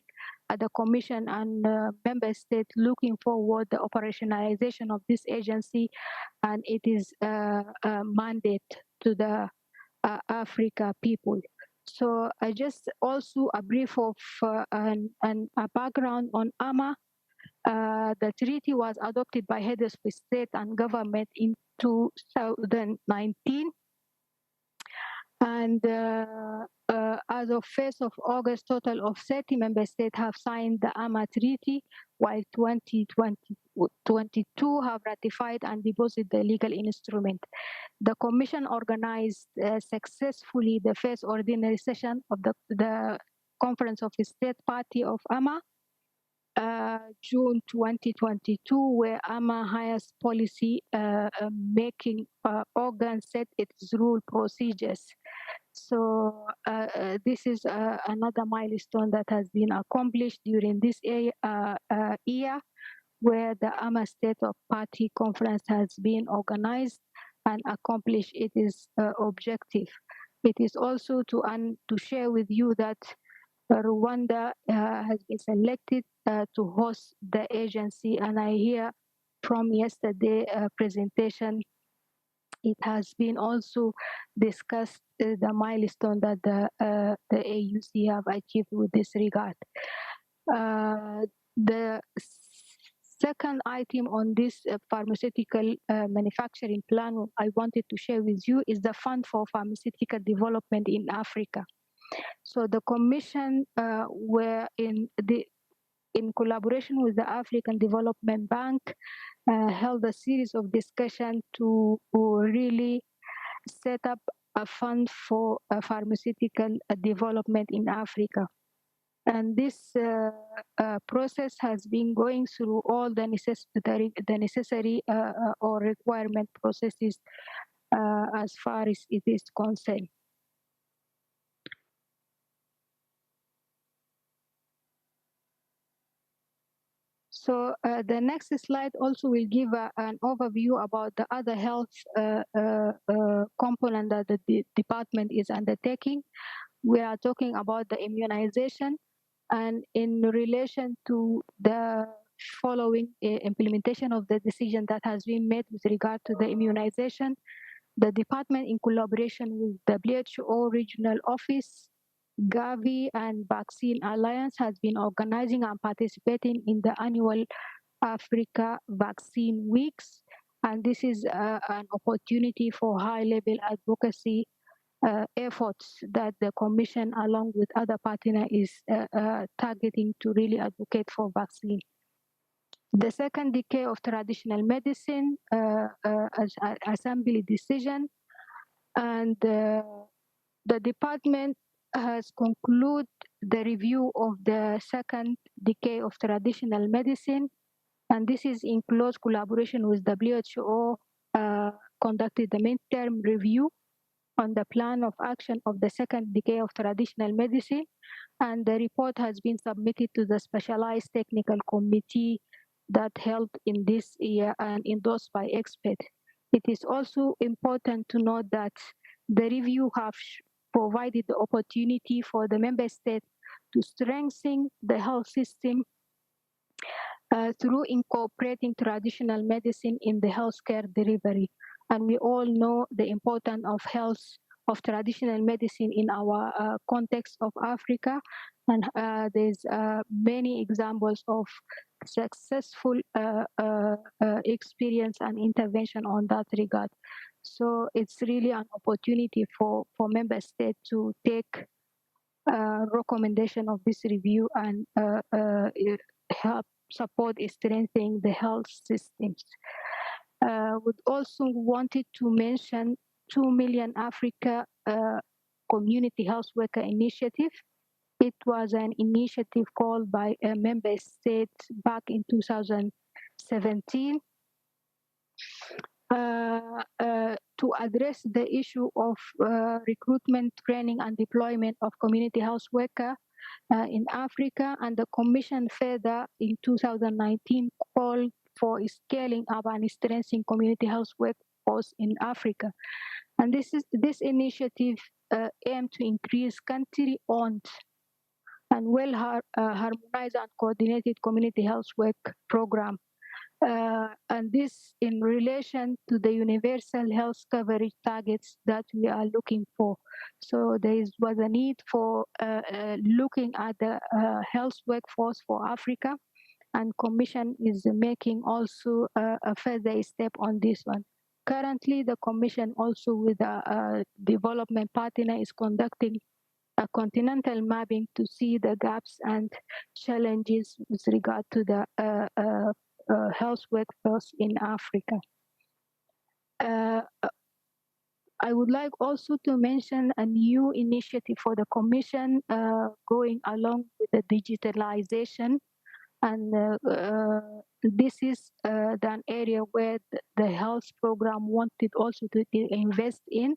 at the Commission and member state looking forward the operationalization of this agency, and it is a mandate to the Africa people. So I just also a brief of and a background on AMA. The treaty was adopted by heads of state and government in 2019. And as of 1st of August, total of 30 member states have signed the AMA treaty, while 2022 have ratified and deposited the legal instrument. The Commission organized successfully the first ordinary session of the Conference of the State Party of AMA, June 2022, where AMA highest policy making organ set its rule procedures. So this is another milestone that has been accomplished during this year, where the AMA State of Party Conference has been organized and accomplished its objective. It is also to share with you that Rwanda has been selected to host the agency, and I hear from yesterday presentation, it has been also discussed the milestone that the AUC have achieved with this regard. The second item on this pharmaceutical manufacturing plan I wanted to share with you is the Fund for Pharmaceutical Development in Africa. So the Commission were in collaboration with the African Development Bank held a series of discussions to really set up a fund for pharmaceutical development in Africa. And this process has been going through all the necessary or requirement processes as far as it is concerned. So the next slide also will give an overview about the other health component that the department is undertaking. We are talking about the immunization, and in relation to the following implementation of the decision that has been made with regard to the immunization, the department, in collaboration with WHO Regional Office, Gavi, and Vaccine Alliance, has been organizing and participating in the annual Africa Vaccine Weeks. And this is an opportunity for high-level advocacy efforts that the Commission, along with other partners, is targeting to really advocate for vaccine. The second decade of traditional medicine as an assembly decision, and the department has concluded the review of the second decade of traditional medicine, and this is in close collaboration with WHO, conducted the midterm review on the plan of action of the second decade of traditional medicine, and the report has been submitted to the specialized technical committee that held in this year and endorsed by experts. It is also important to note that the review have provided the opportunity for the member state to strengthen the health system through incorporating traditional medicine in the healthcare delivery. And we all know the importance of health of traditional medicine in our context of Africa. And there's many examples of successful experience and intervention on that regard. So it's really an opportunity for member states to take recommendation of this review and help support strengthening the health systems. Would also wanted to mention 2 Million Africa Community Health Worker Initiative. It was an initiative called by a member state back in 2017 to address the issue of recruitment, training, and deployment of community health workers in Africa. And the Commission further in 2019 called for scaling up and strengthening community health workforce in Africa. And this initiative aimed to increase country-owned and well-harmonized and coordinated community health work program. And this in relation to the universal health coverage targets that we are looking for. So there was a need for looking at the health workforce for Africa, and Commission is making also a further step on this one. Currently, the Commission also with a development partner is conducting a continental mapping to see the gaps and challenges with regard to the health workforce in Africa. I would like also to mention a new initiative for the Commission going along with the digitalization. And this is an area where the health program wanted also to invest in.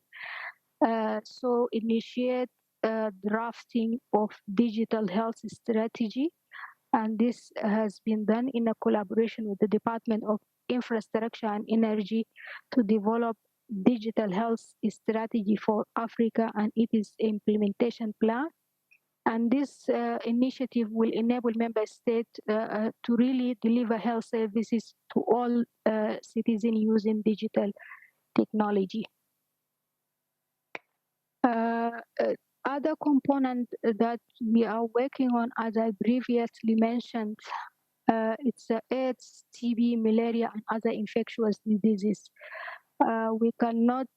So initiate drafting of digital health strategy. And this has been done in a collaboration with the Department of Infrastructure and Energy to develop digital health strategy for Africa and its implementation plan. And this initiative will enable member states to really deliver health services to all citizens using digital technology. Other component that we are working on, as I previously mentioned, it's AIDS, TB, malaria, and other infectious diseases. We cannot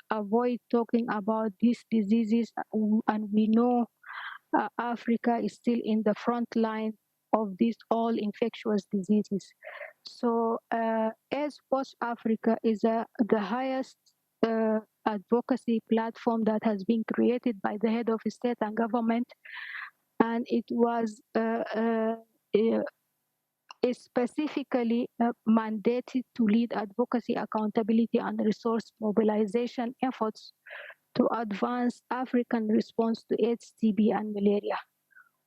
avoid talking about these diseases, and we know Africa is still in the front line of these all infectious diseases. So AIDS Post Africa is the highest advocacy platform that has been created by the head of state and government, and it was is specifically mandated to lead advocacy, accountability, and resource mobilization efforts to advance African response to AIDS, TB, and malaria.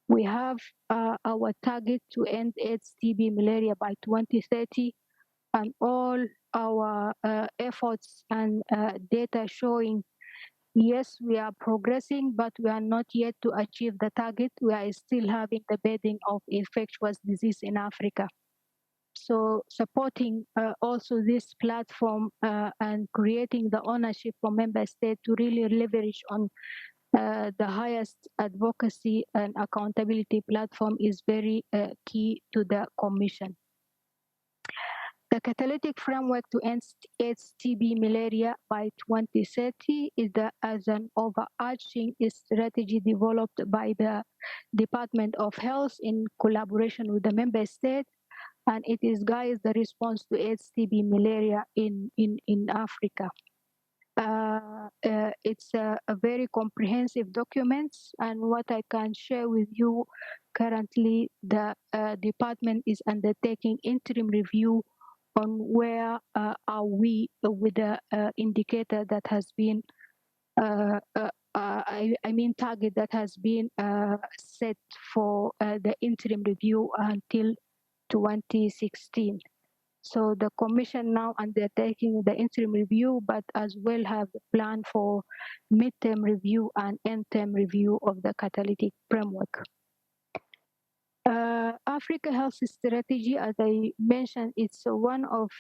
We have our target to end AIDS, TB, malaria by 2030, and all our efforts and data showing, yes, we are progressing, but we are not yet to achieve the target. We are still having the burden of infectious disease in Africa. So supporting also this platform and creating the ownership for member states to really leverage on the highest advocacy and accountability platform is very key to the Commission. The catalytic framework to end AIDS, TB, malaria by 2030 is as an overarching strategy developed by the Department of Health in collaboration with the member states, and it is guides the response to AIDS, TB, malaria in Africa. It's a very comprehensive document, and what I can share with you currently, the department is undertaking interim review on where are we with the indicator that has been, I mean target that has been set for the interim review until 2016. So the Commission now undertaking the interim review, but as well have the plan for midterm review and end-term review of the catalytic framework. Africa Health Strategy, as I mentioned, it's one of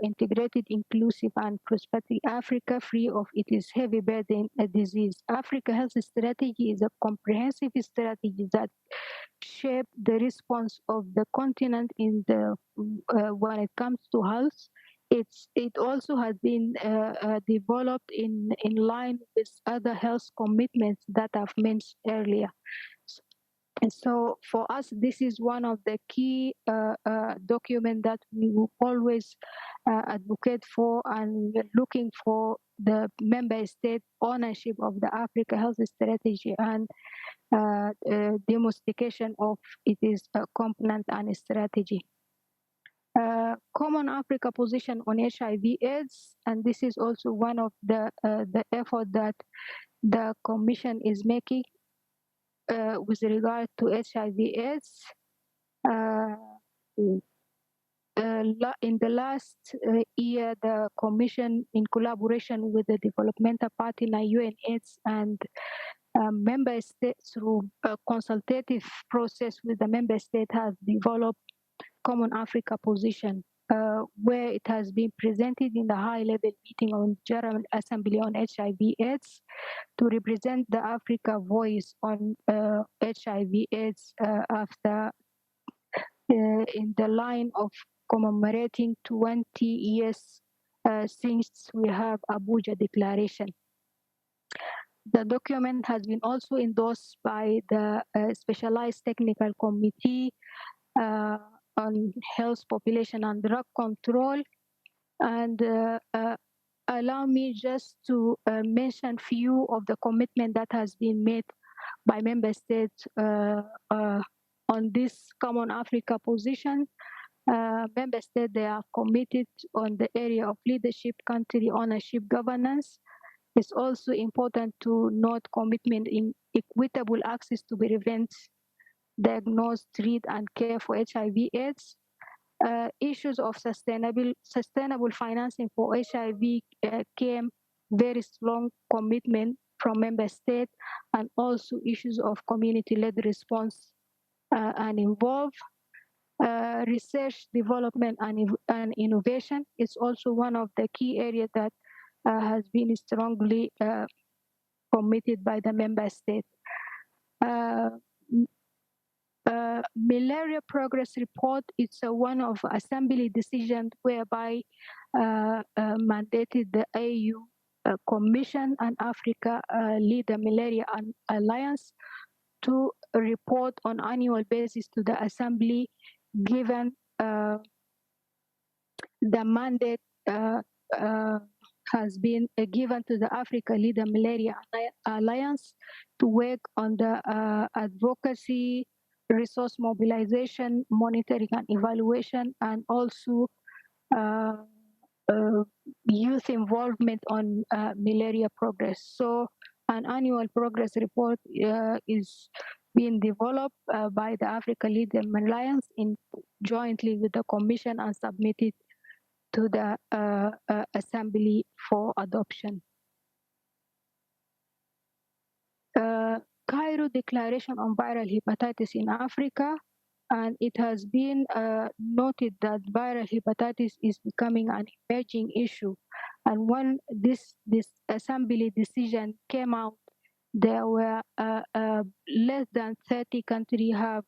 integrated, inclusive, and prospective Africa free of its heavy burden disease. Africa Health Strategy is a comprehensive strategy that shape the response of the continent in the when it comes to health. It also has been developed in line with other health commitments that I've mentioned earlier. And so for us, this is one of the key documents that we will always advocate for, and we're looking for the member state ownership of the Africa Health Strategy and demonstration of its component and strategy. Common Africa position on HIV/AIDS, and this is also one of the effort that the Commission is making with regard to HIV/AIDS. In the last year, the Commission, in collaboration with the developmental partner UNAIDS and member states through a consultative process with the member state, has developed Common Africa position, where it has been presented in the high-level meeting on General Assembly on HIV/AIDS to represent the Africa voice on HIV/AIDS after in the line of commemorating 20 years since we have Abuja Declaration. The document has been also endorsed by the Specialized Technical Committee on Health, Population, and Drug Control. And allow me just to mention few of the commitment that has been made by member states on this Common Africa position. Member states, they are committed on the area of leadership, country ownership, governance. It's also important to note commitment in equitable access to prevent, diagnose, treat, and care for HIV/AIDS. Issues of sustainable financing for HIV came very strong commitment from member states, and also issues of community-led response and involve. Research, development, and innovation is also one of the key areas that has been strongly committed by the member state. Malaria Progress Report, it's one of Assembly decision whereby mandated the AU Commission and Africa Leader Malaria Alliance to report on annual basis to the Assembly, given the mandate has been given to the Africa Leader Malaria Alliance to work on the advocacy, resource mobilization, monitoring and evaluation, and also youth involvement on malaria progress. So an annual progress report is being developed by the Africa Leadership Alliance jointly with the Commission and submitted to the Assembly for adoption. Cairo Declaration on Viral Hepatitis in Africa, and it has been noted that viral hepatitis is becoming an emerging issue. And when this Assembly decision came out, there were less than 30 countries have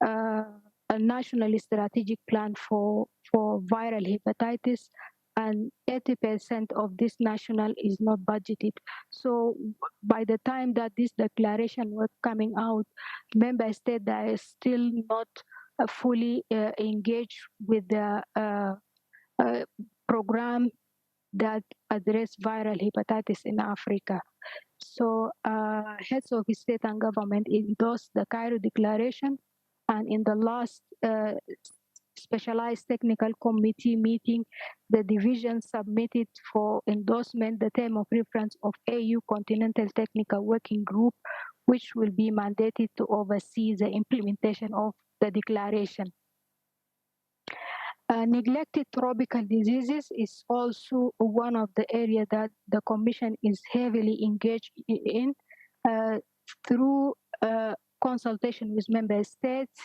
a national strategic plan for viral hepatitis, and 80% of this national is not budgeted. So by the time that this declaration was coming out, member states are still not fully engaged with the program that address viral hepatitis in Africa. So heads of state and government endorsed the Cairo Declaration, and in the last specialized technical committee meeting, the division submitted for endorsement the term of reference of AU Continental Technical Working Group, which will be mandated to oversee the implementation of the declaration. Neglected tropical diseases is also one of the areas that the Commission is heavily engaged in through consultation with member states.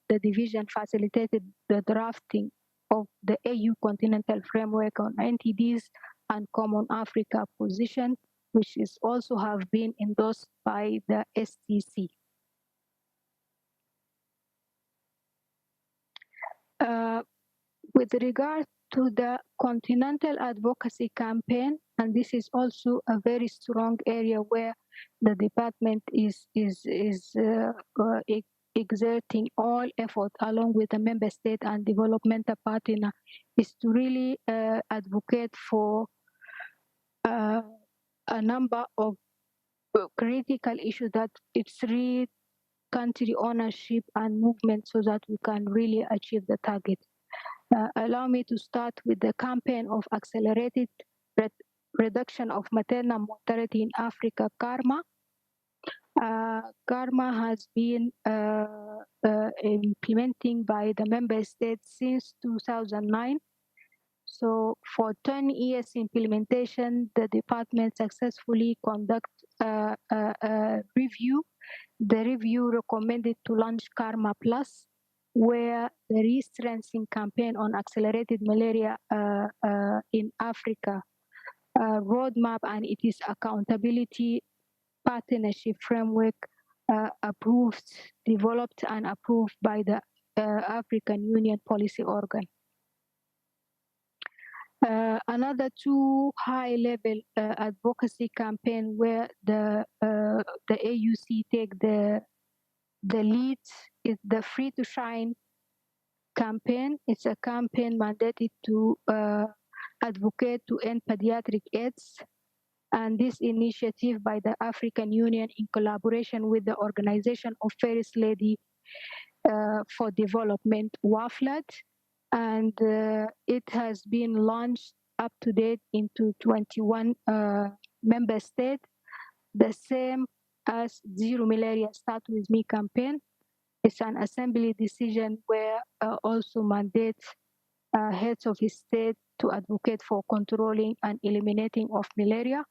The division facilitated the drafting of the AU Continental Framework on NTDs and Common Africa Position, which is also have been endorsed by the STC. With regard to the Continental Advocacy Campaign, and this is also a very strong area where the department is exerting all effort along with the member state and developmental partner, is to really advocate for a number of critical issues that it's really country ownership and movement so that we can really achieve the target. Allow me to start with the campaign of accelerated reduction of maternal mortality in Africa, CARMA. CARMA has been implementing by the member states since 2009. So for 10 years implementation, the department successfully conduct a review. The review recommended to launch CARMA Plus, where the re-strengthening campaign on accelerated malaria in Africa roadmap and it is accountability partnership framework developed and approved by the African Union policy organ. Another two high-level advocacy campaign where the AUC take the lead is the Free to Shine campaign. It's a campaign mandated to advocate to end pediatric AIDS. And this initiative by the African Union in collaboration with the Organization of First Lady for Development, WAFLAD. And it has been launched up to date into 21 member states, the same as Zero Malaria Start With Me campaign. It's an assembly decision where also mandates heads of state to advocate for controlling and eliminating of malaria.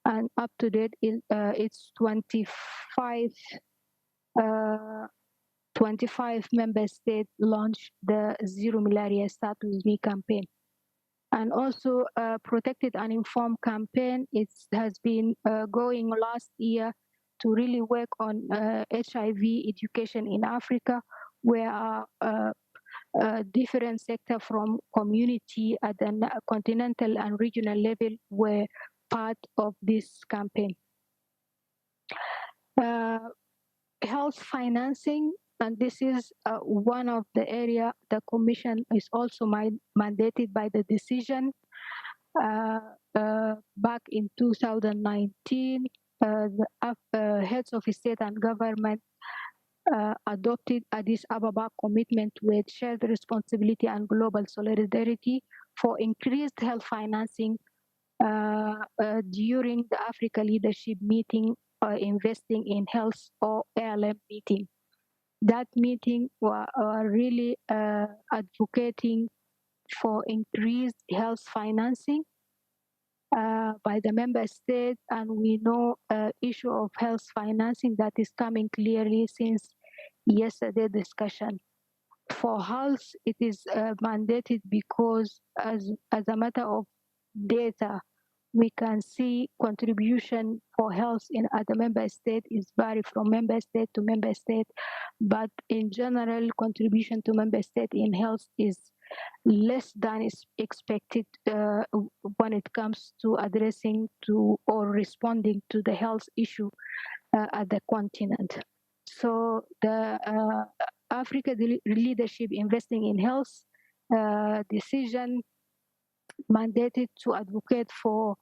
And up to date, it's 25 member states launched the Zero Malaria Start With Me campaign. And also Protected and Informed campaign, it has been going last year to really work on HIV education in Africa, where different sectors from community at the continental and regional level were part of this campaign. Health financing, and this is one of the area the Commission is also mandated by the decision back in 2019 the heads of state and government adopted Addis Ababa commitment with shared responsibility and global solidarity for increased health financing during the Africa Leadership Meeting, Investing in Health, or ALM meeting. That meeting were really advocating for increased health financing by the member state, and we know issue of health financing that is coming clearly since yesterday discussion. For health, it is mandated because as a matter of data, we can see contribution for health in other member state is vary from member state to member state, but in general, contribution to member state in health is less than is expected when it comes to addressing to or responding to the health issue at the continent. So the Africa Leadership Investing in Health decision mandated to advocate for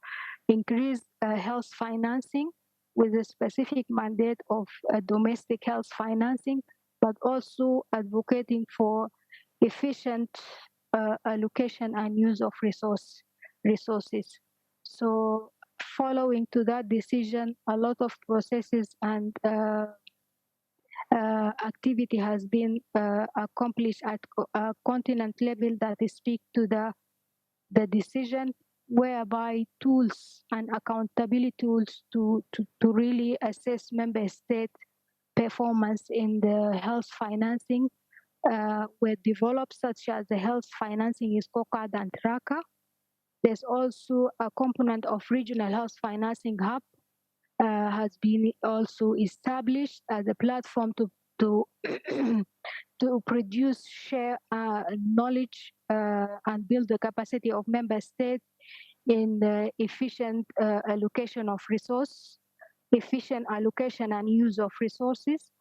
increased health financing with a specific mandate of domestic health financing, but also advocating for efficient allocation and use of resources. So following to that decision, a lot of processes and activity has been accomplished at a continent level that speak to the decision, whereby tools and accountability tools to really assess member state performance in the health financing were developed, such as the health financing scorecard and tracker. There's also a component of regional health financing hub has been also established as a platform to to produce, share knowledge and build the capacity of member states in the efficient allocation of resource, efficient allocation and use of resources.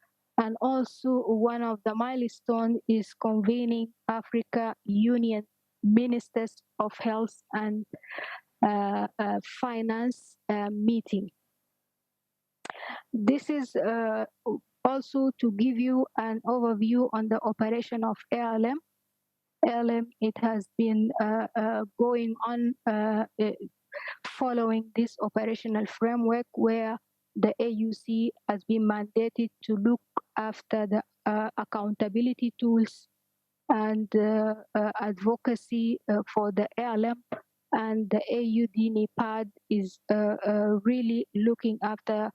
And also one of the milestones is convening Africa Union Ministers of Health and Finance meeting. This is also to give you an overview on the operation of ALM. ALM, it has been going on following this operational framework where the AUC has been mandated to look after the accountability tools and advocacy for the ALM, and the AUD NEPAD is really looking after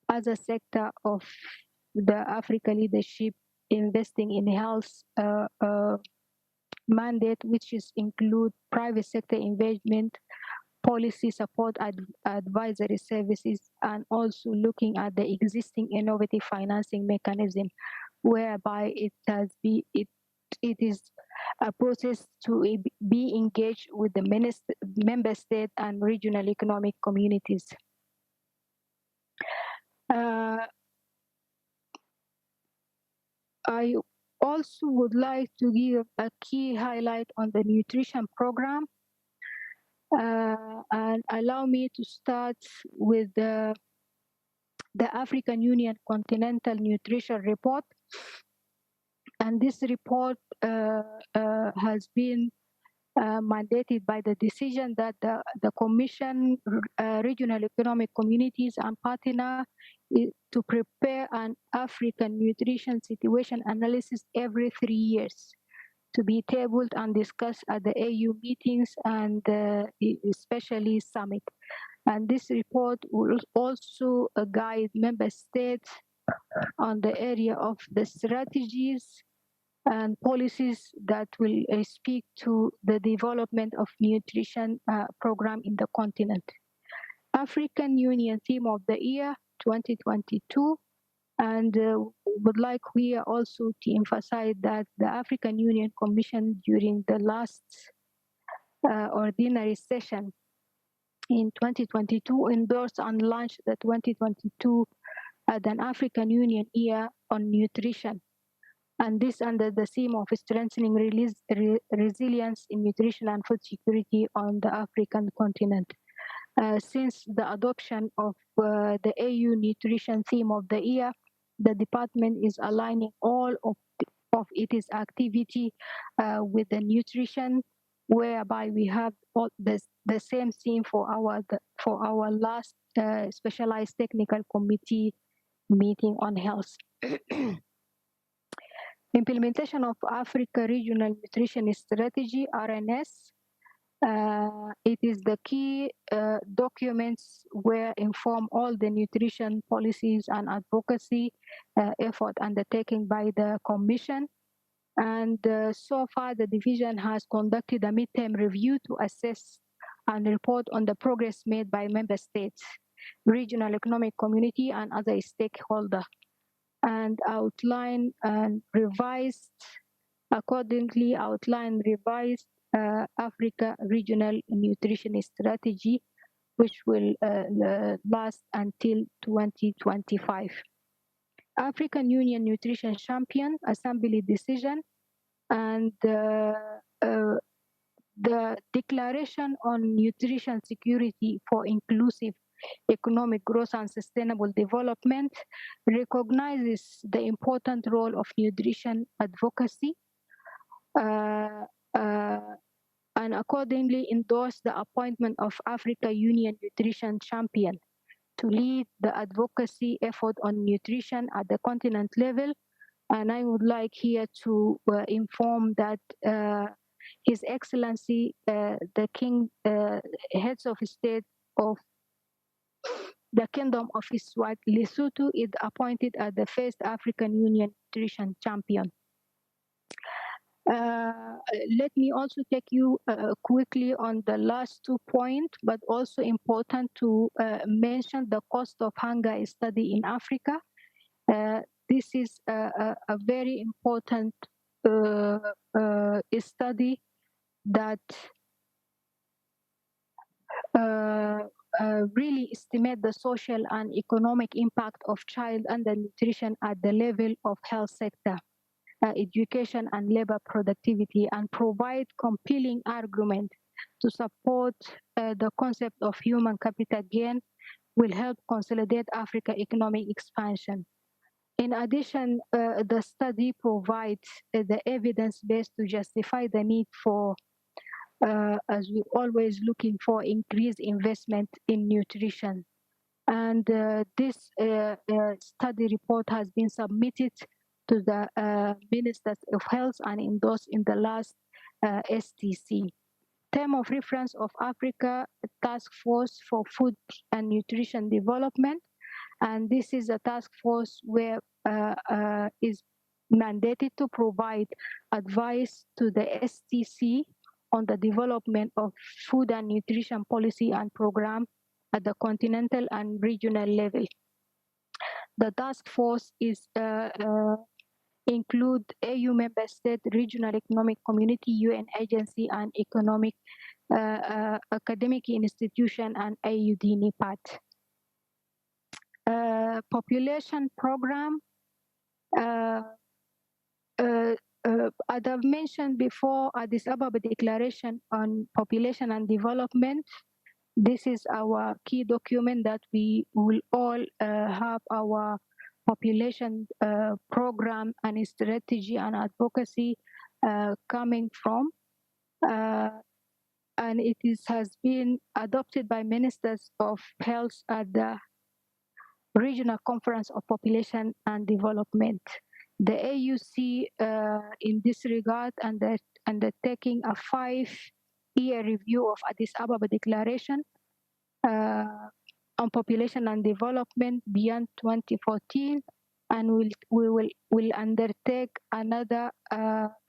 as a sector of the Africa Leadership Investing in Health mandate, which is include private sector engagement, policy support, advisory services, and also looking at the existing innovative financing mechanism, whereby it is a process to be engaged with the member state and regional economic communities. I also would like to give a key highlight on the nutrition program. And allow me to start with the African Union Continental Nutrition Report. And this report has been mandated by the decision that the Commission, regional economic communities and partner to prepare an African nutrition situation analysis every 3 years to be tabled and discussed at the AU meetings and especially summit. And this report will also guide member states on the area of the strategies and policies that will speak to the development of nutrition program in the continent. African Union Theme of the Year 2022, and would like here also to emphasize that the African Union Commission during the last ordinary session in 2022 endorsed and launched the 2022 as an African Union Year on Nutrition, and this under the theme of strengthening resilience in nutrition and food security on the African continent. Since the adoption of the AU nutrition theme of the year, the department is aligning all of its activity with the nutrition, whereby we have all the same theme for our last specialized technical committee meeting on health. Implementation of Africa Regional Nutrition Strategy, RNS. It is the key documents where inform all the nutrition policies and advocacy effort undertaken by the Commission. And so far, the division has conducted a midterm review to assess and report on the progress made by member states, regional economic community, and other stakeholders, and outline and revised Africa Regional Nutrition Strategy, which will last until 2025. African Union Nutrition Champion Assembly decision, and the Declaration on Nutrition Security for Inclusive Economic Growth and Sustainable Development recognizes the important role of nutrition advocacy and accordingly endorsed the appointment of Africa Union Nutrition Champion to lead the advocacy effort on nutrition at the continent level. And I would like here to inform that His Excellency, the King, Heads of State of the Kingdom of Lesotho, is appointed as the first African Union Nutrition Champion. Let me also take you quickly on the last 2 points, but also important to mention the cost of hunger study in Africa. This is a very important study that really estimate the social and economic impact of child undernutrition at the level of health sector, education and labor productivity, and provide compelling argument to support the concept of human capital gain will help consolidate Africa economic expansion. In addition, the study provides the evidence base to justify the need for, as we always looking for, increased investment in nutrition. And this study report has been submitted to the Ministers of Health and endorsed in the last STC. Term of reference of Africa Task Force for Food and Nutrition Development, and this is a task force where is mandated to provide advice to the STC on the development of food and nutrition policy and program at the continental and regional level. The task force is include AU member state, regional economic community, UN agency, and economic academic institution and AUD NIPAT. Population program. As I've mentioned before, Addis Ababa Declaration on Population and Development. This is our key document that we will all have our population program and strategy and advocacy coming from. And it has been adopted by Ministers of Health at the Regional Conference of Population and Development. The AUC in this regard undertaking a 5-year review of Addis Ababa Declaration on Population and Development beyond 2014, and we will undertake another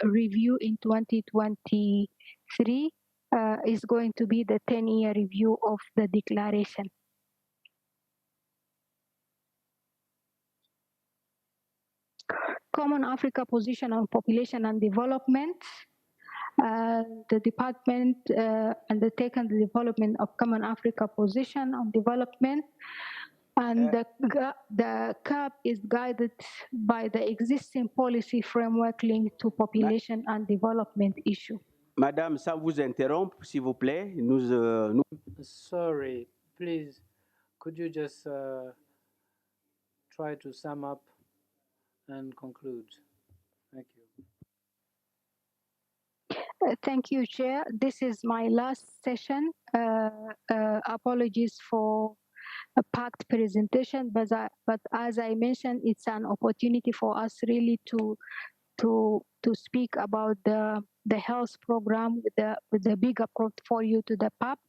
review in 2023. Is going to be the 10-year review of the declaration. Common Africa Position on Population and Development. The department undertaken the development of Common Africa Position on Development, and the CAP is guided by the existing policy framework linked to population and development issue. Madame, sans vous interrompre, s'il vous plaît, Sorry, please, could you just try to sum up and conclude? Thank you. Thank you, Chair. This is my last session. Apologies for a packed presentation, but as I mentioned, it's an opportunity for us really to speak about the health program with the bigger portfolio to the PAP,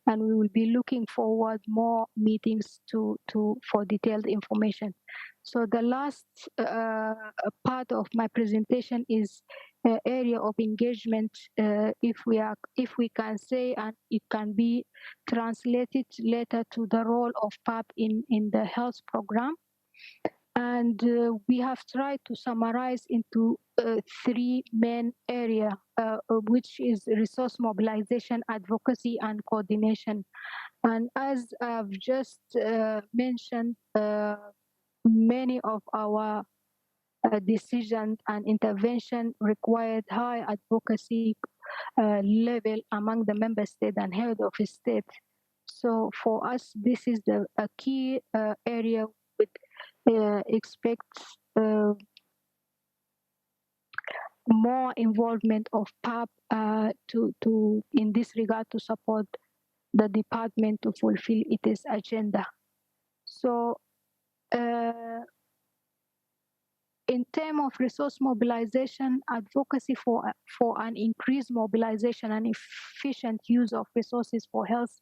and we will be looking forward more meetings for detailed information. So the last part of my presentation is area of engagement, if we can say, and it can be translated later to the role of PAP in the health program. And we have tried to summarize into three main areas, which is resource mobilization, advocacy, and coordination. And as I've just mentioned, many of our decisions and intervention required high advocacy level among the member state and head of state. So for us, this is a key area with expects more involvement of PAP to in this regard to support the department to fulfill its agenda. So in terms of resource mobilization, advocacy for an increased mobilization and efficient use of resources for health,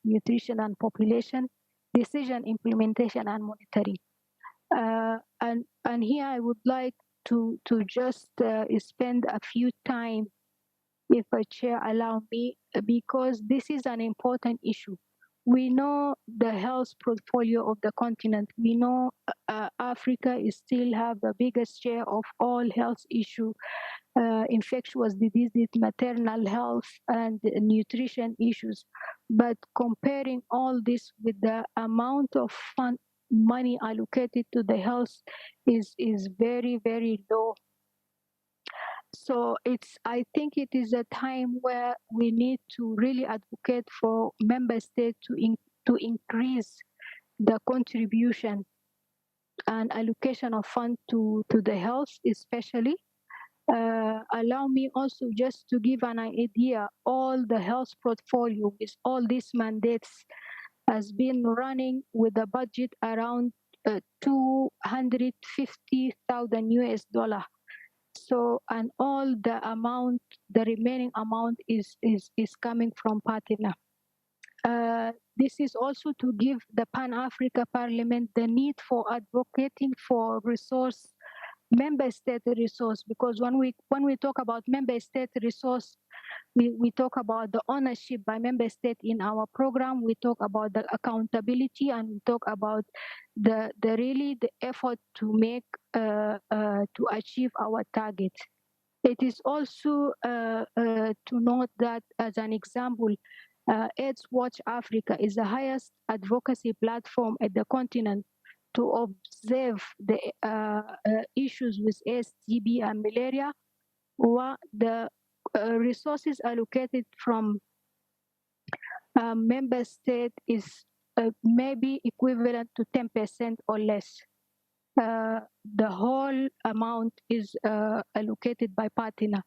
nutrition, and population, decision implementation and monitoring. And here I would like to just spend a few time, if a chair allow me, because this is an important issue. We know the health portfolio of the continent. We know Africa is still have the biggest share of all health issue, infectious diseases, maternal health, and nutrition issues. But comparing all this with the amount of money allocated to the health is very, very low. So I think it is a time where we need to really advocate for member states to increase the contribution and allocation of funds to the health, especially. Allow me also just to give an idea. All the health portfolio with all these mandates has been running with a budget around 250,000 US dollar. So, and all the amount, the remaining amount is coming from partner. This is also to give the Pan-Africa Parliament the need for advocating for resource, member state resource, because when we talk about member state resource, we talk about the ownership by member state in our program, we talk about the accountability, and we talk about the effort to make to achieve our target. It is also to note that, as an example, AIDS Watch Africa is the highest advocacy platform at the continent to observe the issues with AIDS, TB, and malaria, where the resources allocated from member state is maybe equivalent to 10% or less. The whole amount is allocated by partner.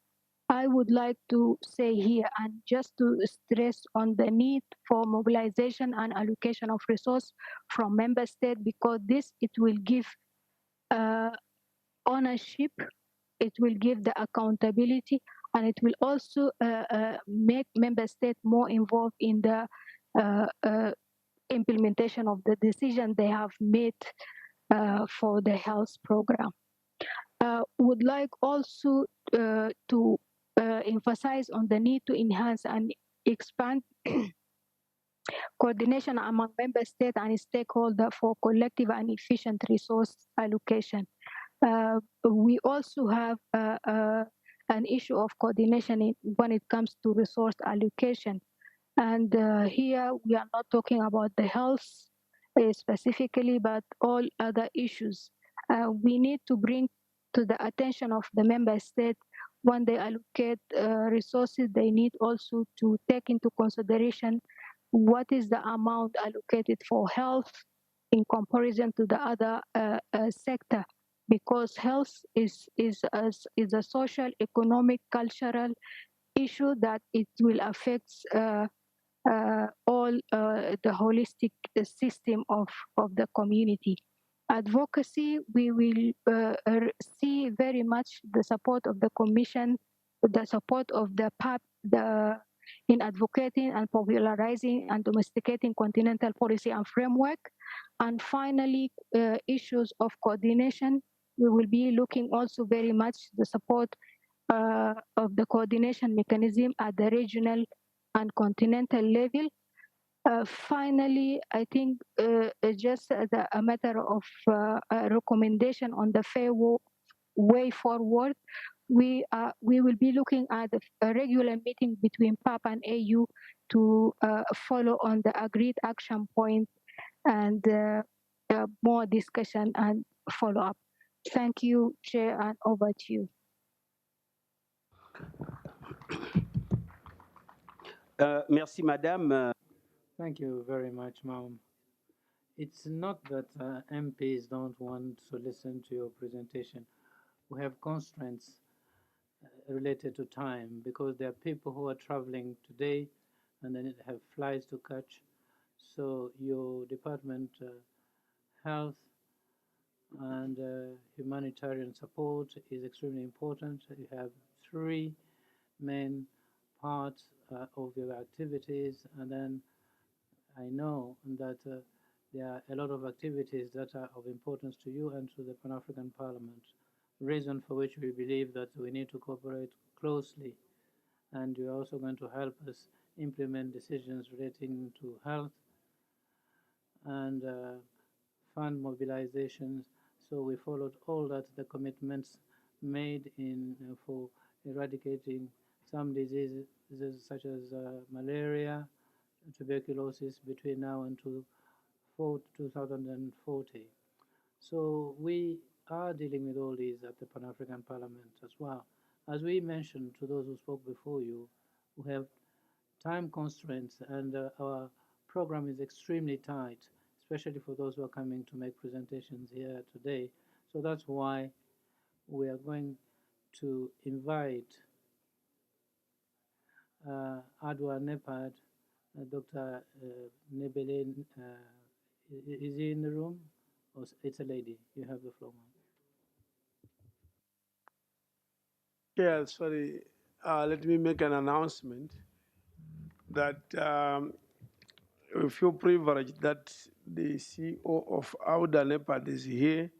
I would like to say here, and just to stress on the need for mobilization and allocation of resource from member state, because it will give ownership, it will give the accountability, and it will also make member state more involved in the implementation of the decision they have made for the health program. Would like also to emphasize on the need to enhance and expand coordination among member states and stakeholders for collective and efficient resource allocation. We also have an issue of coordination when it comes to resource allocation. And here we are not talking about the health specifically, but all other issues. We need to bring to the attention of the member state when they allocate resources, they need also to take into consideration what is the amount allocated for health in comparison to the other sector, because health is a social, economic, cultural issue that it will affect all the holistic system of the community. Advocacy, we will see very much the support of the Commission, the support of the PAP, in advocating and popularizing and domesticating continental policy and framework. And finally, issues of coordination, we will be looking also very much the support of the coordination mechanism at the regional and continental level. Finally, I think just as a matter of a recommendation on the fair way forward, we will be looking at a regular meeting between PAP and AU to follow on the agreed action point and more discussion and follow up. Thank you, Chair, and over to you. Merci, Madame. Thank you very much, Ma'am. It's not that MPs don't want to listen to your presentation. We have constraints related to time because there are people who are traveling today and then have flights to catch. So your department, health and humanitarian support is extremely important. You have three main parts of your activities, and then I know that there are a lot of activities that are of importance to you and to the Pan-African Parliament, reason for which we believe that we need to cooperate closely, and you're also going to help us implement decisions relating to health and fund mobilizations. So we followed all that, the commitments made in for eradicating some diseases such as malaria, tuberculosis between now and 2040. So we are dealing with all these at the Pan-African Parliament as well. As we mentioned to those who spoke before you, we have time constraints and our program is extremely tight, especially for those who are coming to make presentations here today. So that's why we are going to invite Adwa Nepad, Dr. Nebele, is he in the room? Or it's a lady? You have the floor, ma'am. Yeah, sorry. Let me make an announcement that we feel privileged that the CEO of Auda Nepad is here.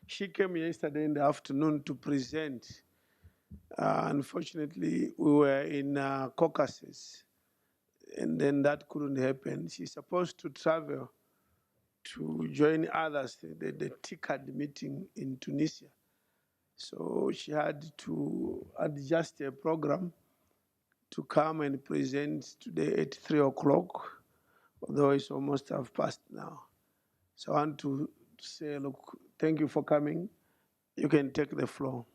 She came yesterday in the afternoon to present. Unfortunately, we were in Caucasus, and then that couldn't happen. She's supposed to travel to join others, the TICAD meeting in Tunisia. So she had to adjust her program to come and present today at 3 o'clock, although it's almost half past now. So I want to say, look, thank you for coming. You can take the floor.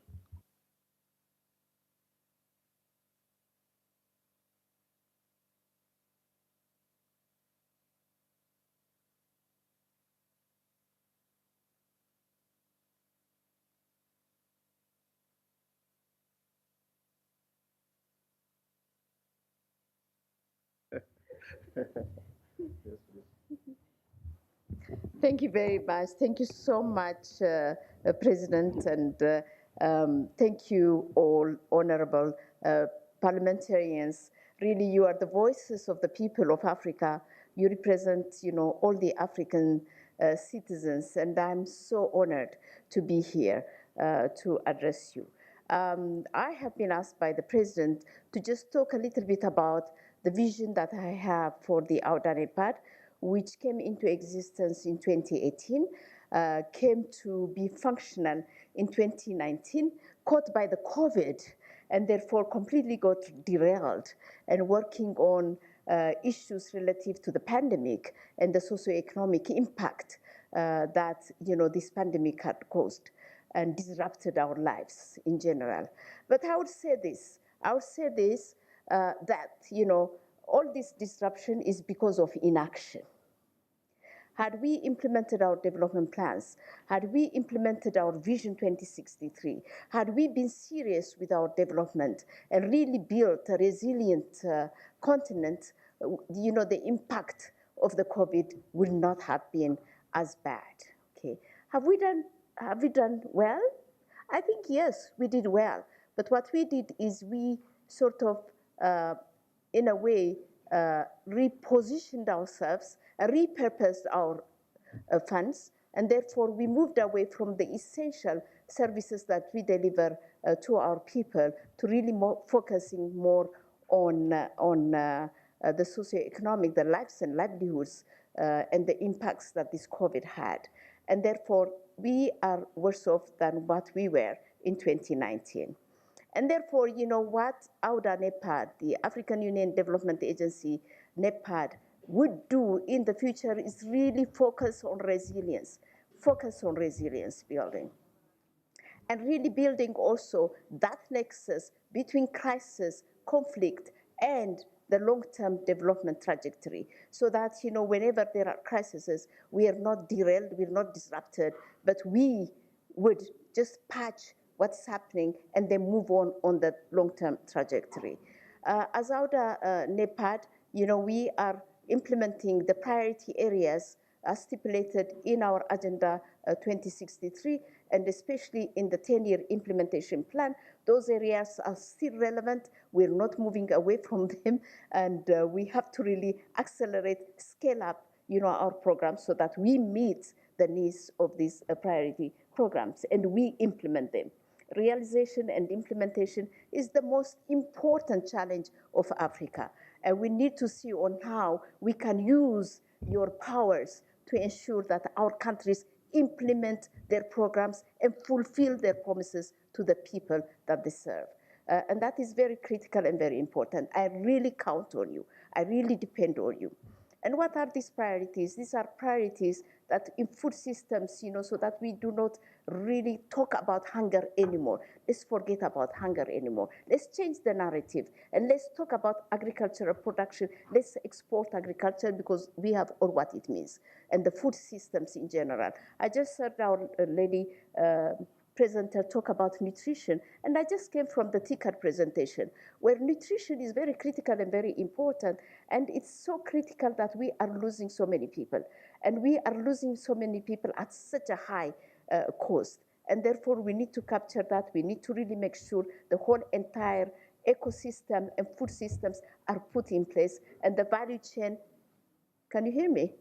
Thank you very much. Thank you so much, President, and thank you all honorable parliamentarians. Really, you are the voices of the people of Africa. You represent, all the African citizens, and I'm so honored to be here to address you. I have been asked by the President to just talk a little bit about the vision that I have for the Audanepad, which came into existence in 2018, came to be functional in 2019, caught by the COVID, and therefore completely got derailed, and working on issues relative to the pandemic and the socioeconomic impact that this pandemic had caused and disrupted our lives in general. But I would say this, that all this disruption is because of inaction. Had we implemented our development plans, had we implemented our Vision 2063, had we been serious with our development and really built a resilient continent, the impact of the COVID will not have been as bad. Okay, have we done well? I think yes, we did well. But what we did is we sort of, in a way, repositioned ourselves, repurposed our funds, and therefore we moved away from the essential services that we deliver to our people to really focusing more on the socioeconomic, the lives and livelihoods, and the impacts that this COVID had. And therefore, we are worse off than what we were in 2019. And therefore, you know what AUDA NEPAD, the African Union Development Agency, NEPAD, would do in the future is really focus on resilience building. And really building also that nexus between crisis, conflict, and the long-term development trajectory, so that, whenever there are crises, we are not derailed, we're not disrupted, but we would just patch what's happening and then move on the long-term trajectory. As AUDA NEPAD, we are implementing the priority areas as stipulated in our Agenda 2063, and especially in the 10-year implementation plan. Those areas are still relevant. We're not moving away from them, and we have to really accelerate, scale up, our programs so that we meet the needs of these priority programs and we implement them. Realization and implementation is the most important challenge of Africa, and we need to see on how we can use your powers to ensure that our countries implement their programs and fulfill their promises to the people that they serve. And that is very critical and very important. I really count on you. I really depend on you. And what are these priorities? These are priorities that in food systems, so that we do not really talk about hunger anymore. Let's forget about hunger anymore. Let's change the narrative and let's talk about agricultural production. Let's export agriculture because we have all what it means, and the food systems in general. I just heard our lady presenter talk about nutrition, and I just came from the TICAD presentation, where nutrition is very critical and very important, and it's so critical that we are losing so many people, and we are losing so many people at such a high cost, and therefore we need to capture that. We need to really make sure the whole entire ecosystem and food systems are put in place, and the value chain, can you hear me?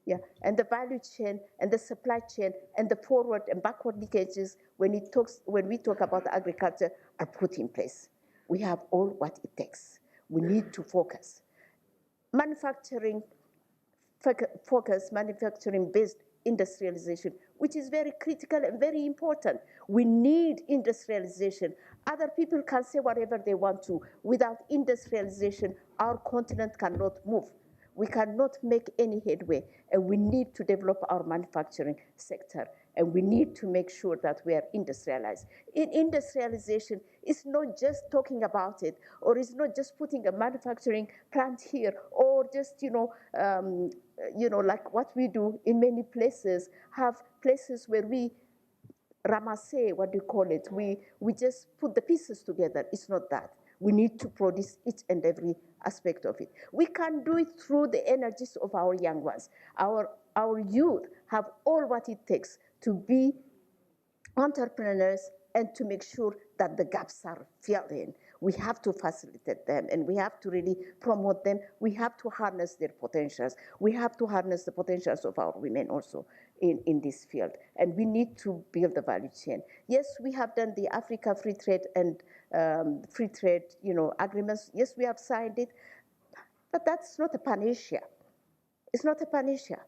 Yeah, and the value chain and the supply chain and the forward and backward linkages when we talk about agriculture are put in place. We have all what it takes. We need to focus. Manufacturing, manufacturing-based industrialization, which is very critical and very important. We need industrialization. Other people can say whatever they want to. Without industrialization, our continent cannot move. We cannot make any headway, and we need to develop our manufacturing sector, and we need to make sure that we are industrialized. In industrialization, it's not just talking about it, or it's not just putting a manufacturing plant here, or just, like what we do in many places, have places where we ramasse, what do you call it? We just put the pieces together. It's not that. We need to produce each and every aspect of it. We can do it through the energies of our young ones. Our youth have all what it takes to be entrepreneurs and to make sure that the gaps are filled in. We have to facilitate them, and we have to really promote them. We have to harness their potentials. We have to harness the potentials of our women also in this field, and we need to build the value chain. Yes, we have done the Africa Free Trade and free trade, agreements. Yes, we have signed it, but that's not a panacea. It's not a panacea.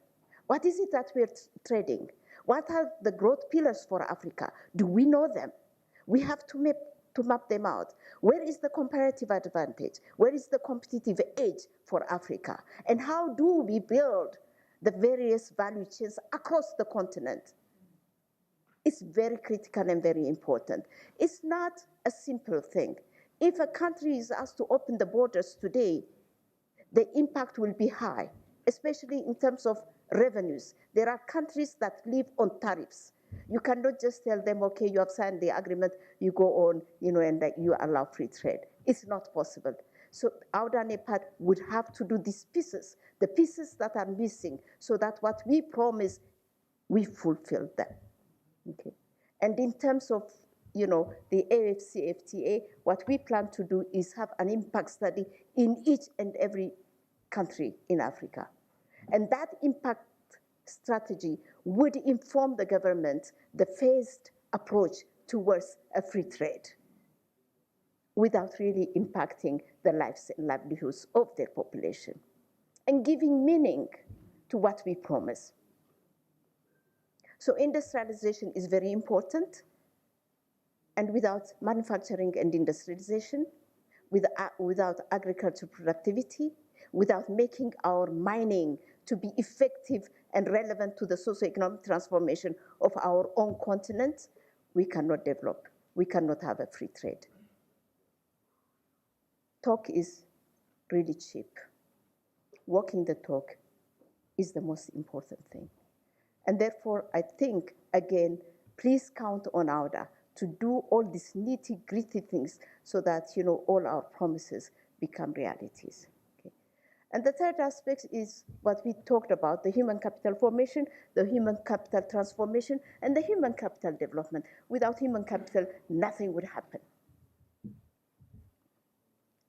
What is it that we're trading? What are the growth pillars for Africa? Do we know them? We have to map them out. Where is the comparative advantage? Where is the competitive edge for Africa? And how do we build the various value chains across the continent? It's very critical and very important. It's not a simple thing. If a country is asked to open the borders today, the impact will be high, especially in terms of revenues. There are countries that live on tariffs. You cannot just tell them, okay, you have signed the agreement, you go on, and that you allow free trade. It's not possible. So AUDA and EPAD would have to do these pieces, the pieces that are missing, so that what we promise, we fulfill them. Okay. And in terms of, the AFCFTA, what we plan to do is have an impact study in each and every country in Africa. And that impact strategy would inform the government the phased approach towards a free trade without really impacting the lives and livelihoods of their population and giving meaning to what we promise. So industrialization is very important. And without manufacturing and industrialization, without agriculture productivity, without making our mining to be effective and relevant to the socioeconomic transformation of our own continent, we cannot develop. We cannot have a free trade. Talk is really cheap. Walking the talk is the most important thing. And therefore, I think, again, please count on AUDA to do all these nitty-gritty things so that, all our promises become realities. Okay. And the third aspect is what we talked about, the human capital formation, the human capital transformation, and the human capital development. Without human capital, nothing would happen.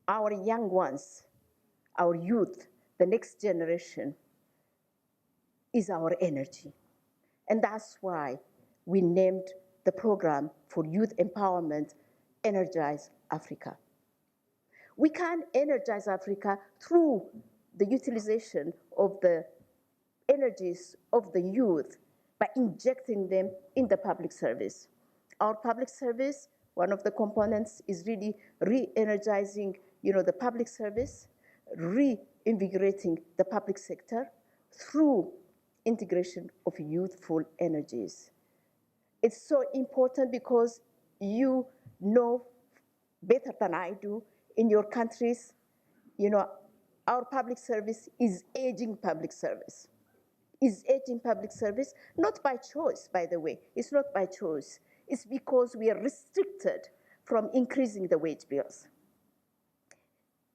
Our young ones, our youth, the next generation is our energy. And that's why we named the program for youth empowerment, Energize Africa. We can energize Africa through the utilization of the energies of the youth by injecting them in the public service. Our public service, one of the components is really re-energizing, the public service, reinvigorating the public sector through integration of youthful energies. It's so important because you know better than I do in your countries, our public service is aging public service. Is aging public service, not by choice, by the way. It's not by choice. It's because we are restricted from increasing the wage bills.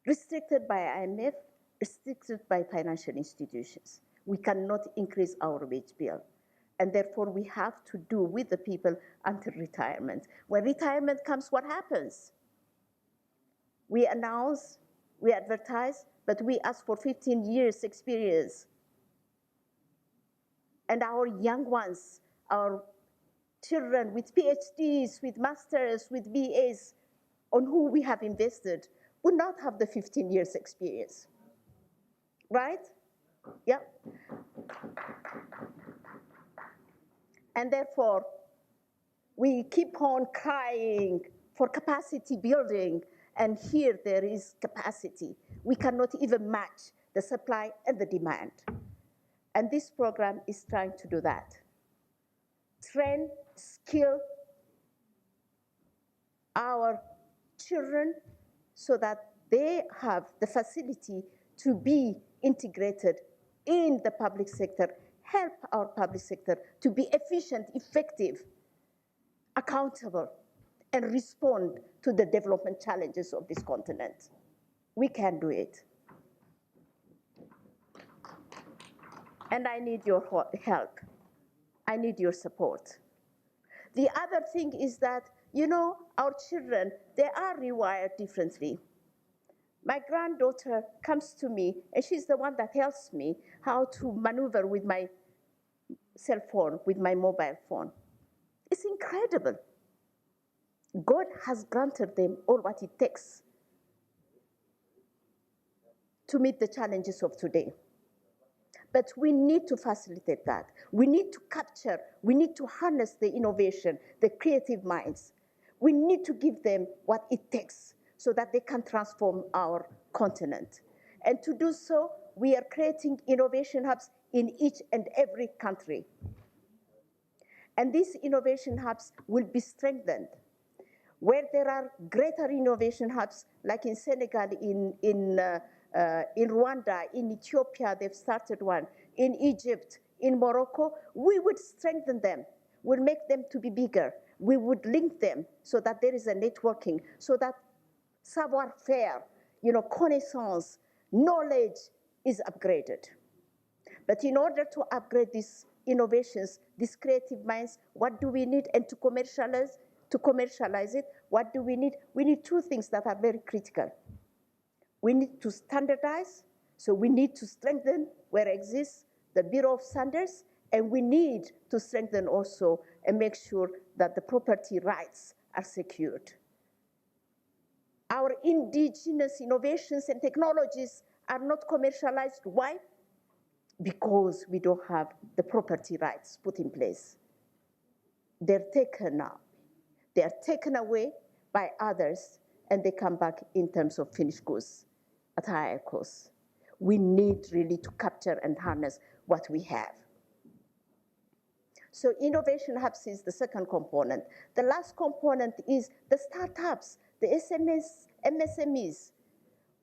Restricted by IMF, restricted by financial institutions. We cannot increase our wage bill. And therefore, we have to do with the people until retirement. When retirement comes, what happens? We announce, we advertise, but we ask for 15 years experience. And our young ones, our children with PhDs, with masters, with BAs, on who we have invested, would not have the 15 years experience. Right? Yeah. And therefore, we keep on crying for capacity building, and here there is capacity. We cannot even match the supply and the demand. And this program is trying to do that. Train, skill our children so that they have the facility to be integrated in the public sector, help our public sector to be efficient, effective, accountable, and respond to the development challenges of this continent. We can do it. And I need your help. I need your support. The other thing is that, our children, they are rewired differently. My granddaughter comes to me, and she's the one that helps me how to maneuver with my cell phone, with my mobile phone. It's incredible. God has granted them all what it takes to meet the challenges of today. But we need to facilitate that. We need to capture, we need to harness the innovation, the creative minds. We need to give them what it takes so that they can transform our continent. And to do so, we are creating innovation hubs in each and every country. And these innovation hubs will be strengthened. Where there are greater innovation hubs, like in Senegal, in In Rwanda, in Ethiopia, they've started one. In Egypt, in Morocco, we would strengthen them. We'll make them to be bigger. We would link them so that there is a networking, so that savoir-faire, connaissance, knowledge is upgraded. But in order to upgrade these innovations, these creative minds, what do we need? And to commercialize it, what do we need? We need two things that are very critical. We need to standardize, so we need to strengthen where it exists the Bureau of Standards, and we need to strengthen also and make sure that the property rights are secured. Our indigenous innovations and technologies are not commercialized. Why? Because we don't have the property rights put in place. They're taken now. They are taken away by others, and they come back in terms of finished goods at higher cost. We need really to capture and harness what we have. So innovation hubs is the second component. The last component is the startups, the MSMEs,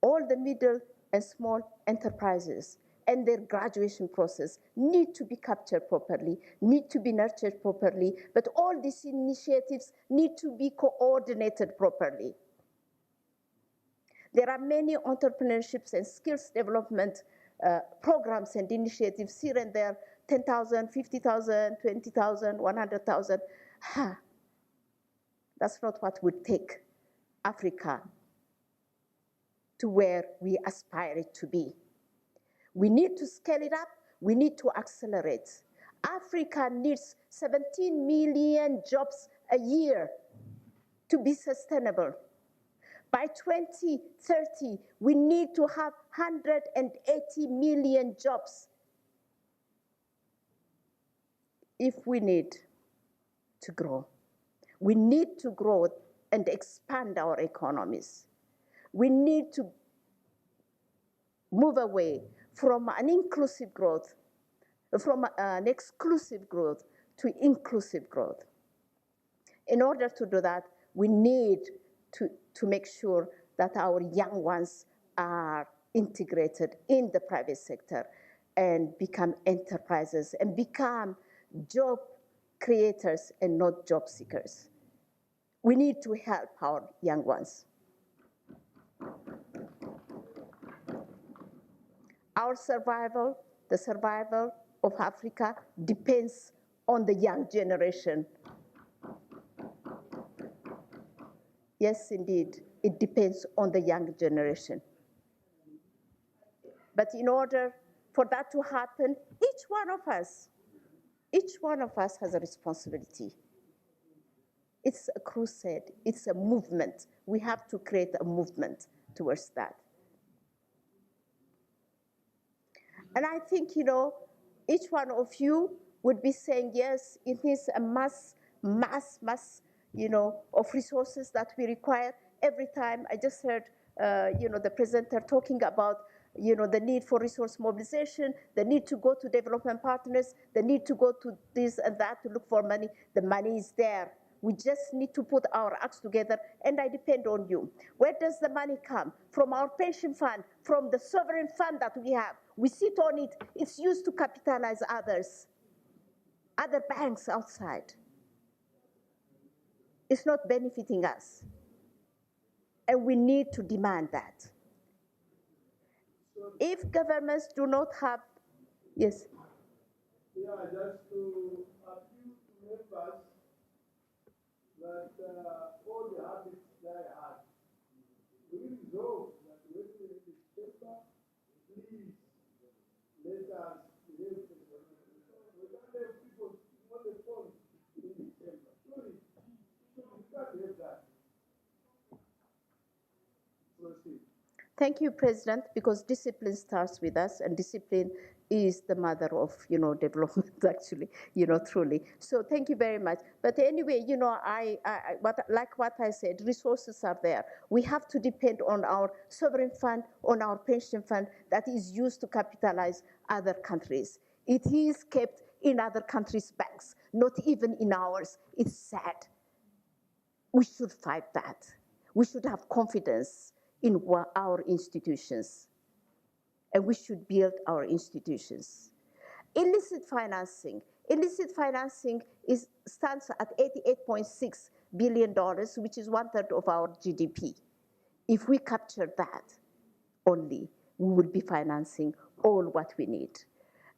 all the middle and small enterprises and their graduation process need to be captured properly, need to be nurtured properly, but all these initiatives need to be coordinated properly. There are many entrepreneurships and skills development programs and initiatives here and there, 10,000, 50,000, 20,000, 100,000. That's not what would take Africa to where we aspire it to be. We need to scale it up. We need to accelerate. Africa needs 17 million jobs a year to be sustainable. By 2030, we need to have 180 million jobs if we need to grow. We need to grow and expand our economies. We need to move away from an inclusive growth, from an exclusive growth to inclusive growth. In order to do that, we need to make sure that our young ones are integrated in the private sector and become enterprises and become job creators and not job seekers. We need to help our young ones. Our survival, the survival of Africa, depends on the young generation. Yes, indeed, it depends on the young generation. But in order for that to happen, each one of us has a responsibility. It's a crusade, it's a movement. We have to create a movement towards that. And I think, each one of you would be saying, yes, it is a mass, of resources that we require. Every time I just heard, the presenter talking about, the need for resource mobilization, the need to go to development partners, the need to go to this and that to look for money. The money is there. We just need to put our acts together, and I depend on you. Where does the money come? From our pension fund, from the sovereign fund that we have. We sit on it. It's used to capitalize others, other banks outside. It's not benefiting us. And we need to demand that. If governments do not have, yes? Yeah, just to appeal to members that all the habits die hard. We resolve that when we in this chamber, please let us behave. We can't have people on the phone in this chamber. Sorry, we can't have that. Proceed. Thank you, President, because discipline starts with us, and discipline is the mother of, development, actually, truly. So thank you very much. But anyway, like what I said, resources are there. We have to depend on our sovereign fund, on our pension fund that is used to capitalize other countries. It is kept in other countries' banks, not even in ours. It's sad. We should fight that. We should have confidence in our institutions. and we should build our institutions. Illicit financing. Illicit financing stands at $88.6 billion, which is 1/3 of our GDP. If we capture that only, we will be financing all what we need.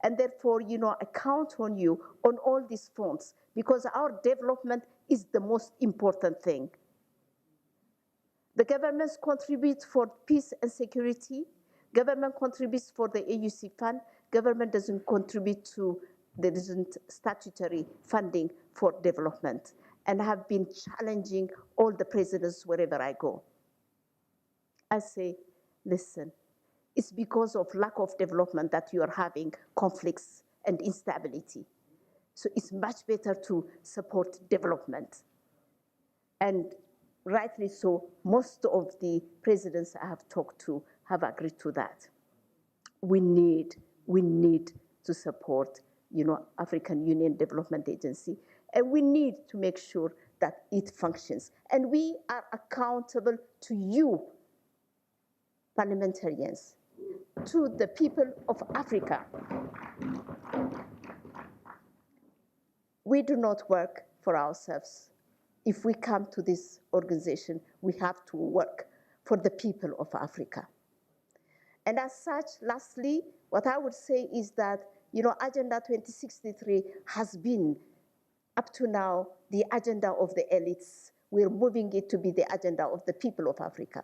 And therefore, I count on you on all these fronts because our development is the most important thing. The governments contribute for peace and security. Government contributes for the AUC fund. Government doesn't contribute to, there isn't statutory funding for development. And I have been challenging all the presidents wherever I go. I say, listen, it's because of lack of development that you are having conflicts and instability. So it's much better to support development. And rightly so, most of the presidents I have talked to have agreed to that. We need to support, African Union Development Agency, and we need to make sure that it functions. And we are accountable to you, parliamentarians, to the people of Africa. We do not work for ourselves. If we come to this organization, we have to work for the people of Africa. And as such, lastly, what I would say is that, Agenda 2063 has been, up to now, the agenda of the elites. We're moving it to be the agenda of the people of Africa.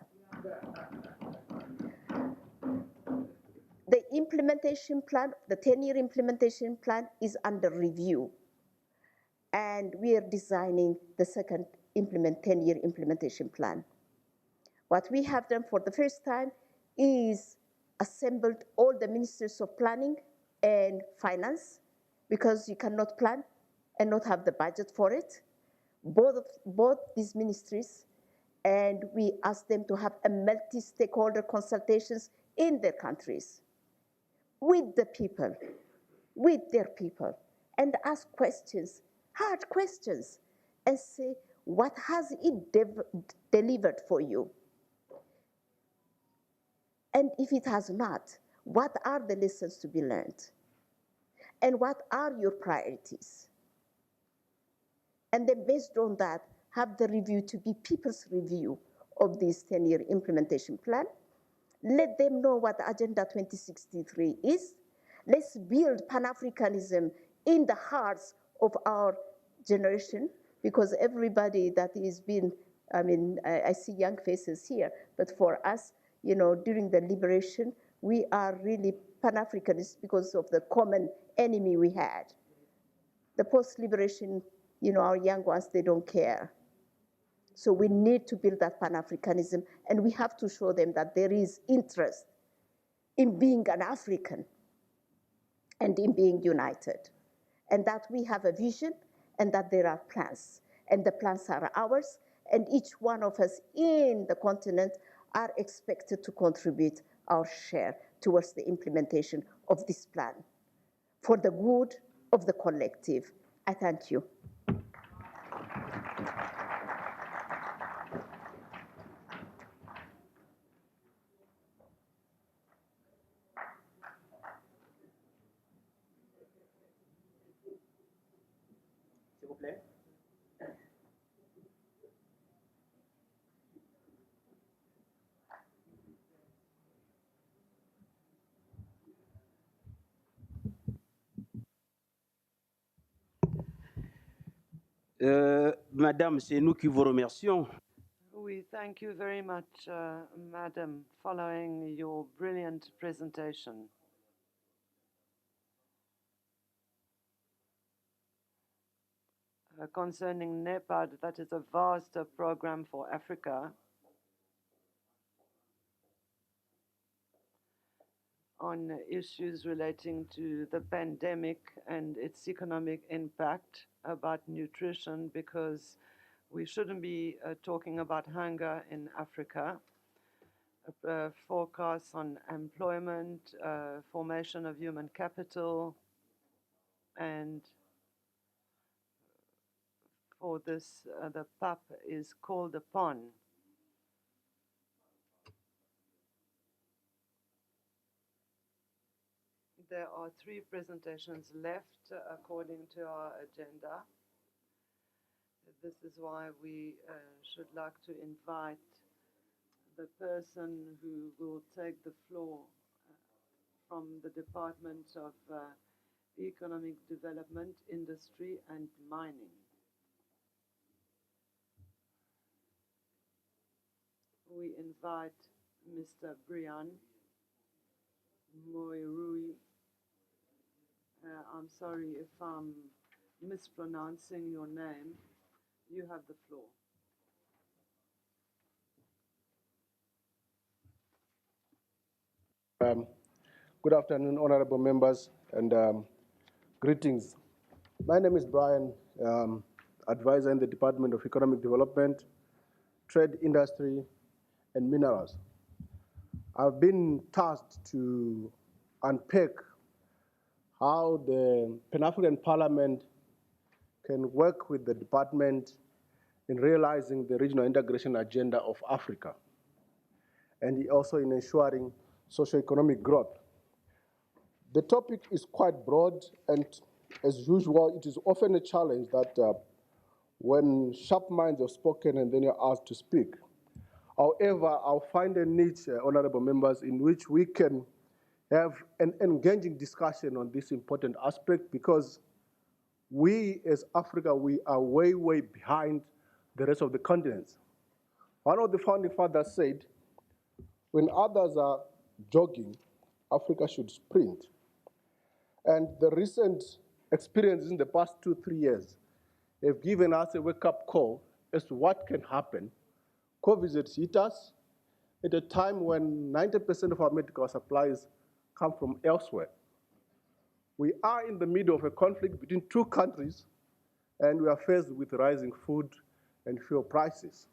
The implementation plan, the 10-year implementation plan is under review. And we are designing the second 10-year implementation plan. What we have done for the first time is assembled all the ministers of planning and finance, because you cannot plan and not have the budget for it. Both these ministries, and we asked them to have a multi-stakeholder consultations in their countries with the people, with their people, and ask questions, hard questions, and say, what has it delivered for you? And if it has not, what are the lessons to be learned? And what are your priorities? And then based on that, have the review to be people's review of this 10-year implementation plan. Let them know what Agenda 2063 is. Let's build Pan-Africanism in the hearts of our generation, because everybody that is been, I see young faces here, but for us, during the liberation, we are really Pan-Africanists because of the common enemy we had. The post-liberation, our young ones, they don't care. So we need to build that Pan-Africanism, and we have to show them that there is interest in being an African and in being united, and that we have a vision and that there are plans, and the plans are ours, and each one of us in the continent are expected to contribute our share towards the implementation of this plan for the good of the collective. I thank you. S'il vous plaît. Madame, c'est nous qui vous remercions. We thank you very much, Madam, following your brilliant presentation. Concerning NEPAD, that is a vast program for Africa on issues relating to the pandemic and its economic impact, about nutrition, because we shouldn't be talking about hunger in Africa. Forecasts on employment, formation of human capital, and for this, the PAP is called upon. There are 3 presentations left according to our agenda. This is why we should like to invite the person who will take the floor from the Department of Economic Development, Industry and Mining. We invite Mr. Brian Moirui. I'm sorry if I'm mispronouncing your name. You have the floor. Good afternoon, honorable members, and greetings. My name is Brian, advisor in the Department of Economic Development, Trade, Industry, and Minerals. I've been tasked to unpack how the Pan-African Parliament can work with the department in realizing the regional integration agenda of Africa, and also in ensuring socio-economic growth. The topic is quite broad, and as usual, it is often a challenge that when sharp minds have spoken and then you're asked to speak. However, I'll find a niche, honorable members, in which we can have an engaging discussion on this important aspect, because we as Africa, we are way, way behind the rest of the continents. One of the founding fathers said, when others are jogging, Africa should sprint. And the recent experiences in the past 2-3 years have given us a wake-up call as to what can happen. COVID has hit us at a time when 90% of our medical supplies come from elsewhere. We are in the middle of a conflict between 2 countries, and we are faced with rising food and fuel prices.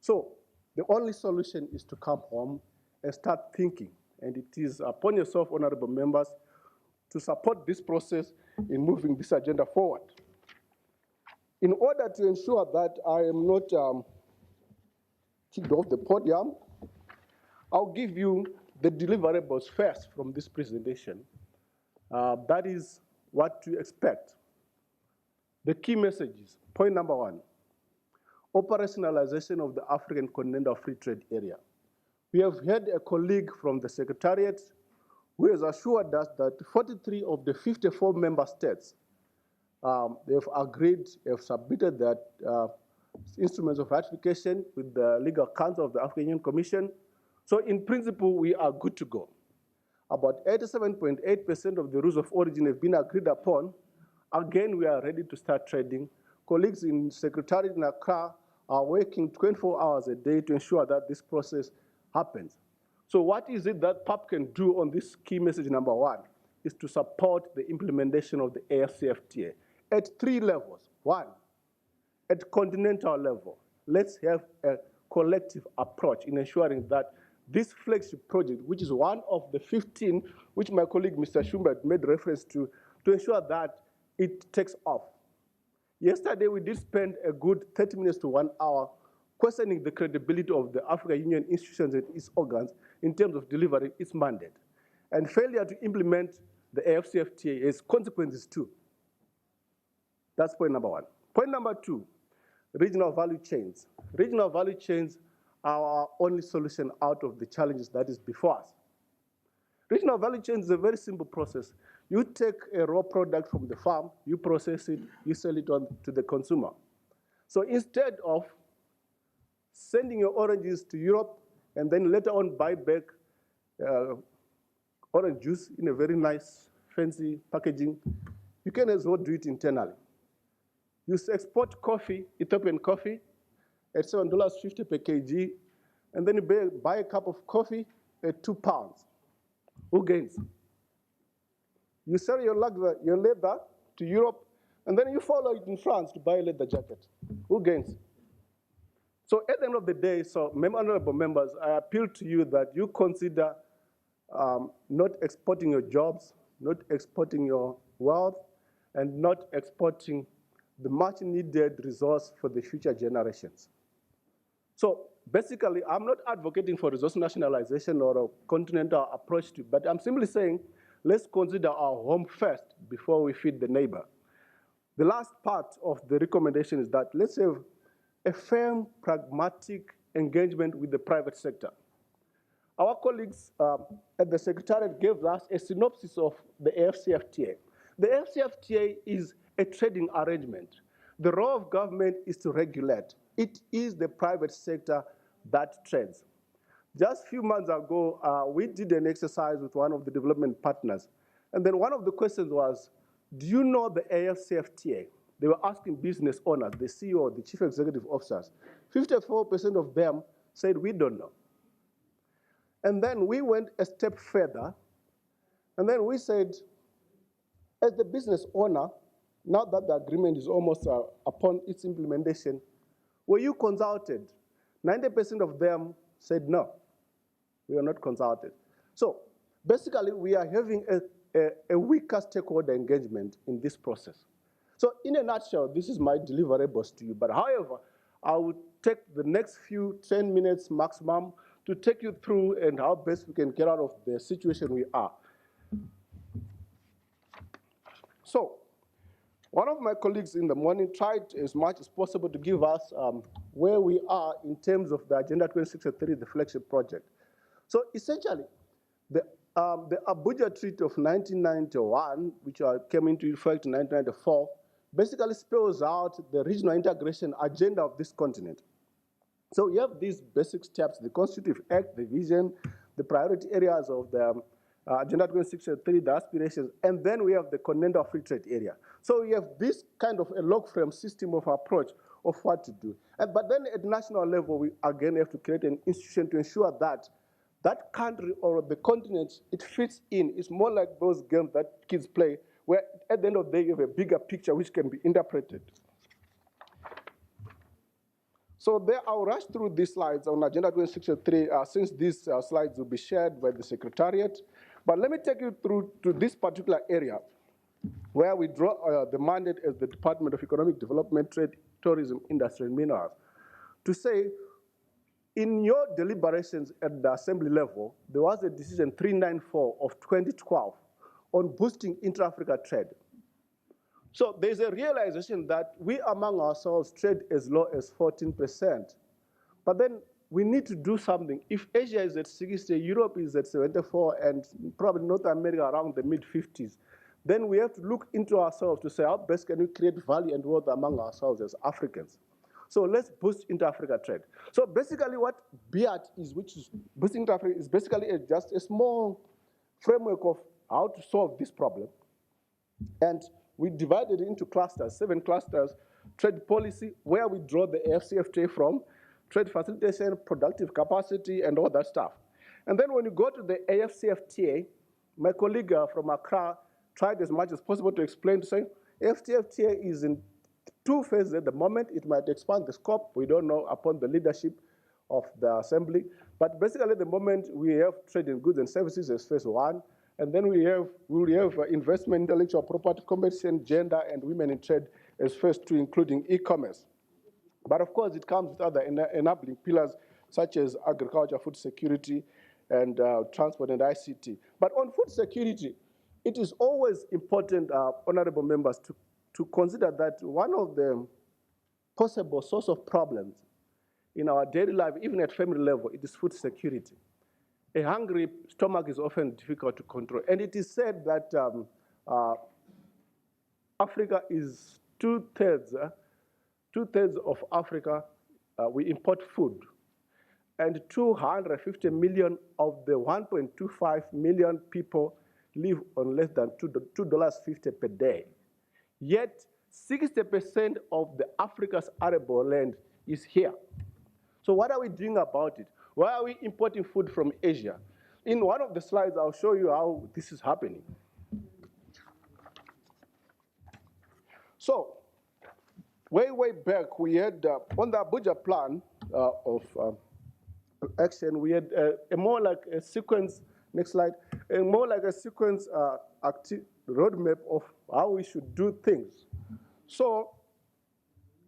So the only solution is to come home and start thinking. And it is upon yourself, honorable members, to support this process in moving this agenda forward. In order to ensure that I am not kicked off the podium, I'll give you the deliverables first from this presentation. That is what to expect. The key messages. Point number 1, operationalization of the African Continental Free Trade Area. We have had a colleague from the Secretariat who has assured us that 43 of the 54 member states, they have agreed, have submitted their instruments of ratification with the Legal Counsel of the African Union Commission. So in principle, we are good to go. About 87.8% of the rules of origin have been agreed upon. Again, we are ready to start trading. Colleagues in Secretariat in Accra are working 24 hours a day to ensure that this process happens. So what is it that PAP can do on this key message number 1? Is to support the implementation of the AFCFTA at 3 levels. 1, at continental level, let's have a collective approach in ensuring that this flagship project, which is one of the 15, which my colleague Mr. Schubert made reference to ensure that it takes off. Yesterday, we did spend a good 30 minutes to 1 hour questioning the credibility of the African Union institutions and its organs in terms of delivering its mandate. And failure to implement the AFCFTA has consequences too. That's point number 1. Point number 2, regional value chains. Regional value chains are our only solution out of the challenges that is before us. Regional value chains is a very simple process. You take a raw product from the farm, you process it, you sell it on to the consumer. So instead of sending your oranges to Europe and then later on buy back orange juice in a very nice, fancy packaging, you can as well do it internally. You export coffee, Ethiopian coffee, at $7.50 per kg, and then you buy a cup of coffee at £2. Who gains? You sell your leather to Europe, and then you follow it in France to buy a leather jacket. Who gains? So at the end of the day, so honorable members, I appeal to you that you consider not exporting your jobs, not exporting your wealth, and not exporting the much needed resource for the future generations. So basically, I'm not advocating for resource nationalization or a continental approach to it, but I'm simply saying let's consider our home first before we feed the neighbor. The last part of the recommendation is that let's have a firm, pragmatic engagement with the private sector. Our colleagues at the Secretariat gave us a synopsis of the AFCFTA. The AFCFTA is a trading arrangement. The role of government is to regulate. It is the private sector that trades. Just a few months ago, we did an exercise with one of the development partners. And then one of the questions was, do you know the AFCFTA? They were asking business owners, the CEO, the chief executive officers. 54% of them said, we don't know. And then we went a step further, and then we said, as the business owner, now that the agreement is almost upon its implementation, were you consulted? 90% of them said no, we are not consulted. So basically, we are having a weaker stakeholder engagement in this process. So in a nutshell, this is my deliverables to you. But however, I will take the next 10 minutes maximum to take you through and how best we can get out of the situation we are. So one of my colleagues in the morning tried as much as possible to give us where we are in terms of the Agenda 2063, the flagship project. So essentially, the Abuja Treaty of 1991, which came into effect in 1994, basically spells out the regional integration agenda of this continent. So you have these basic steps, the Constitutive Act, the vision, the priority areas of the Agenda 2063, the aspirations, and then we have the Continental Free Trade Area. So we have this kind of a log frame system of approach of what to do. But then at national level, we again have to create an institution to ensure that that country or the continent, it fits in. It's more like those games that kids play, where at the end of the day, you have a bigger picture which can be interpreted. So there, I'll rush through these slides on Agenda 2063, since these slides will be shared by the Secretariat. But let me take you through to this particular area where we draw the mandate as the Department of Economic Development, Trade, Tourism, Industry, and Minerals to say, in your deliberations at the Assembly level, there was a decision 394 of 2012 on boosting intra-Africa trade. So there's a realization that we among ourselves trade as low as 14%. But then we need to do something. If Asia is at 60, Europe is at 74, and probably North America around the mid-50s, then we have to look into ourselves to say, how best can we create value and wealth among ourselves as Africans? So let's boost inter-Africa trade. So basically what BIAT is, which is boosting inter-Africa, is basically just a small framework of how to solve this problem. And we divided it into clusters, 7 clusters: trade policy, where we draw the AFCFTA from, trade facilitation, productive capacity, and all that stuff. And then when you go to the AFCFTA, my colleague from Accra tried as much as possible to explain, to say, AFCFTA is in 2 phases at the moment. It might expand the scope. We don't know upon the leadership of the Assembly. But basically, at the moment, we have trade in goods and services as phase 1. And then we will have investment, intellectual property, competition, gender, and women in trade as phase 2, including e-commerce. But of course, it comes with other enabling pillars, such as agriculture, food security, and transport and ICT. But on food security, it is always important, honorable members, to consider that one of the possible source of problems in our daily life, even at family level, it is food security. A hungry stomach is often difficult to control. And it is said that Africa is two-thirds of Africa, we import food. And 250 million of the 1.25 million people live on less than $2.50 per day. Yet 60% of the Africa's arable land is here. So what are we doing about it? Why are we importing food from Asia? In one of the slides, I'll show you how this is happening. So, way back, we had, on the Abuja plan of action, we had a more like a sequence, next slide, a more like a sequence roadmap of how we should do things. So,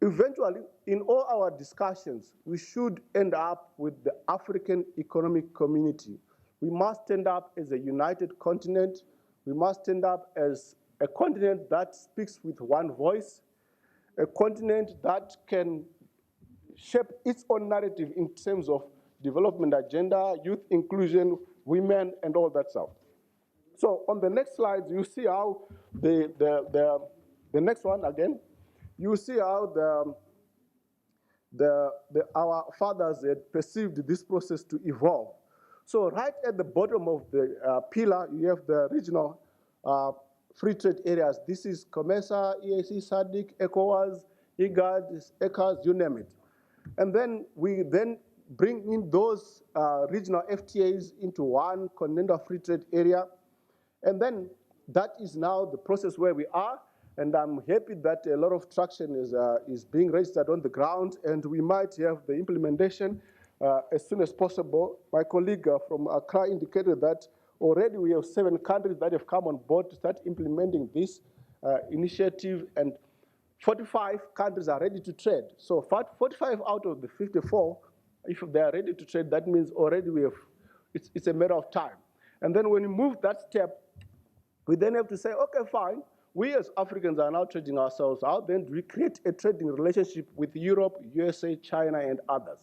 eventually, in all our discussions, we should end up with the African Economic Community. We must stand up as a united continent We must stand up as a continent that speaks with one voice, a continent that can shape its own narrative in terms of development agenda, youth inclusion, women, and all that stuff. So on the next slide, you see how the next one again, you see how our fathers had perceived this process to evolve. So right at the bottom of the pillar, you have the regional free trade areas. This is COMESA, EAC, SADC, ECOWAS, IGAD, ECAS, you name it. And then we then bring in those regional FTAs into one continental free trade area. And then that is now the process where we are. And I'm happy that a lot of traction is being registered on the ground, and we might have the implementation as soon as possible. My colleague from Accra indicated that already we have 7 countries that have come on board to start implementing this initiative, and 45 countries are ready to trade. So 45 out of the 54, if they are ready to trade, that means already we have, it's a matter of time. And then when we move that step, we then have to say, okay, fine, we as Africans are now trading ourselves out, then we create a trading relationship with Europe, USA, China, and others.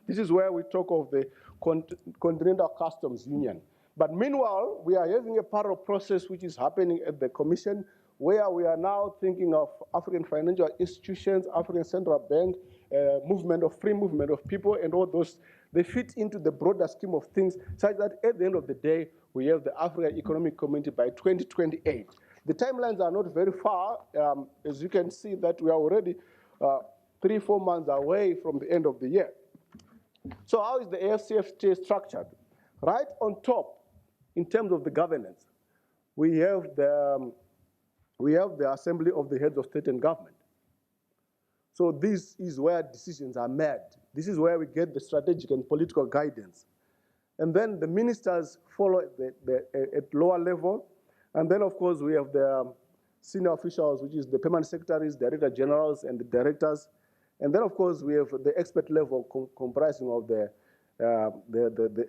This is where we talk of the Continental Customs Union. But meanwhile, we are having a parallel process which is happening at the Commission, where we are now thinking of African financial institutions, African Central Bank, movement of free movement of people, and all those, they fit into the broader scheme of things, such that at the end of the day, we have the African Economic Community by 2028. The timelines are not very far. As you can see that we are already 3-4 months away from the end of the year. So how is the AFCFTA structured? Right on top, in terms of the governance, we have the Assembly of the Heads of State and Government. So this is where decisions are made. This is where we get the strategic and political guidance. And then the ministers follow at lower level. And then, of course, we have the senior officials, which is the permanent secretaries, director generals, and the directors. And then, of course, we have the expert level comprising of the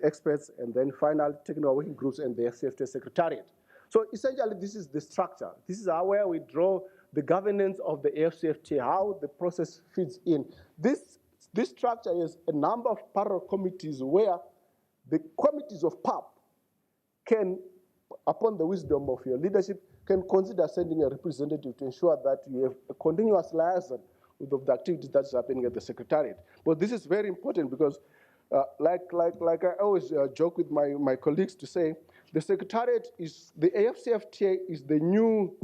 experts, and then final technical working groups and the FCFTA secretariat. So essentially, this is the structure. This is where we draw the governance of the AFCFTA, how the process fits in. This structure is a number of parallel committees where the committees of PAP can, upon the wisdom of your leadership, can consider sending a representative to ensure that you have a continuous liaison with the activities that's happening at the secretariat. But this is very important because, like I always joke with my colleagues to say, the secretariat is, the AFCFTA is the new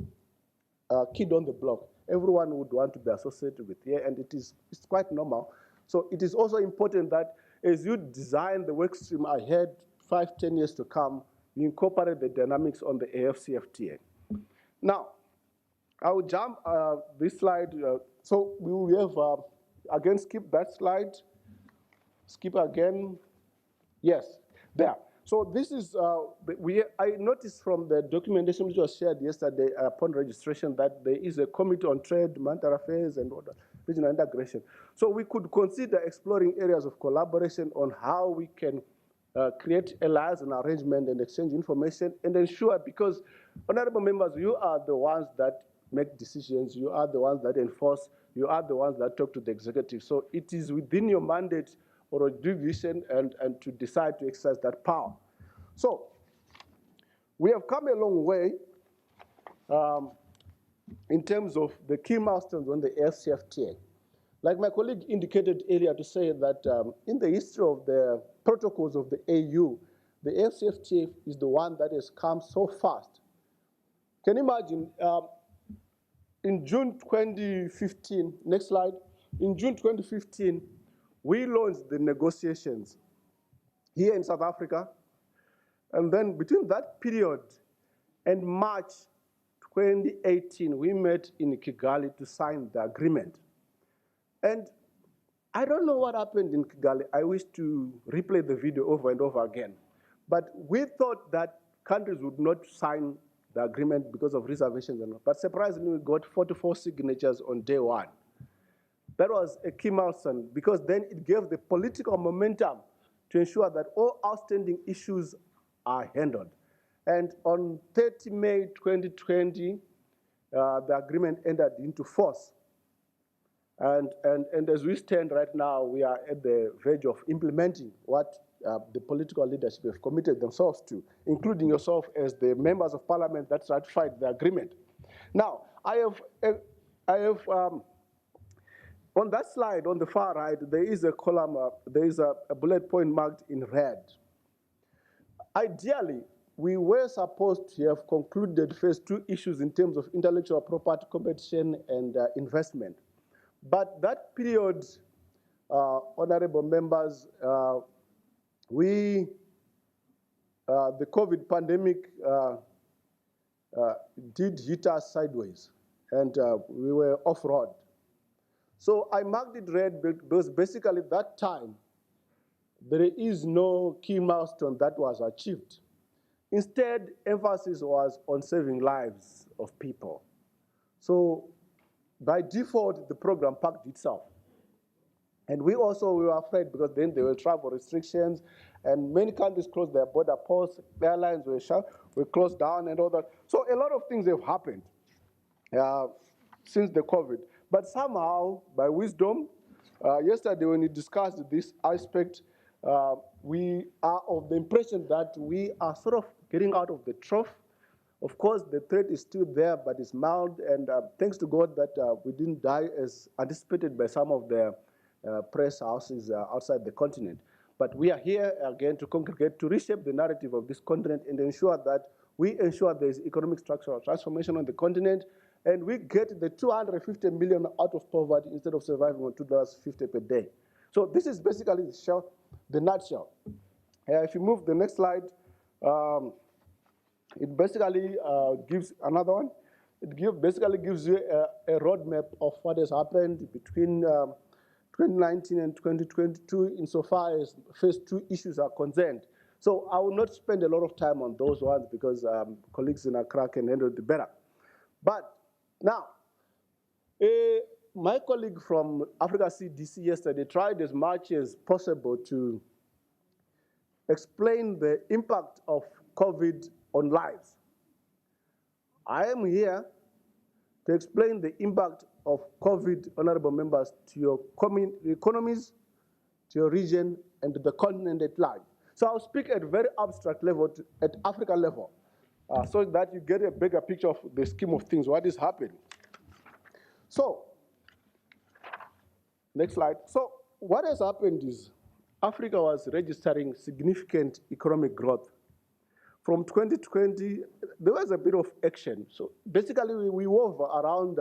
kid on the block. Everyone would want to be associated with here, and it's quite normal. So it is also important that as you design the work stream ahead, 5-10 years to come, you incorporate the dynamics on the AFCFTA. Now, I will jump this slide. So we will have, again, skip that slide. Skip again. Yes, there. So this is, I noticed from the documentation which was shared yesterday upon registration that there is a committee on trade, monetary affairs, and regional integration. So we could consider exploring areas of collaboration on how we can create alliance and arrangement and exchange information and ensure, because honorable members, you are the ones that make decisions, you are the ones that enforce, you are the ones that talk to the executive. So it is within your mandate or a division and to decide to exercise that power. So we have come a long way in terms of the key milestones on the AFCFTA. Like my colleague indicated earlier to say that in the history of the protocols of the AU, the AFCFTA is the one that has come so fast. Can you imagine, in June 2015, next slide, in June 2015, we launched the negotiations here in South Africa. And then between that period and March 2018, we met in Kigali to sign the agreement. And I don't know what happened in Kigali. I wish to replay the video over and over again. But we thought that countries would not sign the agreement because of reservations and all. But surprisingly, we got 44 signatures on day one. That was a key milestone because then it gave the political momentum to ensure that all outstanding issues are handled. And on 30 May 2020, the agreement entered into force. And as we stand right now, we are at the verge of implementing what the political leadership have committed themselves to, including yourself as the members of parliament that ratified the agreement. Now, I have on that slide on the far right, there is a column, there is a bullet point marked in red. Ideally, we were supposed to have concluded phase 2 issues in terms of intellectual property competition and investment. But that period, honorable members, the COVID pandemic did hit us sideways, and we were off-road. So I marked it red because basically at that time, there is no key milestone that was achieved. Instead, emphasis was on saving lives of people. So by default, the program packed itself. And we were afraid because then there were travel restrictions and many countries closed their border posts, airlines were closed down and all that. So a lot of things have happened since the COVID. But somehow, by wisdom, yesterday when we discussed this aspect, we are of the impression that we are sort of getting out of the trough. Of course, the threat is still there, but it's mild, and thanks to God that we didn't die as anticipated by some of the press houses outside the continent. But we are here again to congregate, to reshape the narrative of this continent and ensure that we ensure there's economic structural transformation on the continent, and we get the 250 million out of poverty instead of surviving on $2.50 per day. So this is basically the nutshell. If you move the next slide, it basically gives another one. It basically gives you a roadmap of what has happened between 2019 and 2022 insofar as phase 2 issues are concerned. So I will not spend a lot of time on those ones because colleagues in Accra can handle it better. But now, my colleague from Africa CDC yesterday tried as much as possible to explain the impact of COVID on lives. I am here to explain the impact of COVID, honorable members, to your economies, to your region, and to the continent at large. So I'll speak at a very abstract level, at Africa level, so that you get a bigger picture of the scheme of things, what is happening. So, next slide. So what has happened is Africa was registering significant economic growth. From 2020, there was a bit of action. So basically, we wove around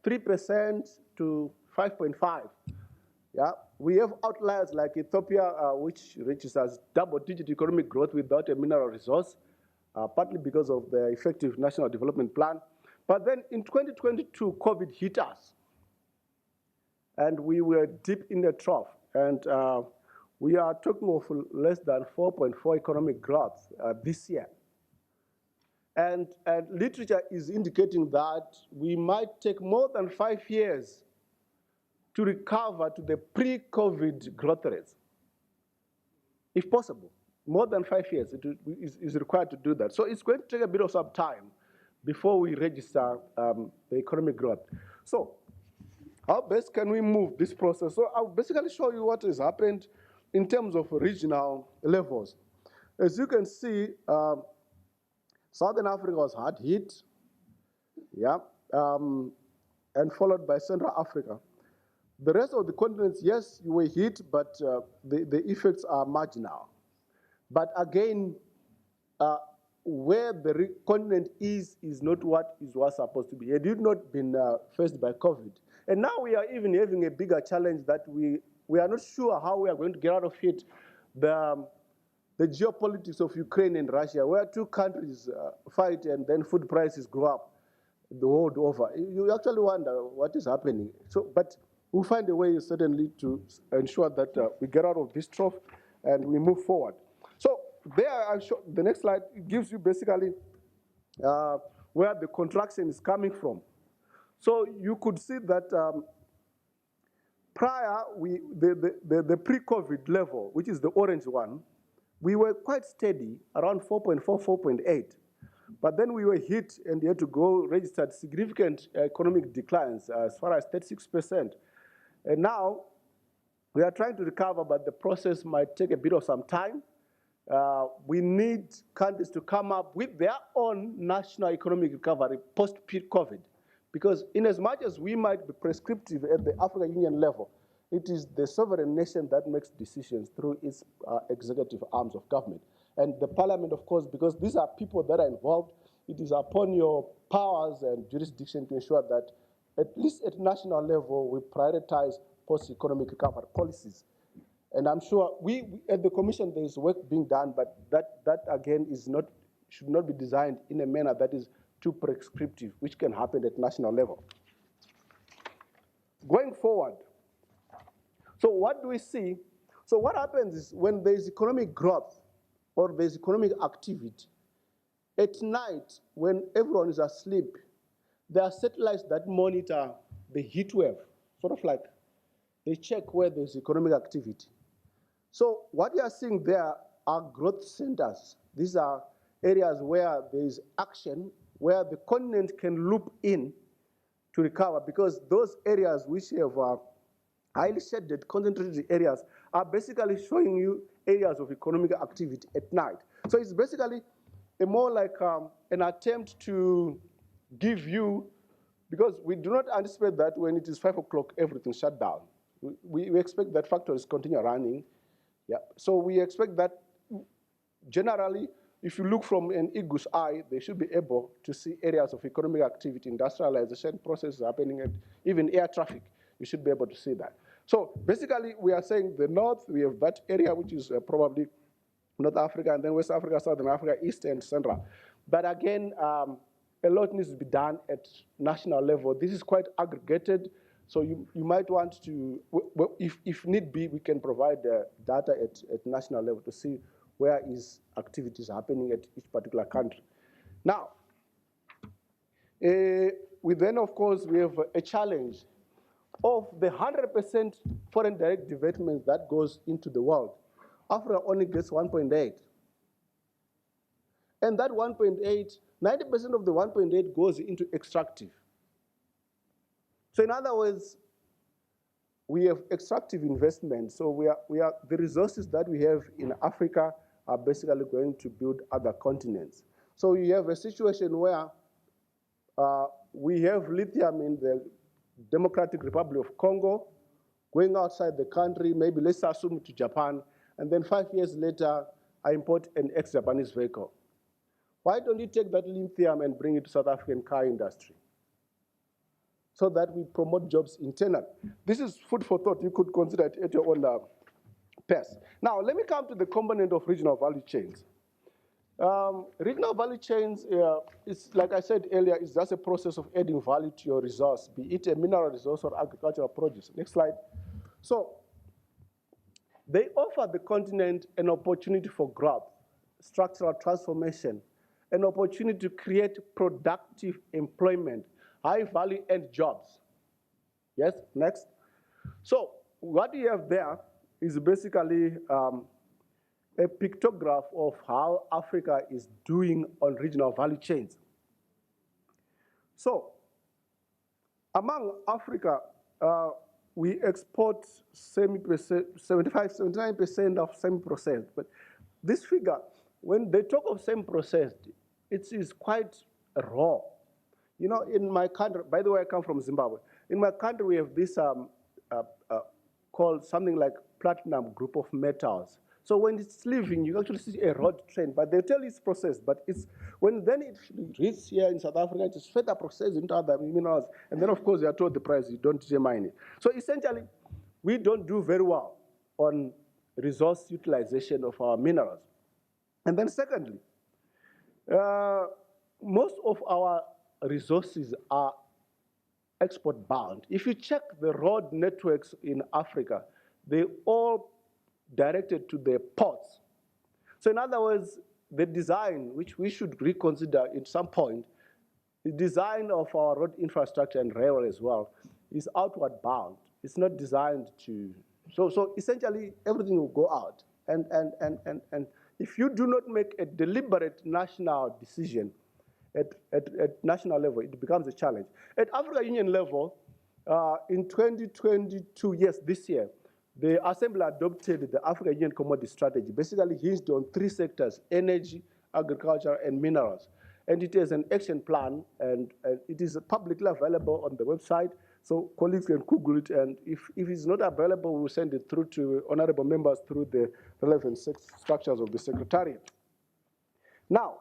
3% to 5.5. Yeah, we have outliers like Ethiopia, which registers double-digit economic growth without a mineral resource, partly because of the effective national development plan. But then in 2022, COVID hit us, and we were deep in the trough. And we are talking of less than 4.4 economic growth this year. And literature is indicating that we might take more than 5 years to recover to the pre-COVID growth rates, if possible. More than 5 years is required to do that. So it's going to take a bit of some time before we register the economic growth. So how best can we move this process? So I'll basically show you what has happened in terms of regional levels. As you can see, Southern Africa was hard hit, yeah, and followed by Central Africa. The rest of the continents, yes, you were hit, but the effects are marginal. But again, where the continent is not what it was supposed to be. It had not been faced by COVID. And now we are even having a bigger challenge that we are not sure how we are going to get out of it. The geopolitics of Ukraine and Russia, where two countries fight and then food prices go up the world over. You actually wonder what is happening. So, but we'll find a way certainly to ensure that we get out of this trough and we move forward. So there, I'll show, the next slide gives you basically where the contraction is coming from. So you could see that prior, the pre-COVID level, which is the orange one, we were quite steady, around 4.4, 4.8. But then we were hit and had to go register significant economic declines as far as 36%. And now we are trying to recover, but the process might take a bit of some time. We need countries to come up with their own national economic recovery post-peak COVID. Because in as much as we might be prescriptive at the African Union level, it is the sovereign nation that makes decisions through its executive arms of government. And the parliament, of course, because these are people that are involved, it is upon your powers and jurisdiction to ensure that, at least at national level, we prioritize post-economic recovery policies. And I'm sure we at the Commission, there is work being done, but that again should not be designed in a manner that is too prescriptive, which can happen at national level. Going forward, so what do we see? So what happens is when there's economic growth or there's economic activity, at night when everyone is asleep, there are satellites that monitor the heat wave, sort of like they check where there's economic activity. So what you are seeing there are growth centers. These are areas where there is action, where the continent can loop in to recover, because those areas which have highly shaded, concentrated areas are basically showing you areas of economic activity at night. So it's basically a more like an attempt to give you, because we do not anticipate that when it is 5 o'clock, everything shut down. We expect that factories continue running. Yeah. So we expect that generally, if you look from an eagle's eye, they should be able to see areas of economic activity, industrialization processes happening, and even air traffic. You should be able to see that. So basically, we are saying the north, we have that area which is probably North Africa, and then West Africa, Southern Africa, East and Central. But again, a lot needs to be done at national level. This is quite aggregated. So you might want to, if need be, we can provide data at national level to see where is activities happening at each particular country. Now, we then, of course, we have a challenge of the 100% foreign direct investment that goes into the world. Africa only gets 1.8. And that 1.8, 90% of the 1.8 goes into extractive. So in other words, we have extractive investment. So the resources that we have in Africa are basically going to build other continents. So you have a situation where we have lithium in the Democratic Republic of Congo, going outside the country, maybe let's assume to Japan, and then 5 years later, I import an ex-Japanese vehicle. Why don't you take that lithium and bring it to South African car industry, so that we promote jobs internally? This is food for thought. You could consider it at your own pace. Now, let me come to the component of regional value chains. Regional value chains, is, like I said earlier, is just a process of adding value to your resource, be it a mineral resource or agricultural produce. Next slide. So they offer the continent an opportunity for growth, structural transformation, an opportunity to create productive employment, high-value end jobs. Yes, next. So what you have there is basically a pictograph of how Africa is doing on regional value chains. So among Africa, we export 79% of semi-processed. But this figure, when they talk of semi-processed, it is quite raw. You know, in my country, by the way, I come from Zimbabwe. In my country, we have this called something like platinum group of metals. So when it's leaving, you actually see a road train, but they tell you it's processed, but it's, when then it reaches here in South Africa, it is further processed into other minerals, and then of course they are told the price, you don't mine it. So essentially, we don't do very well on resource utilization of our minerals. And then secondly, most of our resources are export bound. If you check the road networks in Africa, they all directed to the ports. So in other words, the design, which we should reconsider at some point, the design of our road infrastructure and railway as well is outward bound. It's not designed to, so essentially everything will go out. And if you do not make a deliberate national decision at national level, it becomes a challenge. At African Union level, in 2022, yes, this year, the Assembly adopted the African Union Commodity Strategy, basically hinged on 3 sectors: energy, agriculture, and minerals. And it is an action plan, and it is publicly available on the website, so colleagues can Google it, and if it's not available, we'll send it through to honorable members through the relevant structures of the Secretariat. Now,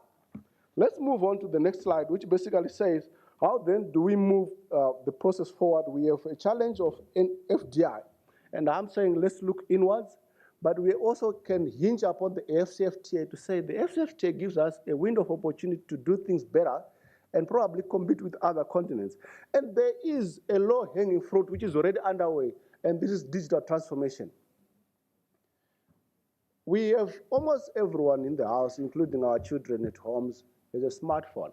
let's move on to the next slide, which basically says, how then do we move the process forward? We have a challenge of FDI, and I'm saying let's look inwards, but we also can hinge upon the AFCFTA to say the AFCFTA gives us a window of opportunity to do things better and probably compete with other continents. And there is a low-hanging fruit which is already underway, and this is digital transformation. We have almost everyone in the house, including our children at homes, has a smartphone.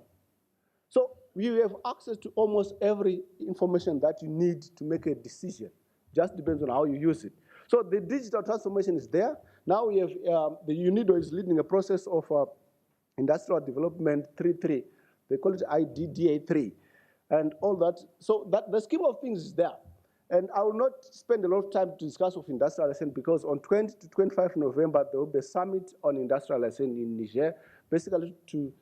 So we have access to almost every information that you need to make a decision. Just depends on how you use it. So the digital transformation is there. Now we have, the UNIDO is leading a process of industrial development 3.3. They call it IDDA 3 and all that. So that the scheme of things is there. And I will not spend a lot of time to discuss of industrialization because on 20 to 25 November, there will be a summit on industrialization in Niger, basically to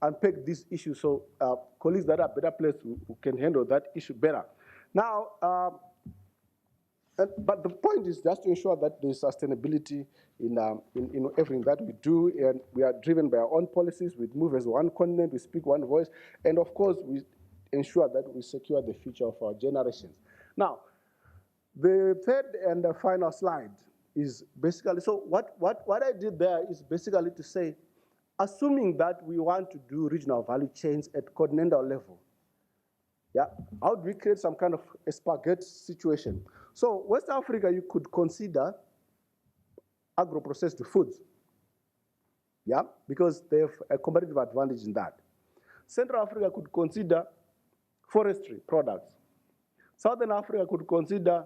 unpack this issue. So colleagues that are better placed who can handle that issue better. Now, but the point is just to ensure that there's sustainability in everything that we do, and we are driven by our own policies. We move as one continent, we speak one voice, and of course, we ensure that we secure the future of our generations. Now, the third and the final slide is basically, so what I did there is basically to say, assuming that we want to do regional value chains at continental level, yeah, how do we create some kind of a spaghetti situation? So West Africa, you could consider agro-processed foods, yeah, because they have a competitive advantage in that. Central Africa could consider forestry products. Southern Africa could consider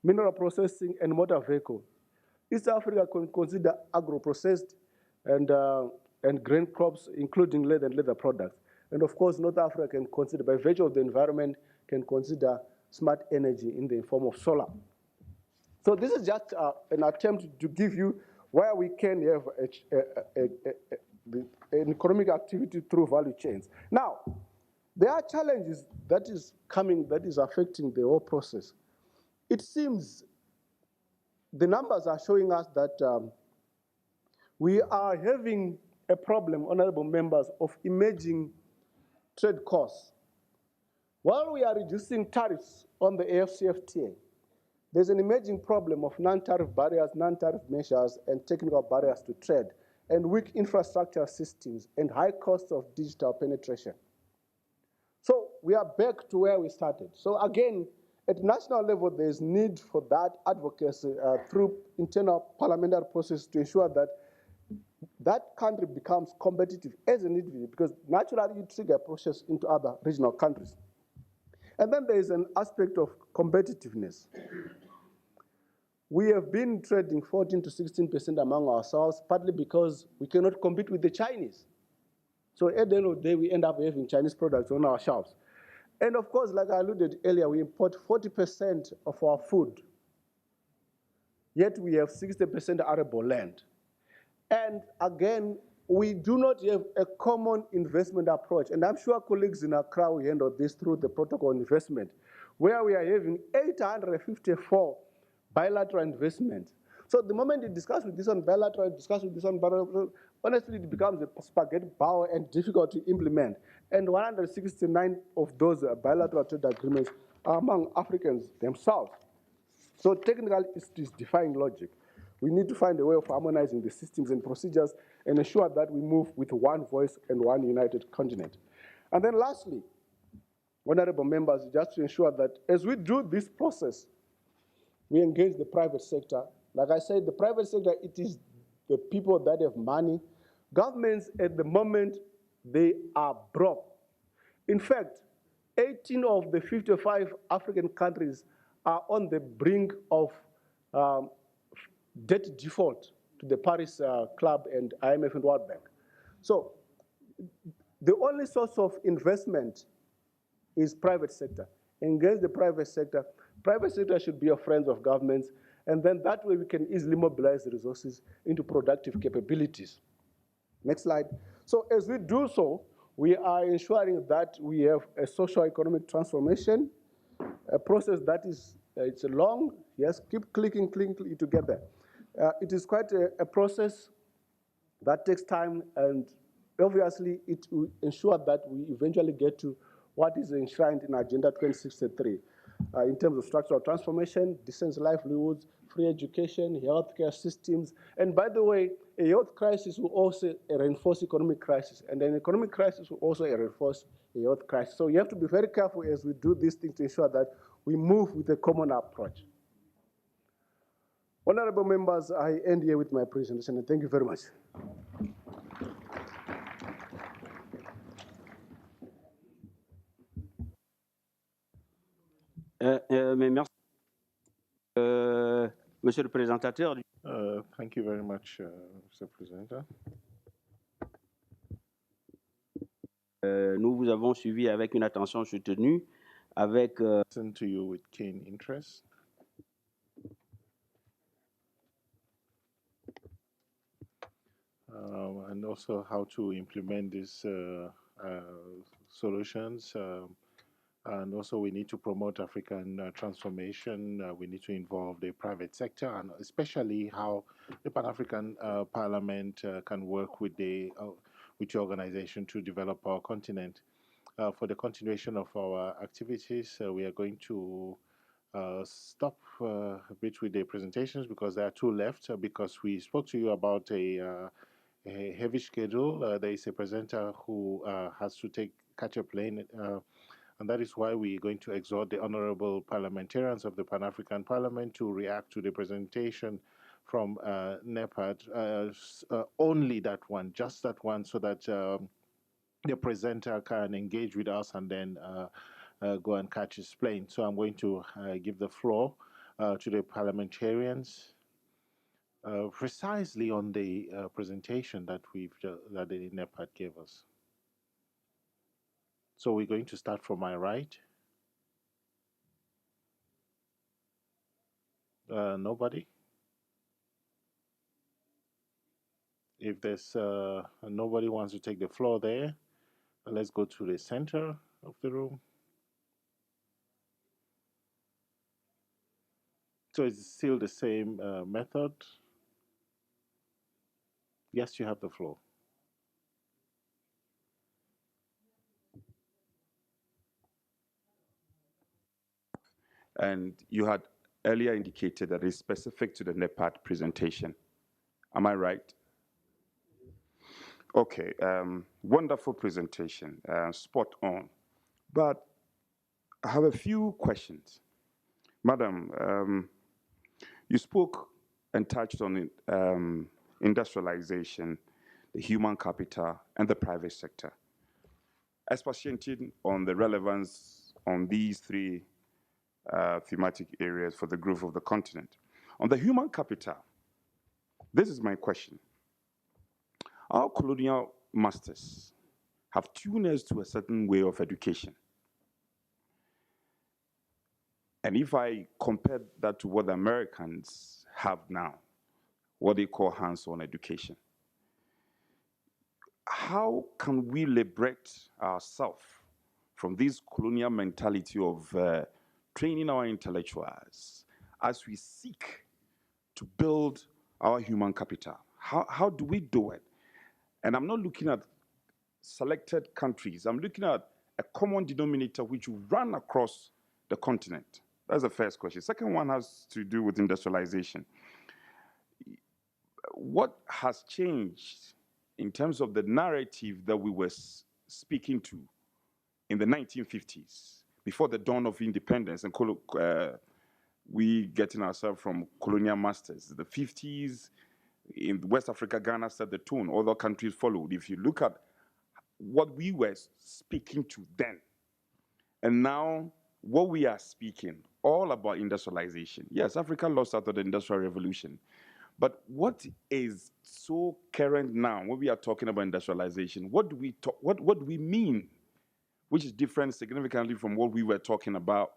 mineral processing and motor vehicle. East Africa could consider agro-processed and grain crops, including leather and leather products. And of course, North Africa can consider, by virtue of the environment, can consider smart energy in the form of solar. So this is just an attempt to give you where we can have an economic activity through value chains. Now, there are challenges that is coming, that is affecting the whole process. It seems the numbers are showing us that we are having a problem, honorable members, of emerging trade costs. While we are reducing tariffs on the AFCFTA, there's an emerging problem of non-tariff barriers, non-tariff measures, and technical barriers to trade, and weak infrastructure systems, and high costs of digital penetration. So we are back to where we started. So again, at national level, there's need for that advocacy through internal parliamentary process to ensure that that country becomes competitive as an individual, because naturally you trigger a process into other regional countries. And then there is an aspect of competitiveness. We have been trading 14 to 16% among ourselves, partly because we cannot compete with the Chinese. So at the end of the day, we end up having Chinese products on our shelves. And of course, like I alluded earlier, we import 40% of our food, yet we have 60% arable land. And again, we do not have a common investment approach. And I'm sure colleagues in Accra will handle this through the protocol investment, where we are having 854 bilateral investments. So the moment you discuss with this one bilateral, discuss with this one bilateral, honestly, it becomes a spaghetti bowl and difficult to implement. And 169 of those bilateral trade agreements are among Africans themselves. So technically, it's defying logic. We need to find a way of harmonizing the systems and procedures and ensure that we move with one voice and one united continent. And then lastly, honorable members, just to ensure that as we do this process, we engage the private sector. Like I said, the private sector, it is the people that have money. Governments at the moment, they are broke. In fact, 18 of the 55 African countries are on the brink of debt default to to the Paris Club and IMF and World Bank. So the only source of investment is private sector. Engage the private sector. Private sector should be your friends of governments, and then that way we can easily mobilize the resources into productive capabilities. Next slide. So as we do so, we are ensuring that we have a socio-economic transformation, a process that is, it's a long, yes, keep clicking to get there. It is quite a process that takes time, and obviously it will ensure that we eventually get to what is enshrined in Agenda 2063 in terms of structural transformation, decent livelihoods, free education, healthcare systems. And by the way, a health crisis will also reinforce economic crisis, and an economic crisis will also reinforce a health crisis. So you have to be very careful as we do these things to ensure that we move with a common approach. Honorable members, I end here with my presentation, and thank you very much. Mais merci, Monsieur le Présentateur. Thank you very much, Mr. Presenter. Nous vous avons suivi avec une attention soutenue, avec. Listen to you with keen interest. And also how to implement these solutions. And also we need to promote African transformation. We need to involve the private sector, and especially how the Pan-African Parliament can work with the organization to develop our continent. For the continuation of our activities, we are going to stop a bit with the presentations because there are two left, because we spoke to you about a heavy schedule. There is a presenter who has to catch a plane, and that is why we're going to exhort the honorable parliamentarians of the Pan-African Parliament to react to the presentation from NEPAD, only that one, just that one, so that the presenter can engage with us and then go and catch his plane. So I'm going to give the floor to the parliamentarians precisely on the presentation that that the NEPAD gave us. So we're going to start from my right. Nobody? If there's nobody wants to take the floor there, let's go to the center of the room. So it's still the same method. Yes, you have the floor. And you had earlier indicated that it's specific to the NEPAD presentation. Am I right? Okay, wonderful presentation, spot on. But I have a few questions. Madam, you spoke and touched on it, industrialization, the human capital, and the private sector. Expatiating on the relevance on these three thematic areas for the growth of the continent. On the human capital, this is my question. Our colonial masters have tuned us to a certain way of education. And if I compare that to what the Americans have now, what they call hands-on education, how can we liberate ourselves from this colonial mentality of training our intellectuals as we seek to build our human capital? How do we do it? And I'm not looking at selected countries. I'm looking at a common denominator which will run across the continent. That's the first question. Second one has to do with industrialization. What has changed in terms of the narrative that we were speaking to in the 1950s, before the dawn of independence and we getting ourselves from colonial masters? The 50s, in West Africa, Ghana set the tone. Other countries followed. If you look at what we were speaking to then, and now what we are speaking, all about industrialization. Yes, Africa lost out of the Industrial Revolution, But what is so current now when we are talking about industrialization? What do we talk, what do we mean? Which is different significantly from what we were talking about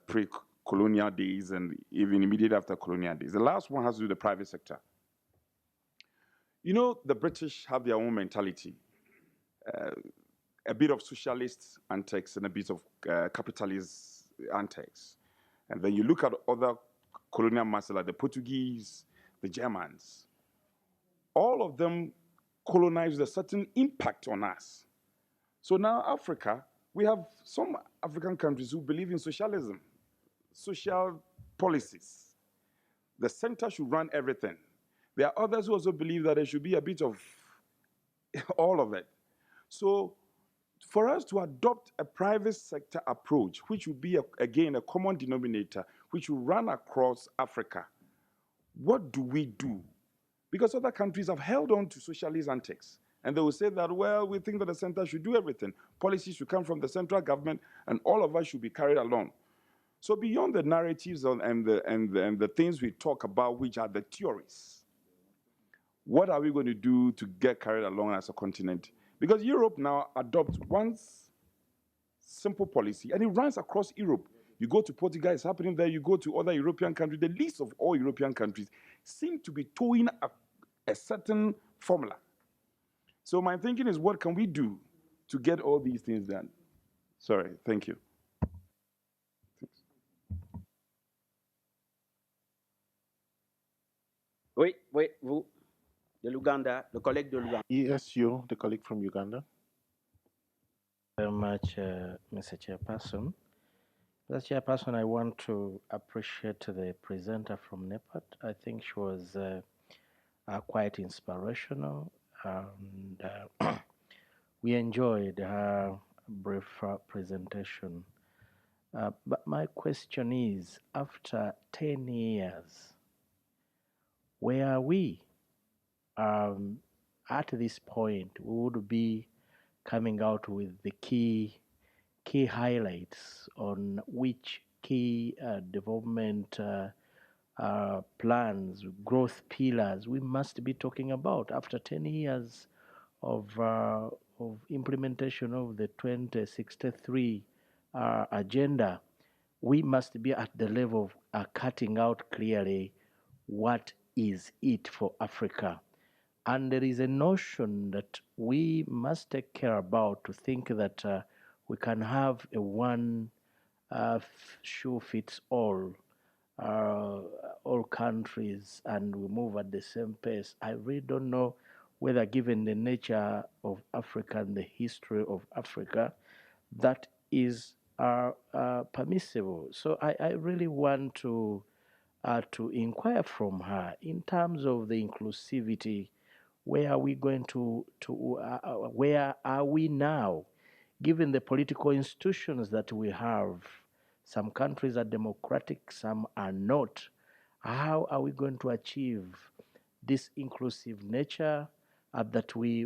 pre-colonial days and even immediate after colonial days. The last one has to do with the private sector. You know, the British have their own mentality. A bit of socialist antics and a bit of capitalist antics. And then you look at other colonial masters like the Portuguese, the Germans. All of them colonized with a certain impact on us. So now Africa, we have some African countries who believe in socialism, social policies. The center should run everything. There are others who also believe that there should be a bit of all of it. So for us to adopt a private sector approach, which will be, again, a common denominator, which will run across Africa, what do we do? Because other countries have held on to socialist antics. And they will say that, well, we think that the center should do everything. Policies should come from the central government, and all of us should be carried along. So beyond the narratives and the things we talk about, which are the theories, what are we going to do to get carried along as a continent? Because Europe now adopts one simple policy, and it runs across Europe. You go to Portugal, it's happening there. You go to other European countries. The list of all European countries seem to be towing a certain formula. So my thinking is, what can we do to get all these things done? Sorry, thank you. Oui, oui, vous, de l'Ouganda, le collègue de l'Ouganda. Yes, you, the colleague from Uganda. Very much, Mr. Chairperson. Mr. Chairperson, I want to appreciate the presenter from NEPAD. I think she was quite inspirational, and we enjoyed her brief presentation. But my question is, after 10 years, where are we? At this point, we would be coming out with the key highlights on which key development plans, growth pillars we must be talking about after 10 years of implementation of the 2063 agenda. We must be at the level of cutting out clearly what is it for Africa. And there is a notion that we must take care about to think that we can have a one shoe fits all countries and we move at the same pace. I really don't know whether, given the nature of Africa and the history of Africa, that is permissible. So I really want to inquire from her in terms of the inclusivity. Where are we going to where are we now, given the political institutions that we have? Some countries are democratic, some are not. How are we going to achieve this inclusive nature that we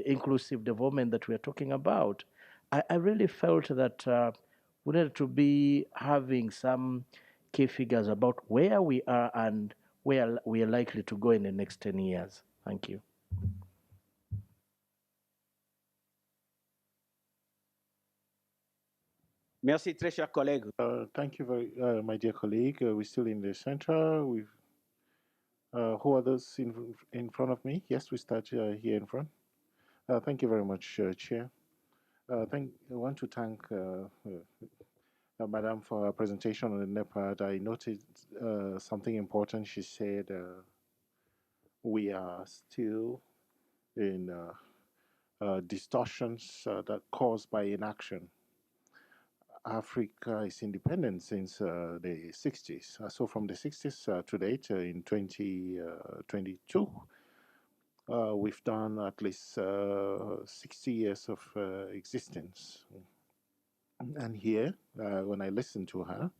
inclusive development that we are talking about? I really felt that we needed to be having some key figures about where we are and where we are likely to go in the next 10 years. Thank you. Merci, très cher collègue. Thank you very, my dear colleague. We're still in the center. We've, who are those in front of me? Yes, we start here in front. Thank you very much, Chair. I want to thank Madam for her presentation on the NEPAD. I noted something important. She said we are still in distortions that caused by inaction. Africa is independent since the 60s. So from the 60s to date, in 2022, we've done at least 60 years of existence. And here, when I listened to her,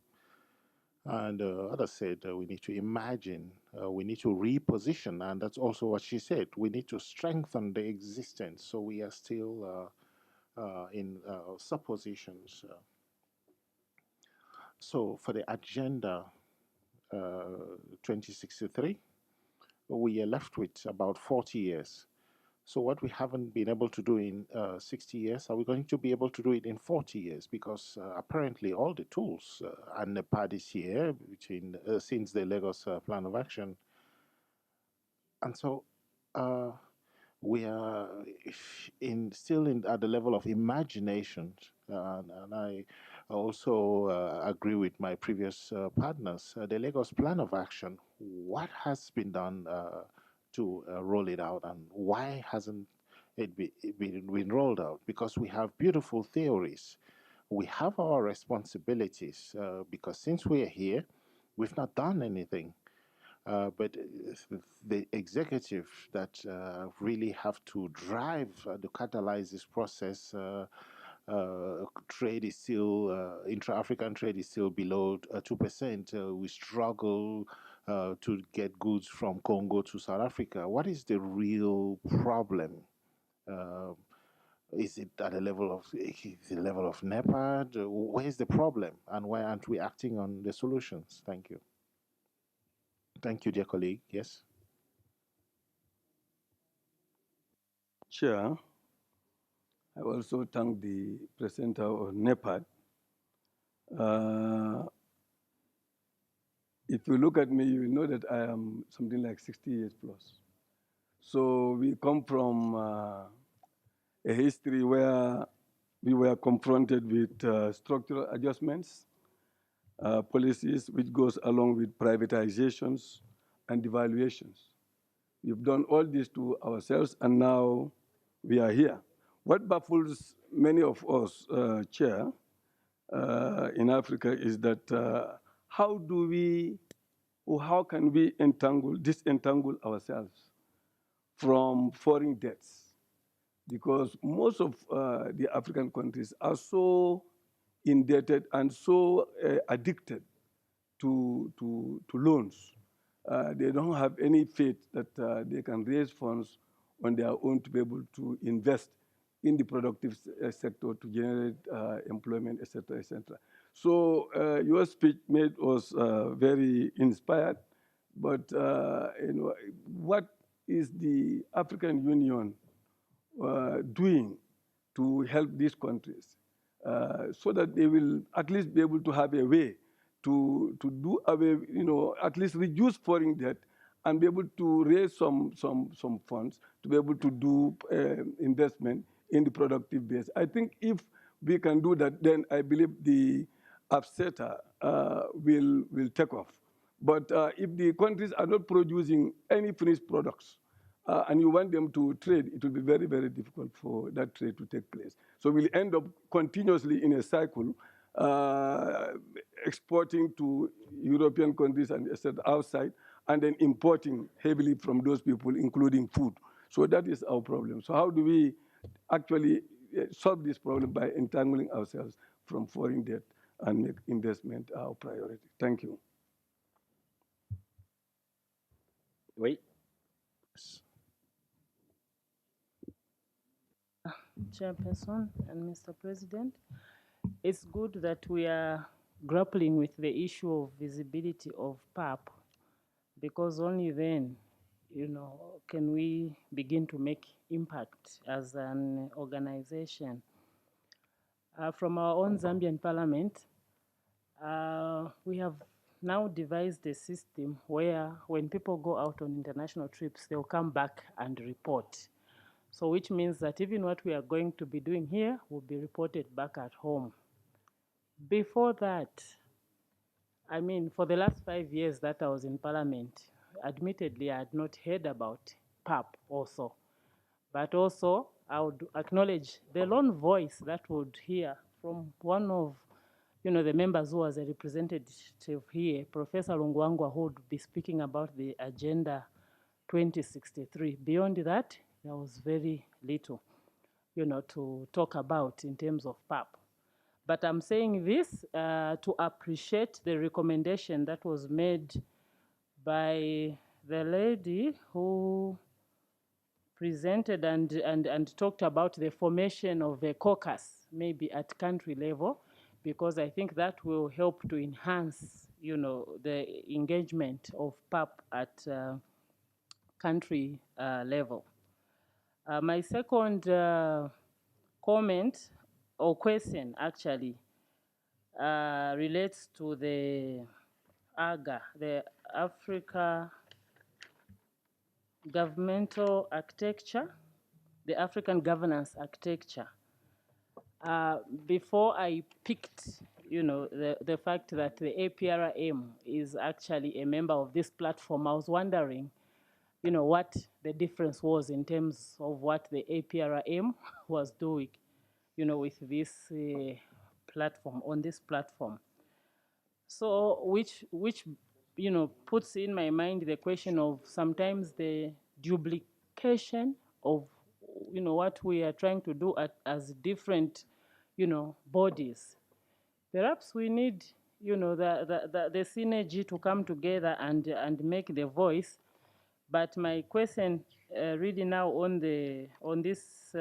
and others said we need to imagine, we need to reposition, and that's also what she said. We need to strengthen the existence, so we are still in suppositions. So for the agenda 2063, we are left with about 40 years. So what we haven't been able to do in 60 years, are we going to be able to do it in 40 years? Because apparently all the tools and the parties here between since the Lagos Plan of Action, and so we are at the level of imagination, and I also agree with my previous partners. The Lagos Plan of Action, what has been done to roll it out, and why hasn't it been rolled out? Because we have beautiful theories, we have our responsibilities, because since we are here, we've not done anything. But the executive that really have to drive to catalyze this process. Trade is still intra-African trade is still below 2%. We struggle to get goods from Congo to South Africa. What is the real problem? Is it at the level of NEPAD? Where is the problem, and why aren't we acting on the solutions? Thank you. Thank you, dear colleague. Yes. Chair, I also thank the presenter of NEPAD. If you look at me, you will know that I am something like 60 years plus. So we come from a history where we were confronted with structural adjustments, policies which goes along with privatizations and devaluations. We've done all this to ourselves, and now we are here. What baffles many of us, Chair, in Africa is that how can we disentangle ourselves from foreign debts? Because most of the African countries are so indebted and so addicted to loans. They don't have any faith that they can raise funds on their own to be able to invest in the productive sector to generate employment, et cetera, et cetera. So your speech made us very inspired. But what is the African Union doing to help these countries so that they will at least be able to have a way to do away, at least reduce foreign debt and be able to raise some funds to be able to do investment in the productive base. I think if we can do that, then I believe the AFCETA will take off. But if the countries are not producing any finished products, and you want them to trade, it will be very, very difficult for that trade to take place. So we'll end up continuously in a cycle, exporting to European countries and outside, and then importing heavily from those people, including food. So that is our problem. So how do we actually solve this problem? By entangling ourselves from foreign debt and make investment our priority. Thank you. Oui. Chairperson and Mr. President, it's good that we are grappling with the issue of visibility of PAP, because only then, can we begin to make impact as an organization. From our own Zambian parliament, we have now devised a system where when people go out on international trips, they'll come back and report. So which means that even what we are going to be doing here will be reported back at home. Before that, I mean, for the last 5 years that I was in Parliament, admittedly, I had not heard about PAP also. But also, I would acknowledge the lone voice that would hear from one of the members who was a representative here, Professor Lungwangwa, who would be speaking about the Agenda 2063. Beyond that, there was very little, to talk about in terms of PAP. But I'm saying this to appreciate the recommendation that was made by the lady who presented and talked about the formation of a caucus, maybe at country level, because I think that will help to enhance, the engagement of PAP at country level. My second comment or question actually relates to the AGA, the Africa Governmental Architecture, the African Governance Architecture. Before I picked, the fact that the APRM is actually a member of this platform, I was wondering, what the difference was in terms of what the APRM was doing, with this platform, on this platform. So, which puts in my mind the question of sometimes the duplication of, what we are trying to do as different, bodies. Perhaps we need, the synergy to come together and make the voice. But my question, really now on this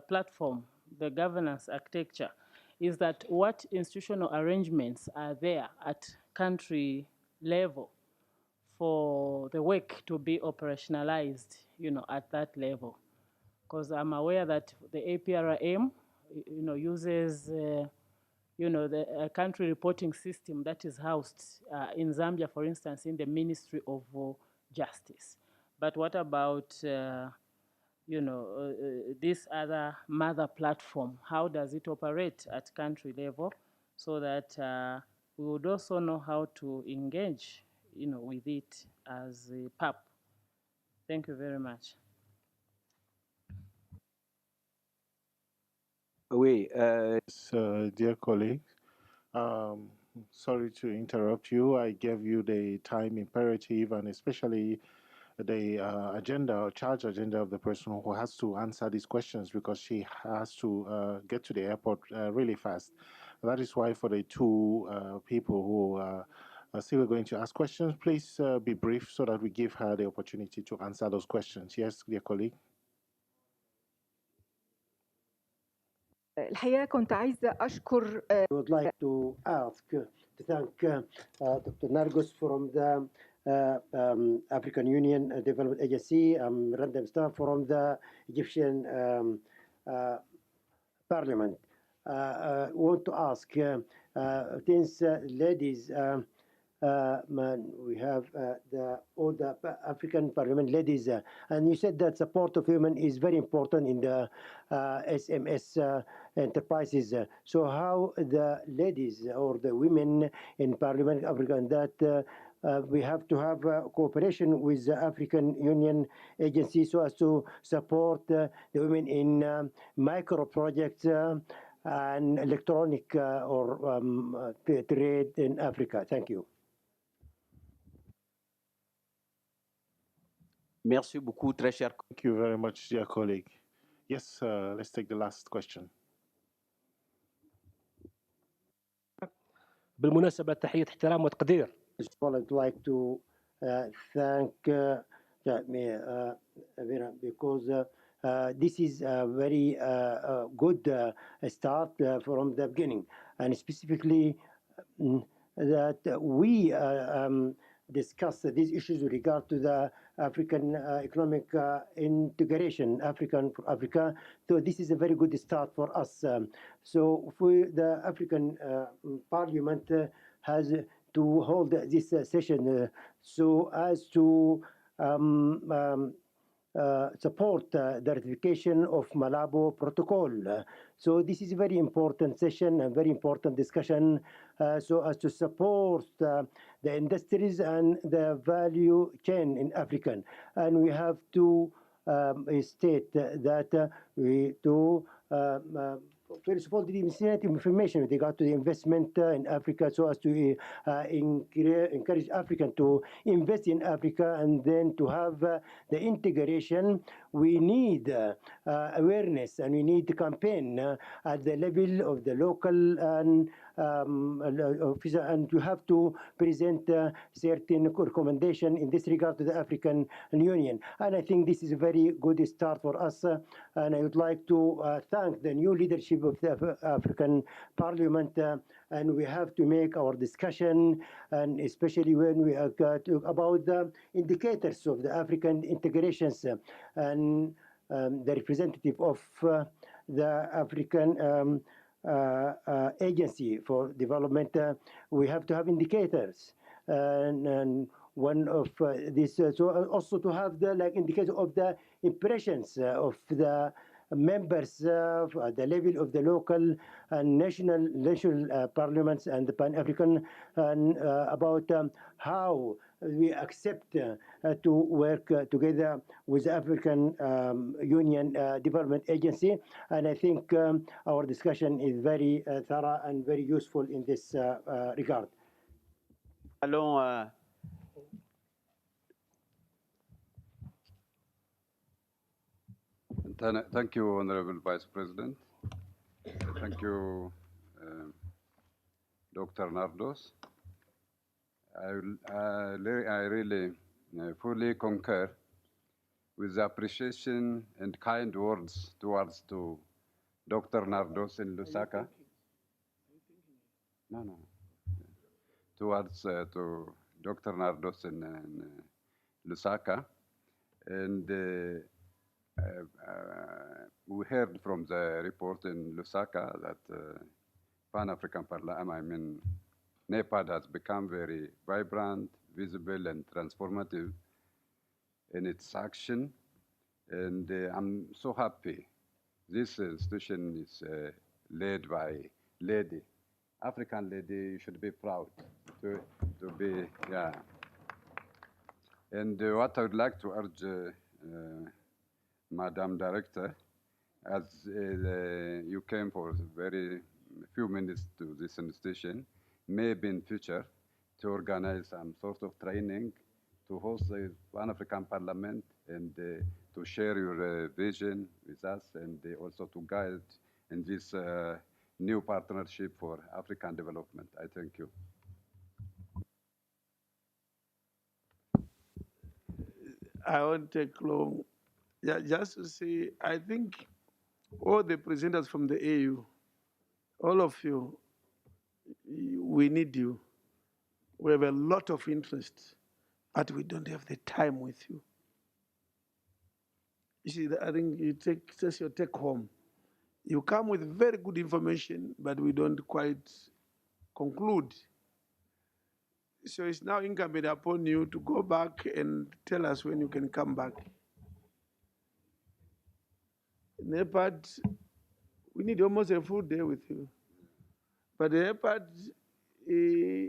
platform, the governance architecture, is that what institutional arrangements are there at country level for the work to be operationalized, at that level? Because I'm aware that the APRM, uses, the country reporting system that is housed in Zambia, for instance, in the Ministry of Justice. But what about this other mother platform? How does it operate at country level so that we would also know how to engage, with it as a PAP? Thank you very much. Oui, dear colleague, sorry to interrupt you. I gave you the time imperative and especially the agenda or charge agenda of the person who has to answer these questions because she has to get to the airport really fast. That is why for the two people who are still going to ask questions, please be brief so that we give her the opportunity to answer those questions. Yes, dear colleague. الحقيقة كنت عايزة أشكر I would like to thank Dr. Nargis from the African Union Development Agency. I'm random staff from the Egyptian Parliament. I want to ask, since ladies, we have all the African Parliament ladies, and you said that support of women is very important in the SMS enterprises. So how the ladies or the women in Parliament Africa, and that we have to have cooperation with the African Union agency so as to support the women in micro projects and electronic or trade in Africa. Thank you. Merci beaucoup, très cher. Thank you very much, dear colleague. Yes, let's take the last question. بالمناسبة تحية احترام وتقدير. I'd like to thank because this is a very good start from the beginning, and specifically that we discuss these issues with regard to the African economic integration, Africa. So this is a very good start for us. So for the African Parliament has to hold this session so as to support the ratification of Malabo Protocol. So this is a very important session, a very important discussion, so as to support the industries and the value chain in Africa. And we have to state that we do first of all, the information with regard to the investment in Africa so as to encourage Africans to invest in Africa, and then to have the integration. We need awareness, and we need to campaign at the level of the local and officer, and you have to present certain recommendation in this regard to the African Union. And I think this is a very good start for us. And I would like to thank the new leadership of the African Parliament. And we have to make our discussion, and especially when we talk about the indicators of the African integrations and the representative of the African Agency for Development, we have to have indicators. And one of this, so also to have the indicators of the impressions of the members at the level of the local and national parliaments and the Pan-African, and about how we accept to work together with the African Union Development Agency. And I think our discussion is very thorough and very useful in this regard. Allons Thank you, Honorable Vice President. Thank you, Dr. Nardos. I really fully concur with the appreciation and kind words towards to Dr. Nardos in Lusaka. No. Towards to Dr. Nardos in Lusaka. And we heard from the report in Lusaka that Pan-African Parliament, NEPAD has become very vibrant, visible, and transformative in its action. And I'm so happy this institution is led by lady, African lady. You should be proud to be, yeah. And what I would like to urge Madam Director, as you came for very few minutes to this institution, maybe in future to organize some sort of training to host the Pan-African Parliament and to share your vision with us, and also to guide in this new partnership for African development. I thank you. I won't take long. Yeah, just to say, I think all the presenters from the AU, all of you, we need you. We have a lot of interest, but we don't have the time with you. You see, I think you that's your take home. You come with very good information, but we don't quite conclude. So it's now incumbent upon you to go back and tell us when you can come back. NEPAD, we need almost a full day with you. But the NEPAD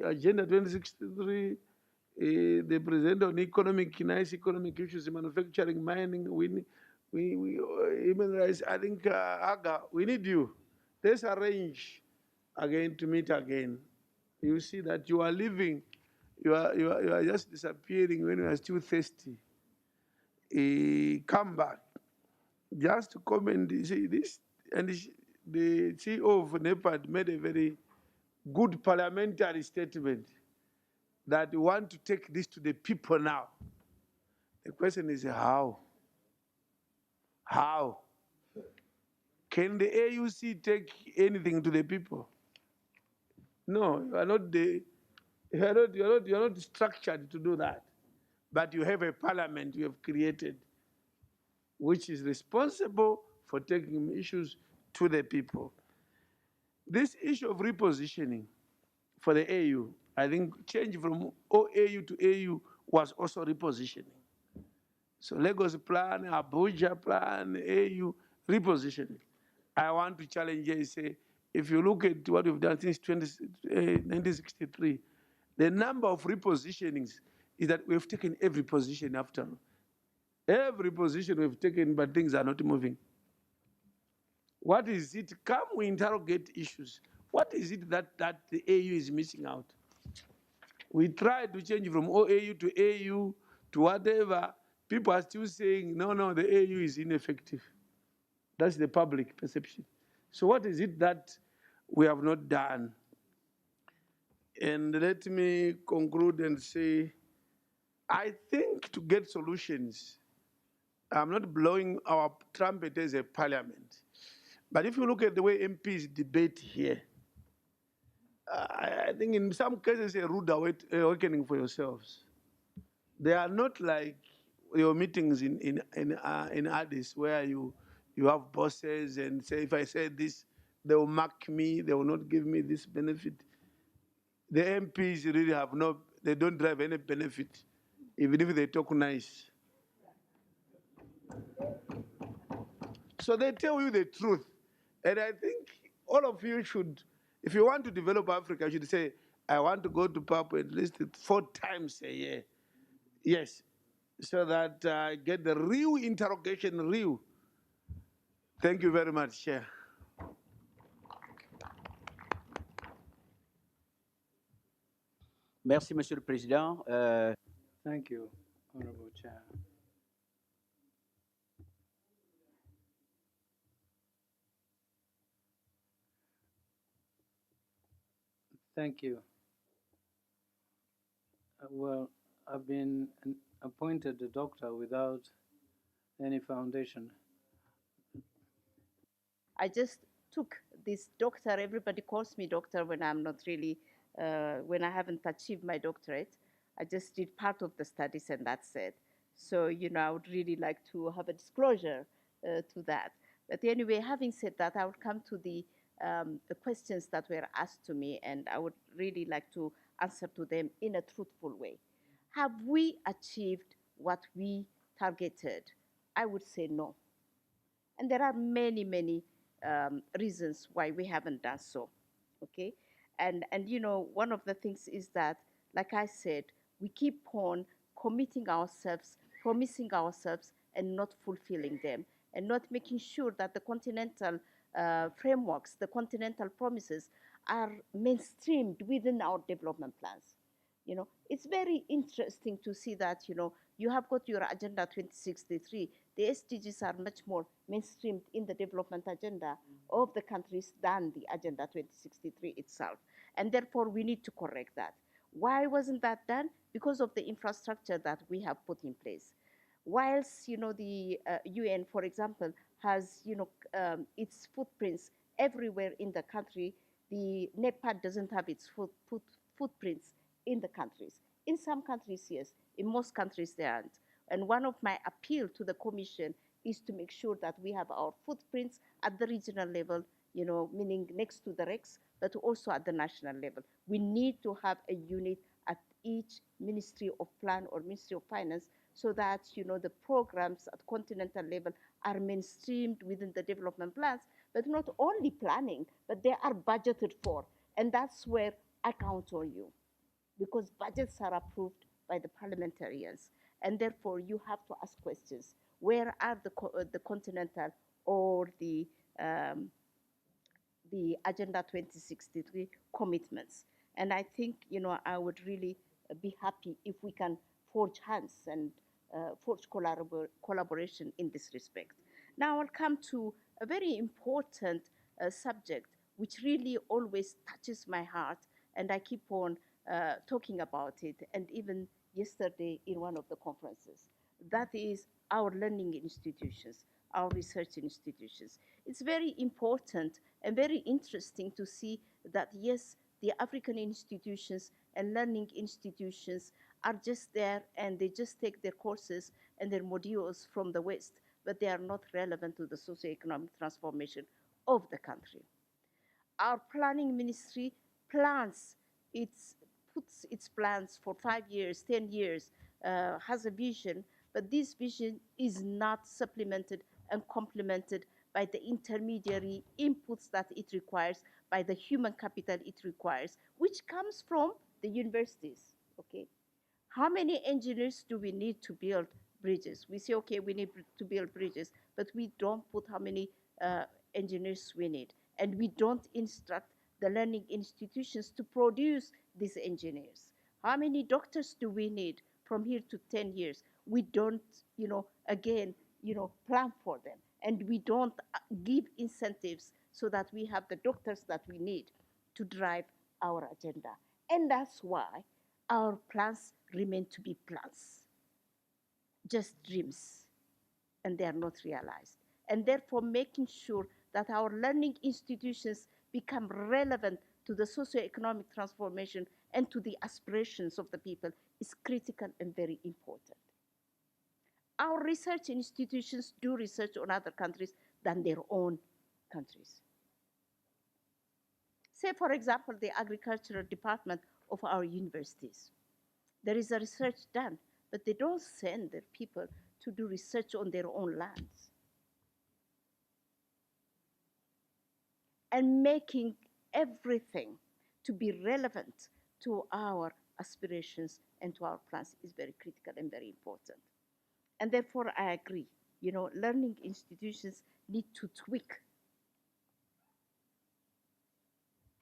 Agenda 2063, they present on nice economic issues, manufacturing, mining, human rights. I think, Aga, we need you. Let's arrange again to meet again. You see that you are living, you are just disappearing when you are still thirsty. Come back. Just to comment, see this, and the CEO of NEPAD made a very good parliamentary statement that we want to take this to the people now. The question is how? How? Can the AUC take anything to the people? No, you are not structured to do that. But you have a parliament you have created, which is responsible for taking issues to the people. This issue of repositioning for the AU, I think change from OAU to AU was also repositioning. So Lagos plan, Abuja plan, AU, repositioning. I want to challenge you and say, if you look at what we've done since 1963, the number of repositionings is that we've taken every position after. Every position we've taken, but things are not moving. What is it? Come, we interrogate issues. What is it that the AU is missing out? We tried to change from OAU to AU to whatever. People are still saying, no, the AU is ineffective. That's the public perception. So what is it that we have not done? And let me conclude and say, I think to get solutions, I'm not blowing our trumpet as a parliament. But if you look at the way MPs debate here, I think in some cases a rude awakening for yourselves. They are not like your meetings in Addis where you have bosses and say, if I say this, they will mark me, they will not give me this benefit. The MPs really have no, they don't drive any benefit, even if they talk nice. So they tell you the truth. And I think all of you should, if you want to develop Africa, you should say, I want to go to Papua at least 4 times a year. Yes, so that I get the real interrogation, real. Thank you very much, Chair. Merci, Monsieur le Président. Thank you, Honorable Chair. Thank you. Well, I've been appointed a doctor without any foundation. I just took this doctor, everybody calls me doctor when I'm not really, when I haven't achieved my doctorate. I just did part of the studies and that's it. So, you know, I would really like to have a disclosure to that. But anyway, having said that, I would come to the questions that were asked to me, and I would really like to answer to them in a truthful way. Have we achieved what we targeted? I would say no. And there are many, many reasons why we haven't done so, okay? And you know, one of the things is that, like I said, we keep on committing ourselves, promising ourselves, and not fulfilling them, and not making sure that the continental frameworks, the continental promises are mainstreamed within our development plans. You know, it's very interesting to see that, you know, you have got your Agenda 2063. The SDGs are much more mainstreamed in the development agenda of the countries than the Agenda 2063 itself. And therefore, we need to correct that. Why wasn't that done? Because of the infrastructure that we have put in place. Whilst, you know, the UN, for example, has, you know, its footprints everywhere in the country, the NEPAD doesn't have its footprints in the countries. In some countries, yes. In most countries, there aren't. And one of my appeal to the Commission is to make sure that we have our footprints at the regional level, you know, meaning next to the REX, but also at the national level. We need to have a unit at each Ministry of Plan or Ministry of Finance so that, you know, the programs at continental level are mainstreamed within the development plans, but not only planning, but they are budgeted for. And that's where I count on you, because budgets are approved by the parliamentarians. And therefore, you have to ask questions. Where are the continental or the Agenda 2063 commitments? And I think, you know, I would really be happy if we can forge hands and forge collaboration in this respect. Now I'll come to a very important subject which really always touches my heart, and I keep on talking about it, and even yesterday in one of the conferences. That is our learning institutions, our research institutions. It's very important and very interesting to see that, yes, the African institutions and learning institutions are just there and they just take their courses and their modules from the West, but they are not relevant to the socioeconomic transformation of the country. Our planning ministry puts its plans for 5 years, 10 years, has a vision, but this vision is not supplemented and complemented by the intermediary inputs that it requires, by the human capital it requires, which comes from the universities, okay? How many engineers do we need to build bridges? We say, okay, we need to build bridges, but we don't put how many engineers we need. And we don't instruct the learning institutions to produce these engineers. How many doctors do we need from here to 10 years? We don't, you know, again, you know, plan for them. And we don't give incentives so that we have the doctors that we need to drive our agenda. And that's why our plans remain to be plans, just dreams, and they are not realized. And therefore, making sure that our learning institutions become relevant to the socioeconomic transformation and to the aspirations of the people is critical and very important. Our research institutions do research on other countries than their own countries. Say, for example, the agricultural department of our universities. There is a research done, but they don't send their people to do research on their own lands. And making everything to be relevant to our aspirations and to our plans is very critical and very important. And therefore, I agree, learning institutions need to tweak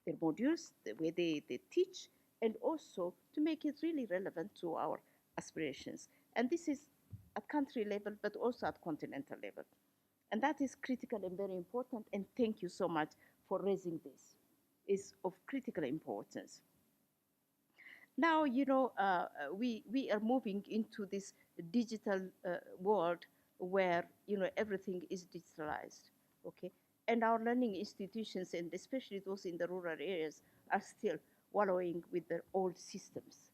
their modules, the way they teach, and also to make it really relevant to our aspirations. And this is at country level, but also at continental level. And that is critical and very important, and thank you so much for raising this. It's of critical importance. Now, we are moving into this digital world where, everything is digitalized, okay? And our learning institutions, and especially those in the rural areas, are still wallowing with their old systems.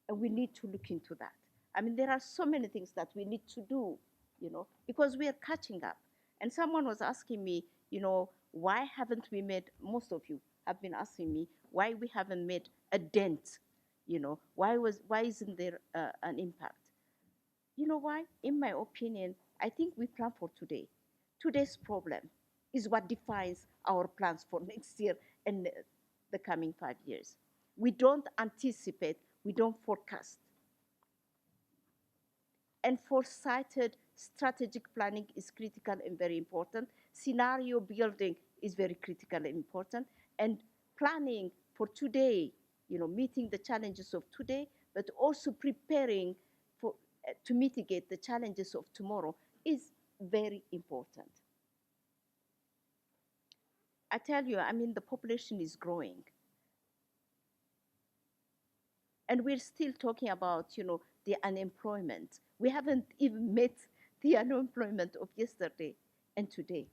And we need to look into that. I mean, there are so many things that we need to do, because we are catching up. And someone was asking me, why haven't we made, most of you have been asking me, why we haven't made a dent, why isn't there an impact? You know why? In my opinion, I think we plan for today. Today's problem is what defines our plans for next year and the coming 5 years. We don't anticipate, we don't forecast. And foresighted strategic planning is critical and very important. Scenario building is very critical and important. And planning for today, meeting the challenges of today, but also preparing for, to mitigate the challenges of tomorrow is very important. I tell you, the population is growing. And we're still talking about, the unemployment. We haven't even met the unemployment of yesterday and today.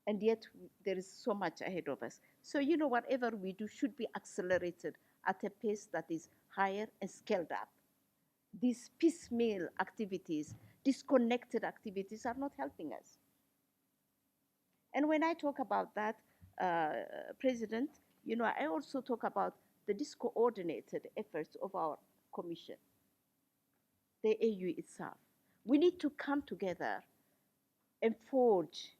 And yet there is so much ahead of us. So, whatever we do should be accelerated at a pace that is higher and scaled up. These piecemeal activities, disconnected activities are not helping us. And when I talk about that, President, I also talk about the discoordinated efforts of our commission, the AU itself. We need to come together and forge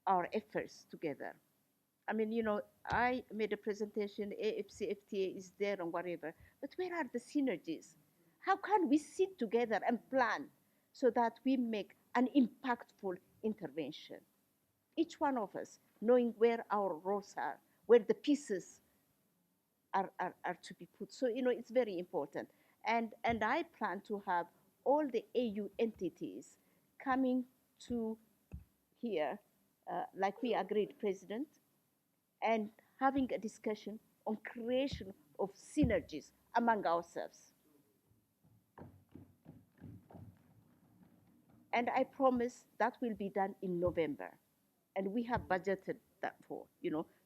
our efforts together. I made a presentation, AFCFTA is there and whatever, but where are the synergies? How can we sit together and plan so that we make an impactful intervention? Each one of us knowing where our roles are, where the pieces are to be put. So, it's very important. And I plan to have all the AU entities coming to here, like we agreed, President, and having a discussion on creation of synergies among ourselves. And I promise that will be done in November. And we have budgeted that for,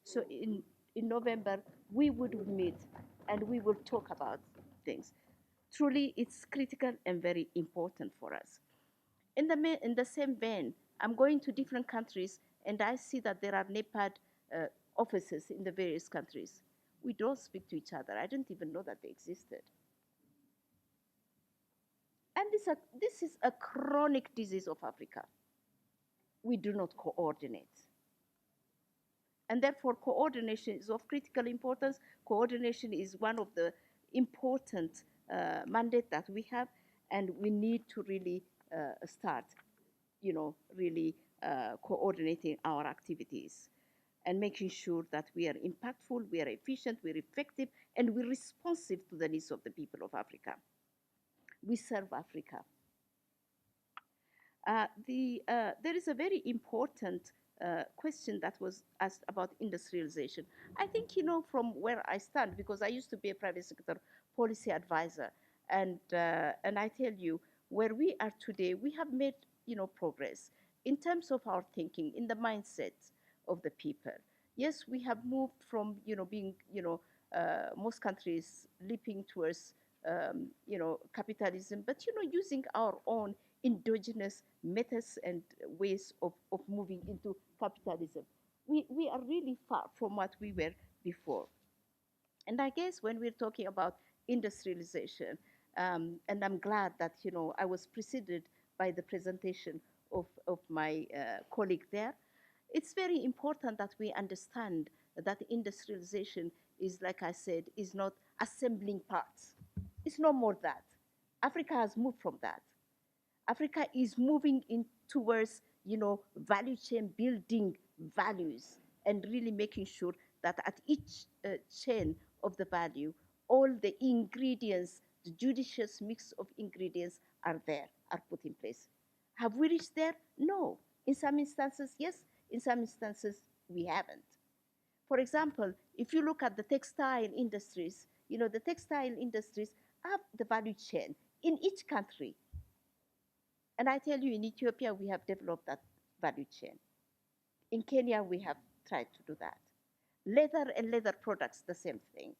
So in November, we would meet and we will talk about things. Truly, it's critical and very important for us. In the same vein, I'm going to different countries and I see that there are NEPAD offices in the various countries. We don't speak to each other. I didn't even know that they existed. And this is a chronic disease of Africa. We do not coordinate. And therefore, coordination is of critical importance. Coordination is one of the important mandate that we have, and we need to really start, really coordinating our activities and making sure that we are impactful, we are efficient, we're effective, and we're responsive to the needs of the people of Africa. We serve Africa. There is a very important question that was asked about industrialization. I think, from where I stand, because I used to be a private sector policy advisor, and I tell you, where we are today, we have made, progress in terms of our thinking, in the mindset of the people. Yes, we have moved from, being, most countries leaping towards, capitalism, but, using our own endogenous methods and ways of moving into capitalism. We are really far from what we were before. And I guess when we're talking about industrialization, and I'm glad that, I was preceded by the presentation of my colleague there, it's very important that we understand that industrialization is, like I said, is not assembling parts. It's no more that. Africa has moved from that. Africa is moving in towards, value chain building values and really making sure that at each chain of the value, all the ingredients, the judicious mix of ingredients are there, are put in place. Have we reached there? No. In some instances, yes. In some instances, we haven't. For example, if you look at the textile industries, the textile industries have the value chain in each country. And I tell you, in Ethiopia, we have developed that value chain. In Kenya, we have tried to do that. Leather and leather products, the same thing.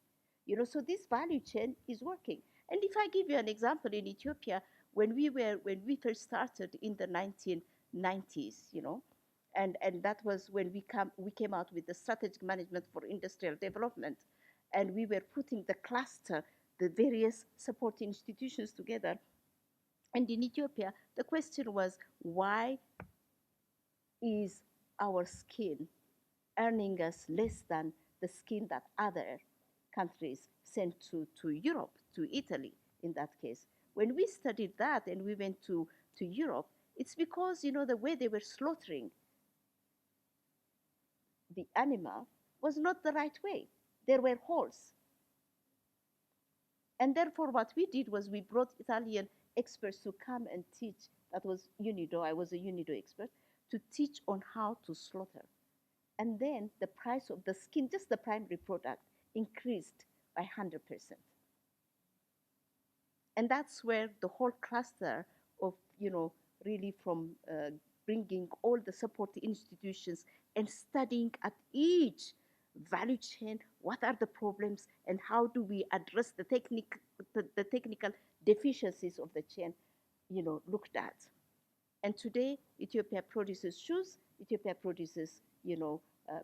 So this value chain is working. And if I give you an example, in Ethiopia, when we first started in the 1990s, and that was when we came out with the strategic management for industrial development, and we were putting the cluster, the various support institutions together. And in Ethiopia, the question was, why is our skin earning us less than the skin that other countries sent to Europe, to Italy in that case? When we studied that and we went to Europe, it's because, the way they were slaughtering the animal was not the right way. There were holes. And therefore, what we did was we brought Italian experts to come and teach. That was UNIDO. I was a UNIDO expert, to teach on how to slaughter. And then the price of the skin, just the primary product, increased by 100%. And that's where the whole cluster of, really from bringing all the support institutions and studying at each value chain, what are the problems and how do we address the technical deficiencies of the chain, looked at. And today, Ethiopia produces shoes, Ethiopia produces,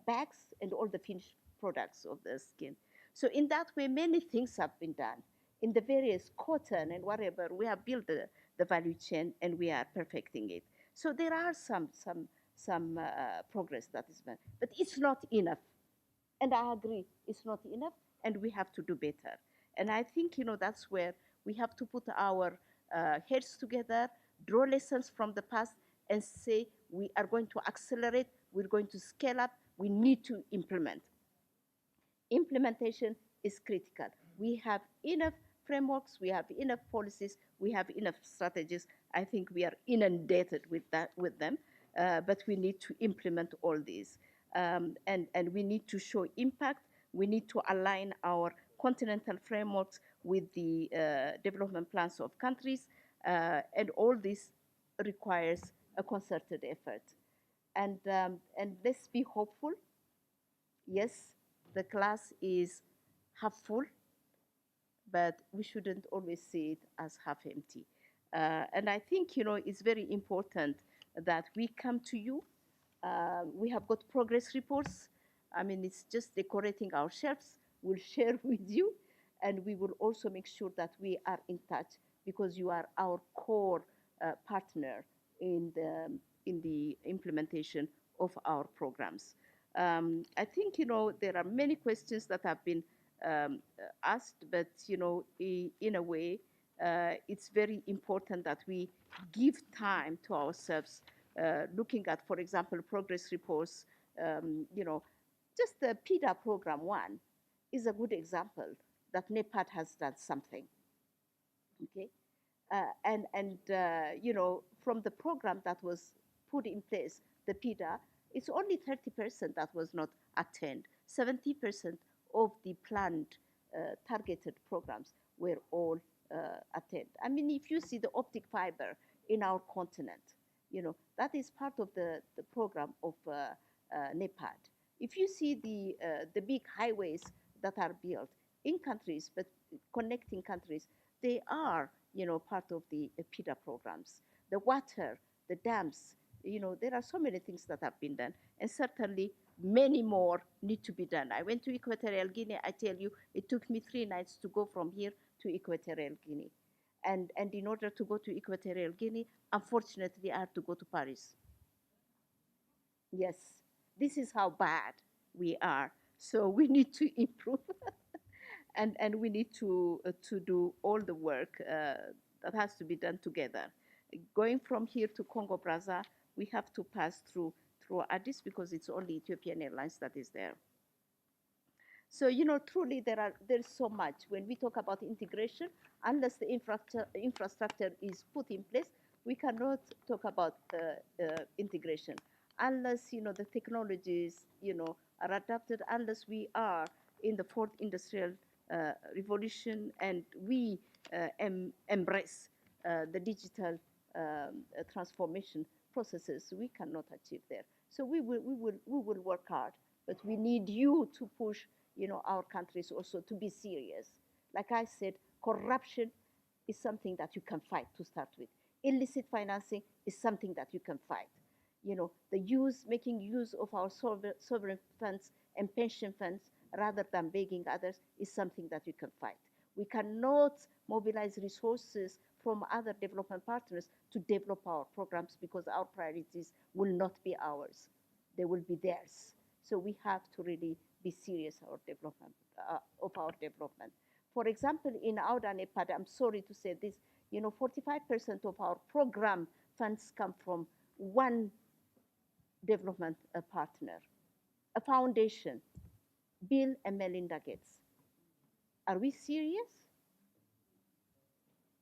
bags and all the finished products of the skin. So in that way, many things have been done. In the various cotton and whatever, we have built the value chain and we are perfecting it. So there are some progress that is made, but it's not enough. And I agree, it's not enough, and we have to do better. And I think, that's where we have to put our heads together, draw lessons from the past, and say we are going to accelerate, we're going to scale up, we need to implement. Implementation is critical. We have enough frameworks, we have enough policies, we have enough strategies. I think we are inundated with them, but we need to implement all these. And we need to show impact. We need to align our continental frameworks with the development plans of countries, and all this requires a concerted effort. And let's be hopeful. Yes, the glass is half full, but we shouldn't always see it as half empty. And I think, it's very important that we come to you. We have got progress reports. I mean, it's just decorating our shelves. We'll share with you, and we will also make sure that we are in touch, because you are our core partner in the implementation of our programs. I think, there are many questions that have been asked, but, in a way, it's very important that we give time to ourselves, looking at, for example, progress reports. Just the PIDA program 1 is a good example that NEPAD has done something. Okay, from the program that was put in place, the PIDA, It's only 30% that was not attained. 70% of the planned targeted programs were all attained. I mean, if you see the optic fiber in our continent, you know, that is part of the program of NEPAD. If you see the big highways that are built in countries, but connecting countries, they are, you know, part of the PIDA programs. The water, the dams, you know, there are so many things that have been done, and certainly many more need to be done. I went to Equatorial Guinea. I tell you, it took me 3 nights to go from here to Equatorial Guinea. And in order to go to Equatorial Guinea, unfortunately, I had to go to Paris. Yes, this is how bad we are. So we need to improve, and we need to do all the work that has to be done together. Going from here to Congo Brazza, we have to pass through Addis because it's only Ethiopian Airlines that is there. So, you know, truly there's so much. When we talk about integration, unless the infrastructure is put in place, we cannot talk about integration. Unless, you know, the technologies, you know, are adapted, unless we are in the fourth industrial revolution and we embrace the digital transformation processes, we cannot achieve there. So we will work hard, but we need you to push, you know, our countries also to be serious. Like I said, corruption is something that you can fight to start with. Illicit financing is something that you can fight. You know, making use of our sovereign funds and pension funds rather than begging others is something that you can fight. We cannot mobilize resources from other development partners to develop our programs because our priorities will not be ours. They will be theirs. So we have to really be serious of our development. For example, in Auda NEPAD, I'm sorry to say this, you know, 45% of our program funds come from one development partner, a foundation, Bill and Melinda Gates. Are we serious?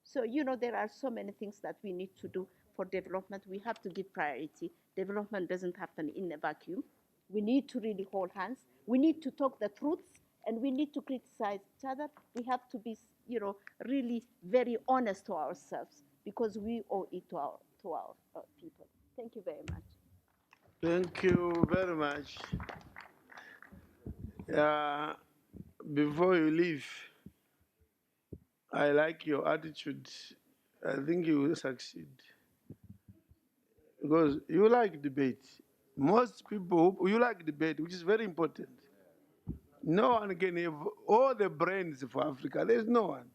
So, you know, there are so many things that we need to do for development. We have to give priority. Development doesn't happen in a vacuum. We need to really hold hands. We need to talk the truth, and we need to criticize each other. We have to be, you know, really very honest to ourselves because we owe it to our people. Thank you very much. Thank you very much. Before you leave, I like your attitude. I think you will succeed. Because you like debate. Most people, you like debate, which is very important. No one can have all the brains for Africa. There's no one.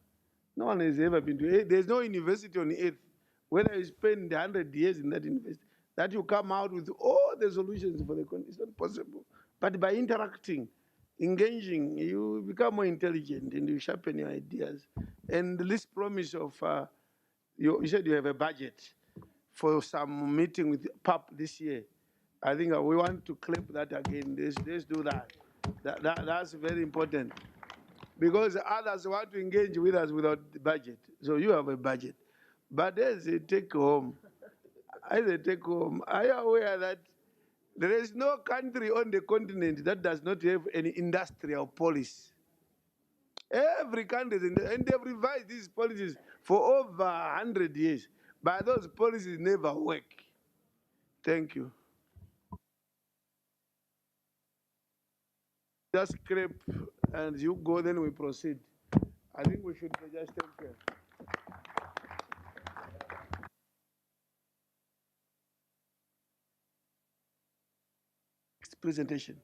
No one has ever been to. There's no university on earth, whether you spend 100 years in that university, that you come out with all the solutions for the country. It's not possible. But by interacting, engaging, you become more intelligent and you sharpen your ideas. And this promise of, you said you have a budget for some meeting with PAP this year. I think we want to clip that again. Let's do that. That's very important. Because others want to engage with us without the budget. So you have a budget. But as a take home, are you aware that there is no country on the continent that does not have any industrial policy? Every country, and they've revised these policies for over 100 years. But those policies never work. Thank you. Just scrape and you go, then we proceed. I think we should just take care. Next presentation.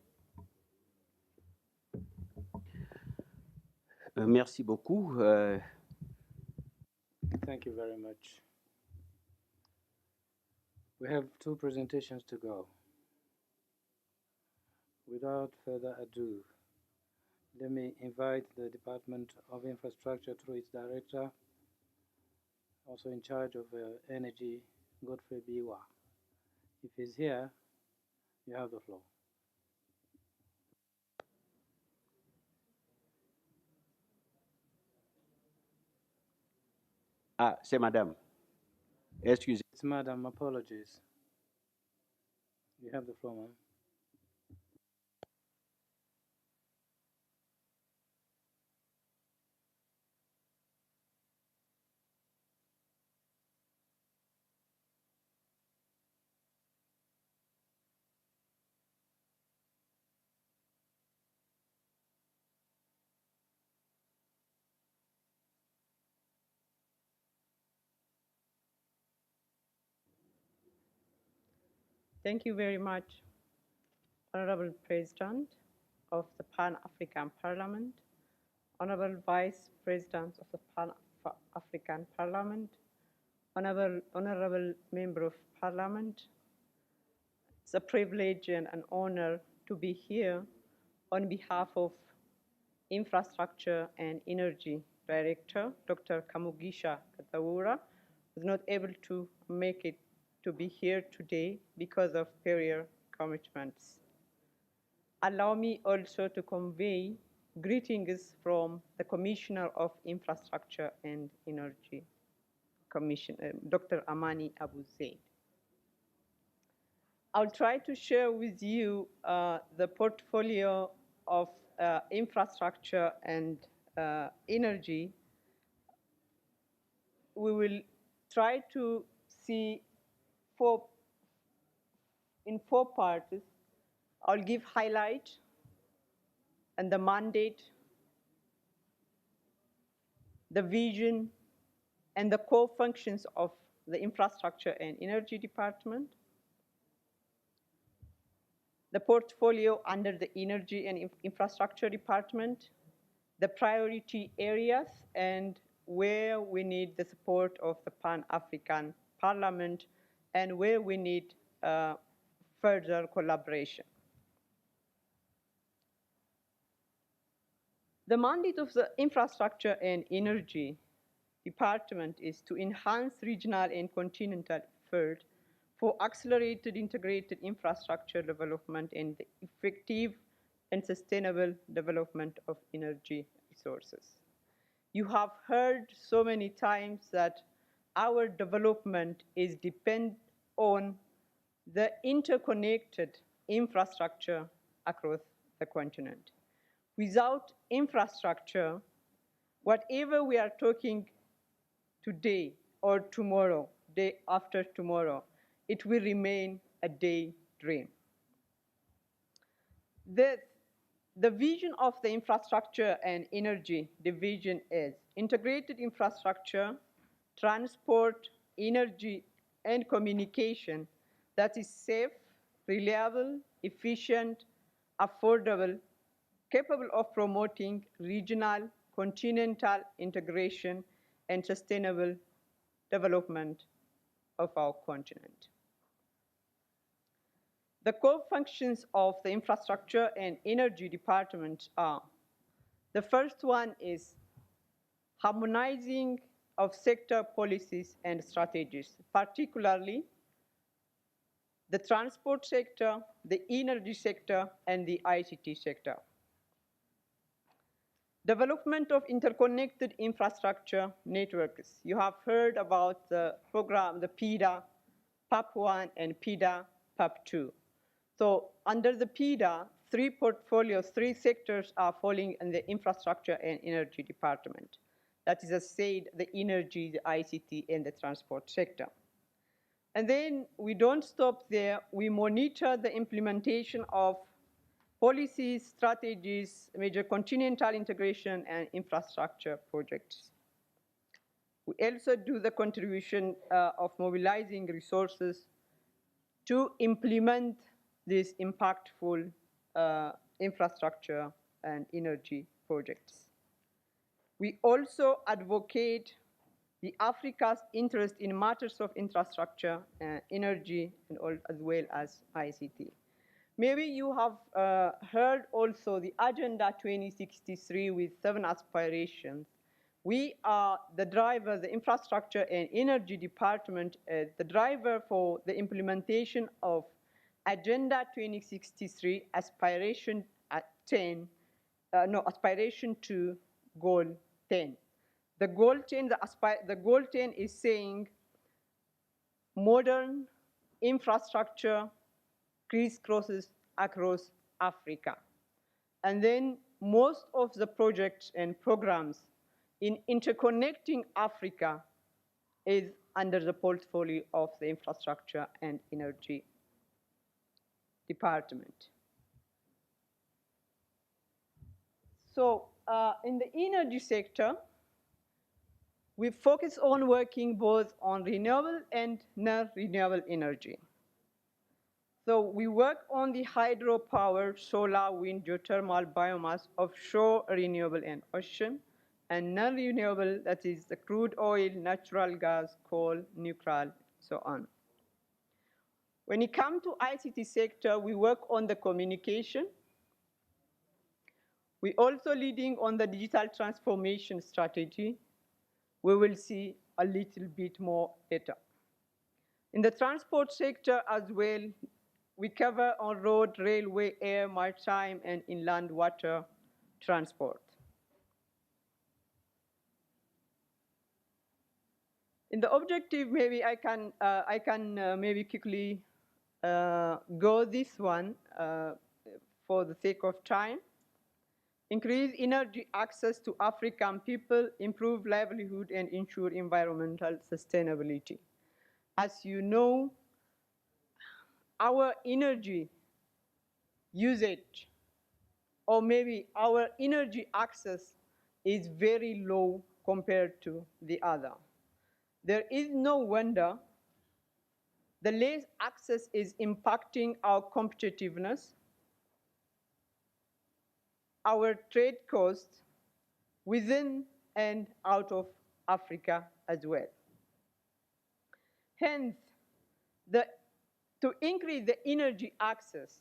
Merci beaucoup. Thank you very much. We have 2 presentations to go. Without further ado, let me invite the Department of Infrastructure through its director, also in charge of energy, Godfrey Biwa. If he's here, you have the floor. Ah, c'est madame. Excusez. It's madam, apologies. You have the floor, ma'am. Thank you very much, Honorable President of the Pan-African Parliament, Honorable Vice President of the Pan-African Parliament, Honorable Member of Parliament. It's a privilege and an honor to be here on behalf of Infrastructure and Energy Director, Dr. Kamugisha Katawura, was not able to make it to be here today because of prior commitments. Allow me also to convey greetings from the Commissioner of Infrastructure and Energy, Dr. Amani Abu Zaid. I'll try to share with you the portfolio of infrastructure and energy. We will try to see in four parts. I'll give highlight and the mandate, the vision, and the core functions of the Infrastructure and Energy Department, the portfolio under the Energy and Infrastructure Department, the priority areas, and where we need the support of the Pan-African Parliament and where we need further collaboration. The mandate of the Infrastructure and Energy Department is to enhance regional and continental effort for accelerated integrated infrastructure development and the effective and sustainable development of energy resources. You have heard so many times that our development is dependent on the interconnected infrastructure across the continent. Without infrastructure, whatever we are talking today or tomorrow, day after tomorrow, it will remain a daydream. The vision of the Infrastructure and Energy Division is integrated infrastructure, transport, energy, and communication that is safe, reliable, efficient, affordable, capable of promoting regional, continental integration and sustainable development of our continent. The core functions of the Infrastructure and Energy Department are: the first one is harmonizing of sector policies and strategies, particularly the transport sector, the energy sector, and the ICT sector. Development of interconnected infrastructure networks. You have heard about the program, the PIDA, PAP1, and PIDA, PAP2. So under the PIDA, three portfolios, three sectors are falling in the Infrastructure and Energy Department. That is, as said, the energy, the ICT, and the transport sector. And then we don't stop there. We monitor the implementation of policies, strategies, major continental integration, and infrastructure projects. We also do the contribution of mobilizing resources to implement these impactful infrastructure and energy projects. We also advocate the Africa's interest in matters of infrastructure, energy, and as well as ICT. Maybe you have heard also the Agenda 2063 with 7 aspirations. We are the driver, the Infrastructure and Energy Department, the driver for the implementation of Agenda 2063 Aspiration 2 Goal 10. The Goal 10 is saying modern infrastructure crisscrosses across Africa. And then most of the projects and programs in interconnecting Africa is under the portfolio of the Infrastructure and Energy Department. So in the energy sector, we focus on working both on renewable and non-renewable energy. So we work on the hydropower, solar, wind, geothermal, biomass, offshore, renewable, and ocean, and non-renewable, that is the crude oil, natural gas, coal, nuclear, so on. When it comes to ICT sector, we work on the communication. We're also leading on the digital transformation strategy. We will see a little bit more later. In the transport sector as well, we cover on road, railway, air, maritime, and inland water transport. In the objective, maybe I can maybe quickly go this one for the sake of time. Increase energy access to African people, improve livelihood, and ensure environmental sustainability. As you know, our energy usage, or maybe our energy access, is very low compared to the other. There is no wonder the less access is impacting our competitiveness, our trade costs within and out of Africa as well. Hence, to increase the energy access,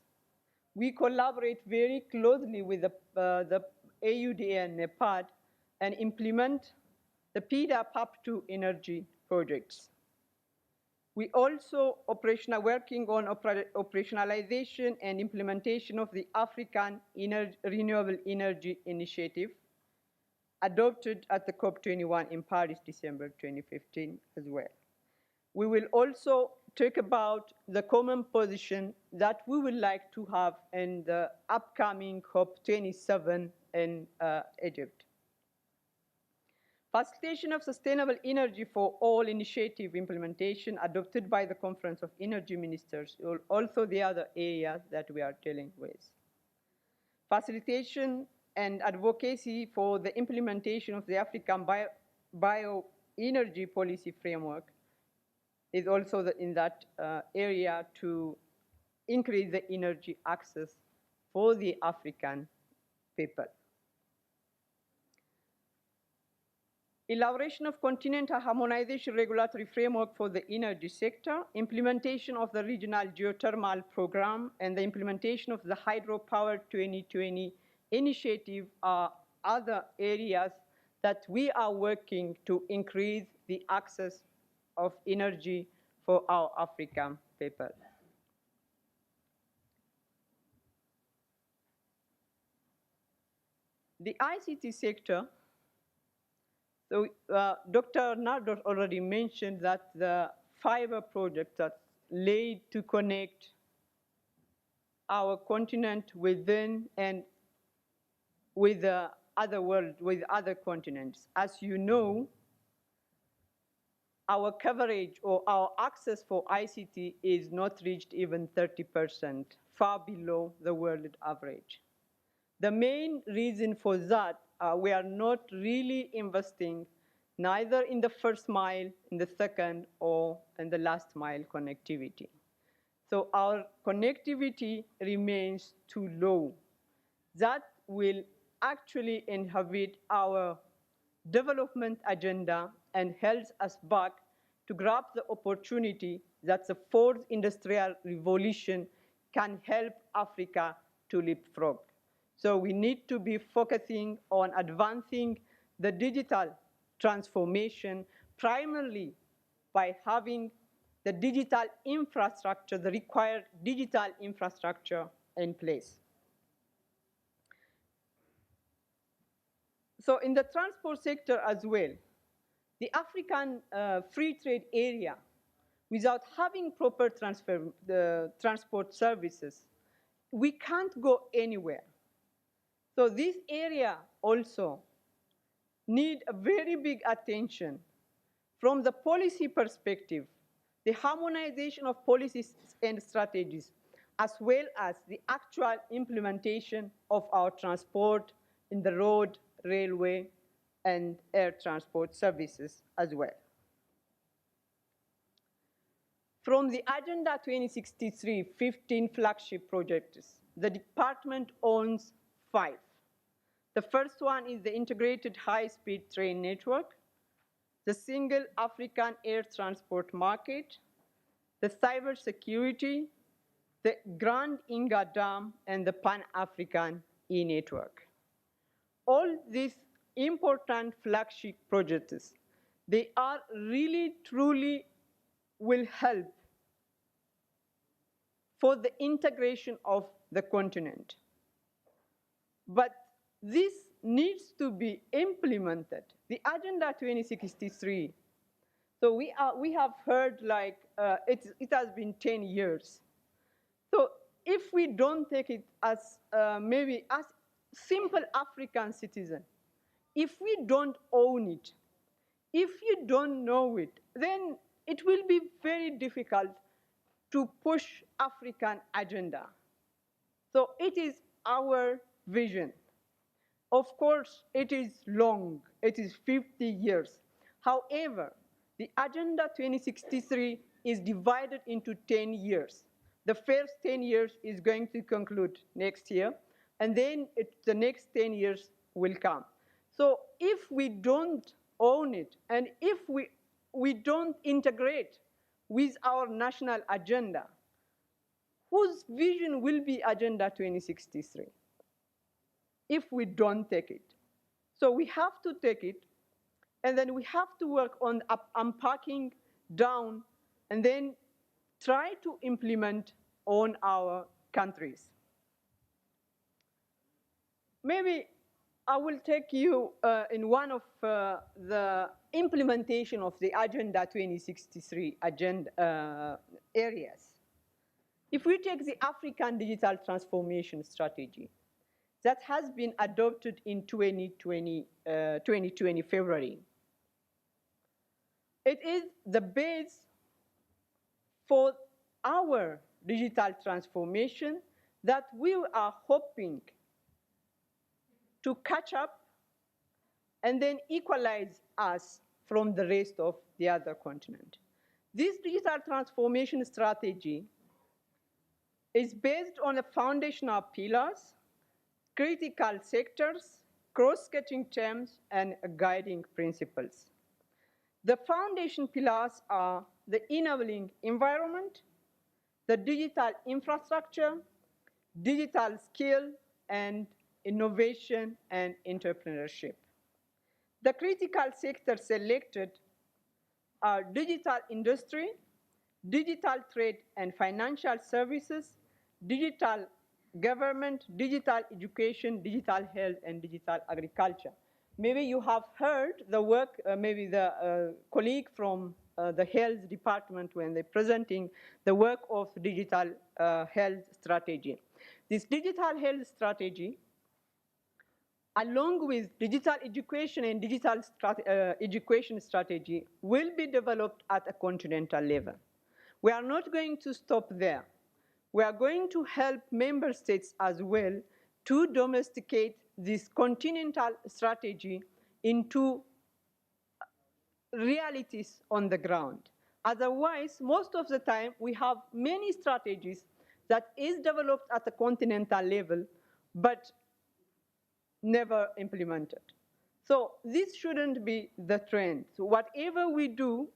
we collaborate very closely with the AUDA and NEPAD and implement the PIDA PAP2 energy projects. We also working on operationalization and implementation of the African Renewable Energy Initiative, adopted at the COP21 in Paris, December 2015 as well. We will also talk about the common position that we would like to have in the upcoming COP27 in Egypt. Facilitation of sustainable energy for all initiative implementation adopted by the Conference of Energy Ministers, also the other areas that we are dealing with. Facilitation and advocacy for the implementation of the African bioenergy policy framework is also in that area to increase the energy access for the African people. Elaboration of continental harmonization regulatory framework for the energy sector, implementation of the regional geothermal program, and the implementation of the hydropower 2020 initiative are other areas that we are working to increase the access of energy for our African people. The ICT sector, so Dr. Nardos already mentioned that the fiber project that's laid to connect our continent within and with the other world, with other continents. As you know, our coverage or our access for ICT is not reached even 30%, far below the world average. The main reason for that, we are not really investing neither in the first mile, in the second, or in the last mile connectivity. So our connectivity remains too low. That will actually inhibit our development agenda and holds us back to grab the opportunity that the fourth industrial revolution can help Africa to leapfrog. So we need to be focusing on advancing the digital transformation, primarily by having the digital infrastructure, the required digital infrastructure in place. So in the transport sector as well, the African free trade area without having proper transport services, we can't go anywhere. So this area also need a very big attention from the policy perspective, the harmonization of policies and strategies, as well as the actual implementation of our transport in the road, railway, and air transport services as well. From the Agenda 2063, 15 flagship projects, the department owns 5. The first one is the integrated high-speed train network, the single African air transport market, the cybersecurity, the Grand Inga Dam, and the Pan-African e-network. All these important flagship projects, they are really, truly will help for the integration of the continent. But this needs to be implemented. The Agenda 2063, so we have heard like it has been 10 years. So if we don't take it as maybe as simple African citizen, if we don't own it, if you don't know it, then it will be very difficult to push African agenda. So it is our vision. Of course, it is long, it is 50 years. However, the Agenda 2063 is divided into 10 years. The first 10 years is going to conclude next year, and then the next 10 years will come. So if we don't own it, and if we don't integrate with our national agenda, whose vision will be Agenda 2063 if we don't take it? So we have to take it, and then we have to work on unpacking down, and then try to implement on our countries. Maybe I will take you in one of the implementation of the Agenda 2063 areas. If we take the African Digital Transformation Strategy that has been adopted in 2020 February, it is the base for our digital transformation that we are hoping to catch up and then equalize us from the rest of the other continent. This digital transformation strategy is based on the foundational pillars, critical sectors, cross-cutting terms, and guiding principles. The foundation pillars are the enabling environment, the digital infrastructure, digital skill, and innovation and entrepreneurship. The critical sectors selected are digital industry, digital trade and financial services, digital government, digital education, digital health, and digital agriculture. Maybe you have heard the work, maybe the colleague from the health department when they're presenting the work of digital health strategy. This digital health strategy, along with digital education and digital education strategy, will be developed at a continental level. We are not going to stop there. We are going to help member states as well to domesticate this continental strategy into realities on the ground. Otherwise, most of the time, we have many strategies that is developed at the continental level, but never implemented. So this shouldn't be the trend. So whatever we do,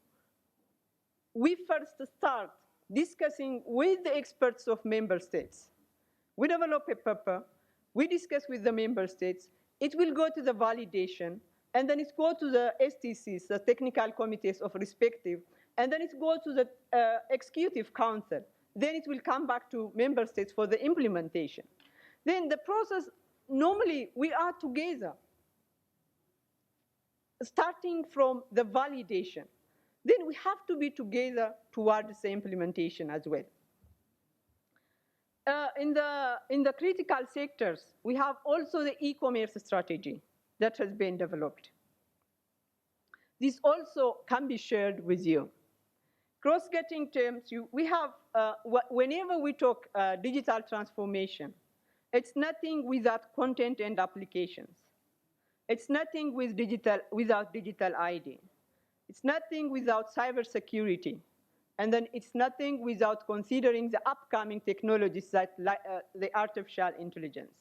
we first start discussing with the experts of member states. We develop a paper, we discuss with the member states, it will go to the validation, and then it goes to the STCs, the technical committees of respective, and then it goes to the executive council. Then it will come back to member states for the implementation. Then the process, normally we are together, starting from the validation. then we have to be together towards the implementation as well. In the critical sectors, we have also the e-commerce strategy that has been developed. This also can be shared with you. Cross-cutting terms, we have, whenever we talk digital transformation, it's nothing without content and applications. It's nothing without digital ID. It's nothing without cybersecurity. And then it's nothing without considering the upcoming technologies that the artificial intelligence.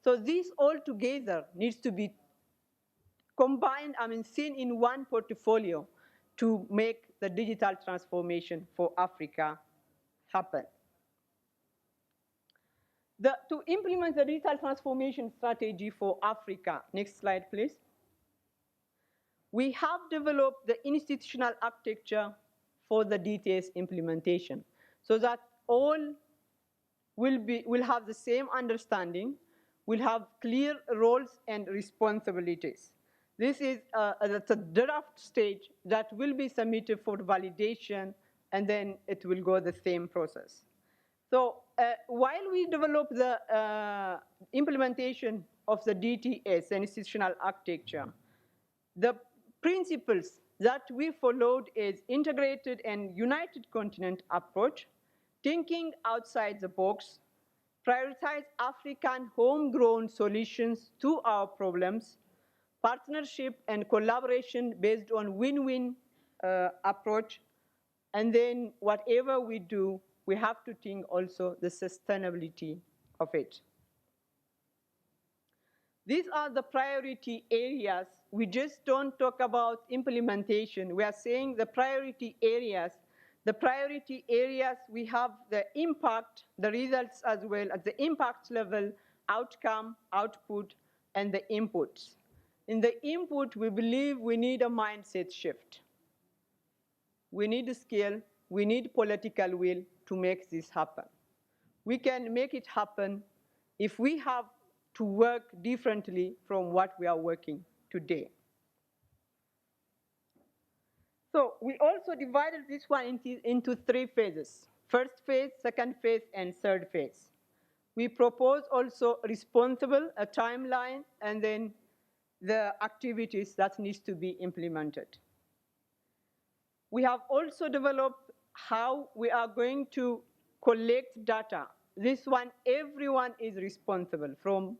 So this all together needs to be combined, seen in one portfolio to make the digital transformation for Africa happen. To implement the digital transformation strategy for Africa, next slide, please. We have developed the institutional architecture for the DTS implementation so that all will have the same understanding, will have clear roles and responsibilities. This is a draft stage that will be submitted for validation, and then it will go the same process. So while we develop the implementation of the DTS, the institutional architecture, the principles that we followed is integrated and united continent approach, thinking outside the box, prioritize African homegrown solutions to our problems, partnership and collaboration based on win-win approach, and then whatever we do, we have to think also the sustainability of it. These are the priority areas. We just don't talk about implementation. We are saying the priority areas. The priority areas, we have the impact, the results as well at the impact level, outcome, output, and the inputs. In the input, we believe we need a mindset shift. We need a skill, we need political will to make this happen. We can make it happen if we have to work differently from what we are working today. So we also divided this one into 3 phases. First phase, second phase, and third phase. We propose also responsible, a timeline, and then the activities that needs to be implemented. We have also developed how we are going to collect data. This one, everyone is responsible, from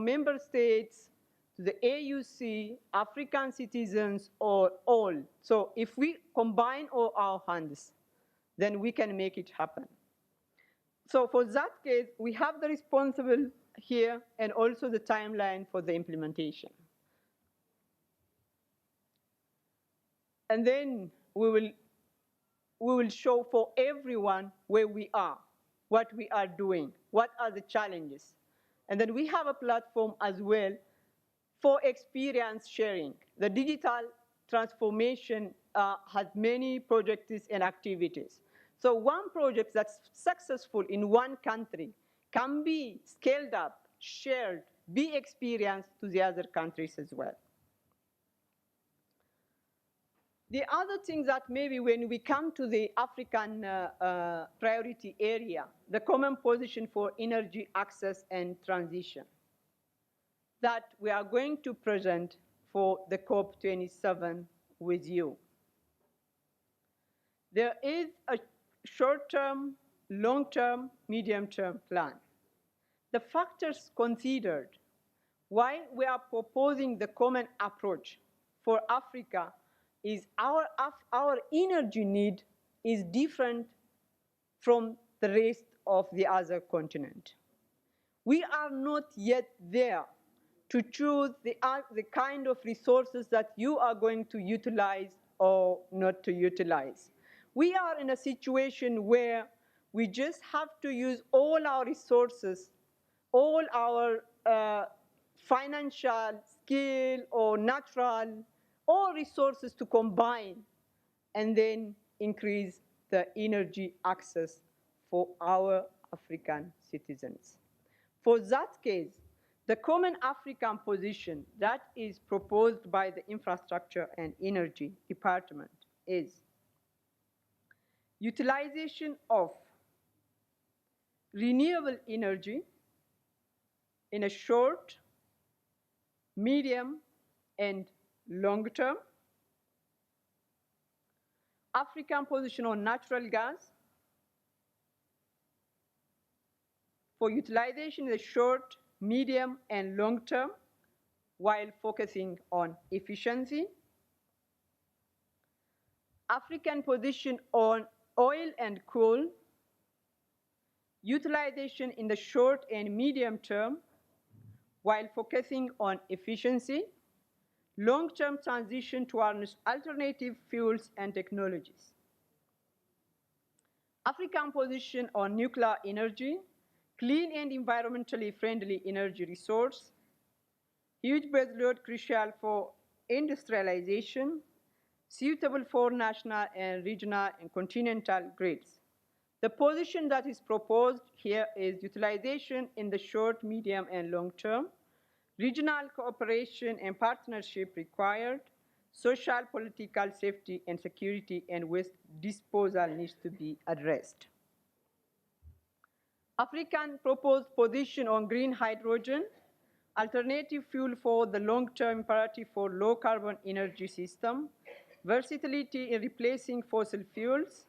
member states to the AUC, African citizens, or all. So if we combine all our hands, then we can make it happen. So for that case, we have the responsible here and also the timeline for the implementation. And then we will show for everyone where we are, what we are doing, what are the challenges. And then we have a platform as well for experience sharing. The digital transformation has many projects and activities. So one project that's successful in one country can be scaled up, shared, be experienced to the other countries as well. The other thing that maybe when we come to the African priority area, the common position for energy access and transition, that we are going to present for the COP27 with you. There is a short-term, long-term, medium-term plan. The factors considered why we are proposing the common approach for Africa is our energy need is different from the rest of the other continent. We are not yet there to choose the kind of resources that you are going to utilize or not to utilize. We are in a situation where we just have to use all our resources, all our financial, skill, or natural, all resources to combine and then increase the energy access for our African citizens. For that case, the common African position that is proposed by the Infrastructure and Energy Department is utilization of renewable energy in a short, medium, and long term, African position on natural gas for utilization in the short, medium, and long term, while focusing on efficiency. African position on oil and coal, utilization in the short and medium term, while focusing on efficiency. Long-term transition towards alternative fuels and technologies. African position on nuclear energy, clean and environmentally friendly energy resource, huge base load crucial for industrialization, suitable for national and regional and continental grids. The position that is proposed here is utilization in the short, medium, and long term, regional cooperation and partnership required, social, political, safety and security, and waste disposal needs to be addressed. African proposed position on green hydrogen, alternative fuel for the long-term imperative for low-carbon energy system, versatility in replacing fossil fuels,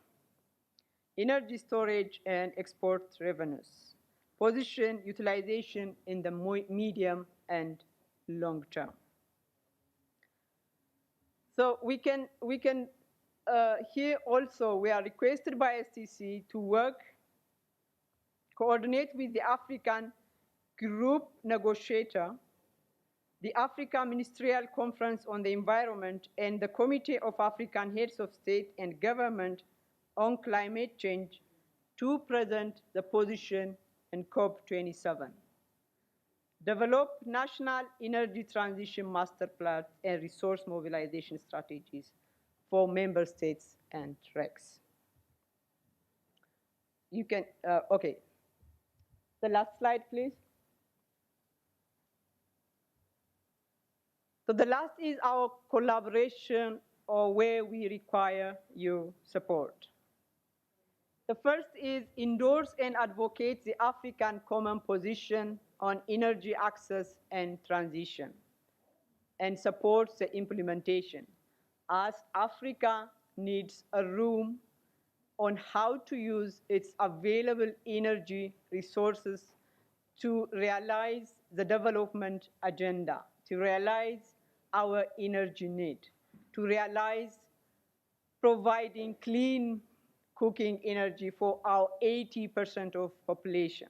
energy storage and export revenues, position utilization in the medium and long term. So we can here also we are requested by STC to work, coordinate with the African group negotiator, the Africa Ministerial Conference on the Environment, and the Committee of African Heads of State and Government on Climate Change to present the position in COP27. Develop national energy transition master plans and resource mobilization strategies for member states and RECs. You can, okay. The last slide, please. So the last is our collaboration, or where we require your support. The first is endorse and advocate the African common position on energy access and transition, and support the implementation, as Africa needs a room on how to use its available energy resources to realize the development agenda, to realize our energy need, to realize providing clean cooking energy for our 80% of population.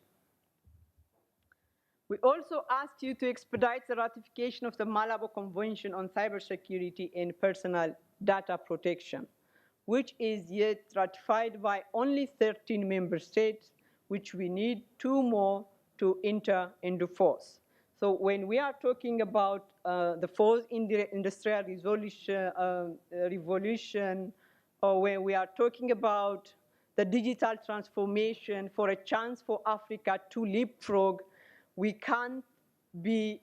We also asked you to expedite the ratification of the Malabo Convention on Cybersecurity and Personal Data Protection, which is yet ratified by only 13 member states, which we need 2 more to enter into force. So when we are talking about the fourth industrial revolution, or when we are talking about the digital transformation for a chance for Africa to leapfrog, we can't be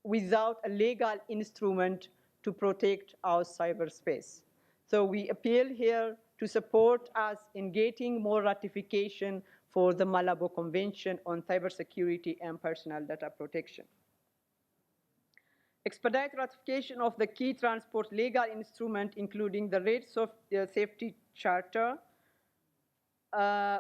without a legal instrument to protect our cyberspace. So we appeal here to support us in getting more ratification for the Malabo Convention on Cybersecurity and Personal Data Protection. Expedite ratification of the key transport legal instrument, including the Road Safety Charter,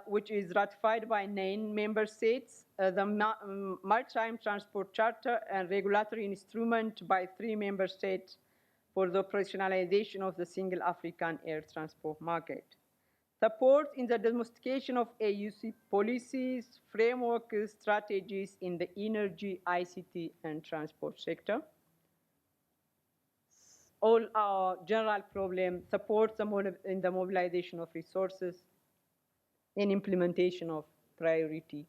which is ratified by 9 member states, the Maritime Transport Charter and regulatory instrument by 3 member states for the operationalization of the single African air transport market. Support in the domestication of AUC policies, frameworks, strategies in the energy, ICT, and transport sector. All our general problem supports in the mobilization of resources and implementation of priority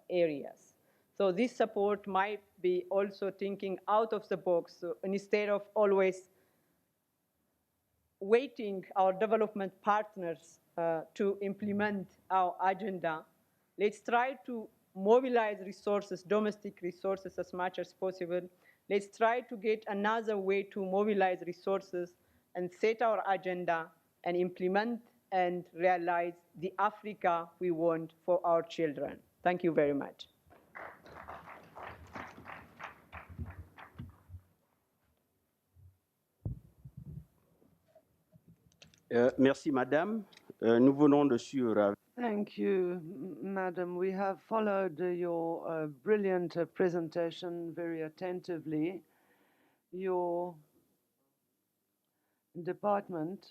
areas. So this support might be also thinking out of the box. So instead of always waiting our development partners to implement our agenda, let's try to mobilize resources, domestic resources as much as possible. Let's try to get another way to mobilize resources and set our agenda and implement and realize the Africa we want for our children. Thank you very much. Merci, Madame. Nous venons de suivre. Thank you, Madam. We have followed your brilliant presentation very attentively. Your department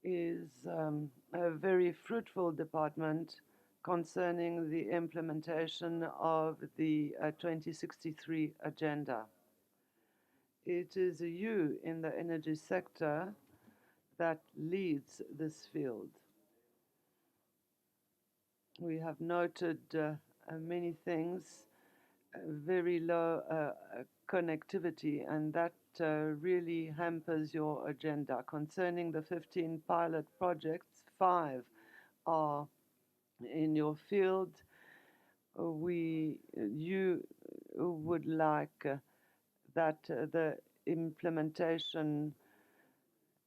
is a very fruitful department concerning the implementation of the 2063 agenda. It is you in the energy sector that leads this field. We have noted many things, very low connectivity, and that really hampers your agenda. Concerning the 15 pilot projects, 5 are in your field. You would like that the implementation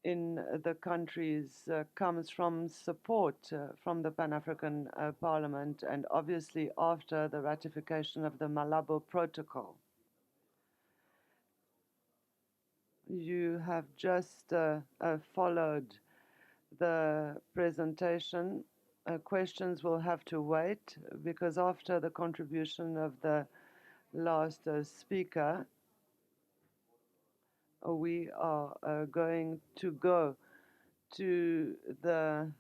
in the countries comes from support from the Pan-African Parliament, and obviously after the ratification of the Malabo Protocol. You have just followed the presentation. Questions will have to wait because after the contribution of the last speaker, we are going to go to the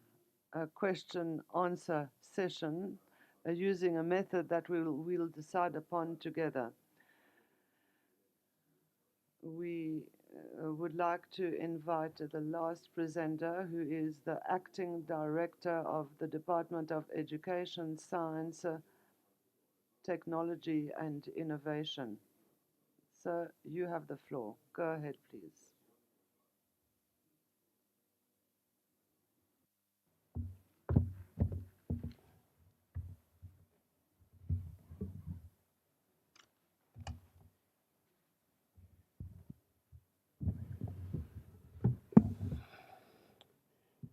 question-answer session using a method that we'll decide upon together. We would like to invite the last presenter, who is the Acting Director of the Department of Education, Science, Technology and Innovation. Sir, you have the floor. Go ahead, please.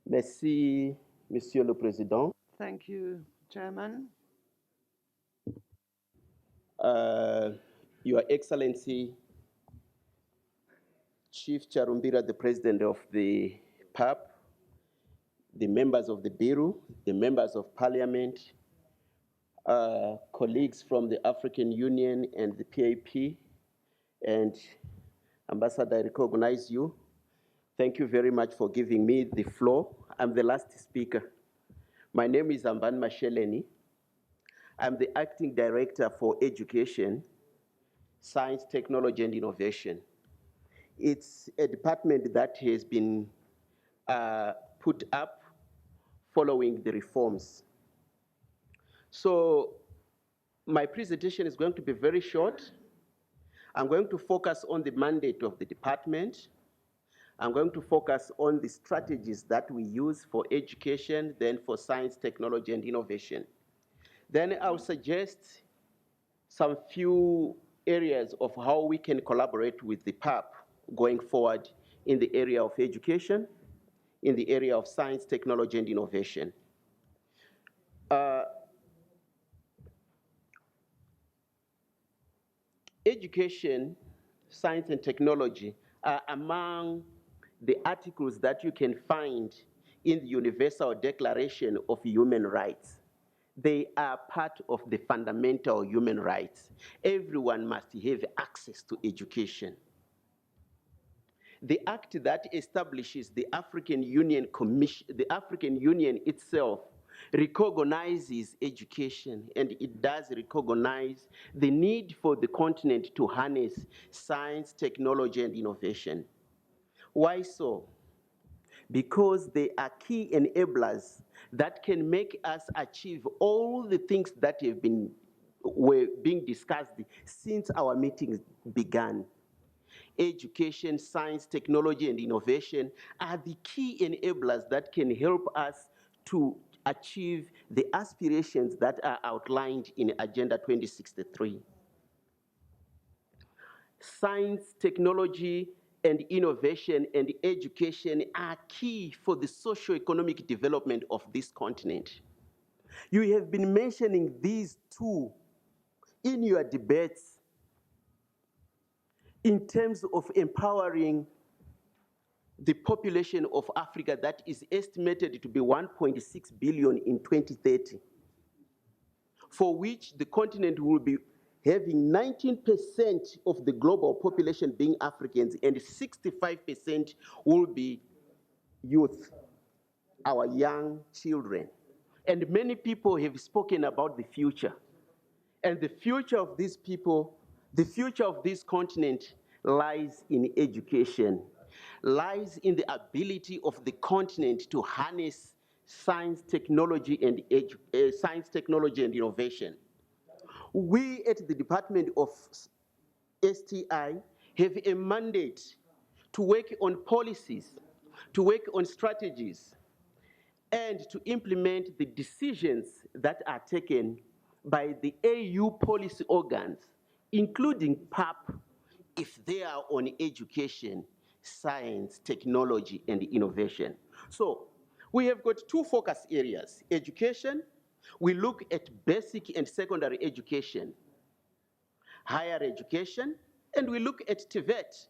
Merci, Monsieur le Président. Thank you, Chairman. Your Excellency, Chief Charumbira, the President of the PAP, the members of the Bureau, the members of Parliament, colleagues from the African Union and the PAP, and Ambassador, I recognize you. Thank you very much for giving me the floor. I'm the last speaker. My name is Amban Masheleni. I'm the Acting Director for Education, Science, Technology, and Innovation. It's a department that has been put up following the reforms. So my presentation is going to be very short. I'm going to focus on the mandate of the department. I'm going to focus on the strategies that we use for education, then for science, technology, and innovation. Then I'll suggest some few areas of how we can collaborate with the PAP going forward in the area of education, in the area of science, technology, and innovation. Education, science, and technology are among the articles that you can find in the Universal Declaration of Human Rights. They are part of the fundamental human rights. Everyone must have access to education. The act that establishes the African Union Commission, the African Union itself recognizes education, and it does recognize the need for the continent to harness science, technology, and innovation. Why so? Because they are key enablers that can make us achieve all the things that were being discussed since our meetings began. Education, science, technology, and innovation are the key enablers that can help us to achieve the aspirations that are outlined in Agenda 2063. Science, technology, and innovation and education are key for the socio-economic development of this continent. You have been mentioning these two in your debates in terms of empowering the population of Africa that is estimated to be 1.6 billion in 2030, for which the continent will be having 19% of the global population being Africans and 65% will be youth, our young children. And many people have spoken about the future. And the future of these people, the future of this continent lies in education, lies in the ability of the continent to harness science, technology, and innovation. We at the Department of STI have a mandate to work on policies, to work on strategies, and to implement the decisions that are taken by the AU policy organs, including PAP, if they are on education, science, technology, and innovation. So we have got two focus areas: education. We look at basic and secondary education, higher education, and we look at TVET.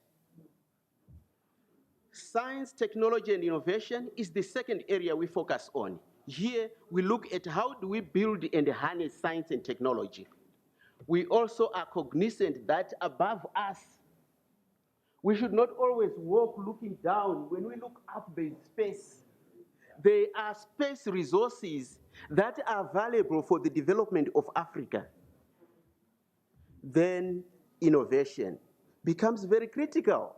Science, technology, and innovation is the second area we focus on. Here, we look at how do we build and harness science and technology. We also are cognizant that above us, we should not always walk looking down. When we look up, there is space. There are space resources that are valuable for the development of Africa. Then innovation becomes very critical.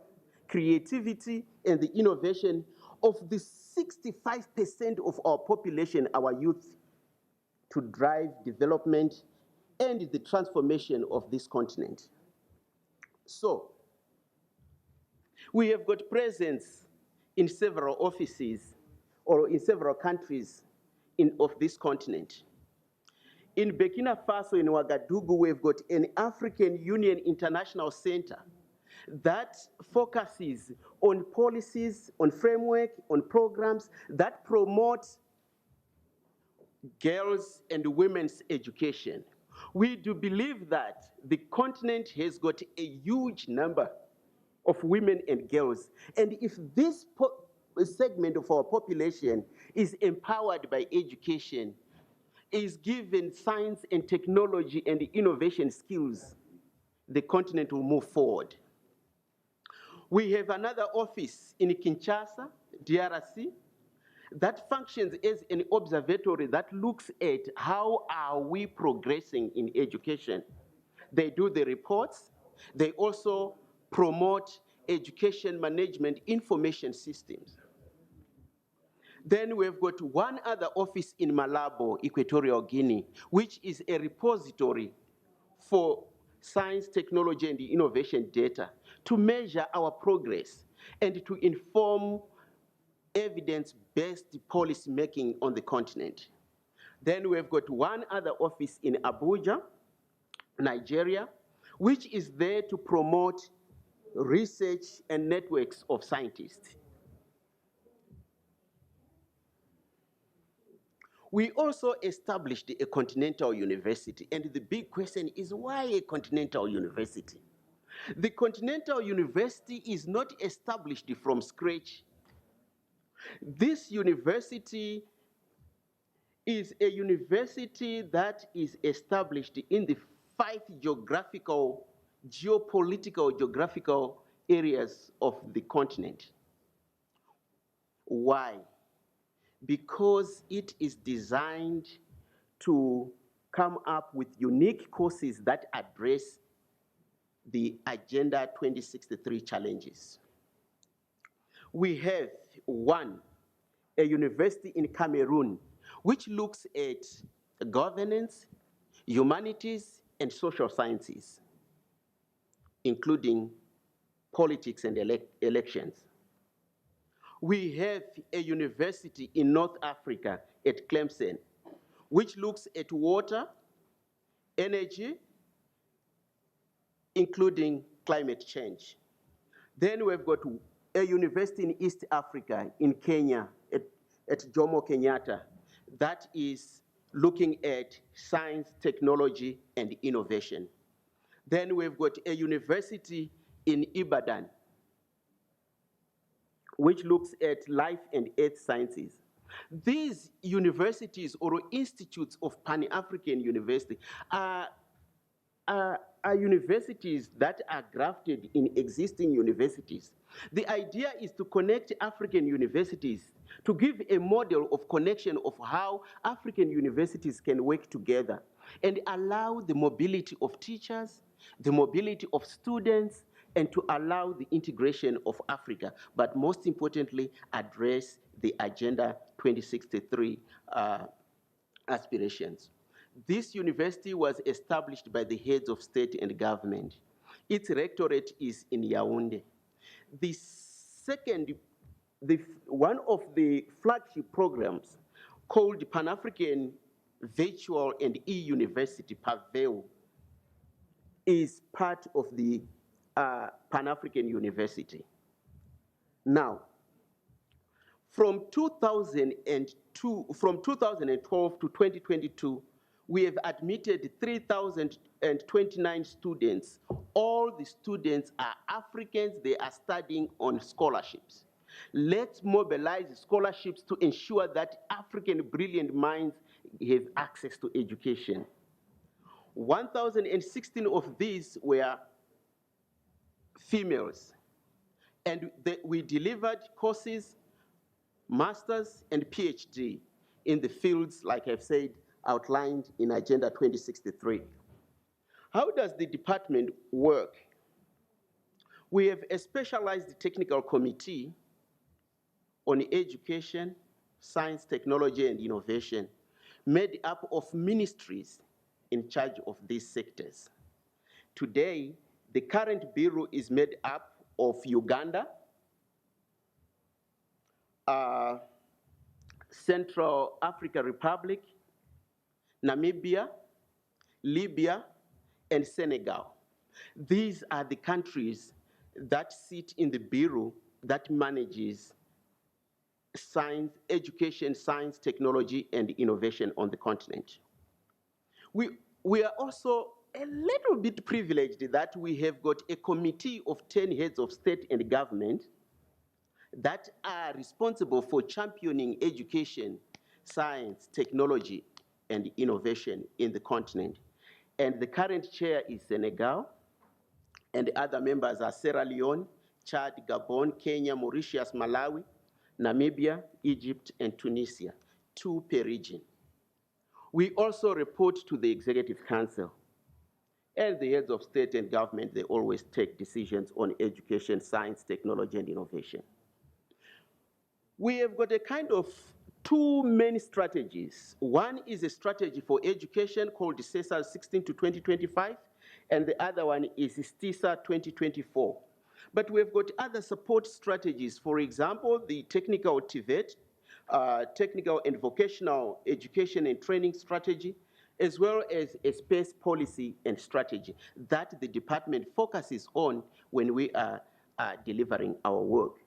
Creativity and the innovation of the 65% of our population, our youth, to drive development and the transformation of this continent. So, we have got presence in several offices or in several countries of this continent. In Burkina Faso, in Ouagadougou, we've got an African Union International Center that focuses on policies, on framework, on programs that promote girls and women's education. We do believe that the continent has got a huge number of women and girls. And if this segment of our population is empowered by education, is given science and technology and innovation skills, the continent will move forward. We have another office in Kinshasa, DRC, that functions as an observatory that looks at how are we progressing in education. They do the reports. They also promote education management information systems. Then we've got one other office in Malabo, Equatorial Guinea, which is a repository for science, technology, and innovation data to measure our progress and to inform evidence-based policy making on the continent. Then we've got one other office in Abuja, Nigeria, which is there to promote research and networks of scientists. We also established a continental university, and the big question is, why a continental university? The continental university is not established from scratch. This university is a university that is established in the 5 geographical areas of the continent. Why? Because it is designed to come up with unique courses that address the Agenda 2063 challenges. We have a university in Cameroon, which looks at governance, humanities, and social sciences, including politics and elections. We have a university in North Africa at Clemson, which looks at water, energy, including climate change. Then we've got a university in East Africa, in Kenya, at Jomo Kenyatta, that is looking at science, technology, and innovation. Then we've got a university in Ibadan, which looks at life and earth sciences. These universities or institutes of Pan-African University are universities that are grafted in existing universities. The idea is to connect African universities, to give a model of connection of how African universities can work together and allow the mobility of teachers, the mobility of students, and to allow the integration of Africa, but most importantly, address the Agenda 2063 aspirations. This university was established by the heads of state and government. Its rectorate is in Yaoundé. One of the flagship programs called Pan-African Virtual and E-University, PAVEU, is part of the Pan-African University. Now, from 2012 to 2022, we have admitted 3,029 students. All the students are Africans. They are studying on scholarships. Let's mobilize scholarships to ensure that African brilliant minds have access to education. 1,016 of these were females. And we delivered courses, master's and PhD in the fields, like I've said, outlined in Agenda 2063. How does the department work? We have a specialized technical committee on education, science, technology, and innovation, made up of ministries in charge of these sectors. Today, the current bureau is made up of Uganda, Central African Republic, Namibia, Libya, and Senegal. These are the countries that sit in the bureau that manages science, education, science, technology, and innovation on the continent. We are also a little bit privileged that we have got a committee of 10 heads of state and government that are responsible for championing education, science, technology, and innovation in the continent. And the current chair is Senegal, and the other members are Sierra Leone, Chad, Gabon, Kenya, Mauritius, Malawi, Namibia, Egypt, and Tunisia, 2 per region. We also report to the Executive Council. And the heads of state and government, they always take decisions on education, science, technology, and innovation. We have got a kind of 2 main strategies. One is a strategy for education called the CESA 16 to 2025, and the other one is STISA 2024. But we've got other support strategies. For example, the technical TVET, technical and vocational education and training strategy, as well as a space policy and strategy that the department focuses on when we are delivering our work.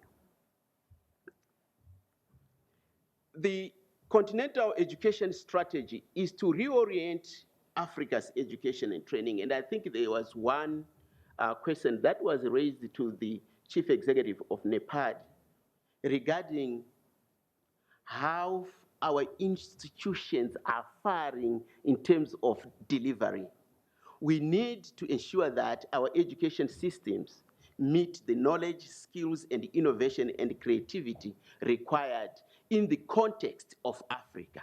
The continental education strategy is to reorient Africa's education and training. And I think there was one question that was raised to the chief executive of NEPAD regarding how our institutions are faring in terms of delivery. We need to ensure that our education systems meet the knowledge, skills, and innovation and creativity required in the context of Africa.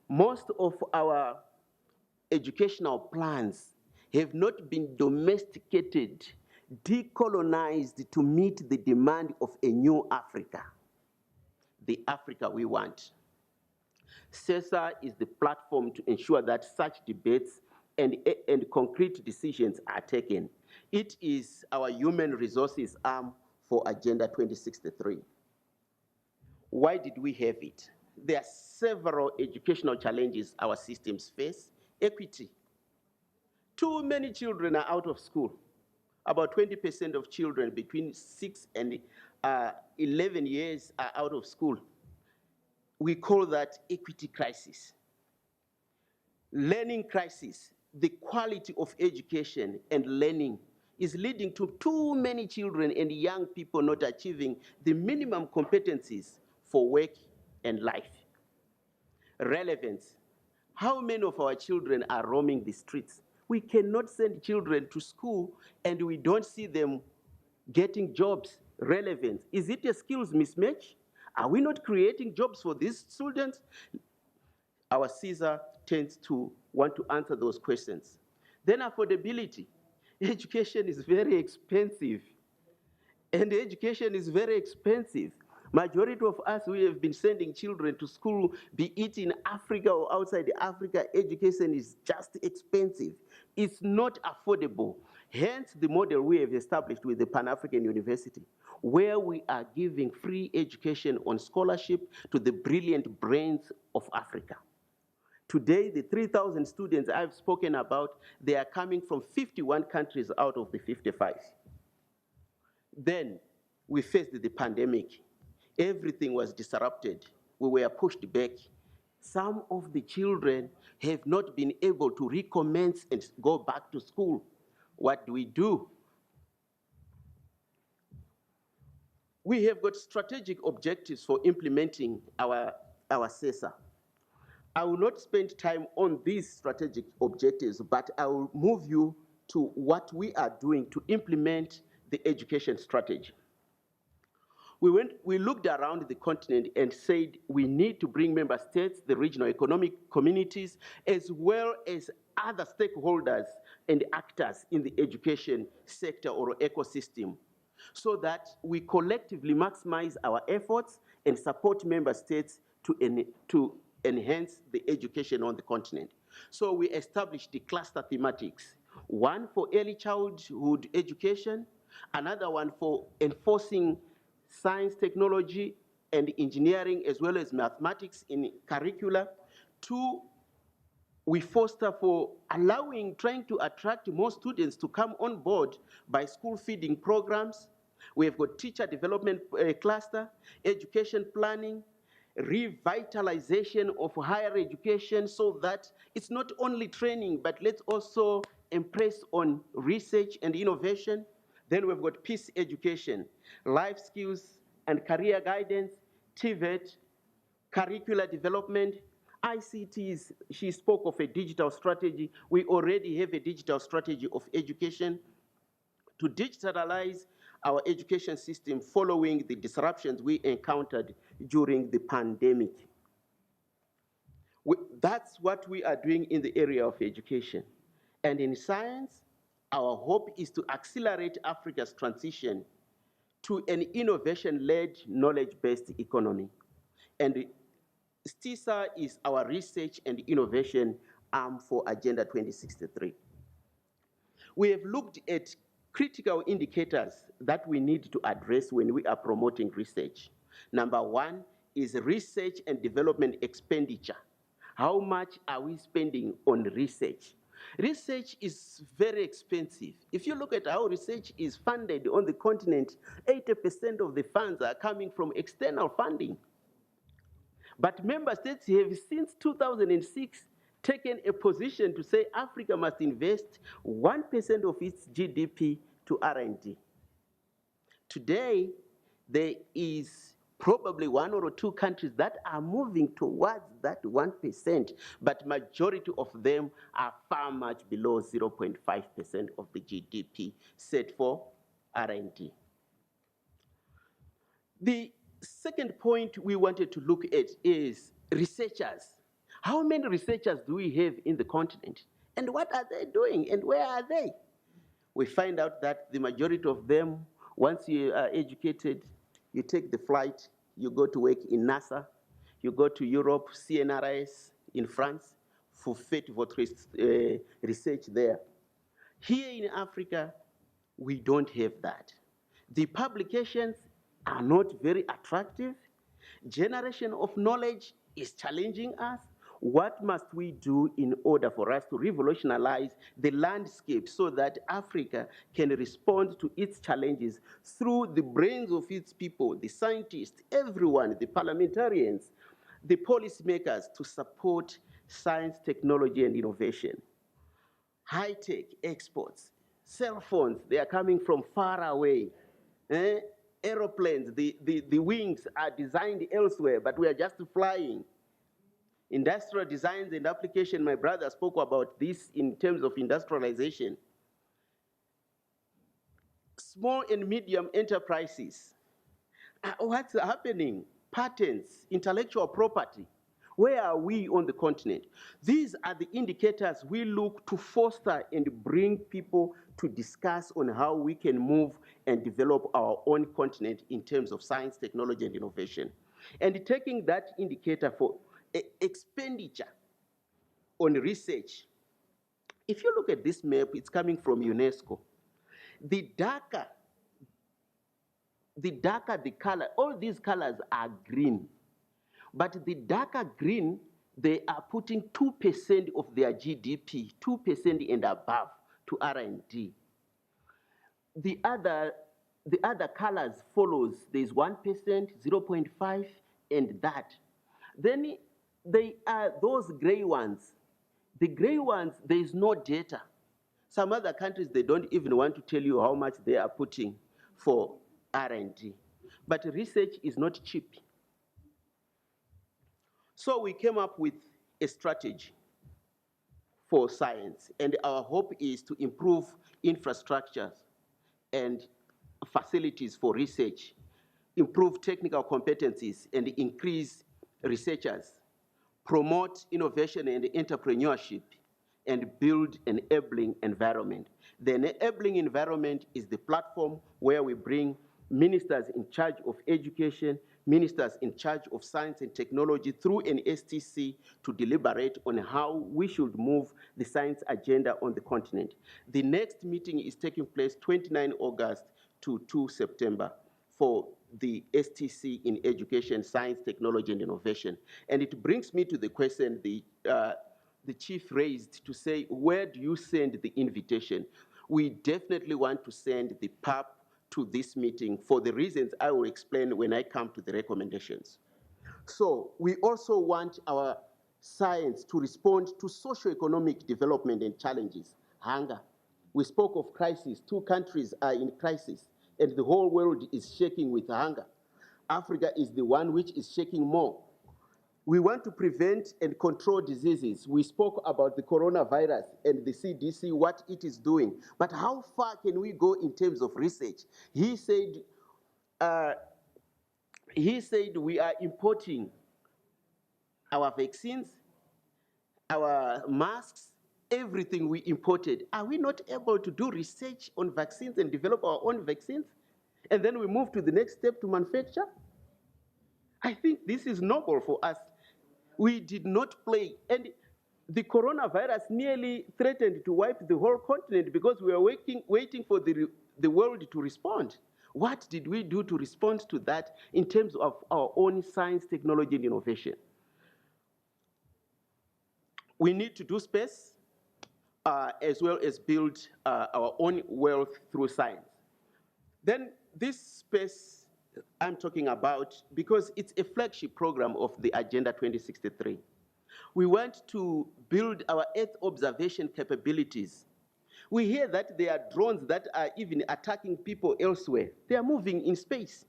Most of our educational plans have not been domesticated, decolonized to meet the demand of a new Africa, the Africa we want. CESA is the platform to ensure that such debates and concrete decisions are taken. It is our human resources arm for Agenda 2063. Why did we have it? There are several educational challenges our systems face. Equity. Too many children are out of school. about 20% of children between 6 and 11 years are out of school. We call that equity crisis. Learning crisis, the quality of education and learning is leading to too many children and young people not achieving the minimum competencies for work and life. Relevance. How many of our children are roaming the streets? We cannot send children to school and we don't see them getting jobs. Relevance. Is it a skills mismatch? Are we not creating jobs for these students? Our CSR tends to want to answer those questions. Then affordability. Education is very expensive. And education is very expensive. Majority of us, we have been sending children to school, be it in Africa or outside Africa. Education is just expensive. It's not affordable. Hence the model we have established with the Pan-African University, where we are giving free education on scholarship to the brilliant brains of Africa. Today, the 3,000 students I've spoken about, they are coming from 51 countries out of the 55. Then we faced the pandemic. Everything was disrupted. We were pushed back. Some of the children have not been able to recommence and go back to school. What do? We have got strategic objectives for implementing our CESA. I will not spend time on these strategic objectives, but I will move you to what we are doing to implement the education strategy. We looked around the continent and said we need to bring member states, the regional economic communities, as well as other stakeholders and actors in the education sector or ecosystem, so that we collectively maximize our efforts and support member states to enhance the education on the continent. So we established the cluster thematics, one for early childhood education, another one for enforcing science, technology, and engineering, as well as mathematics in curricula. Two, we foster for trying to attract more students to come on board by school feeding programs. We have got teacher development cluster, education planning, revitalization of higher education, so that it's not only training, but let's also impress on research and innovation. Then we've got peace education, life skills and career guidance, TVET, curricular development, ICTs. She spoke of a digital strategy. We already have a digital strategy of education to digitalize our education system following the disruptions we encountered during the pandemic. That's what we are doing in the area of education. And in science, our hope is to accelerate Africa's transition to an innovation-led, knowledge-based economy. And STISA is our research and innovation arm for Agenda 2063. We have looked at critical indicators that we need to address when we are promoting research. Number one is research and development expenditure. How much are we spending on research? Research is very expensive. If you look at how research is funded on the continent, 80% of the funds are coming from external funding. But member states have, since 2006, taken a position to say Africa must invest 1% of its GDP to R&D. Today, there is probably one or two countries that are moving towards that 1%, but majority of them are far much below 0.5% of the GDP set for R&D. The second point we wanted to look at is researchers. How many researchers do we have in the continent? And what are they doing? And where are they? We find out that the majority of them, once you are educated, you take the flight, you go to work in NASA, you go to Europe, CNRS in France, for fait votre research there. Here in Africa, we don't have that. The publications are not very attractive. Generation of knowledge is challenging us. What must we do in order for us to revolutionize the landscape so that Africa can respond to its challenges through the brains of its people, the scientists, everyone, the parliamentarians, the policymakers, to support science, technology, and innovation? High-tech exports, cell phones, they are coming from far away. Aeroplanes, the wings are designed elsewhere, but we are just flying. Industrial designs and application, my brother spoke about this in terms of industrialization. Small and medium enterprises, what's happening? Patents, intellectual property. Where are we on the continent? These are the indicators we look to foster and bring people to discuss on how we can move and develop our own continent in terms of science, technology, and innovation. And taking that indicator for expenditure on research, if you look at this map, it's coming from UNESCO. The darker the color, all these colors are green. But the darker green, they are putting 2% of their GDP, 2% and above, to R&D. The other colors follows. There's 1%, 0.5%, and that. Then they are those gray ones. The gray ones, there is no data. Some other countries, they don't even want to tell you how much they are putting for R&D. But research is not cheap. So we came up with a strategy for science, and our hope is to improve infrastructures and facilities for research, improve technical competencies, and increase researchers, promote innovation and entrepreneurship, and build an enabling environment. The enabling environment is the platform where we bring ministers in charge of education, ministers in charge of science and technology through an STC to deliberate on how we should move the science agenda on the continent. The next meeting is taking place 29 August to 2 September for the STC in education, science, technology, and innovation. And it brings me to the question the chief raised to say, where do you send the invitation? We definitely want to send the PAP to this meeting for the reasons I will explain when I come to the recommendations. So we also want our science to respond to socio-economic development and challenges. Hunger. We spoke of crisis. 2 countries are in crisis, and the whole world is shaking with hunger. Africa is the one which is shaking more. We want to prevent and control diseases. We spoke about the coronavirus and the CDC, what it is doing. But how far can we go in terms of research? He said we are importing our vaccines, our masks, everything we imported. Are we not able to do research on vaccines and develop our own vaccines? And then we move to the next step to manufacture? I think this is noble for us. We did not play, and the coronavirus nearly threatened to wipe the whole continent because we were waiting for the world to respond. What did we do to respond to that in terms of our own science, technology, and innovation? We need to do space as well as build our own wealth through science. Then this space I'm talking about, because it's a flagship program of the Agenda 2063. We want to build our Earth observation capabilities. We hear that there are drones that are even attacking people elsewhere. They are moving in space.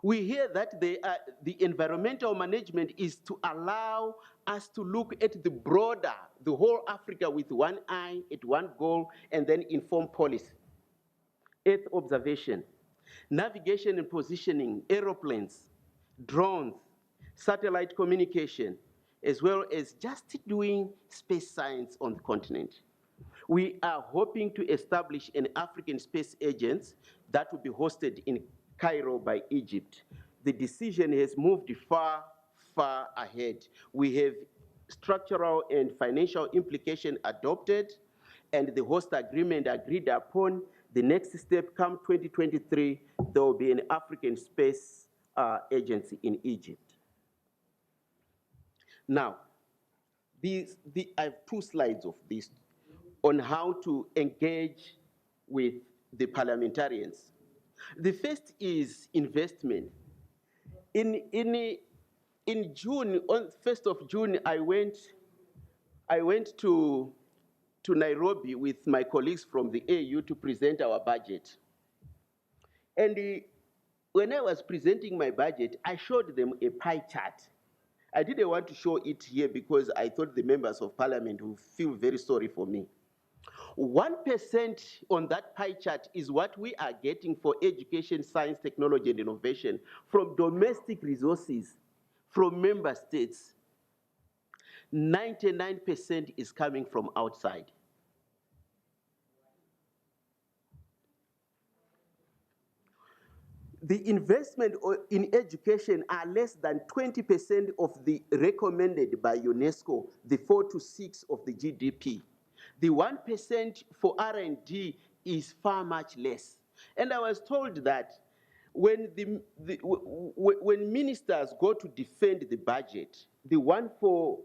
We hear that the environmental management is to allow us to look at the broader, the whole Africa with one eye, at one goal, and then inform policy. Earth observation. Navigation and positioning, aeroplanes, drones, satellite communication, as well as just doing space science on the continent. We are hoping to establish an African space agency that will be hosted in Cairo by Egypt. The decision has moved far, far ahead. We have structural and financial implication adopted, and the host agreement agreed upon. The next step, come 2023, there will be an African space agency in Egypt. Now, I have 2 slides of this on how to engage with the parliamentarians. The first is investment. In June, on 1st of June, I went to Nairobi with my colleagues from the AU to present our budget. And when I was presenting my budget, I showed them a pie chart. I didn't want to show it here because I thought the members of parliament would feel very sorry for me. 1% on that pie chart is what we are getting for education, science, technology, and innovation from domestic resources, from member states. 99% is coming from outside. The investment in education are less than 20% of the recommended by UNESCO, the 4 to 6 of the GDP. The 1% for R&D is far much less. And I was told that when when ministers go to defend the budget, the one for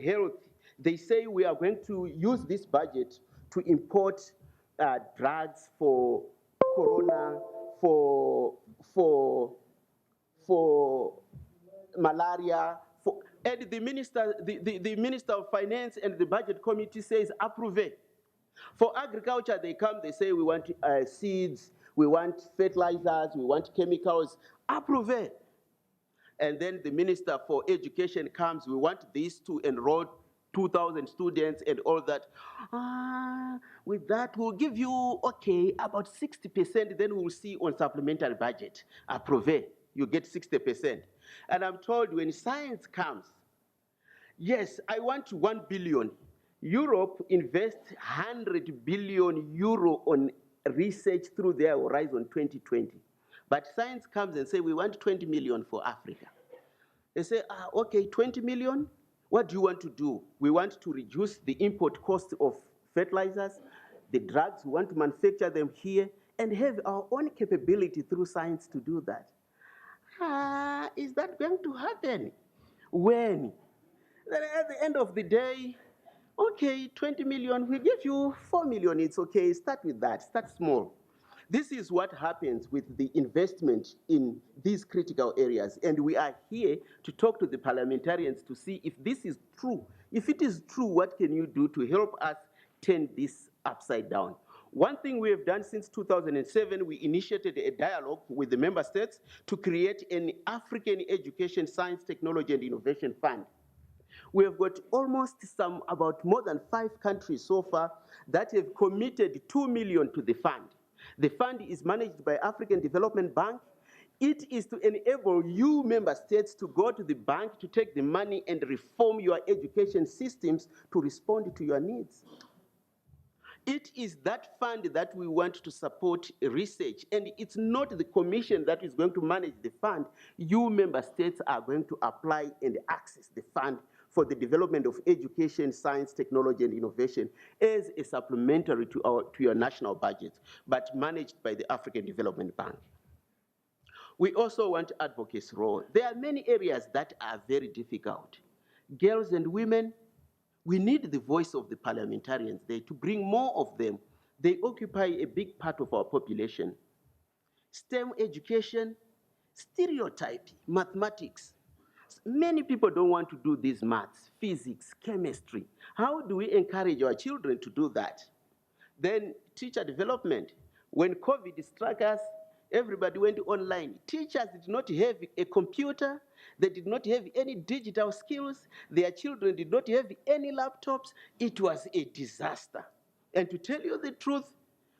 health, they say we are going to use this budget to import drugs for corona, for malaria, and the minister of finance and the budget committee says approve. For agriculture, they come, they say we want seeds, we want fertilizers, we want chemicals, approve. And then the minister for education comes, we want this to enroll 2,000 students and all that. With that, we'll give you, okay, about 60%, then we'll see on supplementary budget. Approve, you get 60%. And I'm told when science comes, yes, I want 1 billion. Europe invests 100 billion euro on research through their Horizon 2020. But science comes and say, we want 20 million for Africa. They say, okay, 20 million? What do you want to do? We want to reduce the import cost of fertilizers, the drugs, we want to manufacture them here, and have our own capability through science to do that. Is that going to happen? When? Then at the end of the day, okay, 20 million, we give you 4 million, it's okay, start with that, start small. This is what happens with the investment in these critical areas, and we are here to talk to the parliamentarians to see if this is true. If it is true, what can you do to help us turn this upside down? One thing we have done since 2007, we initiated a dialogue with the member states to create an African Education, Science, Technology, and Innovation Fund. We have got about more than 5 countries so far that have committed 2 million to the fund. The fund is managed by African Development Bank. It is to enable you member states to go to the bank to take the money and reform your education systems to respond to your needs. It is that fund that we want to support research, and it's not the commission that is going to manage the fund. You member states are going to apply and access the fund for the development of education, science, technology, and innovation as a supplementary to your national budget, but managed by the African Development Bank. We also want advocacy role. There are many areas that are very difficult. Girls and women, we need the voice of the parliamentarians there to bring more of them. They occupy a big part of our population. STEM education, stereotype, mathematics. Many people don't want to do these maths, physics, chemistry. How do we encourage our children to do that? Then teacher development. When COVID struck us, everybody went online. Teachers did not have a computer. They did not have any digital skills. Their children did not have any laptops. It was a disaster. And to tell you the truth,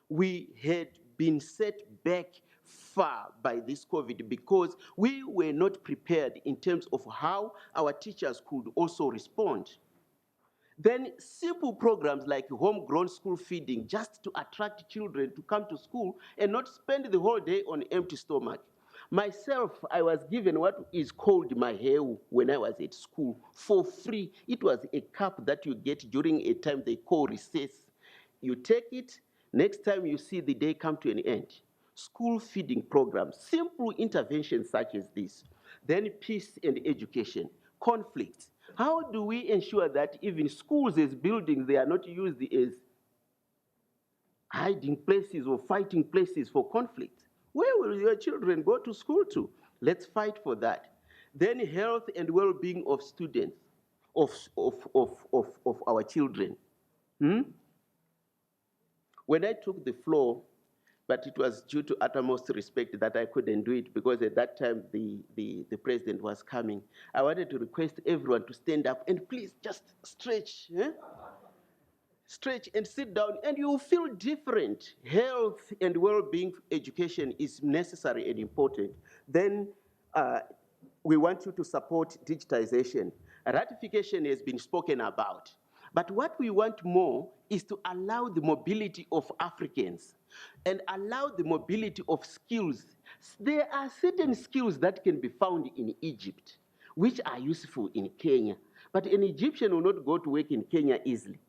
we had been set back far by this COVID because we were not prepared in terms of how our teachers could also respond. Then simple programs like homegrown school feeding, just to attract children to come to school and not spend the whole day on empty stomach. Myself, I was given what is called maheu when I was at school for free. It was a cup that you get during a time they call recess. You take it, next time you see the day come to an end. School feeding programs, simple interventions such as this. Then peace and education, conflict. How do we ensure that even schools as buildings, they are not used as hiding places or fighting places for conflict? Where will your children go to school to? Let's fight for that. Then health and well-being of students, of our children. When I took the floor, but it was due to uttermost respect that I couldn't do it, because at that time the president was coming. I wanted to request everyone to stand up and please just stretch. Stretch and sit down, and you will feel different. Health and well-being education is necessary and important. Then we want you to support digitization. Ratification has been spoken about. But what we want more is to allow the mobility of Africans and allow the mobility of skills. There are certain skills that can be found in Egypt, which are useful in Kenya. But an Egyptian will not go to work in Kenya easily.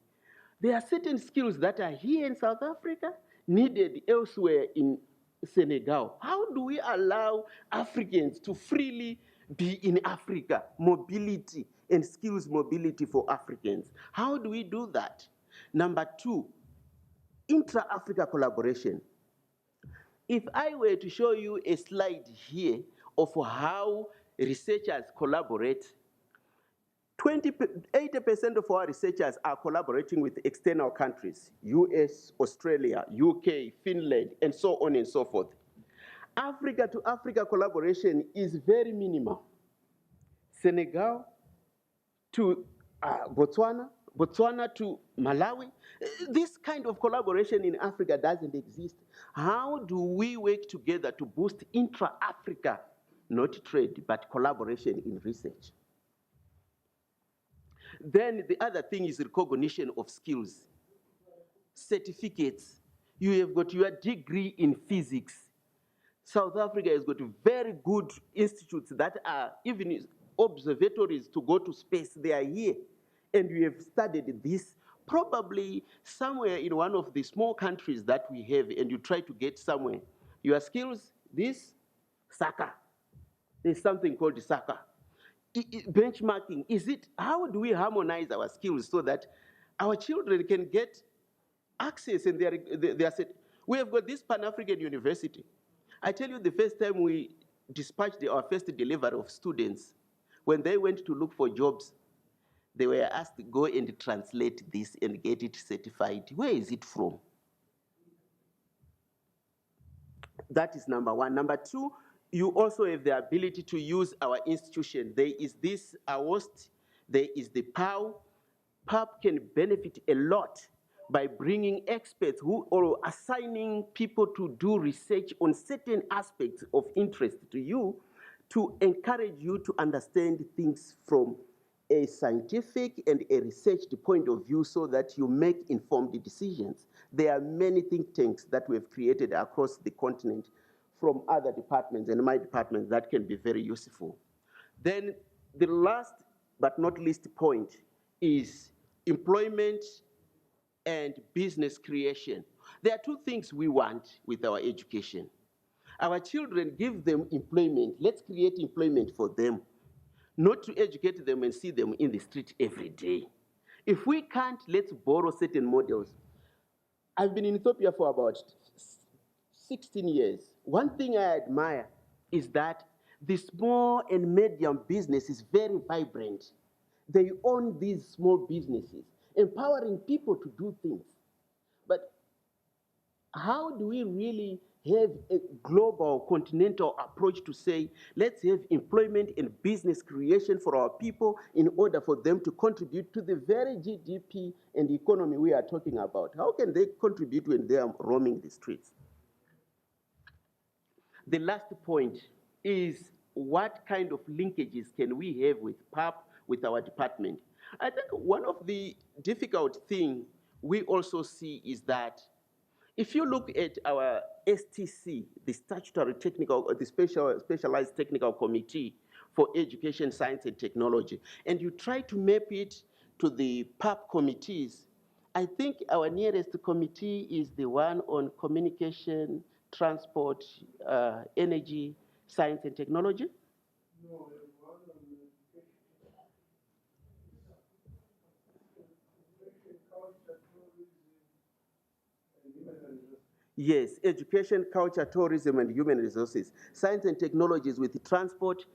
There are certain skills that are here in South Africa, needed elsewhere in Senegal. How do we allow Africans to freely be in Africa? Mobility and skills mobility for Africans. How do we do that? Number two, intra-Africa collaboration. If I were to show you a slide here of how researchers collaborate, 80% of our researchers are collaborating with external countries, US, Australia, UK, Finland, and so on and so forth. Africa to Africa collaboration is very minimal. Senegal to Botswana, Botswana to Malawi. This kind of collaboration in Africa doesn't exist. How do we work together to boost intra-Africa, not trade, but collaboration in research? Then the other thing is recognition of skills. Certificates. You have got your degree in physics. South Africa has got very good institutes that are even observatories to go to space. They are here. And we have studied this probably somewhere in one of the small countries that we have, and you try to get somewhere. Your skills, this, SACA. There's something called SACA. Benchmarking, how do we harmonize our skills so that our children can get access and they are set? We have got this Pan-African University. I tell you, the first time we dispatched our first delivery of students, when they went to look for jobs, they were asked to go and translate this and get it certified. Where is it from? That is number one. Number two, you also have the ability to use our institution. There is this AWOST, there is the PAU. PAP can benefit a lot by bringing experts who are assigning people to do research on certain aspects of interest to you, to encourage you to understand things from a scientific and a researched point of view so that you make informed decisions. There are many think tanks that we have created across the continent from other departments and my department that can be very useful. Then the last but not least point is employment and business creation. There are two things we want with our education. Our children, give them employment. Let's create employment for them, not to educate them and see them in the street every day. If we can't, let's borrow certain models. I've been in Ethiopia for about 16 years. One thing I admire is that the small and medium business is very vibrant. They own these small businesses, empowering people to do things. But how do we really have a global continental approach to say, let's have employment and business creation for our people in order for them to contribute to the very GDP and economy we are talking about? How can they contribute when they are roaming the streets? The last point is, what kind of linkages can we have with PAP, with our department? I think one of the difficult things we also see is that if you look at our STC, the Statutory Technical, the Specialized Technical Committee for Education, Science, and Technology, and you try to map it to the PAP committees, I think our nearest committee is the one on communication, transport, energy, science, and technology. Yes, education, culture, tourism, and human resources, science and technologies with transport,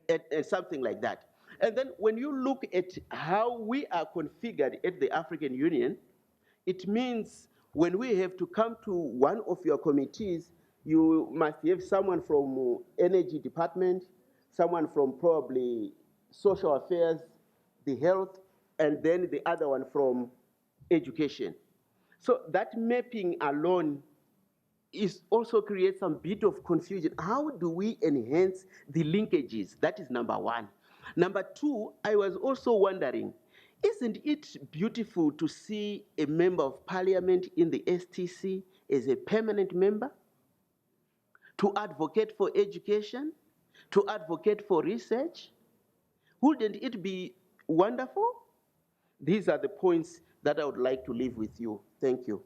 and something like that. And then when you look at how we are configured at the African Union, it means when we have to come to one of your committees, you must have someone from energy department, someone from probably social affairs, the health, and then the other one from education. So that mapping alone is also creates some bit of confusion. How do we enhance the linkages? That is number one. Number two, I was also wondering, isn't it beautiful to see a member of parliament in the STC as a permanent member to advocate for education, to advocate for research? Wouldn't it be wonderful? These are the points that I would like to leave with you. Thank you.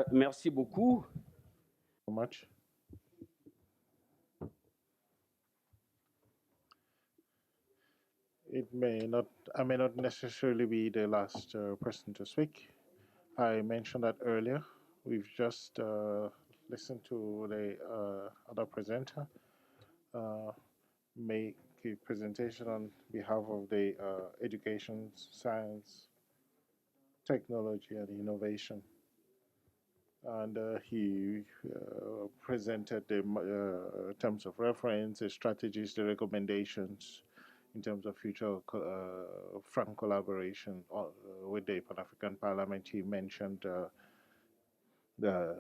Merci beaucoup. Much. I may not necessarily be the last person to speak. I mentioned that earlier. We've just listened to the other presenter make a presentation on behalf of the education, science, technology, and innovation. And he presented the terms of reference, the strategies, the recommendations in terms of future frank collaboration with the Pan-African Parliament. He mentioned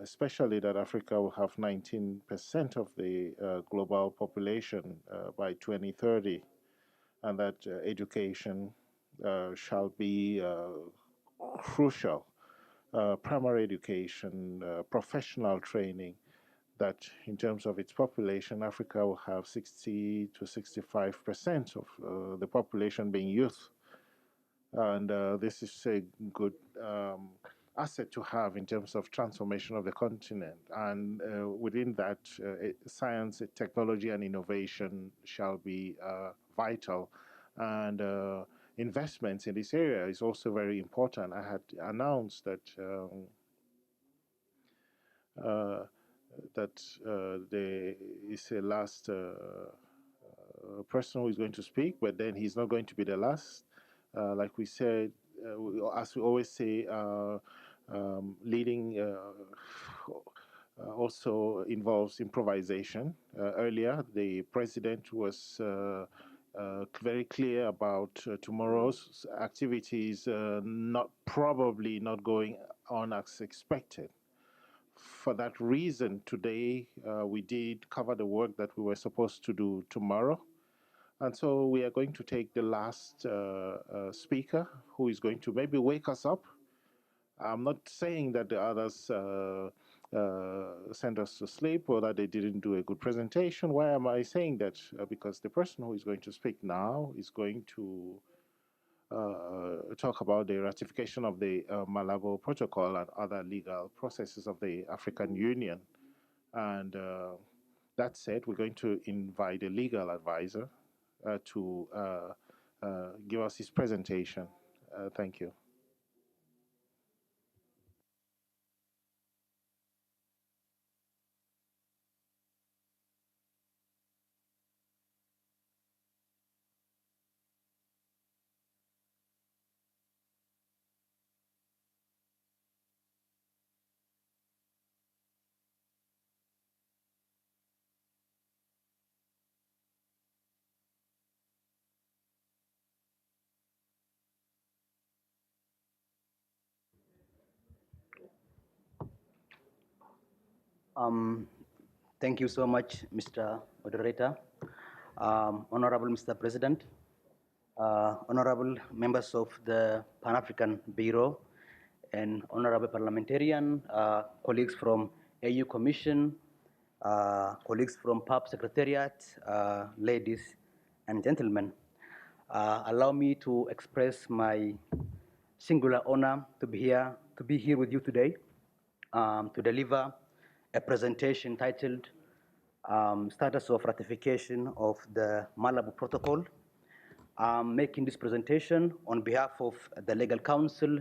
especially that Africa will have 19% of the global population by 2030, and that education shall be crucial. Primary education, professional training, that in terms of its population, Africa will have 60 to 65% of the population being youth. And this is a good asset to have in terms of transformation of the continent. And within that, science, technology, and innovation shall be vital. And investments in this area is also very important. I had announced that there is a last person who is going to speak, but then he's not going to be the last. Like we said, as we always say, leading also involves improvisation. Earlier, the president was very clear about tomorrow's activities probably not going on as expected. For that reason, today we did cover the work that we were supposed to do tomorrow. And so we are going to take the last speaker who is going to maybe wake us up. I'm not saying that the others sent us to sleep or that they didn't do a good presentation. Why am I saying that? Because the person who is going to speak now is going to talk about the ratification of the Malabo Protocol and other legal processes of the African Union. And that said, we're going to invite a legal advisor to give us his presentation. Thank you. Thank you so much, Mr. Moderator. Honorable Mr. President, honorable members of the Pan-African Bureau, and honorable parliamentarian, colleagues from AU Commission, colleagues from PAP Secretariat, ladies and gentlemen. Allow me to express my singular honor to be here with you today to deliver a presentation titled Status of Ratification of the Malabo Protocol. I'm making this presentation on behalf of the Legal Counsel,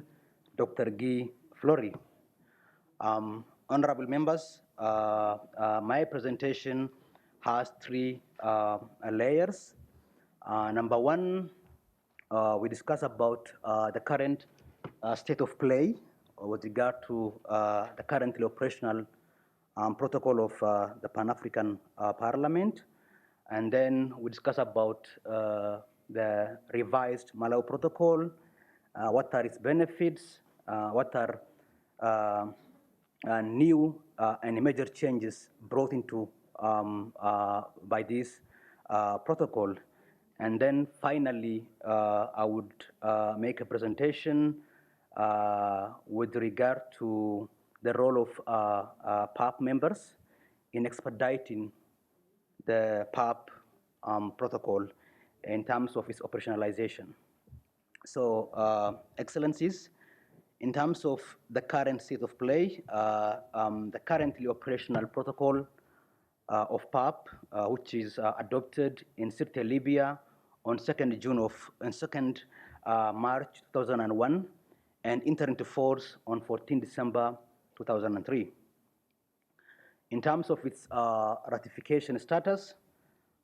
Dr. Guy Flory. Honorable members, my presentation has three layers. Number one, we discuss about the current state of play with regard to the currently operational protocol of the Pan-African Parliament. And then we discuss about the revised Malabo Protocol, what are its benefits, what are new and major changes brought into by this protocol. And then finally, I would make a presentation with regard to the role of PAP members in expediting the PAP protocol in terms of its operationalization. So, Excellencies, in terms of the current state of play, the currently operational protocol of PAP, which is adopted in Sirte, Libya on 2nd March 2001 and entered into force on 14 December 2003. In terms of its ratification status,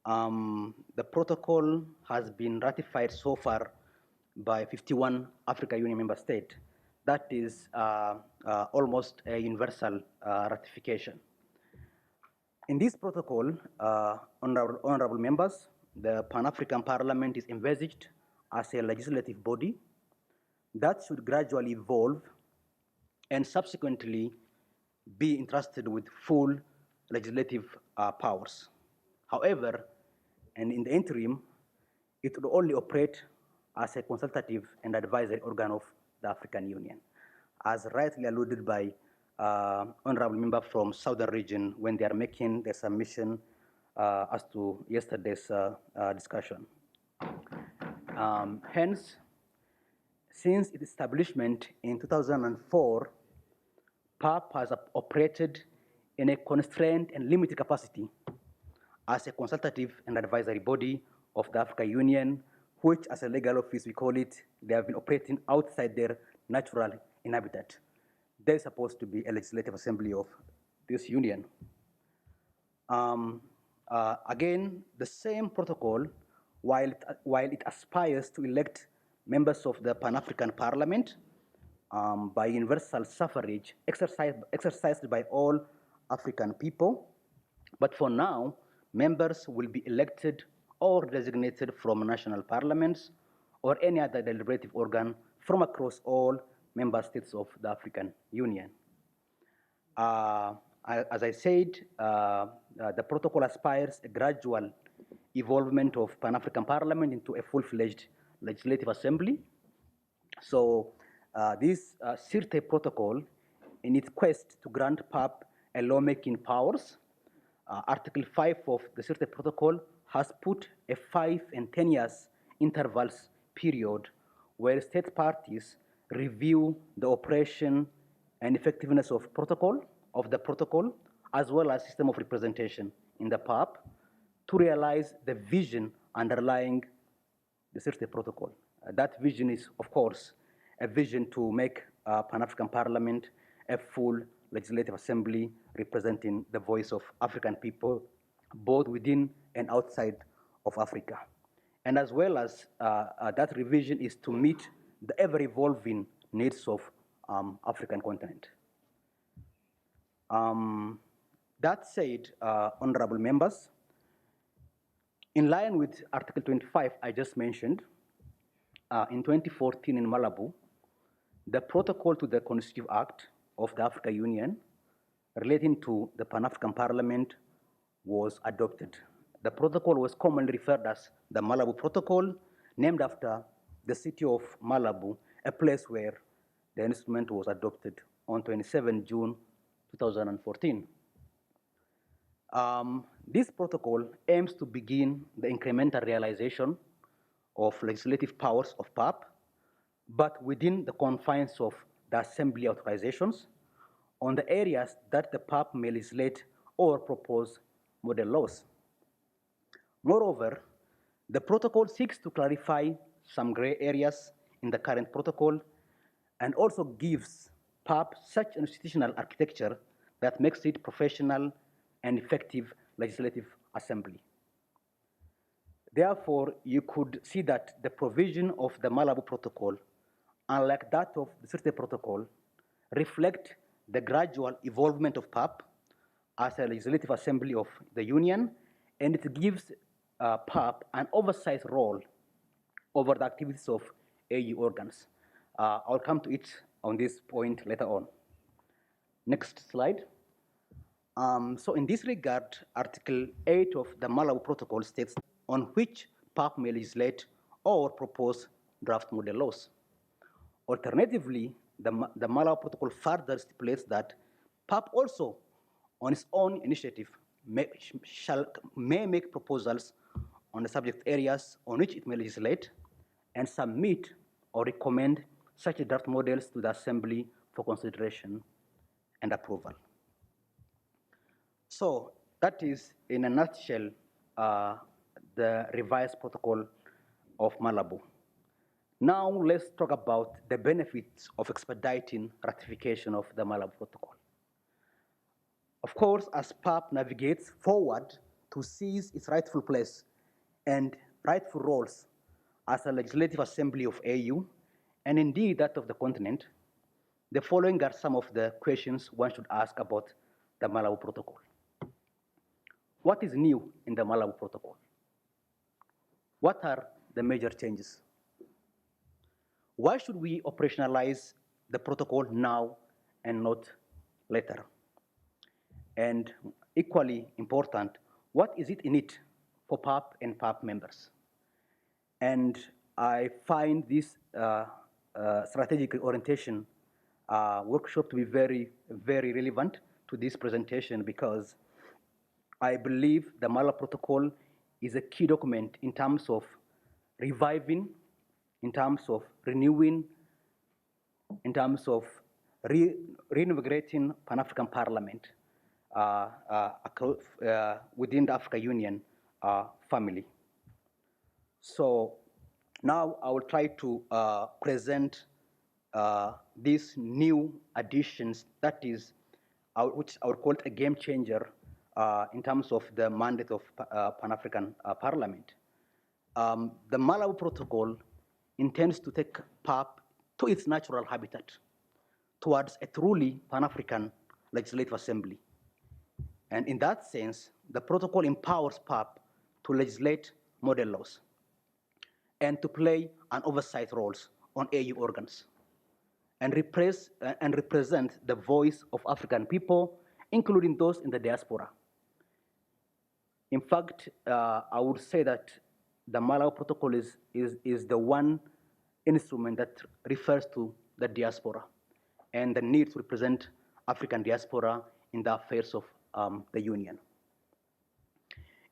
the protocol has been ratified so far by 51 African Union member states. That is almost a universal ratification. In this protocol, honorable members, the Pan-African Parliament is envisaged as a legislative body that should gradually evolve and subsequently be entrusted with full legislative powers. However, and in the interim, it would only operate as a consultative and advisory organ of the African Union, as rightly alluded by honorable member from Southern region when they are making their submission as to yesterday's discussion. Hence, since its establishment in 2004, PAP has operated in a constrained and limited capacity as a consultative and advisory body of the African Union, which as a legal office, we call it, they have been operating outside their natural inhabitat. They're supposed to be a legislative assembly of this union. Again, the same protocol, while it aspires to elect members of the Pan-African Parliament by universal suffrage exercised by all African people, but for now, members will be elected or designated from national parliaments or any other deliberative organ from across all member states of the African Union. As I said, the protocol aspires a gradual evolvement of Pan-African Parliament into a full-fledged legislative assembly. So this Sirte protocol, in its quest to grant PAP a lawmaking powers, Article 5 of the Sirte protocol has put a 5 and 10 years intervals period where state parties review the operation and effectiveness of the protocol, as well as system of representation in the PAP to realize the vision underlying the Sirte protocol. That vision is, of course, a vision to make Pan-African Parliament a full legislative assembly representing the voice of African people, both within and outside of Africa. And as well as that revision is to meet the ever-evolving needs of African continent. That said, honorable members, in line with Article 25 I just mentioned, in 2014 in Malabo, the protocol to the Constitutive Act of the African Union relating to the Pan-African Parliament was adopted. The protocol was commonly referred as the Malabo Protocol, named after the city of Malabo, a place where the instrument was adopted on 27 June 2014. This protocol aims to begin the incremental realization of legislative powers of PAP, but within the confines of the Assembly authorizations on the areas that the PAP may legislate or propose model laws. Moreover, the protocol seeks to clarify some gray areas in the current protocol and also gives PAP such an institutional architecture that makes it professional and effective legislative assembly. Therefore, you could see that the provision of the Malabo Protocol, unlike that of the City Protocol, reflect the gradual evolvement of PAP as a legislative assembly of the Union, and it gives PAP an oversight role over the activities of AU organs. I'll come to it on this point later on. Next slide. So in this regard, Article 8 of the Malabo Protocol states on which PAP may legislate or propose draft model laws. Alternatively, the Malabo Protocol further stipulates that PAP also, on its own initiative, may make proposals on the subject areas on which it may legislate and submit or recommend such draft models to the Assembly for consideration and approval. So that is, in a nutshell, the revised protocol of Malabo. Now let's talk about the benefits of expediting ratification of the Malabo Protocol. Of course, as PAP navigates forward to seize its rightful place and rightful roles as a legislative assembly of AU, and indeed that of the continent, the following are some of the questions one should ask about the Malabo Protocol. What is new in the Malabo Protocol? What are the major changes? Why should we operationalize the protocol now and not later? And equally important, what is it in it for PAP and PAP members? And I find this strategic orientation workshop to be very, very relevant to this presentation, because I believe the Malabo Protocol is a key document in terms of reviving, in terms of renewing, in terms of reinvigorating Pan-African Parliament within the African Union family. So now I will try to present these new additions, that is, which I would call it a game changer in terms of the mandate of Pan-African Parliament. The Malabo Protocol intends to take PAP to its natural habitat, towards a truly Pan-African legislative assembly. And in that sense, the protocol empowers PAP to legislate model laws and to play an oversight roles on AU organs and represent the voice of African people, including those in the diaspora. In fact, I would say that the Malabo Protocol is the one instrument that refers to the diaspora and the need to represent African diaspora in the affairs of the Union.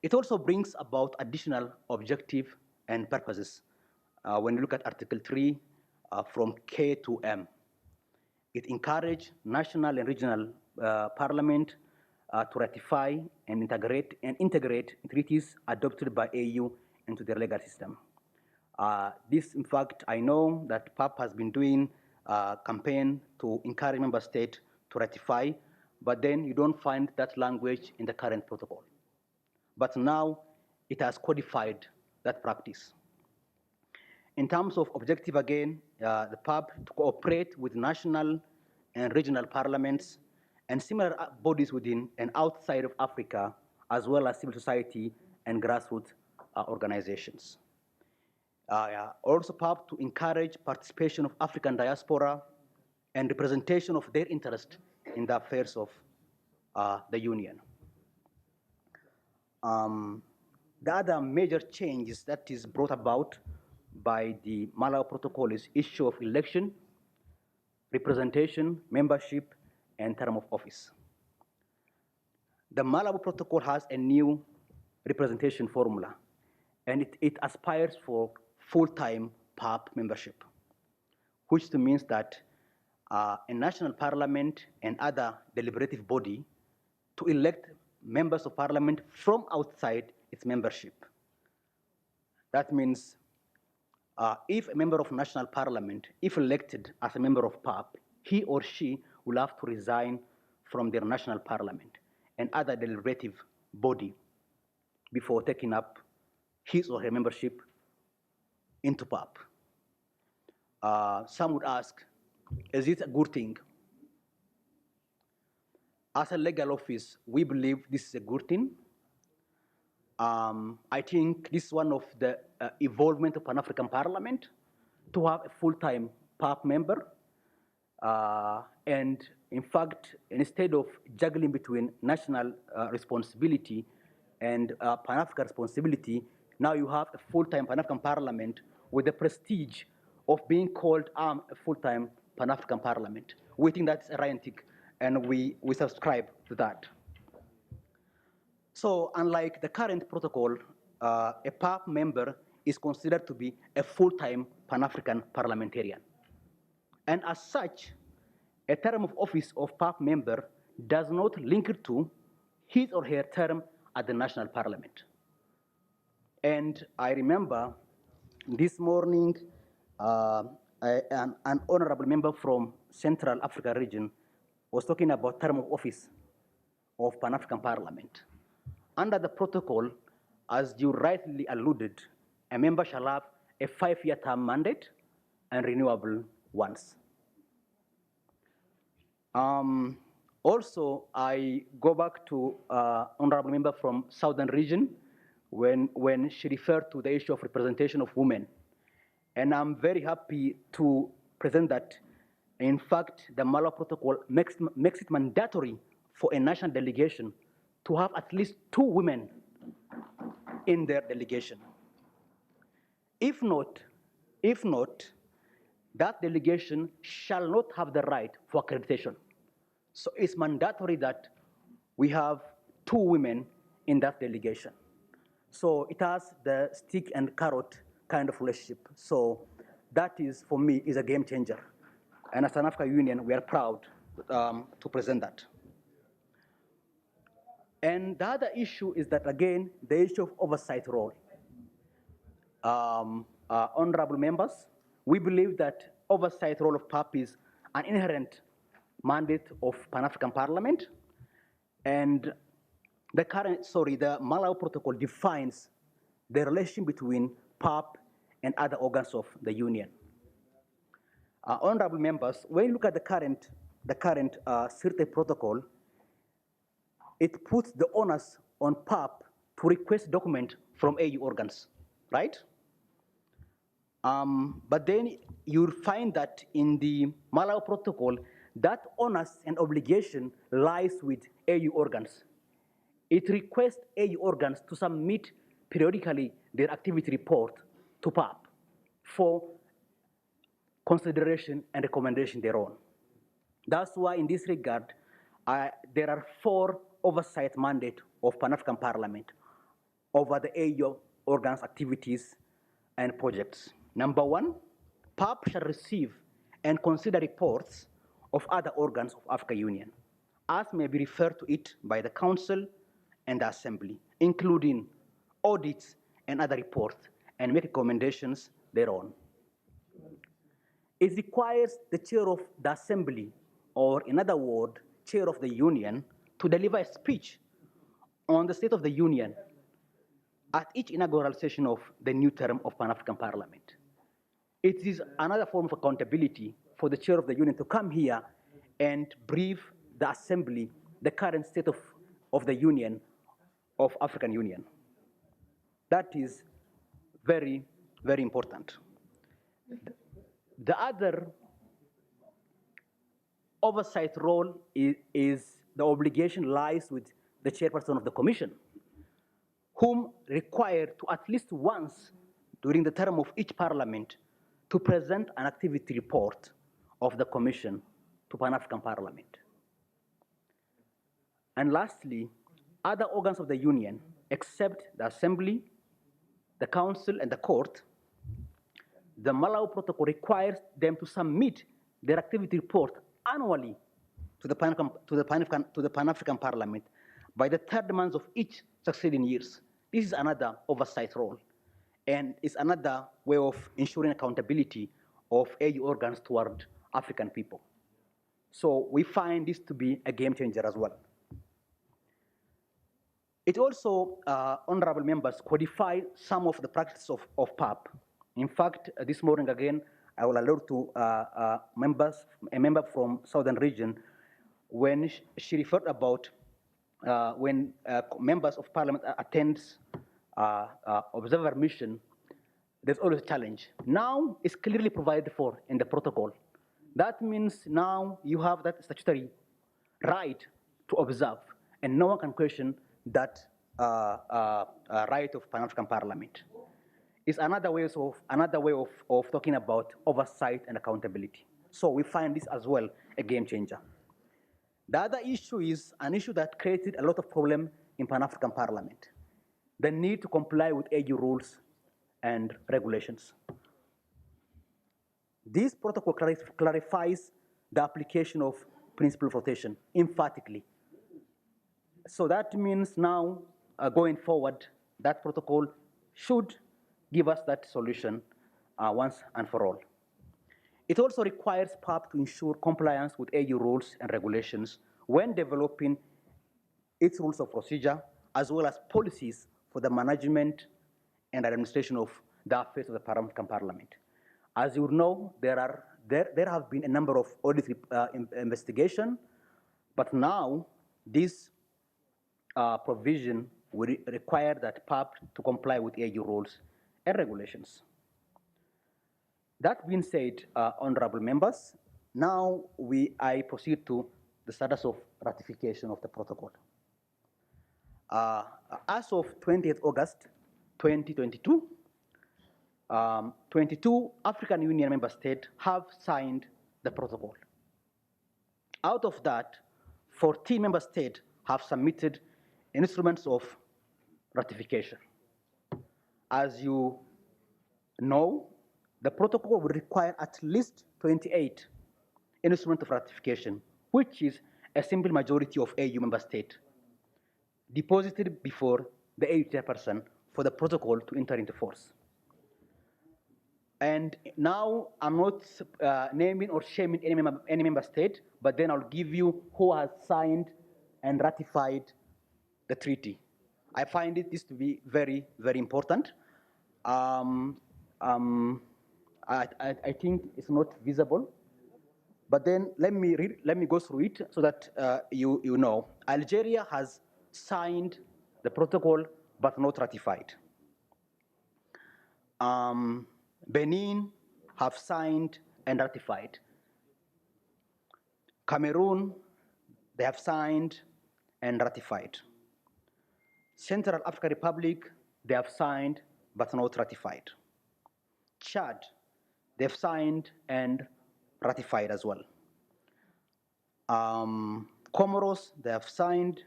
It also brings about additional objective and purposes. When you look at Article 3, from K to M, it encourages national and regional parliament to ratify and integrate treaties adopted by AU into their legal system. This, in fact, I know that PAP has been doing a campaign to encourage member states to ratify, but then you don't find that language in the current protocol. But now it has codified that practice. In terms of objective, again, the PAP to cooperate with national and regional parliaments and similar bodies within and outside of Africa, as well as civil society and grassroots organizations. Also PAP to encourage participation of African diaspora and representation of their interest in the affairs of the Union. The other major changes that is brought about by the Malabo Protocol is issue of election, representation, membership, and term of office. The Malabo Protocol has a new representation formula, and it aspires for full-time PAP membership, which means that a national parliament and other deliberative body to elect members of parliament from outside its membership. That means if a member of national parliament, if elected as a member of PAP, he or she will have to resign from their national parliament and other deliberative body before taking up his or her membership into PAP. Some would ask, is it a good thing? As a legal office, we believe this is a good thing. I think this is one of the evolvement of Pan-African Parliament to have a full-time PAP member. And in fact, instead of juggling between national responsibility and Pan-African responsibility, now you have a full-time Pan-African Parliament with the prestige of being called a full-time Pan-African Parliament. We think that's erratic, and we subscribe to that. So unlike the current protocol, a PAP member is considered to be a full-time Pan-African parliamentarian. And as such, a term of office of PAP member does not link to his or her term at the national parliament. And I remember this morning, an honorable member from Central Africa region was talking about term of office of Pan-African Parliament. Under the protocol, as you rightly alluded, a member shall have a 5-year term mandate and renewable once. Also, I go back to honorable member from Southern region when she referred to the issue of representation of women. And I'm very happy to present that, in fact, the Malabo Protocol makes it mandatory for a national delegation to have at least 2 women in their delegation. If not, that delegation shall not have the right for accreditation. So it's mandatory that we have 2 women in that delegation. So it has the stick and carrot kind of relationship. So that is, for me, is a game changer. And as an African Union, we are proud to present that. And the other issue is that, again, the issue of oversight role. Honorable members, we believe that oversight role of PAP is an inherent mandate of Pan-African Parliament. And the Malabo Protocol defines the relation between PAP and other organs of the Union. Honorable members, when you look at the current CIRTE protocol, it puts the onus on PAP to request document from AU organs, right? But then you'll find that in the Malabo Protocol, that onus and obligation lies with AU organs. It requests AU organs to submit periodically their activity report to PAP for consideration and recommendation thereon. That's why in this regard, there are 4 oversight mandates of Pan-African Parliament over the AU organs' activities and projects. Number 1, PAP shall receive and consider reports of other organs of African Union, as may be referred to it by the Council and the Assembly, including audits and other reports, and make recommendations thereon. It requires the chair of the Assembly, or in other words, chair of the Union, to deliver a speech on the State of the Union at each inaugural session of the new term of Pan-African Parliament. It is another form of accountability for the chair of the Union to come here and brief the Assembly the current state of the Union of African Union. That is very, very important. The other oversight role is the obligation lies with the chairperson of the commission, whom required to at least once during the term of each parliament to present an activity report of the commission to Pan-African Parliament. And lastly, other organs of the union, except the Assembly, the Council, and the Court, the Malawi Protocol requires them to submit their activity report annually to the Pan-African Parliament by the third month of each succeeding years. This is another oversight role, and it's another way of ensuring accountability of AU organs toward African people. So we find this to be a game changer as well. It also, honorable members, codified some of the practices of PAP. In fact, this morning again, I will allude to a member from Southern Region when she referred about when members of parliament attend observer mission, there's always a challenge. Now it's clearly provided for in the protocol. That means now you have that statutory right to observe, and no one can question that right of Pan-African Parliament. It's another way of talking about oversight and accountability. So we find this as well a game changer. The other issue is an issue that created a lot of problem in Pan-African Parliament: the need to comply with AU rules and regulations. This protocol clarifies the application of principle of rotation emphatically. So that means now, going forward, that protocol should give us that solution once and for all. It also requires PAP to ensure compliance with AU rules and regulations when developing its rules of procedure, as well as policies for the management and administration of the affairs of the Pan-African Parliament. As you know, there have been a number of audit investigation, but now this provision will require that PAP to comply with AU rules and regulations. That being said, honorable members, now I proceed to the status of ratification of the protocol. As of 20th August 2022, 22 African Union member states have signed the protocol. Out of that, 14 member states have submitted instruments of ratification. As you know, the protocol will require at least 28 instruments of ratification, which is a simple majority of AU member states, deposited before the AU chairperson for the protocol to enter into force. And now I'm not naming or shaming any member state, but then I'll give you who has signed and ratified the treaty. I find this to be very, very important. I think it's not visible, but then let me go through it so that you know. Algeria has signed the protocol but not ratified. Benin have signed and ratified. Cameroon, they have signed and ratified. Central African Republic, they have signed but not ratified. Chad, they've signed and ratified as well. Comoros, they have signed.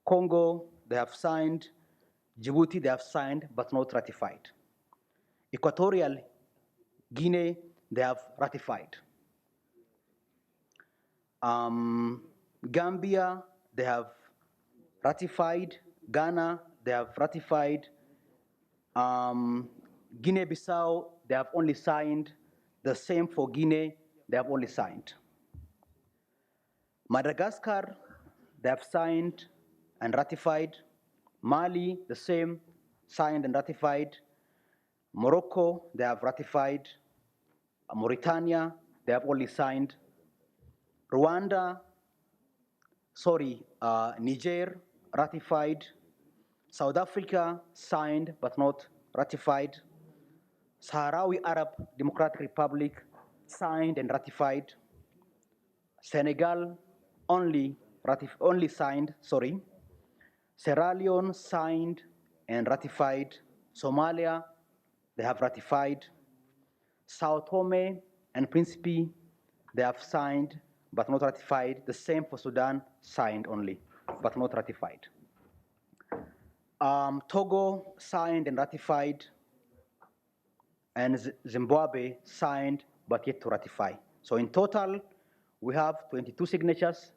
Congo, they have signed. Djibouti, they have signed but not ratified. Equatorial Guinea, they have ratified. Gambia, they have ratified. Ghana, they have ratified. Guinea-Bissau, they have only signed. The same for Guinea, they have only signed. Madagascar, they have signed and ratified. Mali, the same, signed and ratified. Morocco, they have ratified. Mauritania, they have only signed. Niger, ratified. South Africa, signed but not ratified. Sahrawi Arab Democratic Republic, signed and ratified. Senegal, only Sierra Leone signed and ratified. Somalia, they have ratified. Sao Tome and Principe, they have signed but not ratified. The same for Sudan, signed only, but not ratified. Togo signed and ratified, and Zimbabwe signed but yet to ratify. So in total, we have 22 signatures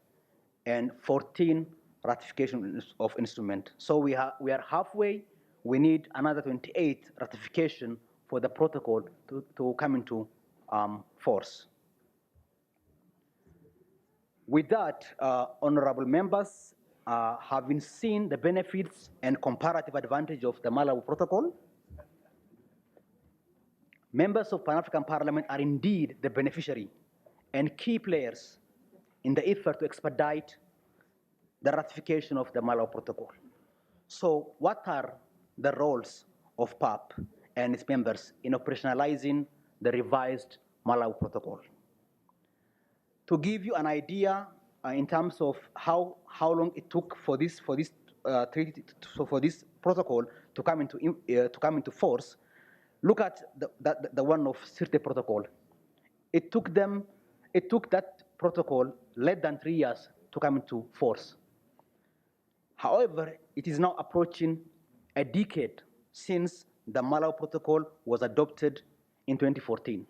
and 14 ratifications of instrument. So we are halfway. We need another 28 ratification for the protocol to come into force. With that, honorable members, having seen the benefits and comparative advantage of the Malabo Protocol, members of Pan-African Parliament are indeed the beneficiary and key players in the effort to expedite the ratification of the Malabo Protocol. So what are the roles of PAP and its members in operationalizing the revised Malabo Protocol? To give you an idea in terms of how long it took for this treaty, for this protocol to come into force, look at the one of Sirte Protocol. It took that protocol less than 3 years to come into force. However, it is now approaching a decade since the Malabo Protocol was adopted in 2014.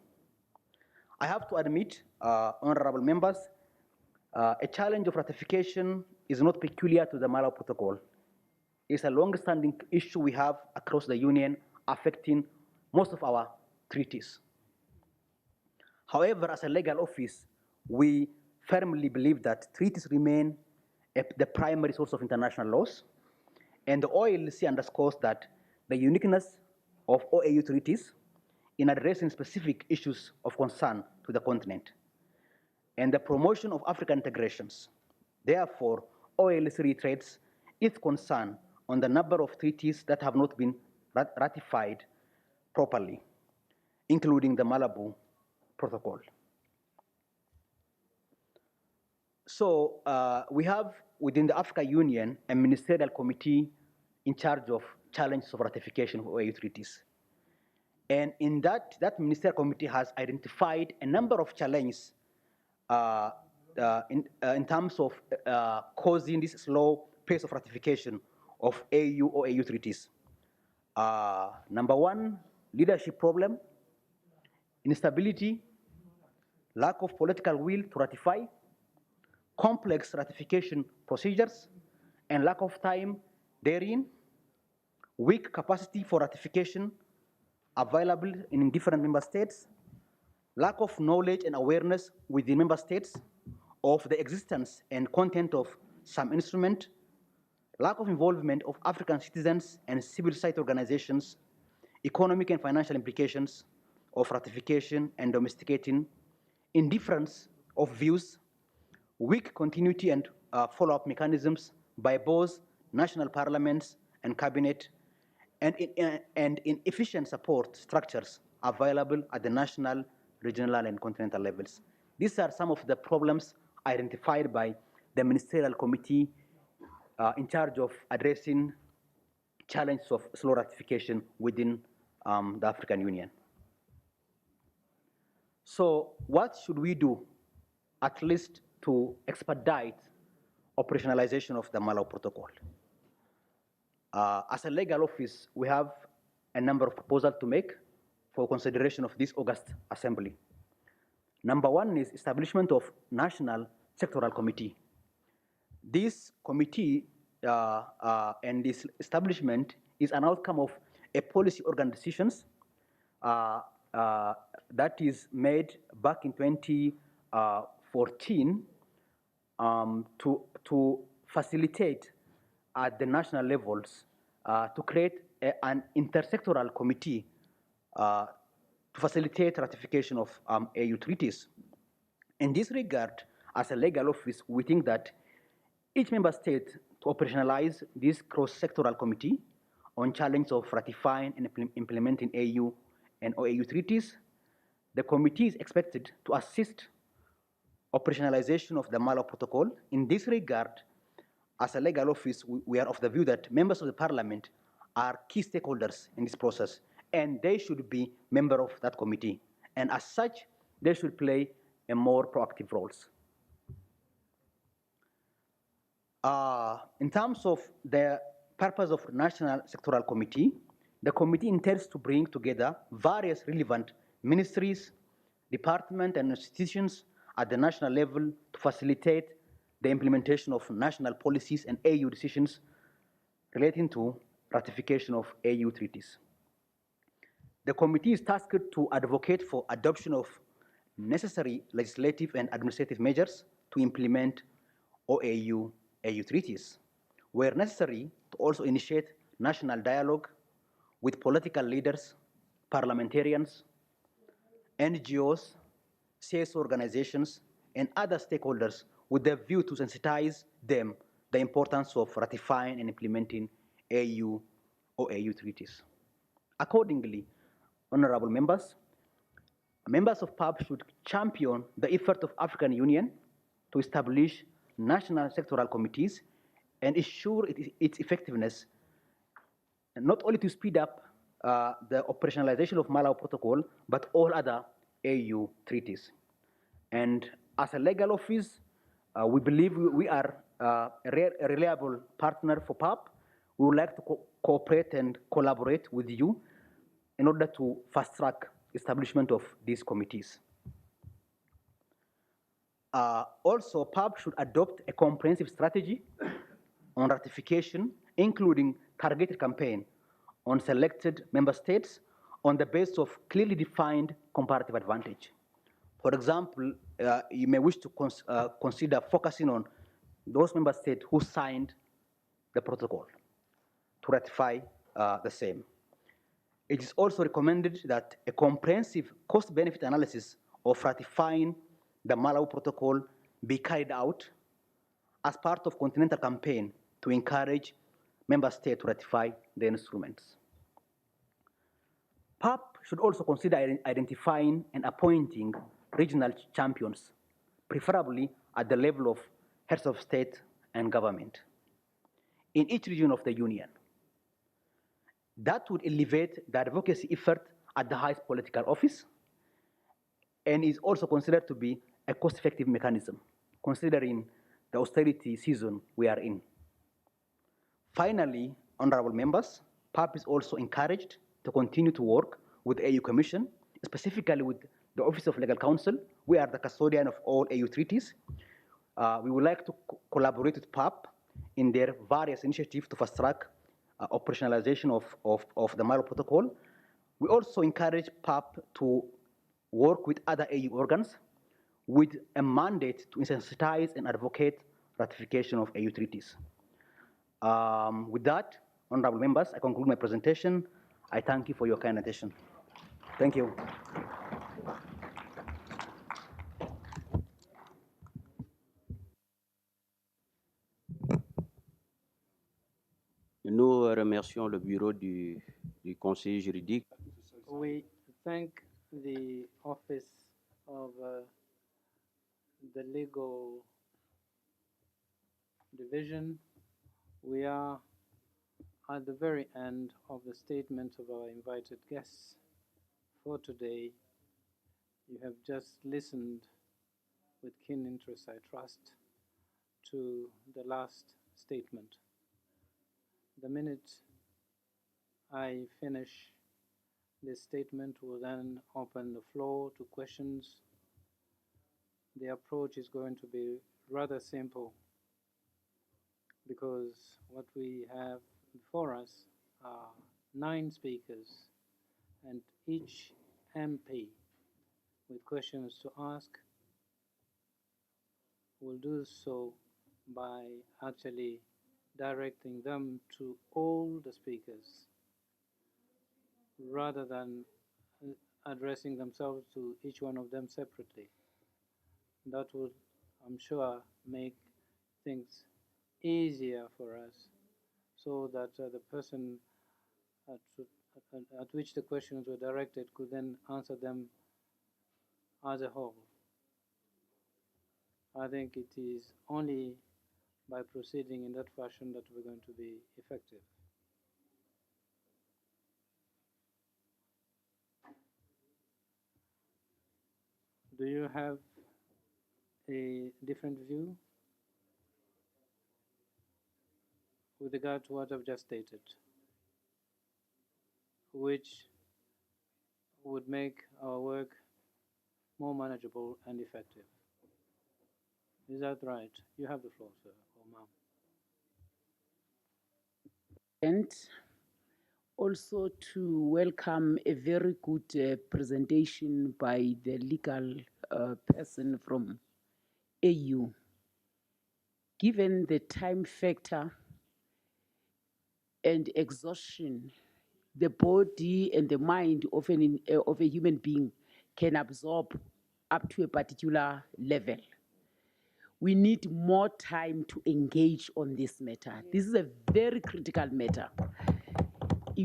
I have to admit, honorable members, a challenge of ratification is not peculiar to the Malabo Protocol. It's a long-standing issue we have across the Union affecting most of our treaties. However, as a legal office, we firmly believe that treaties remain the primary source of international laws, and the OLC underscores that the uniqueness of OAU treaties in addressing specific issues of concern to the continent and the promotion of African integrations. Therefore, OLC reiterates its concern on the number of treaties that have not been ratified properly, including the Malabo Protocol. So we have within the Africa Union a ministerial committee in charge of challenges of ratification of OAU treaties. And in that ministerial committee has identified a number of challenges in terms of causing this slow pace of ratification of OAU treaties. Number one, leadership problem, instability, lack of political will to ratify, complex ratification procedures, and lack of time therein, weak capacity for ratification available in different member states, lack of knowledge and awareness within member states of the existence and content of some instrument, lack of involvement of African citizens and civil society organizations, economic and financial implications of ratification and domesticating, indifference of views, weak continuity and follow-up mechanisms by both national parliaments and cabinet, and inefficient support structures available at the national, regional, and continental levels. These are some of the problems identified by the ministerial committee in charge of addressing challenges of slow ratification within the African Union. So what should we do, at least to expedite operationalization of the Malabo Protocol? As a legal office, we have a number of proposals to make for consideration of this August Assembly. Number one is establishment of National Sectoral Committee. This committee and this establishment is an outcome of a policy organ decisions that is made back in 2014 to facilitate at the national levels to create an intersectoral committee to facilitate ratification of AU treaties. In this regard, as a legal office, we think that each member state to operationalize this cross-sectoral committee on challenge of ratifying and implementing AU and OAU treaties. The committee is expected to assist operationalization of the Malo Protocol. In this regard, as a legal office, we are of the view that members of the parliament are key stakeholders in this process, and they should be members of that committee. And as such, they should play a more proactive roles. In terms of the purpose of National Sectoral Committee, the committee intends to bring together various relevant ministries, departments, and institutions at the national level to facilitate the implementation of national policies and AU decisions relating to ratification of AU treaties. The committee is tasked to advocate for adoption of necessary legislative and administrative measures to implement OAU AU treaties, where necessary to also initiate national dialogue with political leaders, parliamentarians, NGOs, CSO organizations, and other stakeholders with the view to sensitize them the importance of ratifying and implementing AU or AU treaties. Accordingly, honorable members of PAB should champion the effort of African Union to establish national sectoral committees and ensure its effectiveness, and not only to speed up the operationalization of Malawi Protocol, but all other AU treaties. And as a legal office, we believe we are a reliable partner for PAB. We would like to cooperate and collaborate with you in order to fast-track establishment of these committees. Also, PAB should adopt a comprehensive strategy on ratification, including targeted campaign on selected member states on the basis of clearly defined comparative advantage. For example, you may wish to consider focusing on those member states who signed the protocol to ratify the same. It is also recommended that a comprehensive cost-benefit analysis of ratifying the Malawi Protocol be carried out as part of continental campaign to encourage member states to ratify the instruments. PAB should also consider identifying and appointing regional champions, preferably at the level of heads of state and government in each region of the Union. That would elevate the advocacy effort at the highest political office and is also considered to be a cost-effective mechanism, considering the austerity season we are in. Finally, honorable members, PAB is also encouraged to continue to work with the AU Commission, specifically with the Office of Legal Counsel. We are the custodian of all AU treaties. We would like to collaborate with PAB in their various initiatives to fast-track operationalization of the Malawi Protocol. We also encourage PAB to work with other AU organs with a mandate to sensitize and advocate ratification of AU treaties. With that, honorable members, I conclude my presentation. I thank you for your kind attention. Thank you. Nous remercions le bureau du conseiller juridique. We thank the office of the legal division. We are at the very end of the statement of our invited guests for today. You have just listened with keen interest, I trust, to the last statement. The minute I finish this statement, we'll then open the floor to questions. The approach is going to be rather simple because what we have before us are 9 speakers and each MP with questions to ask will do so by actually directing them to all the speakers rather than addressing themselves to each one of them separately. That would, I'm sure, make things easier for us so that the person at which the questions were directed could then answer them as a whole. I think it is only by proceeding in that fashion that we're going to be effective. Do you have a different view with regard to what I've just stated, which would make our work more manageable and effective? Is that right? You have the floor, sir or ma'am. And also to welcome a very good presentation by the legal person from AU. Given the time factor and exhaustion, the body and the mind of a human being can absorb up to a particular level. We need more time to engage on this matter. This is a very critical matter. We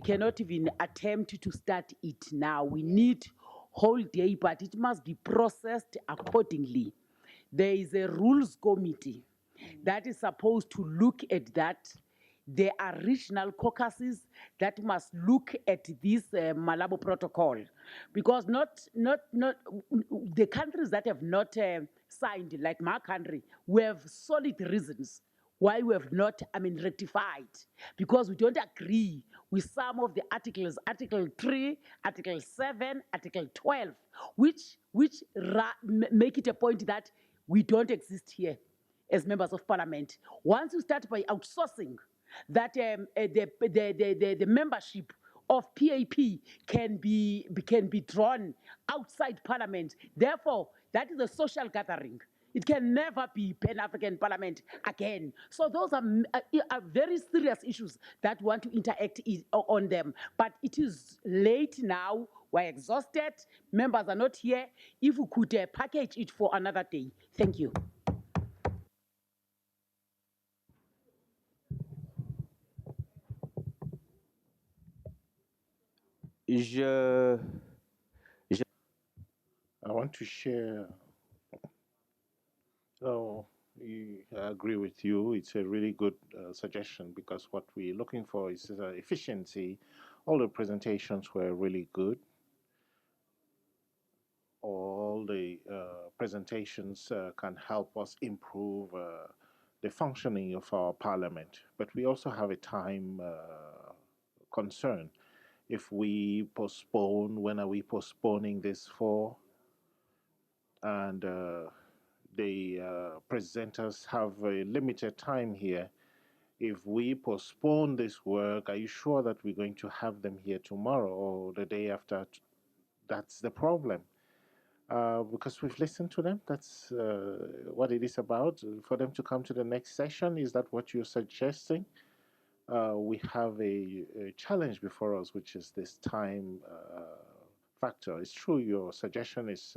cannot even attempt to start it now. We need whole day, but it must be processed accordingly. There is a rules committee that is supposed to look at that. There are regional caucuses that must look at this Malabo protocol, because not the countries that have not signed, like my country, we have solid reasons why we have not, rectified, because we don't agree with some of the articles, Article 3, Article 7, Article 12, which make it a point that we don't exist here as members of parliament. Once you start by outsourcing that the membership of PAP can be drawn outside parliament, therefore that is a social gathering. It can never be Pan-African Parliament again. So those are very serious issues that want to interact on them. But it is late now. We're exhausted. Members are not here. If we could package it for another day. Thank you. I want to share. Oh, I agree with you. It's a really good suggestion, because what we're looking for is efficiency. All the presentations were really good. All the presentations can help us improve the functioning of our parliament. But we also have a time concern. If we postpone, when are we postponing this for? And the presenters have a limited time here. If we postpone this work, are you sure that we're going to have them here tomorrow or the day after? That's the problem. Because we've listened to them. That's what it is about. For them to come to the next session, is that what you're suggesting? We have a challenge before us, which is this time factor. It's true, your suggestion is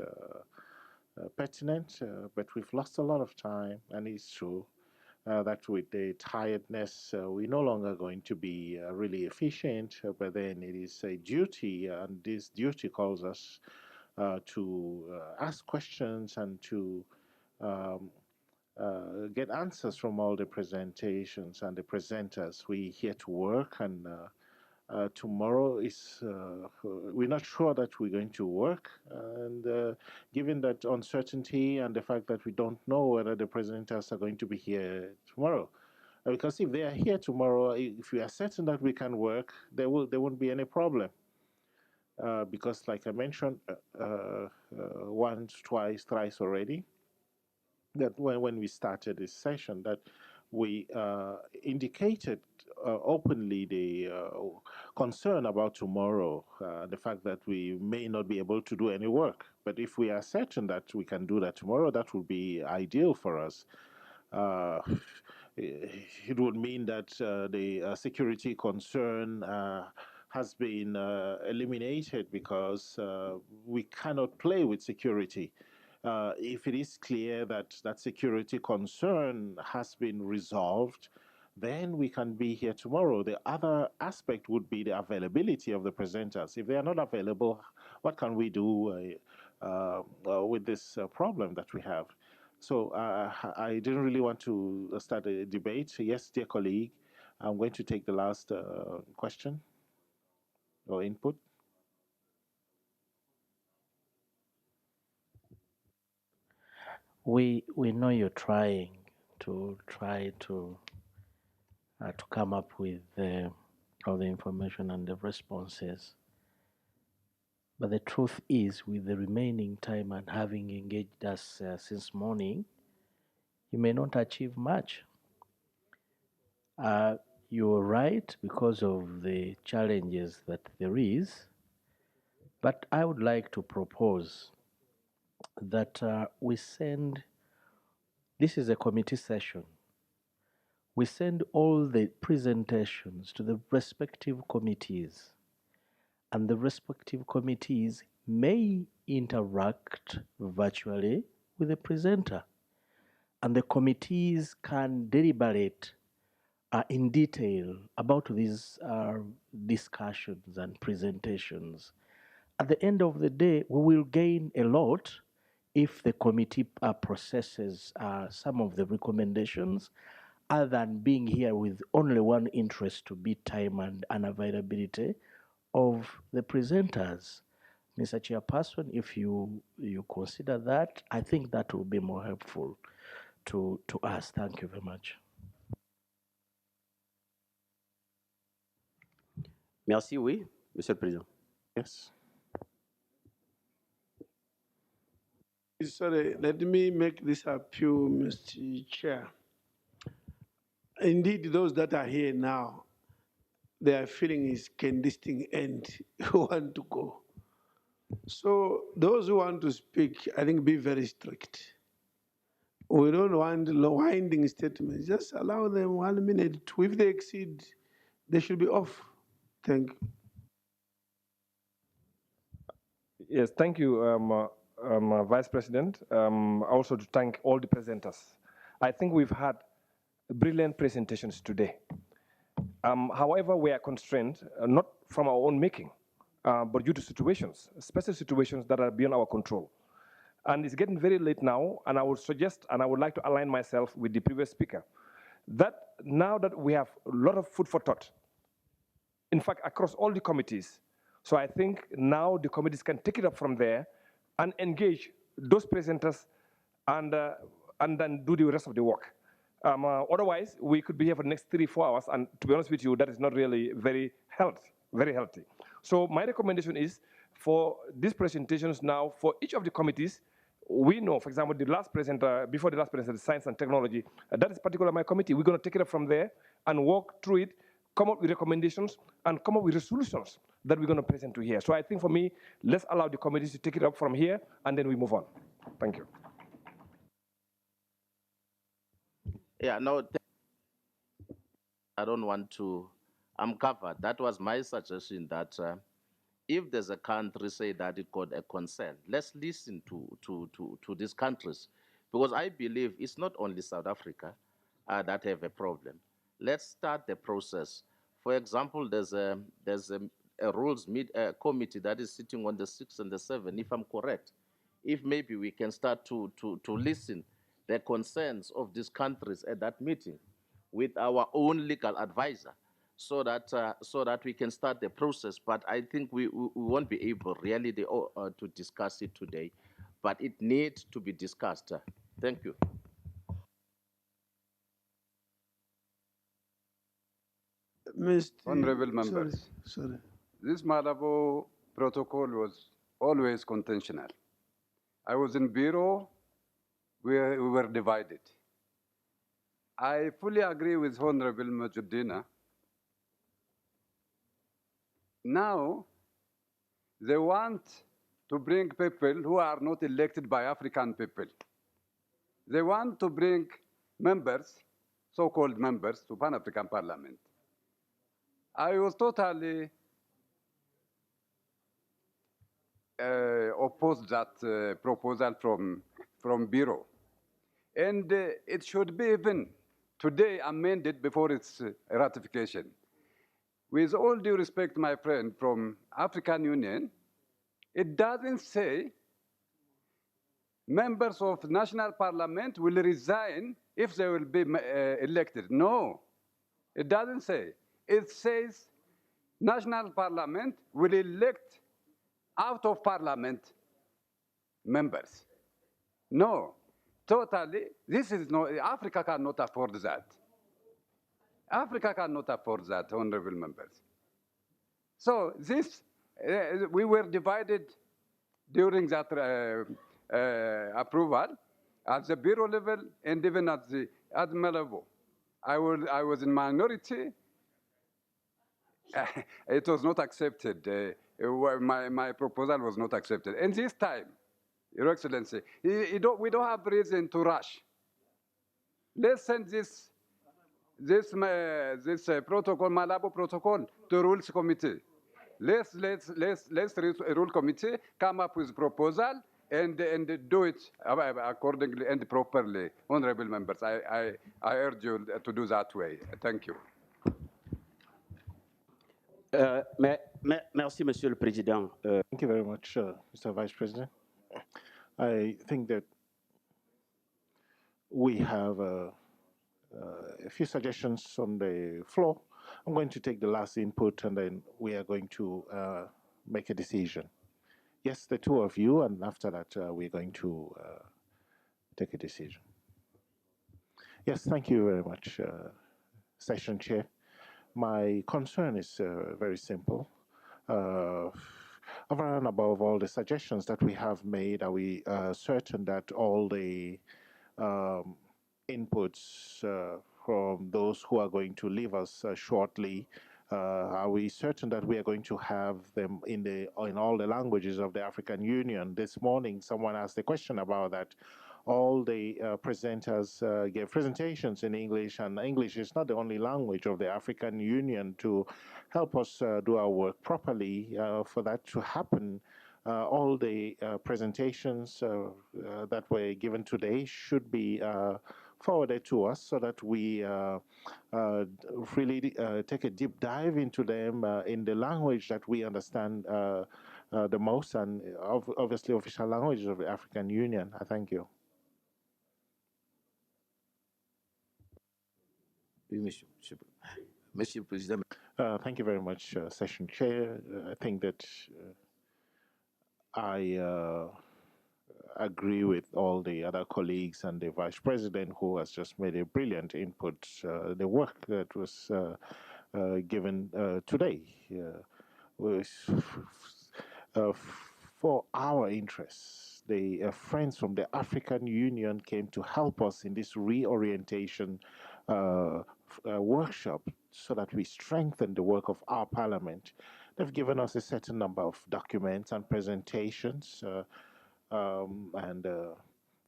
pertinent, but we've lost a lot of time, and it's true that with the tiredness, we're no longer going to be really efficient, but then it is a duty, and this duty calls us to ask questions and to get answers from all the presentations and the presenters. We're here to work, and tomorrow is, we're not sure that we're going to work. And given that uncertainty and the fact that we don't know whether the presenters are going to be here tomorrow, because if they are here tomorrow, if we are certain that we can work, there won't be any problem. Because like I mentioned once, twice, thrice already, that when we started this session, that we indicated openly the concern about tomorrow, the fact that we may not be able to do any work. But if we are certain that we can do that tomorrow, that would be ideal for us. It would mean that the security concern has been eliminated, because we cannot play with security. If it is clear that that security concern has been resolved, then we can be here tomorrow. The other aspect would be the availability of the presenters. If they are not available, what can we do with this problem that we have? So I didn't really want to start a debate. Yes, dear colleague, I'm going to take the last question or input. We know you're trying to come up with all the information and the responses. But the truth is, with the remaining time and having engaged us since morning, you may not achieve much. You're right because of the challenges that there is, but I would like to propose that we send, this is a committee session, we send all the presentations to the respective committees, and the respective committees may interact virtually with the presenter, and the committees can deliberate in detail about these discussions and presentations. At the end of the day, we will gain a lot if the committee processes some of the recommendations, other than being here with only one interest to beat time and unavailability of the presenters. Mr. Chairperson, if you consider that, I think that will be more helpful to us. Thank you very much. Merci, oui, Monsieur le Président. Yes. Sorry, let me make this appeal, Mr. Chair. Indeed, those that are here now, their feeling is, can this thing end? Who want to go? So those who want to speak, I think be very strict. We don't want winding statements. Just allow them 1 minute. If they exceed, they should be off. Thank you. Yes, thank you, Vice President. Also to thank all the presenters. I think we've had brilliant presentations today. However, we are constrained, not from our own making, but due to situations, special situations that are beyond our control. And it's getting very late now, and I would suggest, and I would like to align myself with the previous speaker, that now that we have a lot of food for thought, in fact, across all the committees, so I think now the committees can take it up from there and engage those presenters and then do the rest of the work. Otherwise, we could be here for the next 3-4 hours, and to be honest with you, that is not really very healthy. So my recommendation is for these presentations now, for each of the committees, we know, for example, the last presenter, before the last presenter, Science and Technology, that is particularly my committee. We're going to take it up from there and walk through it, come up with recommendations, and come up with resolutions that we're going to present to here. So I think for me, let's allow the committees to take it up from here, and then we move on. Thank you. Yeah, no, I don't want to, I'm covered. That was my suggestion that if there's a country, say that it got a concern, let's listen to these countries. Because I believe it's not only South Africa that have a problem. Let's start the process. For example, there's a rules committee that is sitting on the 6th and the 7th, if I'm correct. If maybe we can start to listen the concerns of these countries at that meeting with our own legal advisor, so that we can start the process. But I think we won't be able really to discuss it today, but it needs to be discussed. Thank you. Mr. Honorable members, sorry. This Malabo protocol was always contentional. I was in Bureau where we were divided. I fully agree with Honorable Majuddina. Now, they want to bring people who are not elected by African people. They want to bring members, so-called members, to Pan-African Parliament. I was totally opposed that proposal from Bureau. And it should be even today amended before its ratification. With all due respect, my friend, from African Union, it doesn't say members of national parliament will resign if they will be elected. No, it doesn't say. It says national parliament will elect out of parliament members. No, totally, this is no, Africa cannot afford that. Africa cannot afford that, honorable members. So this, we were divided during that approval at the bureau level and even at the admin level. I was in minority. It was not accepted. My proposal was not accepted. And this time, Your Excellency, we don't have reason to rush. Let's send this protocol, Malabo protocol, to Rules Committee. Let's Rule Committee come up with proposal and do it accordingly and properly. Honorable members, I urge you to do that way. Thank you. Merci, Monsieur le Président. Thank you very much, Mr. Vice President. I think that we have a few suggestions on the floor. I'm going to take the last input and then we are going to make a decision. Yes, the two of you, and after that we're going to take a decision. Yes, thank you very much, Session Chair. My concern is very simple. Over and above all the suggestions that we have made, are we certain that all the inputs from those who are going to leave us shortly, are we certain that we are going to have them in all the languages of the African Union? This morning, someone asked a question about that. All the presenters gave presentations in English, and English is not the only language of the African Union to help us do our work properly. For that to happen, all the presentations that were given today should be forwarded to us so that we really take a deep dive into them in the language that we understand the most, and obviously official languages of the African Union. I thank you. Thank you very much, Session Chair. I think that I agree with all the other colleagues and the Vice President who has just made a brilliant input. The work that was given today was for our interests. The friends from the African Union came to help us in this reorientation workshop so that we strengthen the work of our parliament. They've given us a certain number of documents and presentations, and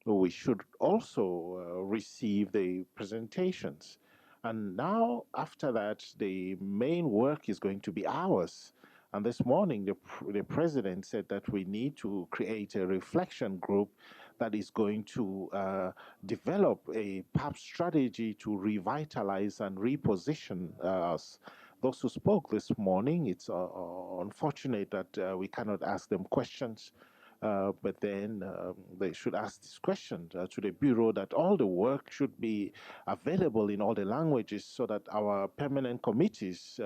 we should also receive the presentations. And now, after that, the main work is going to be ours. And this morning, the president said that we need to create a reflection group that is going to develop a PAP strategy to revitalize and reposition us. Those who spoke this morning, it's unfortunate that we cannot ask them questions. But then they should ask this question to the Bureau, that all the work should be available in all the languages so that our permanent committees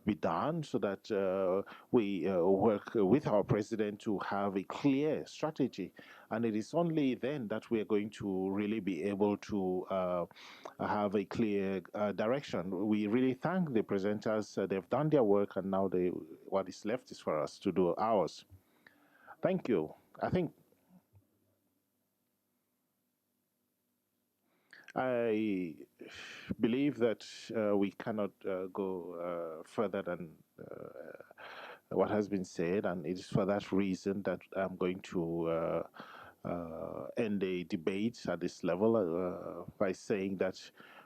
be done, so that we work with our president to have a clear strategy. And it is only then that we are going to really be able to have a clear direction. We really thank the presenters. They've done their work, and now what is left is for us to do ours. Thank you. I think I believe that we cannot go further than what has been said, and it is for that reason that I'm going to end the debate at this level by saying that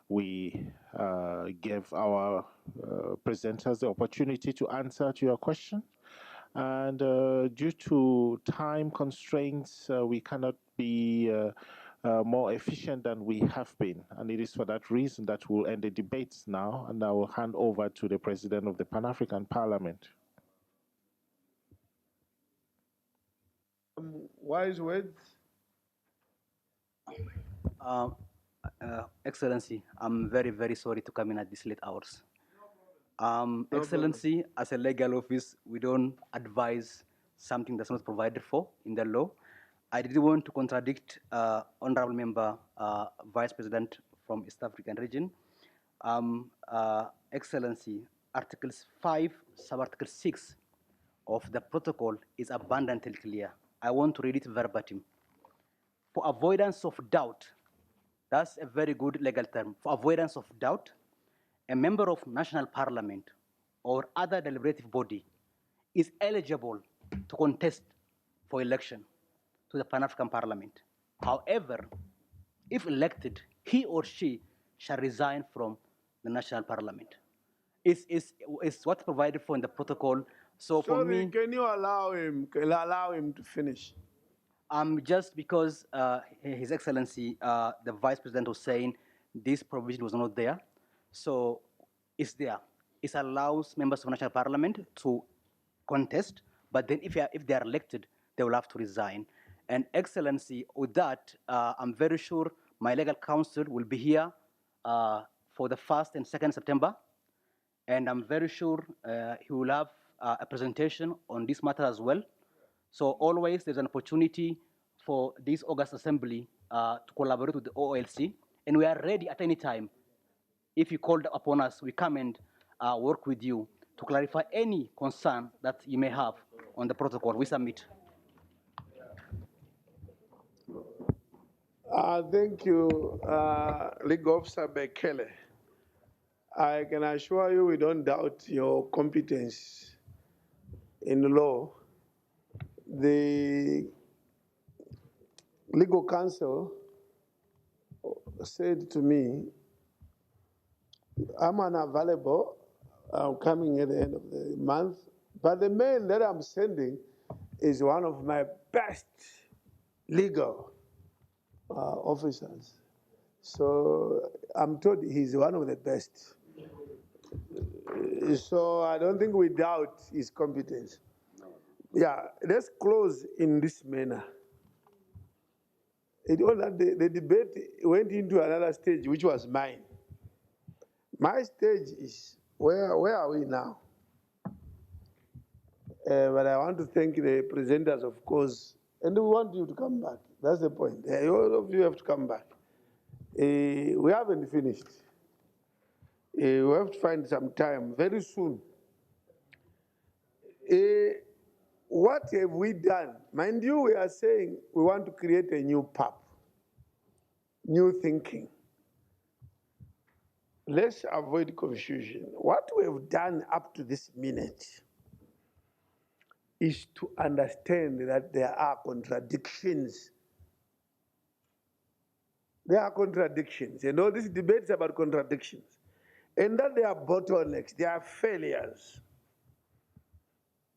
we gave our presenters the opportunity to answer to your question. And due to time constraints, we cannot be more efficient than we have been. And it is for that reason that we'll end the debates now, and I will hand over to the President of the Pan-African Parliament. Wise words. Excellency, I'm very, very sorry to come in at these late hours. No Excellency, as a legal office, we don't advise something that's not provided for in the law. I didn't want to contradict Honorable Member Vice President from East African region. Excellency, Articles 5, Sub-Article 6 of the protocol is abundantly clear. I want to read it verbatim. For avoidance of doubt, that's a very good legal term. For avoidance of doubt, a member of national parliament or other deliberative body is eligible to contest for election to the Pan-African Parliament. However, if elected, he or she shall resign from the national parliament. Is what's provided for in the protocol. So for me, can you allow him to finish? Just because His Excellency, the Vice President was saying this provision was not there, so it's there. It allows members of national parliament to contest, but then if they are elected, they will have to resign. And Excellency, with that, I'm very sure my legal counsel will be here for the 1st and 2nd September, and I'm very sure he will have a presentation on this matter as well. So always there's an opportunity for this August Assembly to collaborate with the OLC, and we are ready at any time. If you call upon us, we come and work with you to clarify any concern that you may have on the protocol. We submit. Thank you, Legal Officer Bekele. I can assure you we don't doubt your competence in law. The legal counsel said to me, I'm unavailable. I'm coming at the end of the month. But the man that I'm sending is one of my best legal officers. So I'm told he's one of the best. So I don't think we doubt his competence. Yeah, let's close in this manner. The debate went into another stage, which was mine. My stage is, where are we now? But I want to thank the presenters, of course, and we want you to come back. That's the point. All of you have to come back. We haven't finished. We have to find some time very soon. What have we done? Mind you, we are saying we want to create a new PAP, new thinking. Let's avoid confusion. What we have done up to this minute is to understand that there are contradictions. There are contradictions. And all these debates about contradictions. And that there are bottlenecks, there are failures,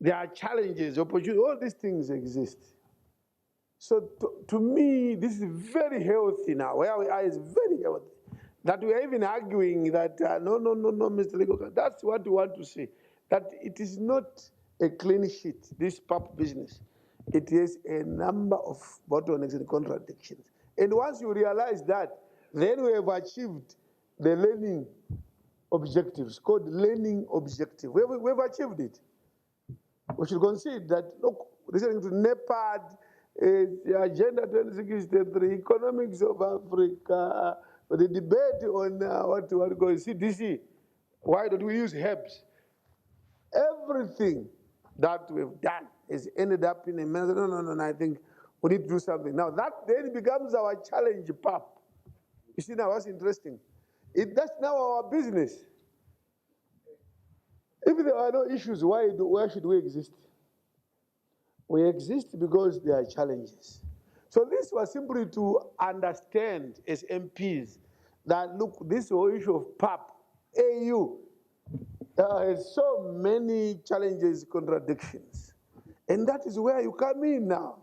there are challenges, opportunities, all these things exist. So to me, this is very healthy now. Where we are is very healthy. That we are even arguing that, no, Mr. Legal Counsel. That's what we want to say. That it is not a clean sheet, this PAP business. It is a number of bottlenecks and contradictions. And once you realize that, then we have achieved the learning objectives, called learning objective. We've achieved it. We should consider that, look, listening to NEPAD, Agenda 2063, economics of Africa, the debate on what we call CDC, why don't we use HEBS? Everything that we've done has ended up in a manner, no, I think we need to do something. Now that then becomes our challenge, PAP. You see now what's interesting? That's now our business. If there are no issues, why should we exist? We exist because there are challenges. So this was simply to understand as MPs that, look, this whole issue of PAP, AU, has so many challenges, contradictions. And that is where you come in now.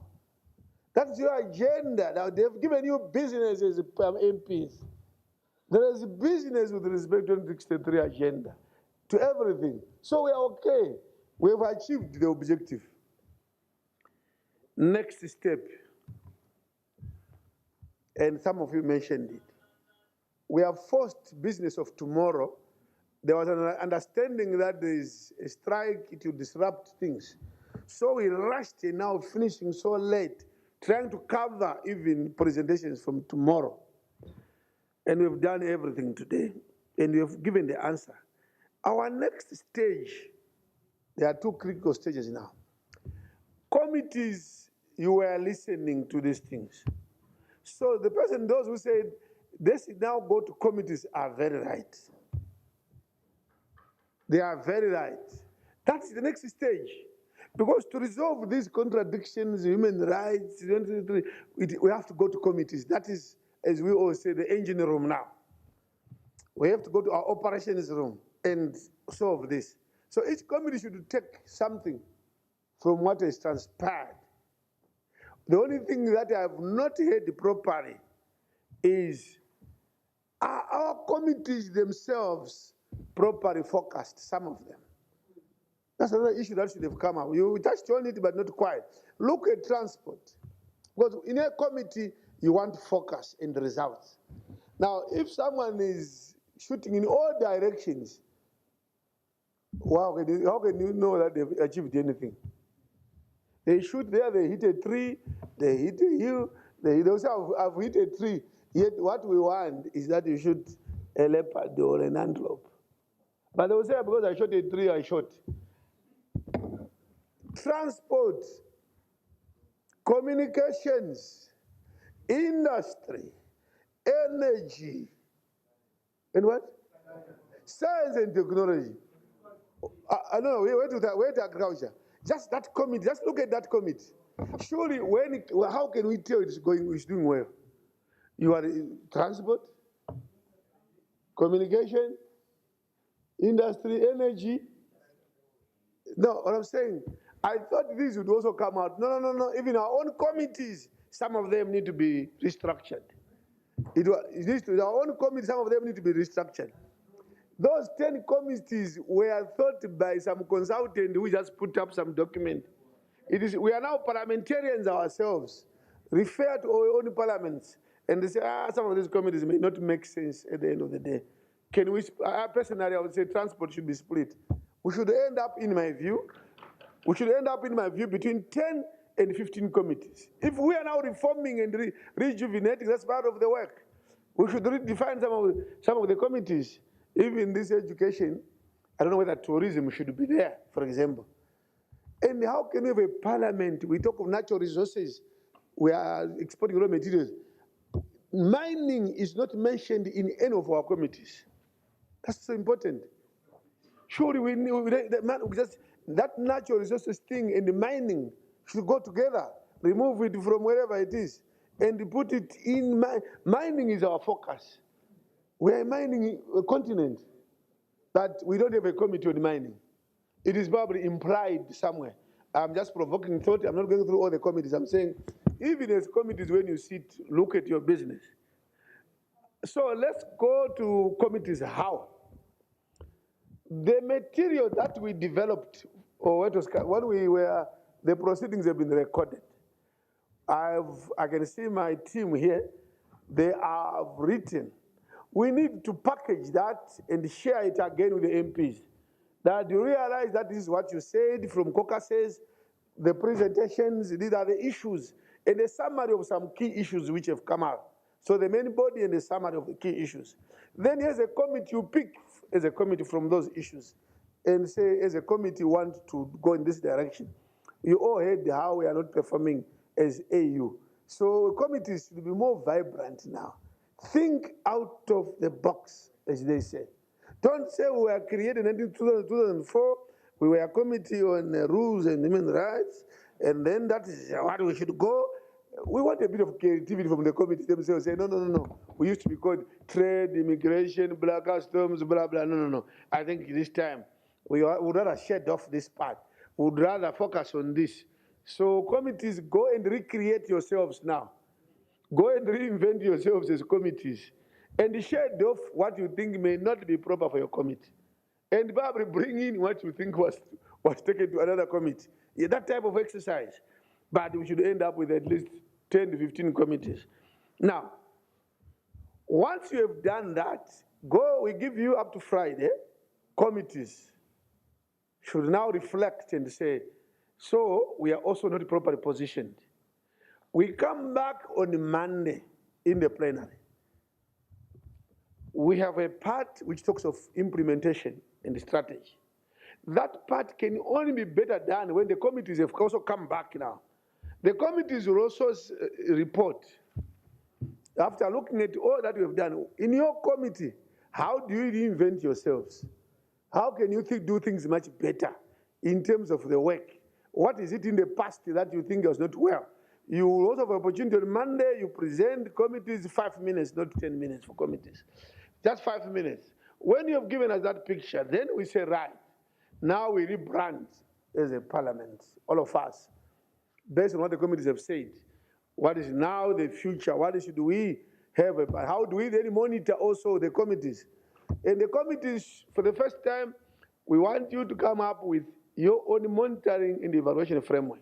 That's your agenda. Now they've given you business as MPs. There is business with respect to the 2063 agenda, to everything. So we are okay. We have achieved the objective. Next step. and some of you mentioned it. We have forced business of tomorrow. There was an understanding that there is a strike, it will disrupt things. So we rushed in now, finishing so late, trying to cover even presentations from tomorrow. And we've done everything today, and we have given the answer. Our next stage, there are two critical stages now. Committees, you were listening to these things. So those who said, this now go to committees are very right. They are very right. That's the next stage. Because to resolve these contradictions, human rights, we have to go to committees. That is, as we all say, the engine room now. We have to go to our operations room and solve this. So each committee should take something from what has transpired. The only thing that I have not heard properly is, are our committees themselves properly focused, some of them? That's another issue that should have come up. You touched on it, but not quite. Look at transport. Because in a committee, you want focus and results. Now, if someone is shooting in all directions, wow, how can you know that they've achieved anything? They shoot there, they hit a tree, they hit a hill, they say, I've hit a tree. Yet what we want is that you shoot a leopard or an antelope. But they will say, because I shot a tree, I shot. Transport, communications, industry, energy, and what? Science and technology. I don't know, wait to agriculture. Just that committee, just look at that committee. Surely, how can we tell it's doing well? You are in transport, communication, industry, energy. No, what I'm saying, I thought these would also come out. No. Even our own committees, some of them need to be restructured. Our own committees, some of them need to be restructured. Those 10 committees were thought by some consultant who just put up some document. We are now parliamentarians ourselves. Refer to our own parliaments. And they say, some of these committees may not make sense at the end of the day. Personally, I would say transport should be split. We should end up, in my view, between 10 and 15 committees. If we are now reforming and rejuvenating, that's part of the work. We should redefine some of the committees. Even this education, I don't know whether tourism should be there, for example. And how can we have a parliament? We talk of natural resources. We are exporting raw materials. Mining is not mentioned in any of our committees. That's so important. Surely we need that natural resources thing and the mining should go together. Remove it from wherever it is and put it in mining is our focus. We are a mining continent, but we don't have a committee on mining. It is probably implied somewhere. I'm just provoking thought. I'm not going through all the committees. I'm saying, even as committees, when you sit, look at your business. So let's go to committees. How? The material that we developed, or the proceedings have been recorded. I can see my team here. They have written. We need to package that and share it again with the MPs. That you realize that this is what you said from Caucuses, the presentations, these are the issues, and a summary of some key issues which have come out. So the main body and the summary of the key issues. Then as a committee, you pick as a committee from those issues and say, as a committee, want to go in this direction. You all heard how we are not performing as AU. So committees should be more vibrant now. Think out of the box, as they say. Don't say we were created in 2004, we were a committee on rules and human rights, and then that is what we should go. We want a bit of creativity from the committee themselves. Say, no. We used to be called trade, immigration, black customs, blah, blah. No. I think this time we would rather shed off this part. We would rather focus on this. So committees, go and recreate yourselves now. Go and reinvent yourselves as committees and shed off what you think may not be proper for your committee. And probably bring in what you think was taken to another committee. Yeah, that type of exercise. But we should end up with at least 10 to 15 committees. Now, Once you have done that, go, we give you up to Friday. Committees should now reflect and say, so we are also not properly positioned. We come back on Monday in the plenary. We have a part which talks of implementation and strategy. That part can only be better done when the committees have also come back now. The committees will also report, after looking at all that we have done, in your committee, how do you reinvent yourselves? How can you do things much better in terms of the work? What is it in the past that you think was not well? You will also have an opportunity on Monday, you present committees 5 minutes, not 10 minutes for committees. Just 5 minutes. When you have given us that picture, then we say, right, now we rebrand as a parliament, all of us, based on what the committees have said. What is now the future? What should we have? How do we then monitor also the committees? And the committees, for the first time, we want you to come up with your own monitoring and evaluation framework.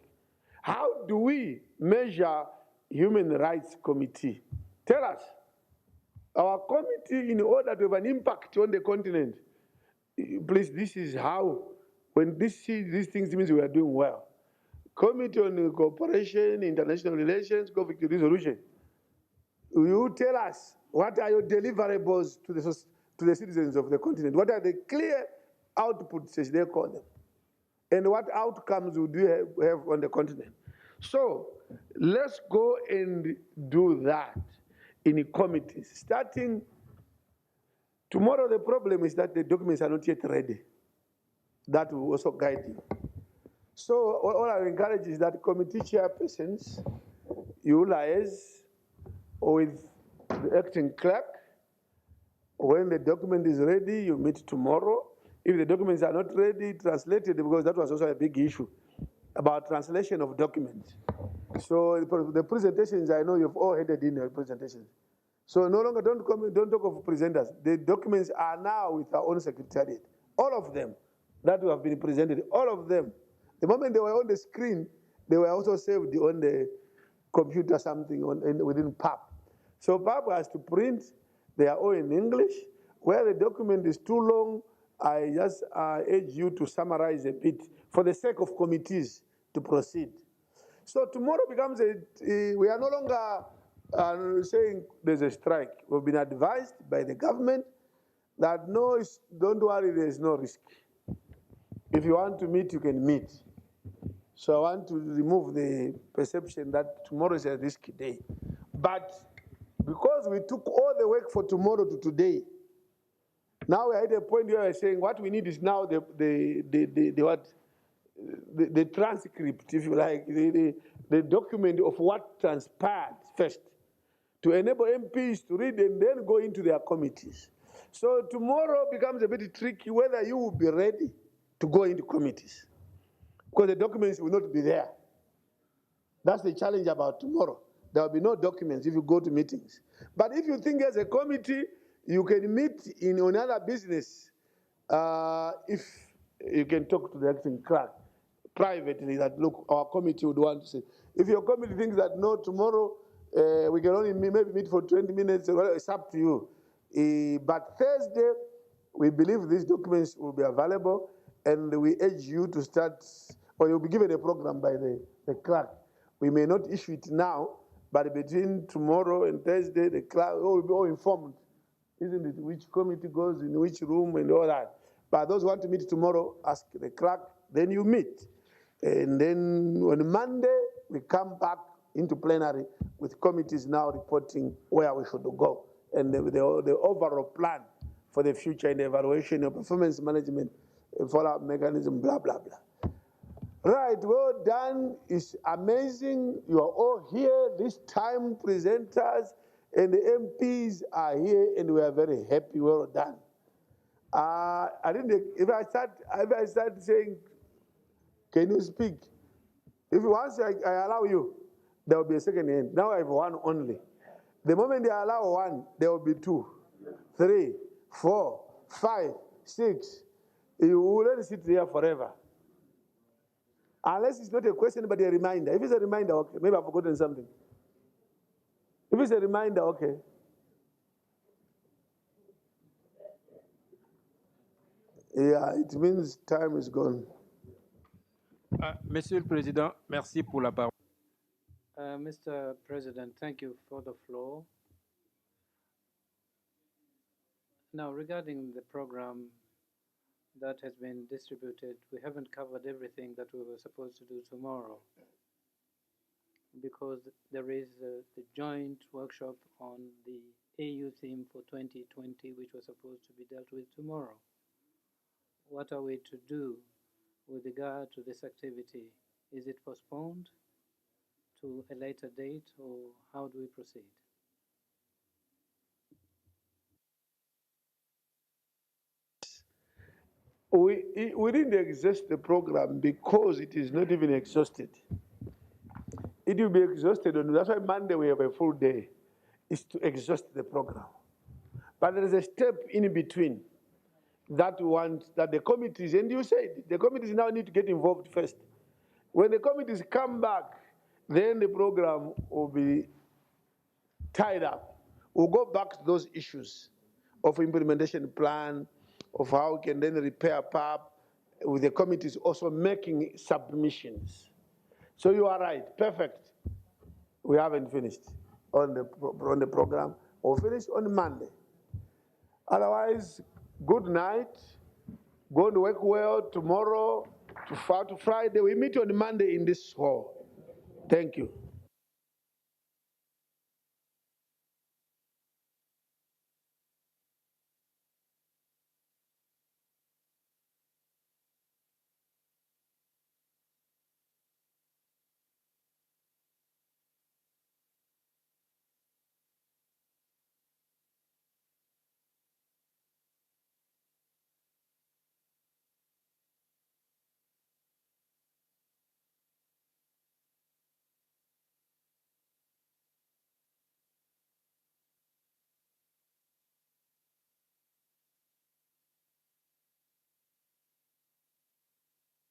How do we measure human rights committee? Tell us. Our committee, in order to have an impact on the continent, please, this is how, when these things means we are doing well. Committee on Cooperation, International Relations, Conflict Resolution. You tell us, what are your deliverables to the citizens of the continent? What are the clear outputs, as they call them? And what outcomes would you have on the continent? So let's go and do that in committees. Starting tomorrow, the problem is that the documents are not yet ready. That will also guide you. So all I encourage is that committee chairpersons, you liaise with the acting clerk. When the document is ready, you meet tomorrow. If the documents are not ready, translated, because that was also a big issue about translation of documents. So the presentations, I know you've all headed in your presentations. So no longer don't talk of presenters. The documents are now with our own secretariat. All of them that have been presented, all of them. The moment they were on the screen, they were also saved on the computer something within PAP. So PAP has to print. They are all in English. Where the document is too long, I just urge you to summarize a bit for the sake of committees to proceed. So tomorrow becomes we are no longer saying there's a strike. We've been advised by the government that no, don't worry, there's no risk. If you want to meet, you can meet. So I want to remove the perception that tomorrow is a risky day. But because we took all the work for tomorrow to today, now we're at a point where we're saying what we need is now the transcript, if you like, the document of what transpired first, to enable MPs to read and then go into their committees. So tomorrow becomes a bit tricky whether you will be ready to go into committees, because the documents will not be there. That's the challenge about tomorrow. There will be no documents if you go to meetings. But if you think as a committee, you can meet in another business, if you can talk to the acting clerk privately that, look, our committee would want to say. If your committee thinks that, no, tomorrow we can only maybe meet for 20 minutes, well, it's up to you. But Thursday, we believe these documents will be available, and we urge you to start, or you'll be given a program by the clerk. We may not issue it now, but between tomorrow and Thursday, the clerk will be all informed, isn't it? Which committee goes in which room and all that. But those who want to meet tomorrow, ask the clerk, then you meet. And then on Monday, we come back into plenary with committees now reporting where we should go and the overall plan for the future and the evaluation of performance management, follow-up mechanism, blah, blah, blah. Right, well done. It's amazing. You are all here. This time, presenters and the MPs are here, and we are very happy. Well done. I didn't. If I start saying, "Can you speak?" If once I allow you, there will be a second hand. Now I have one only. The moment they allow one, there will be 2, 3, 4, 5, 6. You will let it sit there forever. Unless it's not a question, but a reminder. If it's a reminder, okay. Maybe I've forgotten something. If it's a reminder, okay. Yeah, it means time is gone. Monsieur le Président, merci pour la parole. Mr. President, thank you for the floor. Now, regarding the program that has been distributed, we haven't covered everything that we were supposed to do tomorrow, because there is the joint workshop on the AU theme for 2020, which was supposed to be dealt with tomorrow. What are we to do with regard to this activity? Is it postponed to a later date, or how do we proceed? We didn't exhaust the program because it is not even exhausted. It will be exhausted, and that's why Monday we have a full day, is to exhaust the program. But there is a step in between that we want, that the committees, and you said, the committees now need to get involved first. When the committees come back, then the program will be tied up. We'll go back to those issues of implementation plan, of how we can then repair PAP, with the committees also making submissions. So you are right, perfect. We haven't finished on the program. We'll finish on Monday. Otherwise, good night. Go to work well tomorrow to Friday. We meet on Monday in this hall. Thank you.